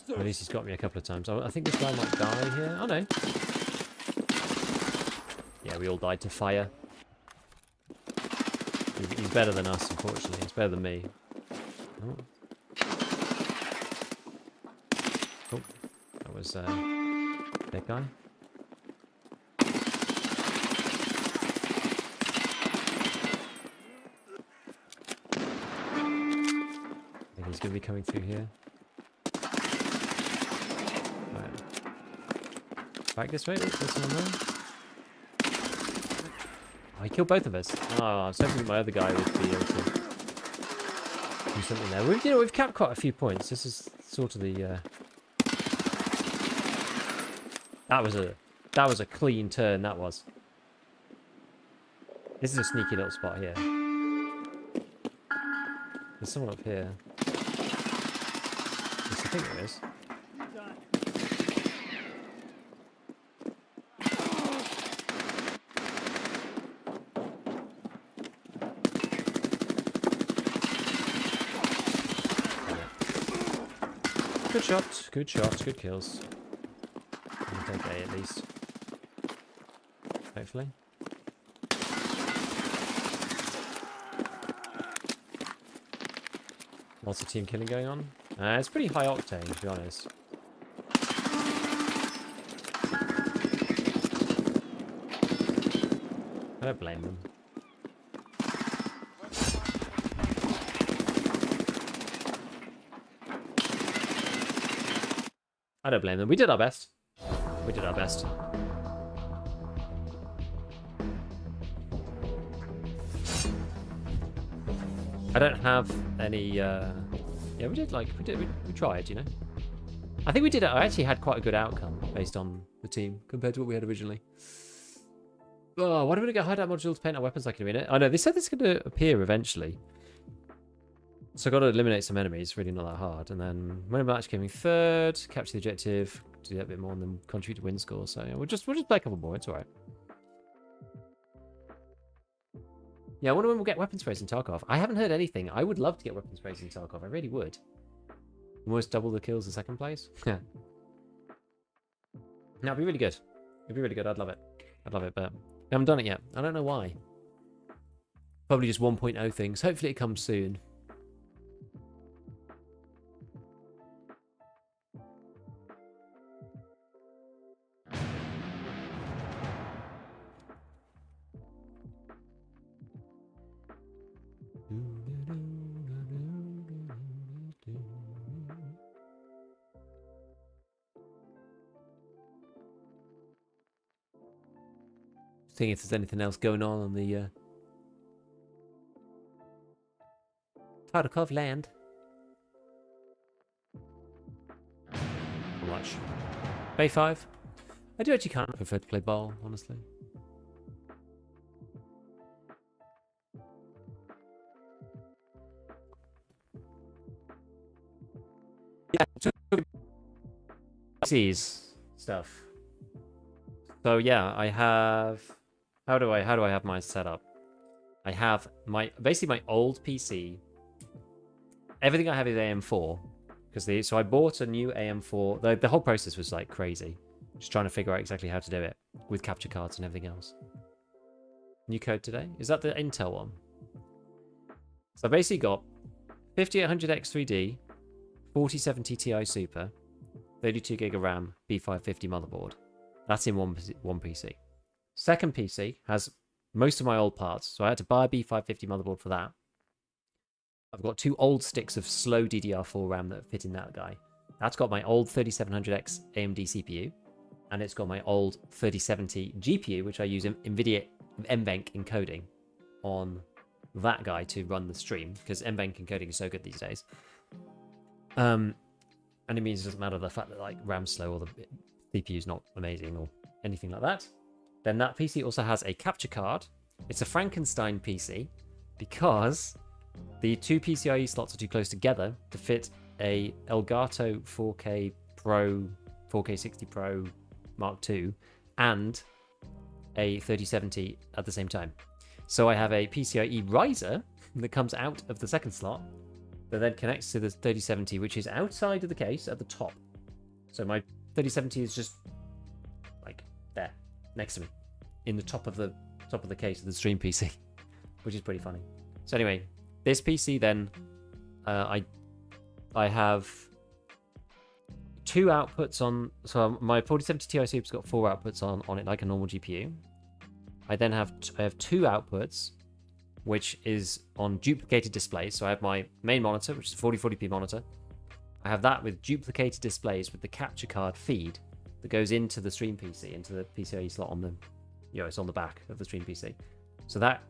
At least he's got me a couple of times. I think this guy might die here. Oh no. Yeah, we all died to fire. He's better than us, unfortunately. He's better than me. Oh, oh that was that guy. I think he's going to be coming through here. Back this way. There's someone there. Oh, he killed both of us. Oh, I was hoping my other guy would be able to do something there. We've capped quite a few points. This is sort of the. That was a clean turn. That was. This is a sneaky little spot here. There's someone up here. Yes, I think there is. Good shot, good shots, good kills. I'll take A at least. Hopefully. Lots of team killing going on. It's pretty high octane, to be honest. I don't blame them. I don't blame them. We did our best. We did our best. I don't have any. Yeah, we did we tried, you know. I think we did. I actually had quite a good outcome based on the team compared to what we had originally. Oh, why don't we get hideout module to paint our weapons like in a minute? I know they said this is going to appear eventually. So I've got to eliminate some enemies, really not that hard. And then when match came in third, capture the objective, do that a bit more, and then contribute to win score. So yeah, we'll just play a couple more, it's alright. Yeah, I wonder when we'll get weapon sprays in Tarkov. I haven't heard anything. I would love to get weapon sprays in Tarkov, I really would. Almost double the kills in second place. Yeah. No, it'd be really good. It'd be really good, I'd love it. I'd love it, but I haven't done it yet. I don't know why. Probably just 1.0 things. Hopefully it comes soon. seeing if there's anything else going on the Tarkov land. Not much. Bay 5. I do actually kind of prefer to play ball, honestly. Yeah, PCs stuff. So yeah, I have. How do I have my setup? I have basically my old PC. Everything I have is AM4 because so I bought a new AM4. The whole process was like crazy, just trying to figure out exactly how to do it with capture cards and everything else. New code today. Is that the Intel one? So I basically got 5800X3D, 4070 Ti Super, 32 gig of RAM, B550 motherboard. That's in one PC. Second PC has most of my old parts, so I had to buy a B550 motherboard for that. I've got 2 old sticks of slow DDR4 RAM that fit in that guy. That's got my old 3700X AMD CPU, and it's got my old 3070 GPU, which I use NVIDIA NVENC encoding on that guy to run the stream, because NVENC encoding is so good these days. And it means it doesn't matter the fact that like RAM's slow or the CPU's not amazing or anything like that. Then that PC also has a capture card. It's a Frankenstein PC because the 2 PCIe slots are too close together to fit a Elgato 4K Pro, 4K 60 Pro Mark II and a 3070 at the same time. So I have a PCIe riser that comes out of the second slot that then connects to the 3070, which is outside of the case at the top. So my 3070 is just like there, next to me, in the top of the case of the stream PC, which is pretty funny. So anyway, this PC then, I have 2 outputs on. So my 4070 Ti Super's got 4 outputs on it, like a normal GPU. I then have 2 outputs, which is on duplicated displays. So I have my main monitor, which is a 4040p monitor. I have that with duplicated displays with the capture card feed that goes into the stream PC, into the PCIe slot on the, it's on the back of the stream PC. So that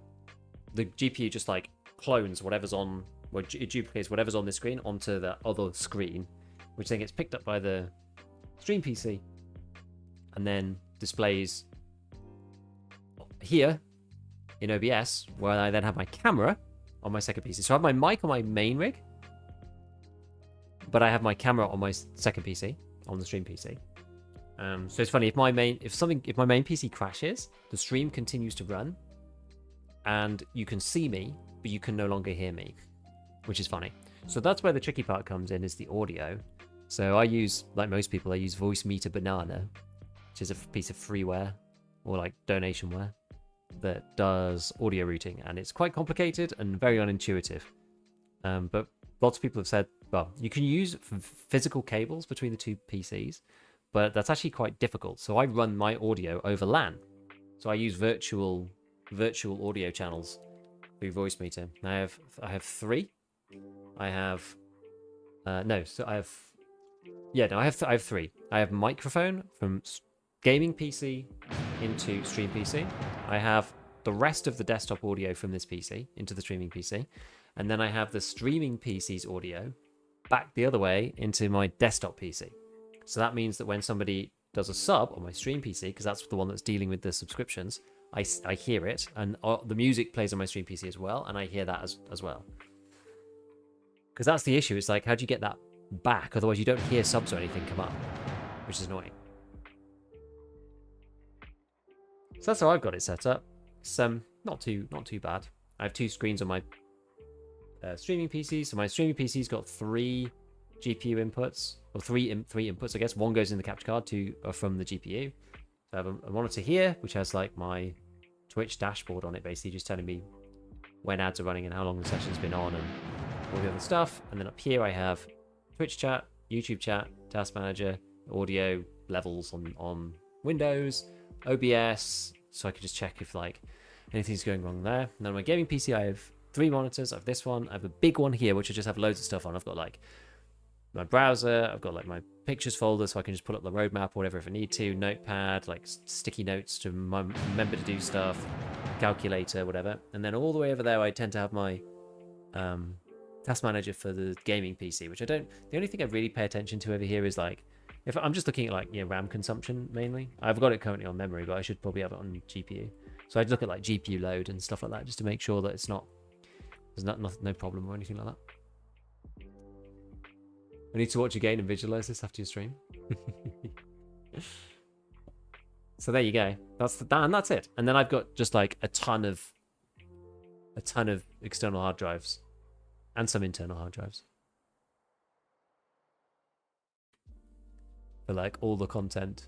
the GPU just like clones whatever's on, or it duplicates whatever's on the screen onto the other screen, which then gets picked up by the stream PC and then displays here in OBS, where I then have my camera on my second PC. So I have my mic on my main rig, but I have my camera on my second PC, on the stream PC. So it's funny, if my main PC crashes, the stream continues to run, and you can see me, but you can no longer hear me, which is funny. So that's where the tricky part comes in, is the audio. So I use, like most people, I use Voice Meter Banana, which is a piece of freeware or like donationware that does audio routing, and it's quite complicated and very unintuitive. But lots of people have said, well, you can use physical cables between the 2 PCs, but that's actually quite difficult. So I run my audio over LAN. So I use virtual audio channels through Voice Meter. I have 3. I have I have 3. I have microphone from gaming PC into stream PC. I have the rest of the desktop audio from this PC into the streaming PC, and then I have the streaming PC's audio back the other way into my desktop PC. So that means that when somebody does a sub on my stream PC, because that's the one that's dealing with the subscriptions, I hear it, and the music plays on my stream PC as well, and I hear that as well. Because that's the issue. It's like, how do you get that back? Otherwise, you don't hear subs or anything come up, which is annoying. So that's how I've got it set up. It's not too bad. I have 2 screens on my streaming PC. So my streaming PC's got 3 GPU inputs, or 3 inputs, I guess. 1 goes in the capture card, 2 are from the GPU. So I have a monitor here, which has like my Twitch dashboard on it, basically just telling me when ads are running and how long the session's been on and all the other stuff. And then up here I have Twitch chat, YouTube chat, Task Manager, audio levels on Windows, OBS, so I can just check if like anything's going wrong there. And then on my gaming PC, I have 3 monitors. I have this one. I have a big one here, which I just have loads of stuff on. I've got like my browser. I've got like my pictures folder so I can just pull up the roadmap or whatever if I need to, notepad, like sticky notes to remember to do stuff, calculator, whatever. And then all the way over there I tend to have my task manager for the gaming PC, which the only thing I really pay attention to over here is like, if I'm just looking at like, RAM consumption mainly. I've got it currently on memory, but I should probably have it on GPU. So I'd look at like GPU load and stuff like that just to make sure that there's no problem or anything like that. I need to watch again and visualize this after your stream. So there you go. That's it. And then I've got just like a ton of external hard drives and some internal hard drives for like all the content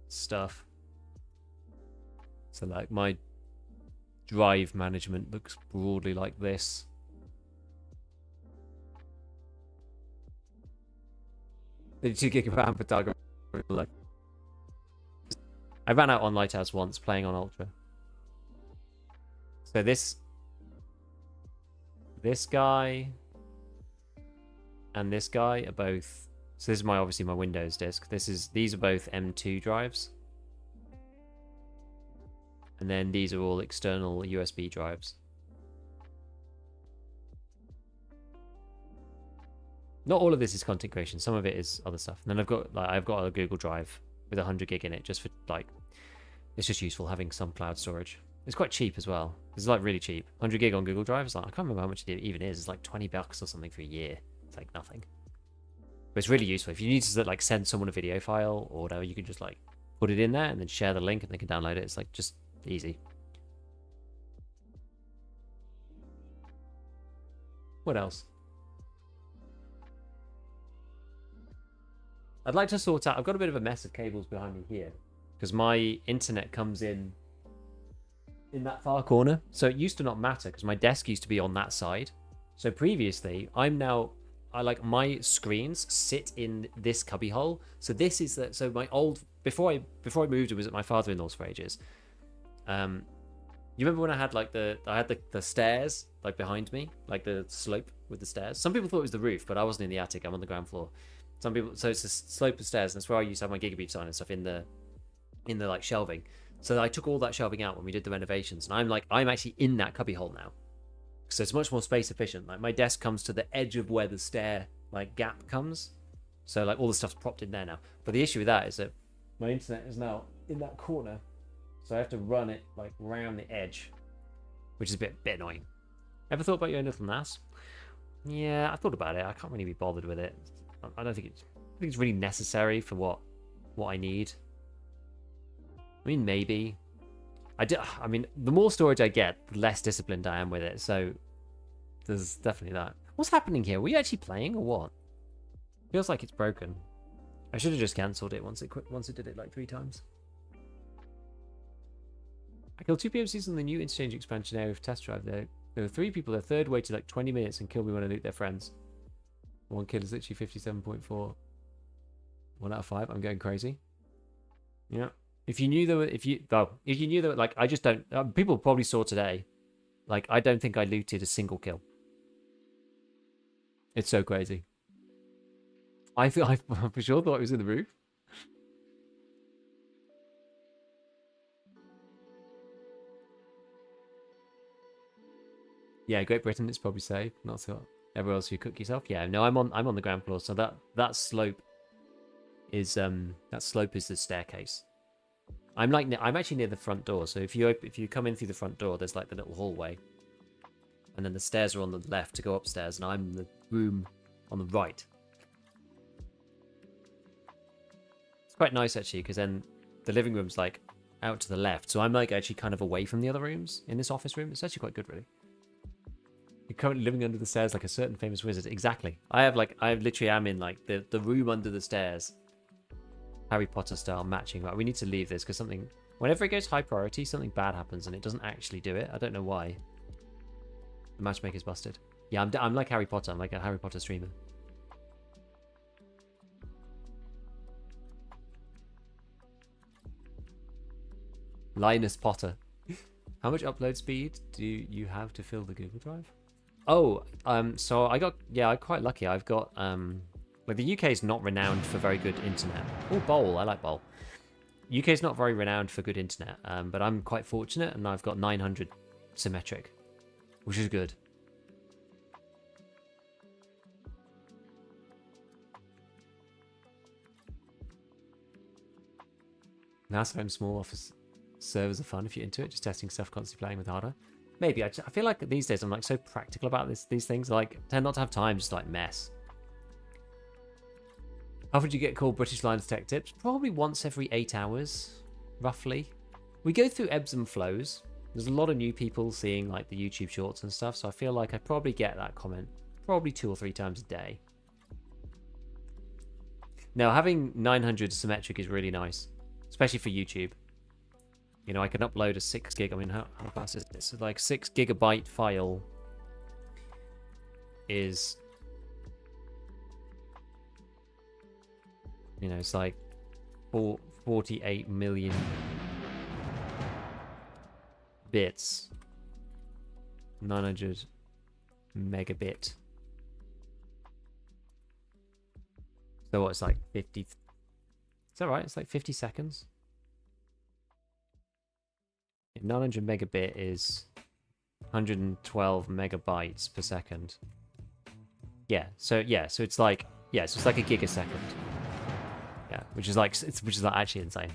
stuff. So like my drive management looks broadly like this. 32 gig of RAM for Tarkov. I ran out on Lighthouse once playing on Ultra. So this guy and this guy are both. So this is obviously my Windows disk. These are both M2 drives, and then these are all external USB drives. Not all of this is content creation. Some of it is other stuff. And then I've got a Google Drive with 100 gig in it, just for like, it's just useful having some cloud storage. It's quite cheap as well. It's like really cheap. 100 gig on Google Drive is like, I can't remember how much it even is. It's like $20 or something for a year. It's like nothing. But it's really useful. If you need to like send someone a video file or whatever, you can just like put it in there and then share the link and they can download it. It's like just easy. What else? I'd like to sort out, I've got a bit of a mess of cables behind me here because my internet comes in that far corner. So it used to not matter because my desk used to be on that side. So previously, my screens sit in this cubby hole. So this is so my old, before I moved, it was at my father-in-law's for ages. You remember when I had like the stairs like behind me, like the slope with the stairs? Some people thought it was the roof, but I wasn't in the attic, I'm on the ground floor. So it's a slope of stairs, and that's where I used to have my Gigabeat sign and stuff in the like shelving. So I took all that shelving out when we did the renovations, and I'm actually in that cubby hole now. So it's much more space efficient. Like my desk comes to the edge of where the stair like gap comes. So like all the stuff's propped in there now. But the issue with that is that my internet is now in that corner. So I have to run it like round the edge, which is a bit annoying. Ever thought about your own little NAS? Yeah, I thought about it. I can't really be bothered with it. I don't think it's really necessary for what I need. I mean, maybe. I mean, the more storage I get, the less disciplined I am with it. So there's definitely that. What's happening here? Were you actually playing or what? Feels like it's broken. I should have just cancelled it once it did it like 3 times. I killed 2 PMCs on the new interchange expansion area with test drive there. There were 3 people. Their third waited like 20 minutes and killed me when I loot their friends. One kill is literally 57.4. 1 out of 5. I'm going crazy. Yeah. If you knew there were, like, I just don't. People probably saw today. Like, I don't think I looted a single kill. It's so crazy. I for sure thought it was in the roof. Yeah, Great Britain is probably safe. Not so. Everywhere else you cook yourself. Yeah, no, I'm on the ground floor, so that slope is the staircase. I'm actually near the front door, so if you come in through the front door, there's like the little hallway, and then the stairs are on the left to go upstairs, and I'm in the room on the right. It's quite nice actually, because then the living room's like out to the left, so I'm like actually kind of away from the other rooms in this office room. It's actually quite good, really. You're currently living under the stairs like a certain famous wizard. Exactly. I literally am in like the room under the stairs. Harry Potter style matching. Right, we need to leave this because whenever it goes high priority, something bad happens and it doesn't actually do it. I don't know why. The matchmaker's busted. Yeah, I'm like Harry Potter. I'm like a Harry Potter streamer. Linus Potter. How much upload speed do you have to fill the Google Drive? Oh, so I'm quite lucky. I've got Like, the UK is not renowned for very good internet. Oh, Bowl. I like Bowl. UK is not very renowned for good internet, but I'm quite fortunate, and I've got 900 symmetric, which is good. Nice home small office servers are fun if you're into it. Just testing stuff, constantly playing with hardware. Maybe. I feel like these days I'm like so practical about these things. I like tend not to have time just to like mess. How would you get called British Lions Tech Tips? Probably once every 8 hours, roughly. We go through ebbs and flows. There's a lot of new people seeing like the YouTube shorts and stuff, so I feel like I probably get that comment probably 2 or 3 times a day. Now, having 900 symmetric is really nice, especially for YouTube. You know, I can upload a 6 gig. I mean, how fast is this? Like 6 gigabyte file is, you know, it's like 48 million bits. 900 megabit. So what? It's like 50. Is that right? It's like 50 seconds. 900 megabit is 112 megabytes per second. Yeah, so it's like so it's like a gigasecond. Yeah, which is like actually insane.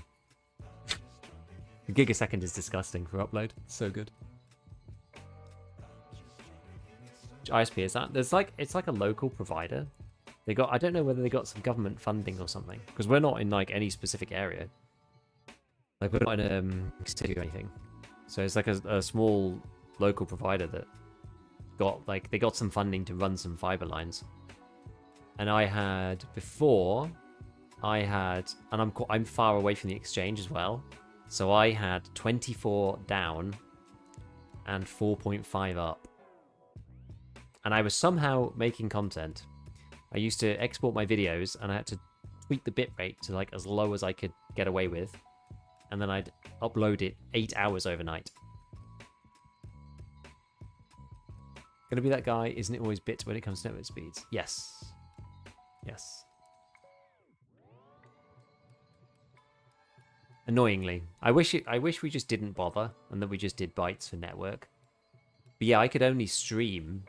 A gigasecond is disgusting for upload. It's so good. Which ISP is that? It's like a local provider. They got, I don't know whether they got some government funding or something, because we're not in like any specific area. Like we're not in a city or anything. So it's like a small local provider that got like, they got some funding to run some fiber lines. And I had before, and I'm far away from the exchange as well. So I had 24 down and 4.5 up. And I was somehow making content. I used to export my videos and I had to tweak the bitrate to like as low as I could get away with. And then I'd upload it 8 hours overnight. Gonna be that guy, isn't it always bits when it comes to network speeds? Yes. Yes. Annoyingly. I wish we just didn't bother and that we just did bytes for network. But yeah, I could only stream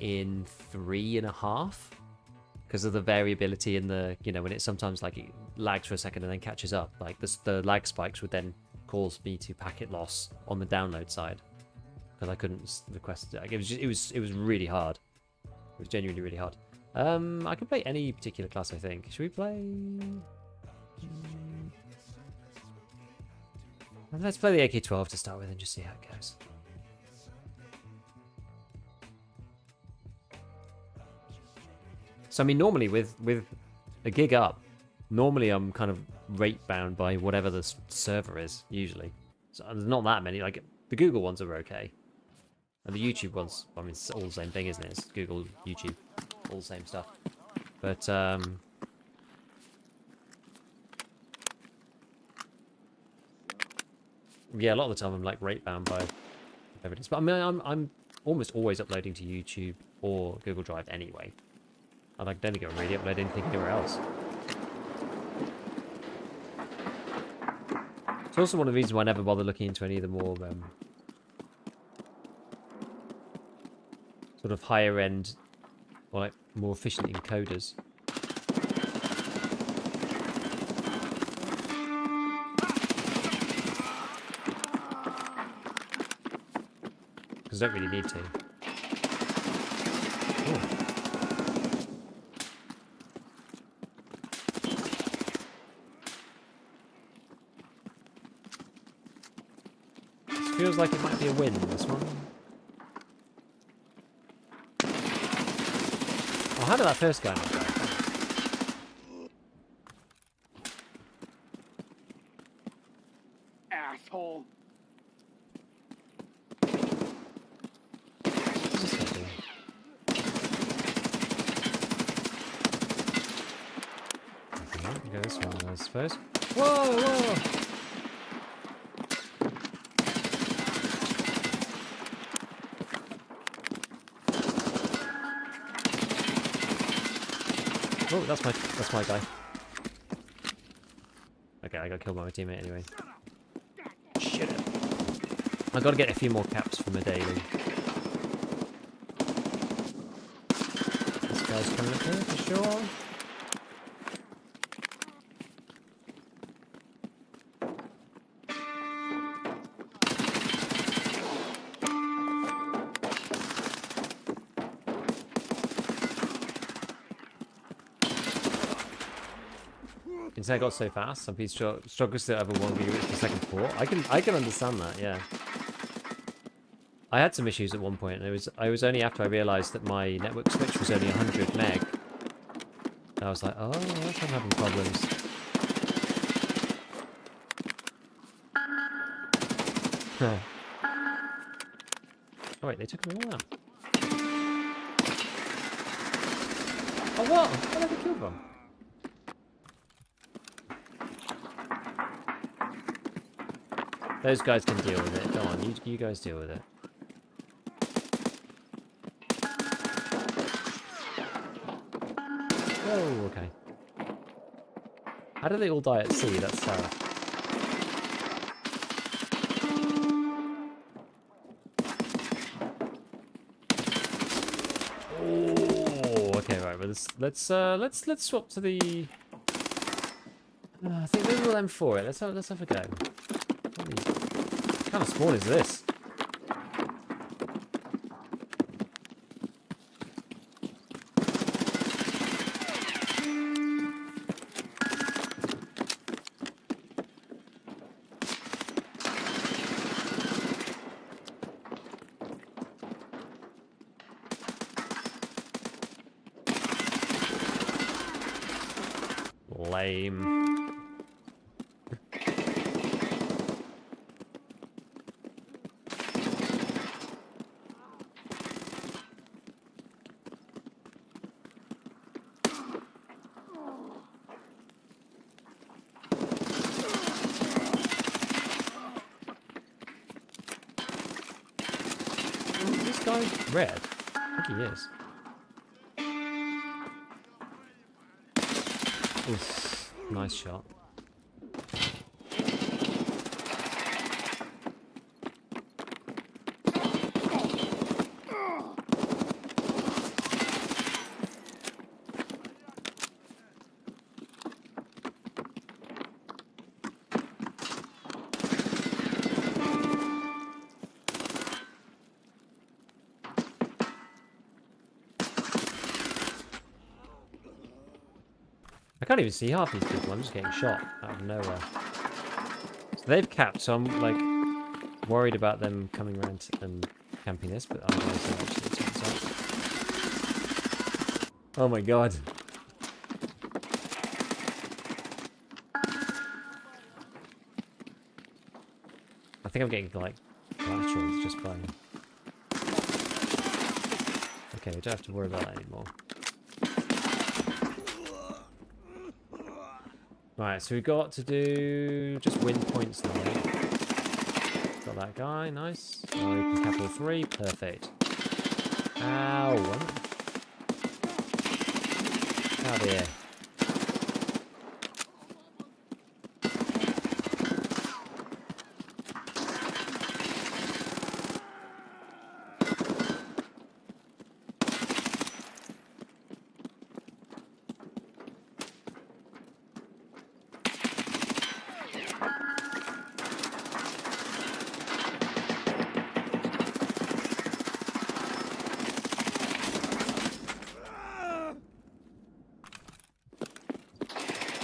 in 3.5 because of the variability in the, you know, when it sometimes like it lags for a second and then catches up. Like the lag spikes would then cause me to packet loss on the download side because I couldn't request it. It was really hard. It was genuinely really hard. I can play any particular class, I think. Should we play? Let's play the AK-12 to start with and just see how it goes. So I mean, normally with a gig up, normally I'm kind of rate bound by whatever the server is, usually. So there's not that many. Like, the Google ones are okay. And the YouTube ones, I mean, it's all the same thing, isn't it? It's Google, YouTube, all the same stuff. But, yeah, a lot of the time I'm like rate bound by whatever it is. But I mean, I'm almost always uploading to YouTube or Google Drive anyway. I don't think I really upload anything anywhere else. It's also one of the reasons why I never bother looking into any of the more sort of higher end or like more efficient encoders. Because I don't really need to. Ooh. Feels like it might be a win, this one. Oh, how did that first guy not go? Asshole. What's this guy doing? Okay, we go this one, I suppose. Whoa, whoa! Oh, that's my guy. Okay, I got killed by my teammate anyway. Shit. I got to get a few more caps from a daily. This guy's coming up here for sure. I got so fast. Some people struggle to have a 1v per second floor. I can understand that. Yeah. I had some issues at one point, and I was only after I realised that my network switch was only 100 meg. And I was like, oh, I'm having problems. Oh wait, they took them all out. Oh what? How did they kill them? Those guys can deal with it. Go on, you guys deal with it. Oh, okay. How do they all die at sea? That's sad. Oh, okay, right. But let's swap to the. I think maybe we'll M4 it. Let's have a go. What kind of spawn is this? Lame. This guy's red. I think he is. Oof, nice shot. I can't even see half these people. I'm just getting shot out of nowhere. So they've capped, so I'm like worried about them coming around and camping this, but otherwise they're actually turns out. Oh my god. I think I'm getting like laterals just by. Okay, we don't have to worry about that anymore. Right, so we've got to do just win points now. Got that guy, nice. Oh, we can cap all three, perfect. Ow. Oh dear.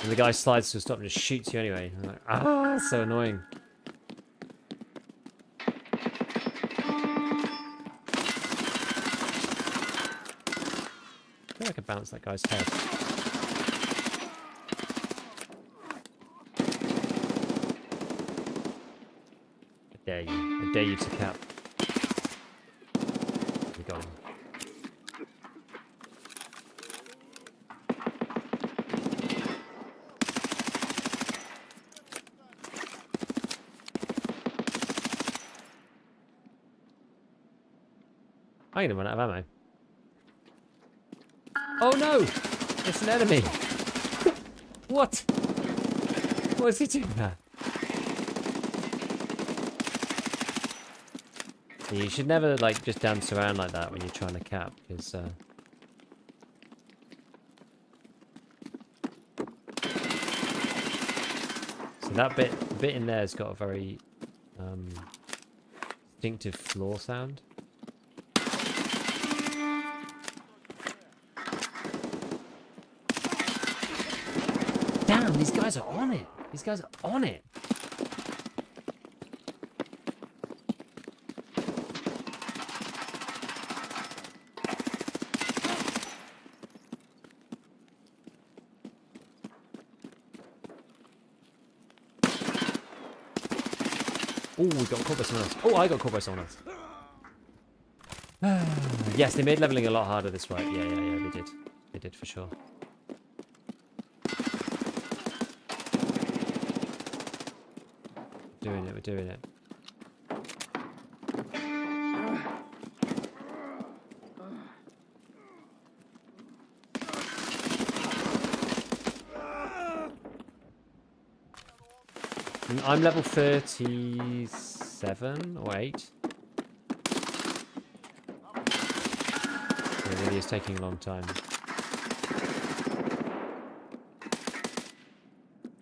And the guy slides to a stop and just shoots you anyway. I'm like, ah, so annoying. I feel like I could bounce that guy's head. I dare you. I dare you to cap. We got him. I'm gonna run out of ammo. Oh no! It's an enemy. What? What is he doing there? You should never like just dance around like that when you're trying to cap, because so that bit in there has got a very distinctive floor sound. Damn, these guys are on it. These guys are on it. Oh, we got caught by someone else. Oh, I got caught by someone else. Yes, they made leveling a lot harder this way. Yeah, they did. They did for sure. We're doing it. I'm level 37 or 8. It really is taking a long time.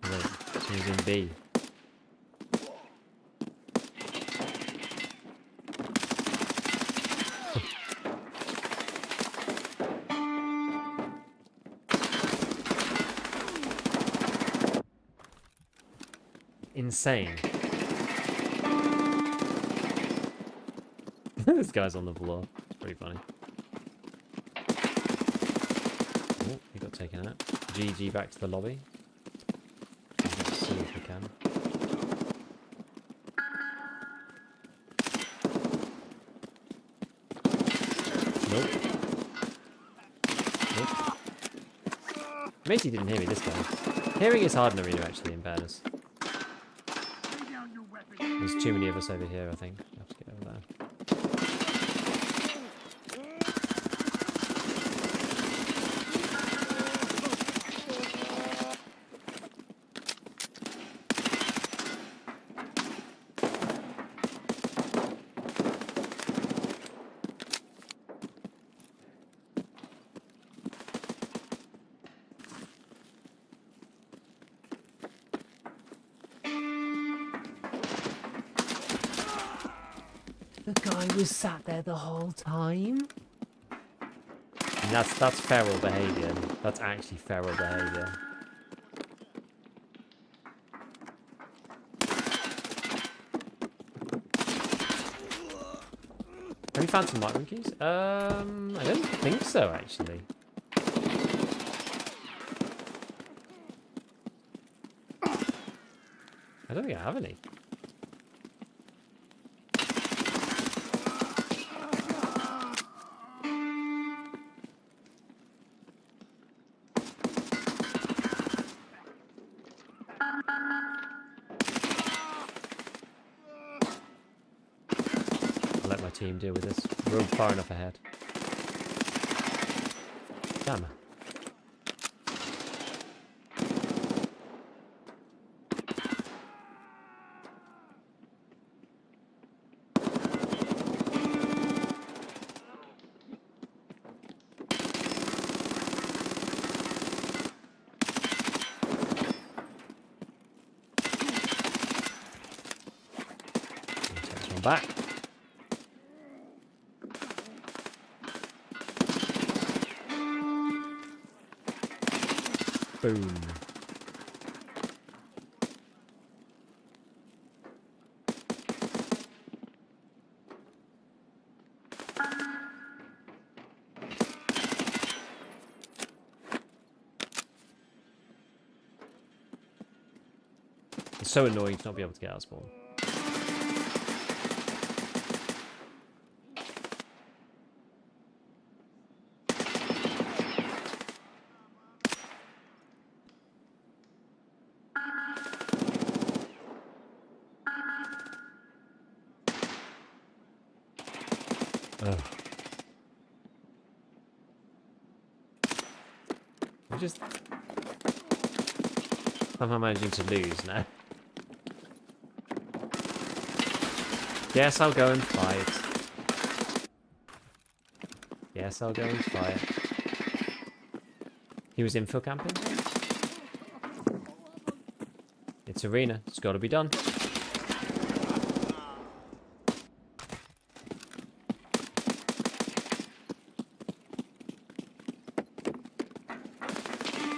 Wait, someone's in B. Insane. This guy's on the floor. It's pretty funny. Oh, he got taken out. GG back to the lobby. Let's see if we can. Nope. Matey didn't hear me this time. Hearing is hard in arena actually, in fairness. There's too many of us over here, I think. I have to get over there. The guy was sat there the whole time. And that's feral behaviour. That's actually feral behaviour. Have you found some micro keys? I don't think so actually. I don't think I have any. Team deal with this. We're far enough ahead. Damn. Take this one back. Boom. It's so annoying to not be able to get out of spawn. Ugh. We're just somehow managing to lose now. Yes, I'll go and fight. Yes, I'll go and fight. He was infill camping? It's arena. It's got to be done.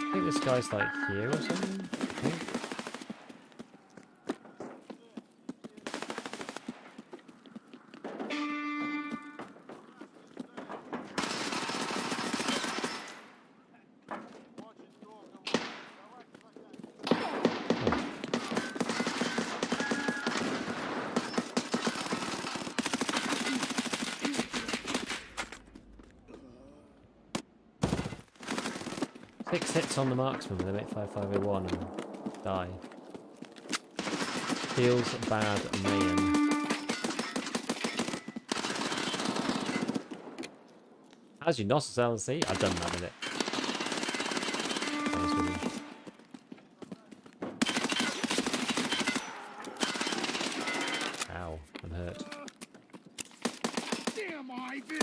I think this guy's like here or something. I think. 6 hits on the marksman, they make 5501 and die. Feels bad, man. How's your nostrils LC? I've done that with it. Ow, I'm hurt. Damn, Ivan!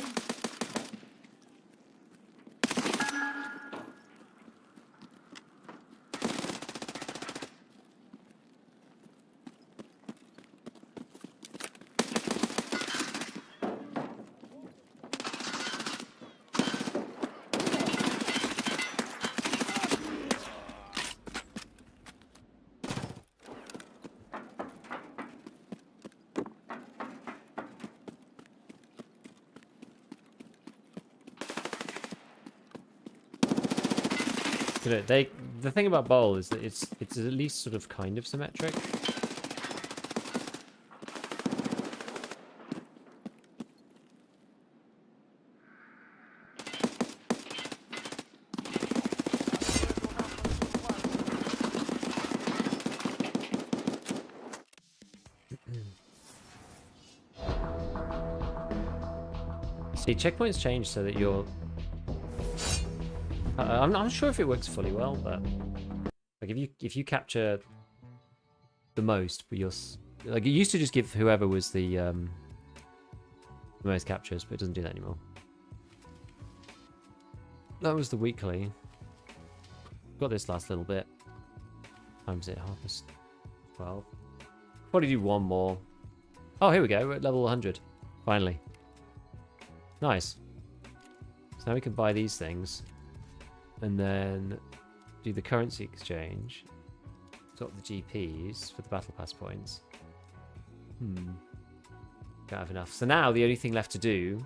The thing about bowl is that it's at least sort of kind of symmetric. See, checkpoints change so that you're I'm not sure if it works fully well, but like if you capture the most, but you're like it used to just give whoever was the most captures, but it doesn't do that anymore. That was the weekly. Got this last little bit. Times it 12. Probably do one more. Oh, here we go. We're at level 100. Finally. Nice. So now we can buy these things. And then do the currency exchange. Top the GPs for the battle pass points. Don't have enough. So now the only thing left to do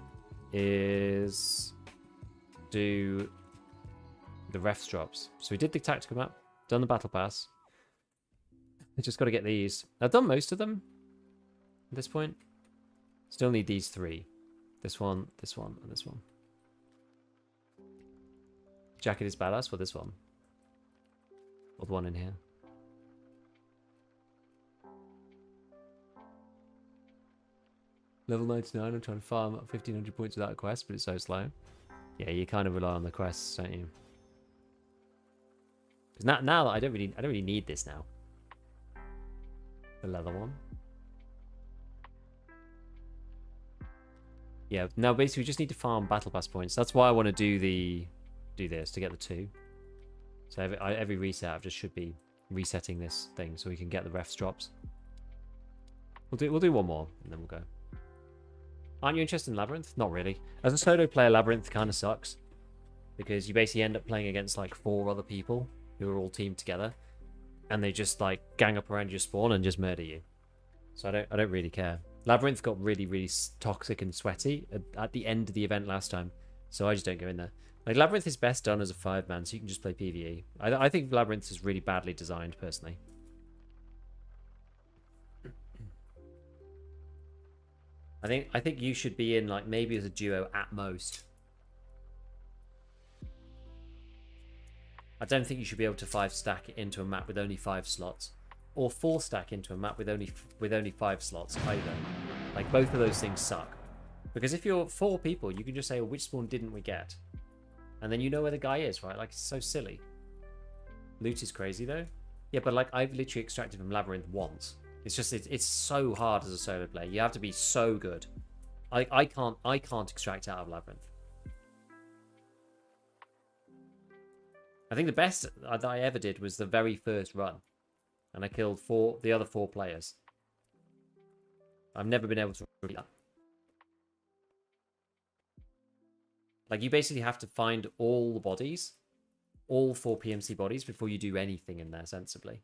is do the refs drops. So we did the tactical map, done the battle pass. I just got to get these. I've done most of them at this point. Still need these 3. This one, and this one. Jacket is badass for this one. Or the one in here. Level 99, I'm trying to farm up 1500 points without a quest, but it's so slow. Yeah, you kind of rely on the quests, don't you? Because now that I don't really need this now. The leather one. Yeah, now basically we just need to farm battle pass points. That's why I want to do this to get the 2. So every reset I just should be resetting this thing so we can get the refs drops. We'll do one more and then we'll go. Aren't you interested in Labyrinth? Not really. As a solo player, Labyrinth kind of sucks because you basically end up playing against like 4 other people who are all teamed together, and they just like gang up around your spawn and just murder you. So I don't really care. Labyrinth got really toxic and sweaty at the end of the event last time, so I just don't go in there. Like Labyrinth is best done as a 5-man, so you can just play PvE. I think Labyrinth is really badly designed, personally. I think you should be in like maybe as a duo at most. I don't think you should be able to 5-stack it into a map with only 5 slots, or 4-stack into a map with only 5 slots either. Like both of those things suck. Because if you're 4 people, you can just say, well, which spawn didn't we get? And then you know where the guy is, right? Like, it's so silly. Loot is crazy, though. Yeah, but, like, I've literally extracted from Labyrinth once. It's just, it's so hard as a solo player. You have to be so good. I can't extract out of Labyrinth. I think the best that I ever did was the very first run. And I killed the other four players. I've never been able to repeat that. Like, you basically have to find all the bodies, all 4 PMC bodies, before you do anything in there sensibly.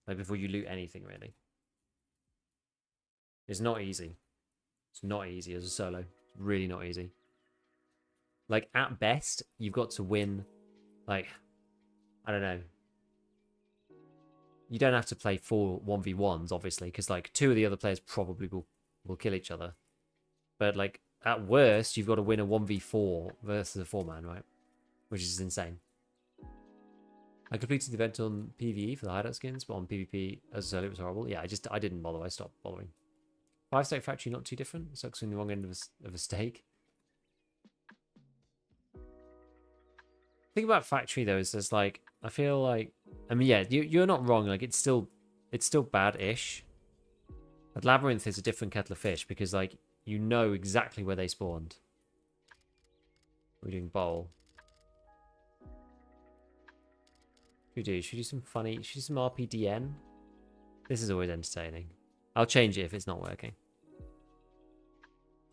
Like, before you loot anything, really. It's not easy. It's not easy as a solo. It's really not easy. Like, at best, you've got to win, like, I don't know. You don't have to play 4 1v1s, obviously, because, like, 2 of the other players probably will kill each other. But, like, at worst, you've got to win a 1v4 versus a 4-man, right? Which is insane. I completed the event on PvE for the hideout skins, but on PvP as a solo it was horrible. Yeah, I didn't bother. I stopped bothering. 5-stack factory not too different. Sucks on the wrong end of a stake. Thing about factory though is there's like, I feel like, I mean, yeah, you're not wrong. Like, it's still bad-ish. But Labyrinth is a different kettle of fish because, like, you know exactly where they spawned. We're doing bowl. Should we do some funny, should we do some RPDN? This is always entertaining. I'll change it if it's not working.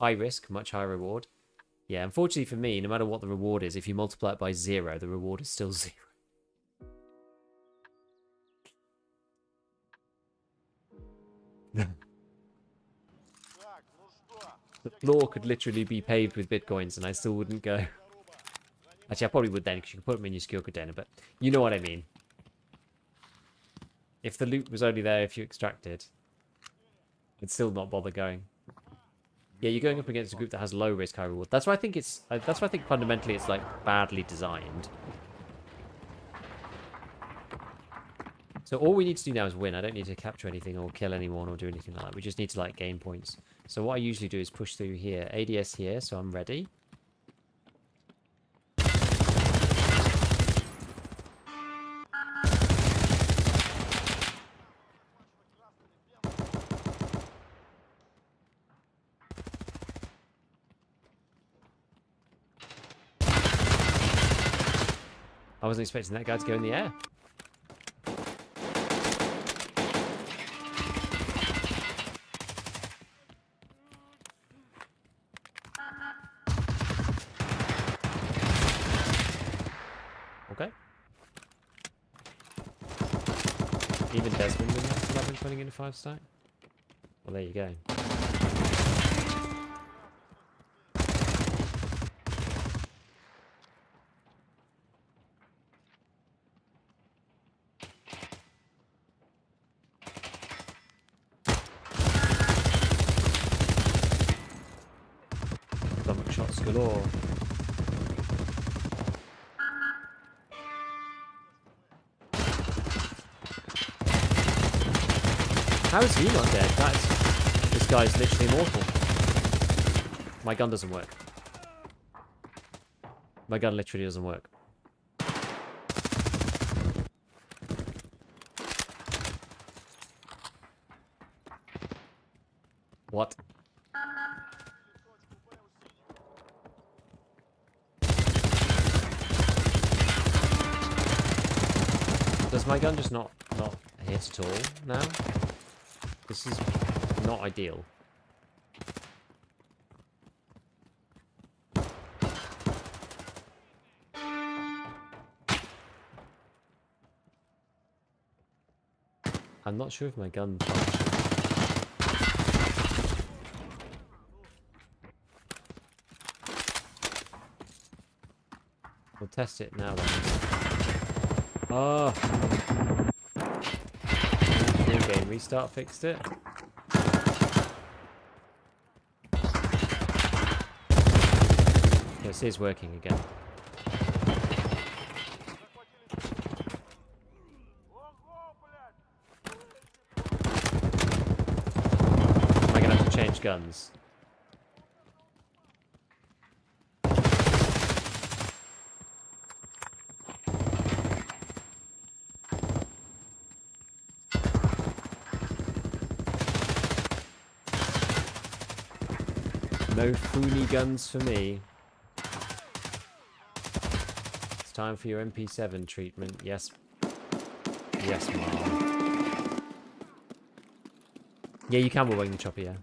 High risk, much higher reward. Yeah, unfortunately for me, no matter what the reward is, if you multiply it by 0, the reward is still 0. The floor could literally be paved with bitcoins and I still wouldn't go. Actually, I probably would then, because you can put them in your skill container, but you know what I mean. If the loot was only there if you extracted, I'd still not bother going. Yeah, you're going up against a group that has low risk, high reward. That's why I think it's. That's why I think fundamentally it's like badly designed. So all we need to do now is win. I don't need to capture anything or kill anyone or do anything like that. We just need to like gain points. So what I usually do is push through here, ADS here, so I'm ready. I wasn't expecting that guy to go in the air. Okay. Even Desmond in that Labyrinth running into 5-stack. Well, there you go. Stomach shots galore. How is he not dead? This guy's literally immortal. My gun doesn't work. My gun literally doesn't work. What? Does my gun just not hit at all now? This is not ideal. I'm not sure if my gun functions. We'll test it now then. Oh! New game restart fixed it. This is working again. Am I gonna have to change guns? No Funi guns for me. It's time for your MP7 treatment. Yes. Yes, Mom. Yeah, you can wing the chopper, yeah.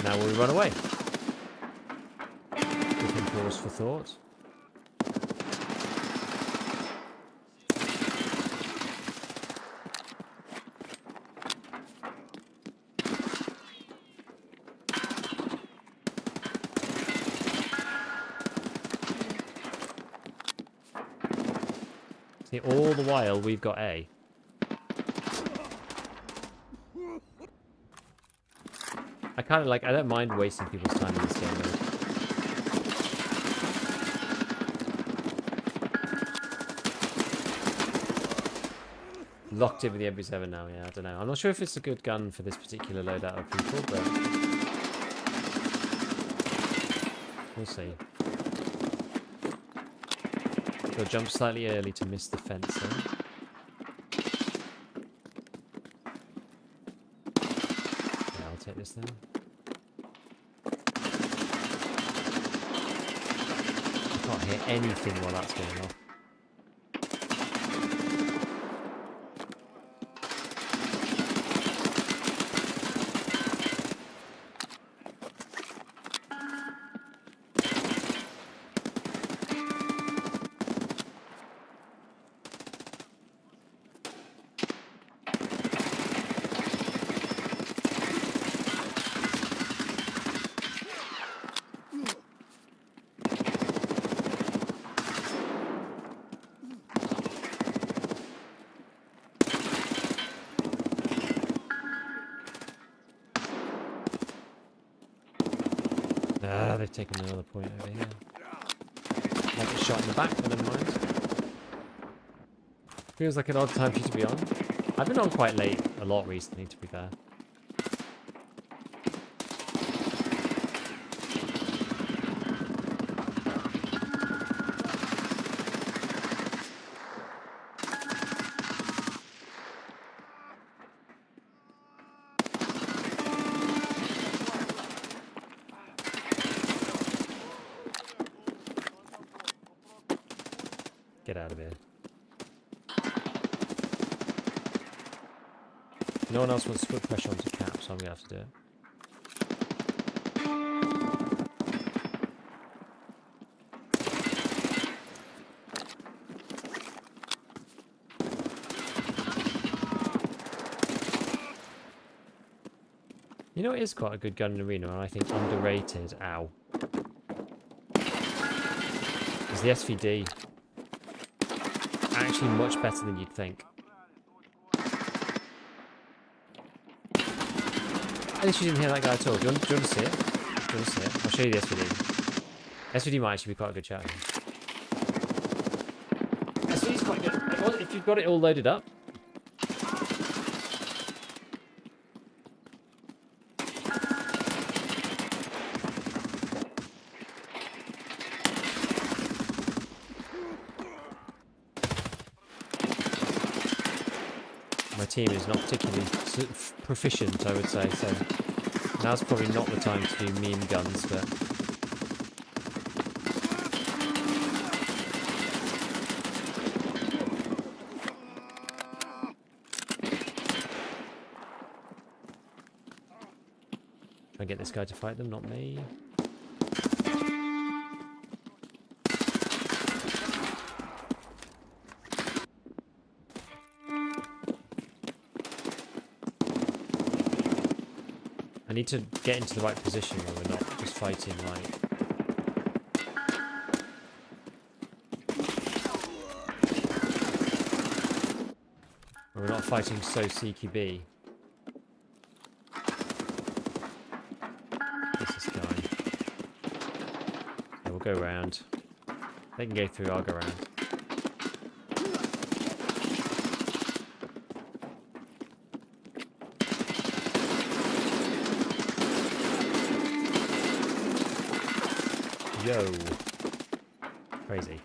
Now will we run away? We can pause for thought. See, all the while we've got A. I kind of like, I don't mind wasting people's time in this game mode. Locked in with the MP7 now, yeah, I don't know. I'm not sure if it's a good gun for this particular loadout of people, but we'll see. Got to jump slightly early to miss the fencing. Yeah, I'll take this then. I can't hear anything while that's going off. Ah, they've taken another point over here. Might get shot in the back, but never mind. Feels like an odd time for you to be on. I've been on quite late a lot recently, to be fair. Get out of here. No one else wants to put pressure onto Cap, so I'm going to have to do it. You know, it is quite a good gun in Arena, and I think underrated. Ow. Is the SVD. Actually much better than you'd think. At least you didn't hear that guy at all. Do you want to see it? Do you want to see it? I'll show you the SVD. SVD might actually be quite a good shot. SVD's quite good. If you've got it all loaded up. My team is not particularly proficient, I would say, so now's probably not the time to do meme guns, but try and get this guy to fight them, not me. I need to get into the right position where we're not just fighting like... Where we're not fighting so CQB. Where's this guy? Yeah, we'll go around. They can go through, I'll go around. go. Crazy.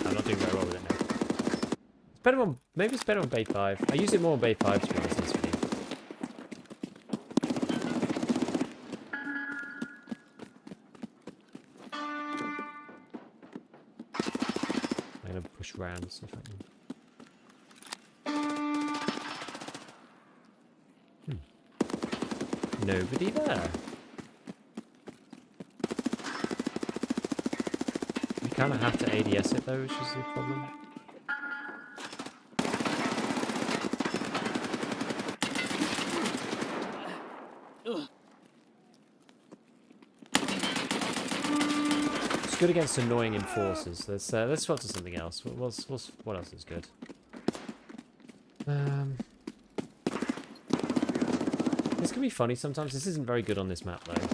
I'm not doing very well with it now. It's better on, maybe it's better on Bay 5. I use it more on Bay 5 to be honest this video. I'm gonna push round, see if I can. Nobody there. You kind of have to ADS it though, which is the problem. It's good against annoying enforcers. Let's swap to something else. What else is good? This can be funny sometimes. This isn't very good on this map though.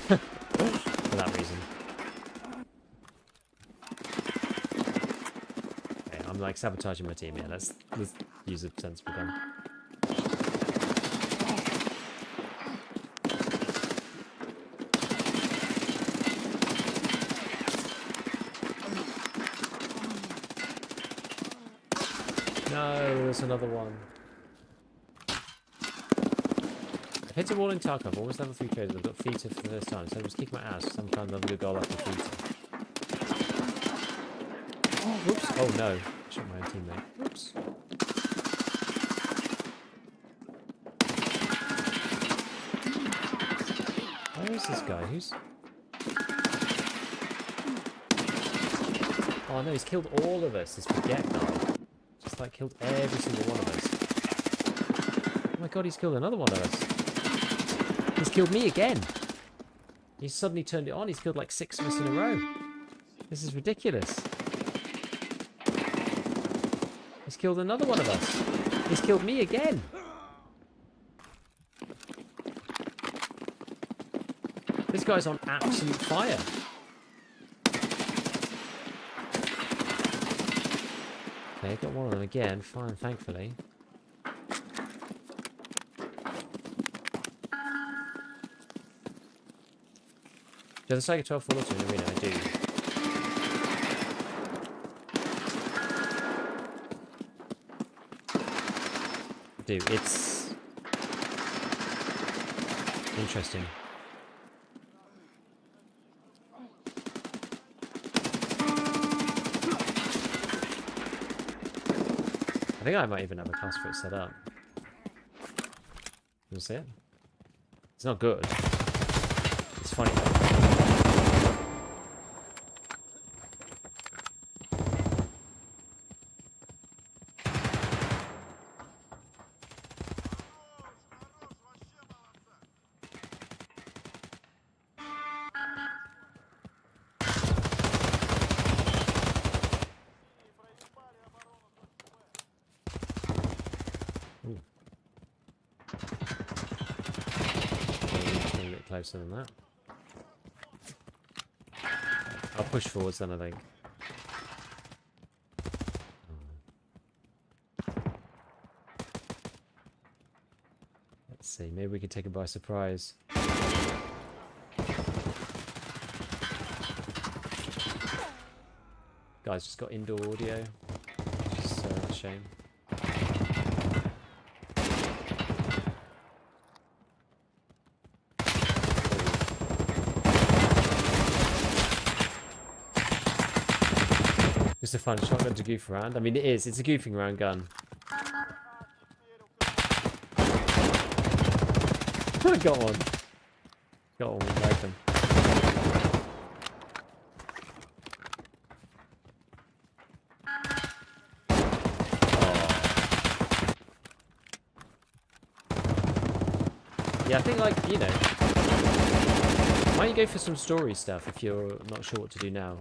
For that reason. Okay, I'm like sabotaging my team here. Let's use a sensible gun. No, there's another one. I've hit a wall in Tarkov, almost level 3 code. I've got Theta for the first time, so I'm just kicking my ass because I'm trying to level a goal after Theta. Oops! Oh no. Shot my own teammate. Oops. Where is this guy? Who's... Oh no, he's killed all of us, this projectile. Just like killed every single one of us. Oh my god, he's killed another one of us. He's killed me again. He's suddenly turned it on. He's killed like 6 of us in a row. This is ridiculous. He's killed another one of us. He's killed me again. This guy's on absolute fire. Okay, got one of them again. Fine, thankfully. Do you have the Psycho 12 full auto in the arena? I do. It's interesting. I think I might even have a class for it set up. You see it? It's not good. It's funny though. Closer than that. I'll push forwards then, I think. Let's see, maybe we can take it by surprise. Guys just got indoor audio, which is a shame. Just a fun shotgun to goof around. I mean, it is. It's a goofing around gun. Got one. Got one. We like them. Yeah, I think, like, you know, why don't you go for some story stuff if you're not sure what to do now?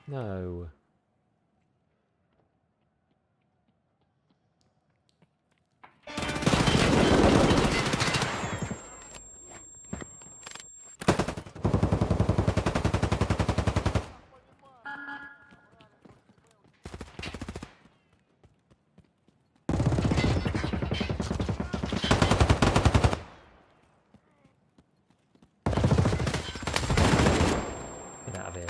No. Get out of here.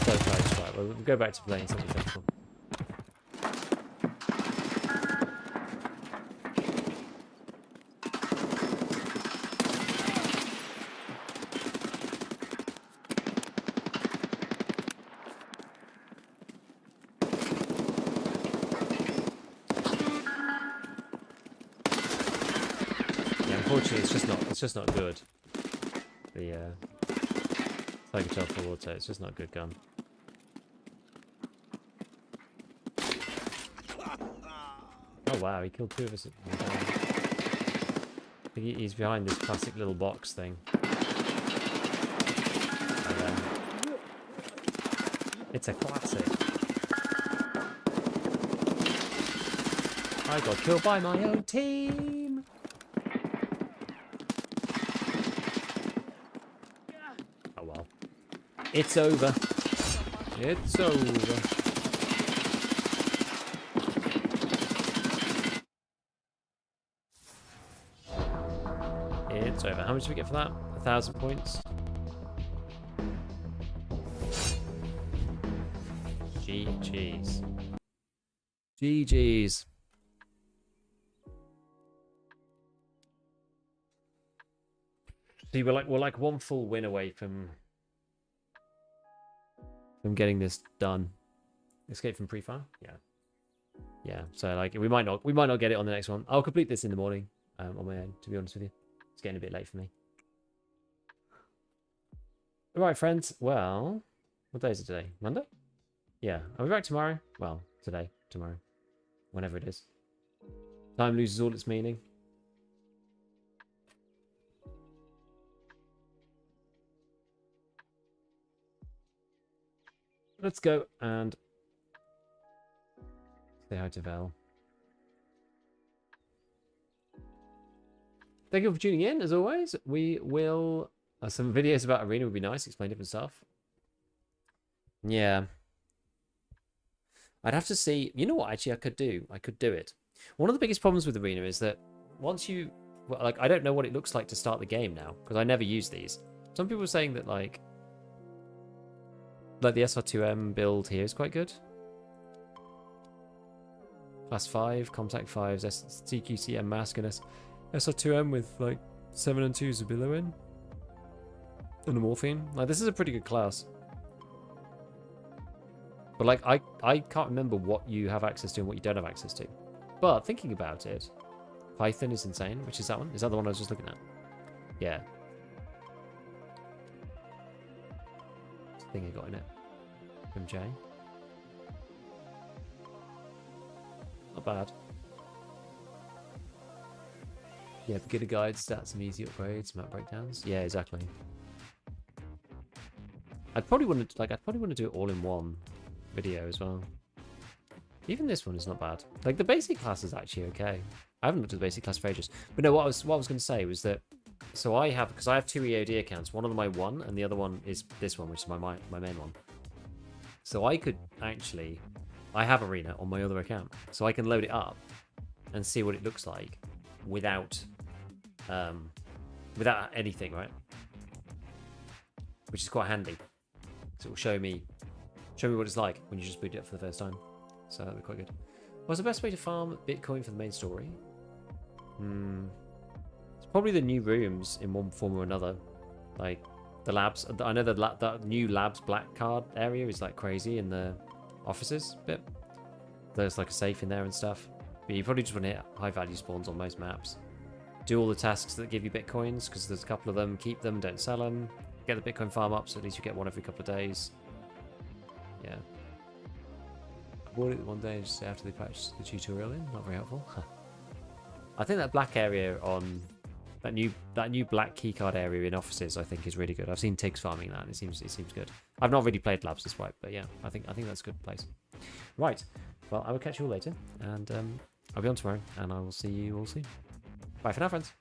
So close, right, we'll go back to playing something sensible. Unfortunately, it's just not good. The Tiger full auto, it's just not a good gun. Oh wow, he killed 2 of us. I think he's behind this classic little box thing. It's a classic. I got killed by my own team. Oh well. It's over. It's over. It's over. How much did we get for that? 1,000 points. GG's. GG's. See, we're like one full win away from getting this done. Escape from pre-fire? Yeah. So like we might not get it on the next one. I'll complete this in the morning on my own, to be honest with you. It's getting a bit late for me. Alright, friends. Well, what day is it today? Monday? Yeah. I'll be back tomorrow. Well, today, tomorrow. Whenever it is. Time loses all its meaning. Let's go and say hi to Val. Thank you for tuning in, as always. We will... some videos about Arena would be nice, explain different stuff. Yeah. I'd have to see... You know what, actually, I could do? I could do it. One of the biggest problems with Arena is that once you... Well, like, I don't know what it looks like to start the game now, because I never use these. Some people are saying that, like the SR2M build here is quite good. Class 5, Contact 5s, CQCM mask, and SR2M with like 7 and 2s below in. And a morphine. Like, this is a pretty good class. But like, I can't remember what you have access to and what you don't have access to. But thinking about it, Python is insane. Which is that one? Is that the one I was just looking at? Yeah. Thing I got in it from Jay. Not bad. Yeah, beginner guide, stats and easy upgrades, map breakdowns. Yeah, exactly. I'd probably want to do it all in one video as well. Even this one is not bad. Like, the basic class is actually okay. I haven't looked at the basic class for ages. But no, what I was going to say was that, so because I have 2 EOD accounts. One of them I won, and the other one is this one, which is my main one. So I could actually, I have Arena on my other account, so I can load it up and see what it looks like without anything, right? Which is quite handy. So it will show me what it's like when you just boot it up for the first time. So that'd be quite good. What's the best way to farm Bitcoin for the main story? It's probably the new rooms in one form or another. Like, The labs. I know the new labs black card area is like crazy in the offices bit. There's like a safe in there and stuff. But you probably just want to hit high value spawns on most maps. Do all the tasks that give you bitcoins, because there's a couple of them. Keep them, don't sell them. Get the bitcoin farm up, so at least you get one every couple of days. Yeah. I bought it one day just after they patched the tutorial in. Not very helpful. I think that black area on that new black keycard area in offices, I think, is really good. I've seen Tiggs farming that, and it seems good. I've not really played labs despite, but yeah, I think that's a good place. Right. Well, I will catch you all later, and I'll be on tomorrow, and I will see you all soon. Bye for now, friends.